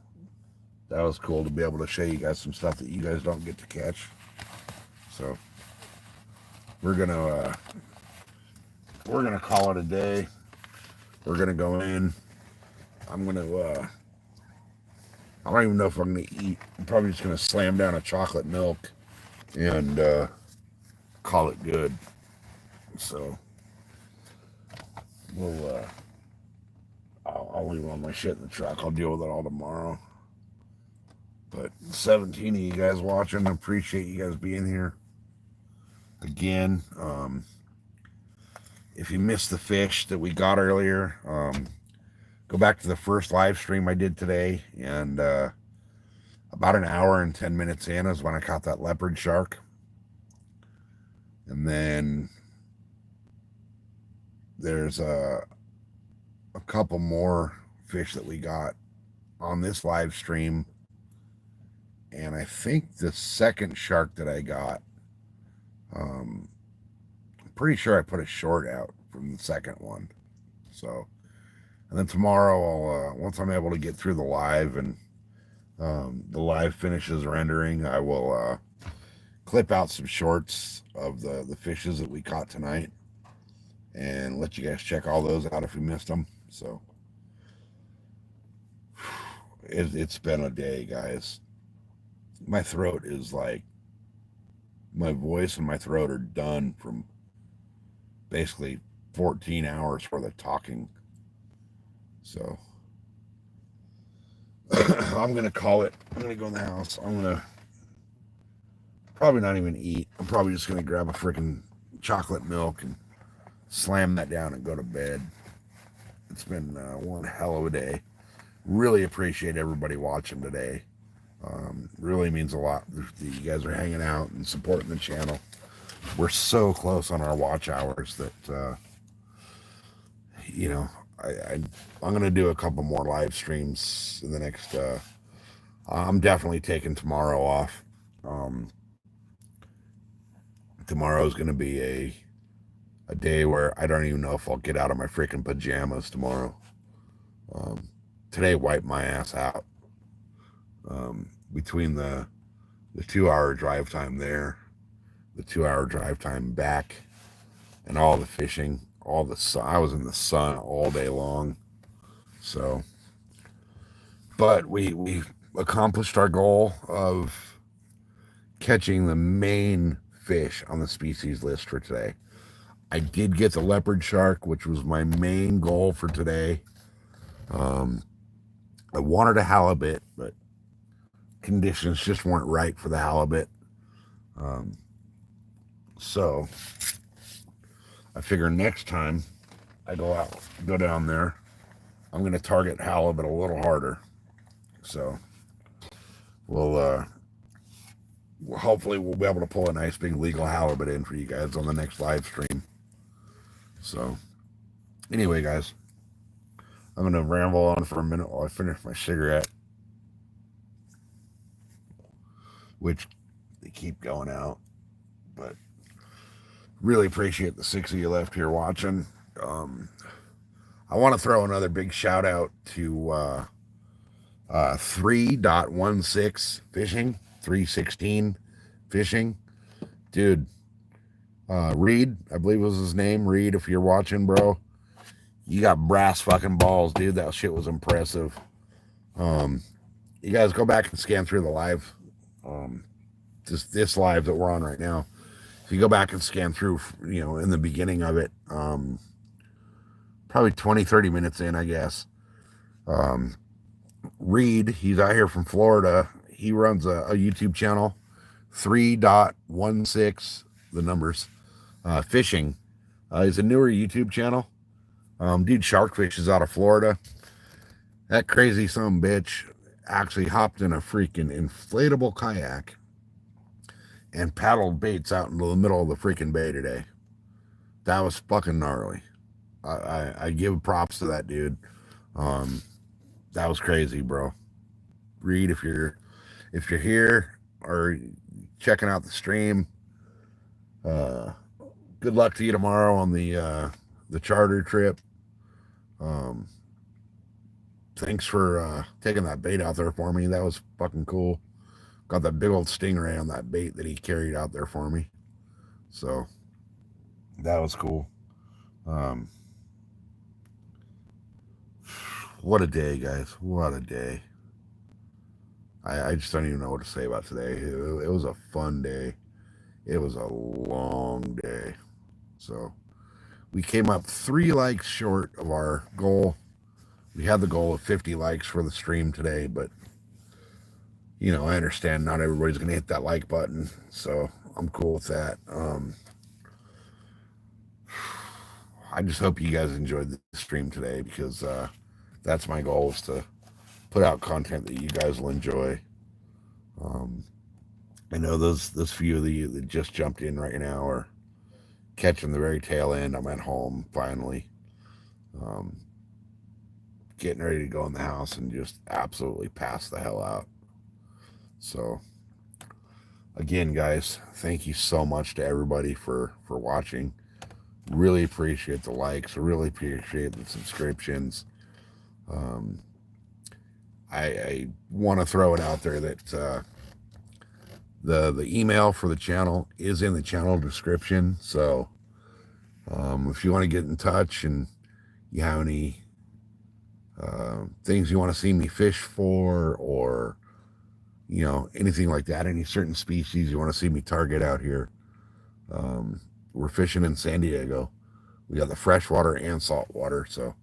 that was cool to be able to show you guys some stuff that you guys don't get to catch. So we're gonna call it a day. We're gonna go in. I don't even know if I'm gonna eat. I'm probably just gonna slam down a chocolate milk and call it good. So I'll leave all my shit in the truck. I'll deal with it all tomorrow. But 17 of you guys watching, I appreciate you guys being here. Again, if you missed the fish that we got earlier, go back to the first live stream I did today, and about an hour and 10 minutes in is when I caught that leopard shark. And then there's a couple more fish that we got on this live stream. And I think the second shark that I got, I'm pretty sure I put a short out from the second one. So, and then tomorrow, once I'm able to get through the live and the live finishes rendering, I will clip out some shorts of the fishes that we caught tonight and let you guys check all those out if you missed them. So it's been a day, guys. My throat is like, my voice and my throat are done from basically 14 hours worth of talking. So I'm going to call it. I'm going to go in the house. I'm going to probably not even eat. I'm probably just going to grab a freaking chocolate milk and slam that down and go to bed. It's been one hell of a day. Really appreciate everybody watching today. Really means a lot that you guys are hanging out and supporting the channel. We're so close on our watch hours that you know, I'm gonna do a couple more live streams in the next I'm definitely taking tomorrow off. Tomorrow is going to be a day where I don't even know if I'll get out of my freaking pajamas tomorrow. Today wiped my ass out. Between the 2 hour drive time there, the 2 hour drive time back, and all the fishing, all the sun. I was in the sun all day long. So, but we accomplished our goal of catching the main fish on the species list for today. I did get the leopard shark, which was my main goal for today. I wanted a halibut, but conditions just weren't right for the halibut. So I figure next time I go down there, I'm going to target halibut a little harder. So we'll hopefully we'll be able to pull a nice big legal halibut in for you guys on the next live stream. So anyway, guys, I'm going to ramble on for a minute while I finish my cigarette, which they keep going out, but really appreciate the 6 of you left here watching. I want to throw another big shout out to 3.16 fishing, 316 fishing, dude. Reed, I believe was his name. Reed, if you're watching, bro, you got brass fucking balls, dude. That shit was impressive. You guys go back and scan through the live, this live that we're on right now. If you go back and scan through, in the beginning of it, probably 20-30 minutes in, I guess. Reed, he's out here from Florida. He runs a YouTube channel, 3.16, the numbers, fishing. He's a newer YouTube channel. Dude shark fishes out of Florida. That crazy son of a bitch actually hopped in a freaking inflatable kayak and paddled baits out into the middle of the freaking bay today. That was fucking gnarly. I give props to that dude. That was crazy, bro. Reed, if you're here or checking out the stream, good luck to you tomorrow on the charter trip. Thanks for taking that bait out there for me. That was fucking cool. Got that big old stingray on that bait that he carried out there for me. So that was cool. What a day, guys. What a day. I just don't even know what to say about today. It was a fun day. It was a long day. So we came up 3 likes short of our goal. We had the goal of 50 likes for the stream today, but I understand not everybody's going to hit that like button, so I'm cool with that. I just hope you guys enjoyed the stream today, because that's my goal, is to put out content that you guys will enjoy. I know those few of you that just jumped in right now are catching the very tail end. I'm at home finally, getting ready to go in the house and just absolutely pass the hell out. So again, guys, thank you so much to everybody for watching. Really appreciate the likes. I really appreciate the subscriptions. I want to throw it out there that the email for the channel is in the channel description. So if you want to get in touch and you have any things you want to see me fish for, or anything like that, any certain species you want to see me target out here, we're fishing in San Diego. We got the freshwater and saltwater, so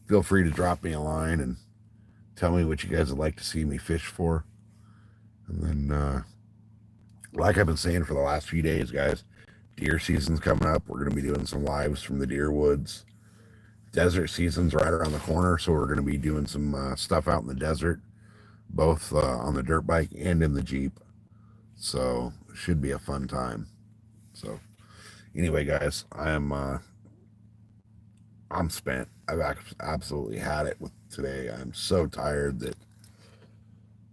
feel free to drop me a line and tell me what you guys would like to see me fish for. And then like I've been saying for the last few days, guys, deer season's coming up. We're going to be doing some lives from the deer woods. Desert season's right around the corner, so we're going to be doing some stuff out in the desert, both on the dirt bike and in the Jeep. So it should be a fun time. So anyway, guys, I'm spent. I've absolutely had it with today. I'm so tired that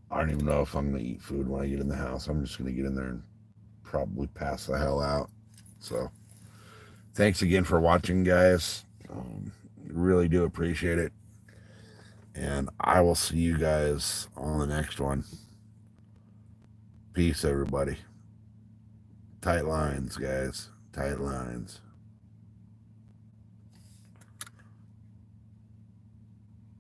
I don't even know if I'm going to eat food when I get in the house. I'm just going to get in there and probably pass the hell out. So, thanks again for watching, guys. Really do appreciate it. And I will see you guys on the next one. Peace, everybody. Tight lines, guys. Tight lines.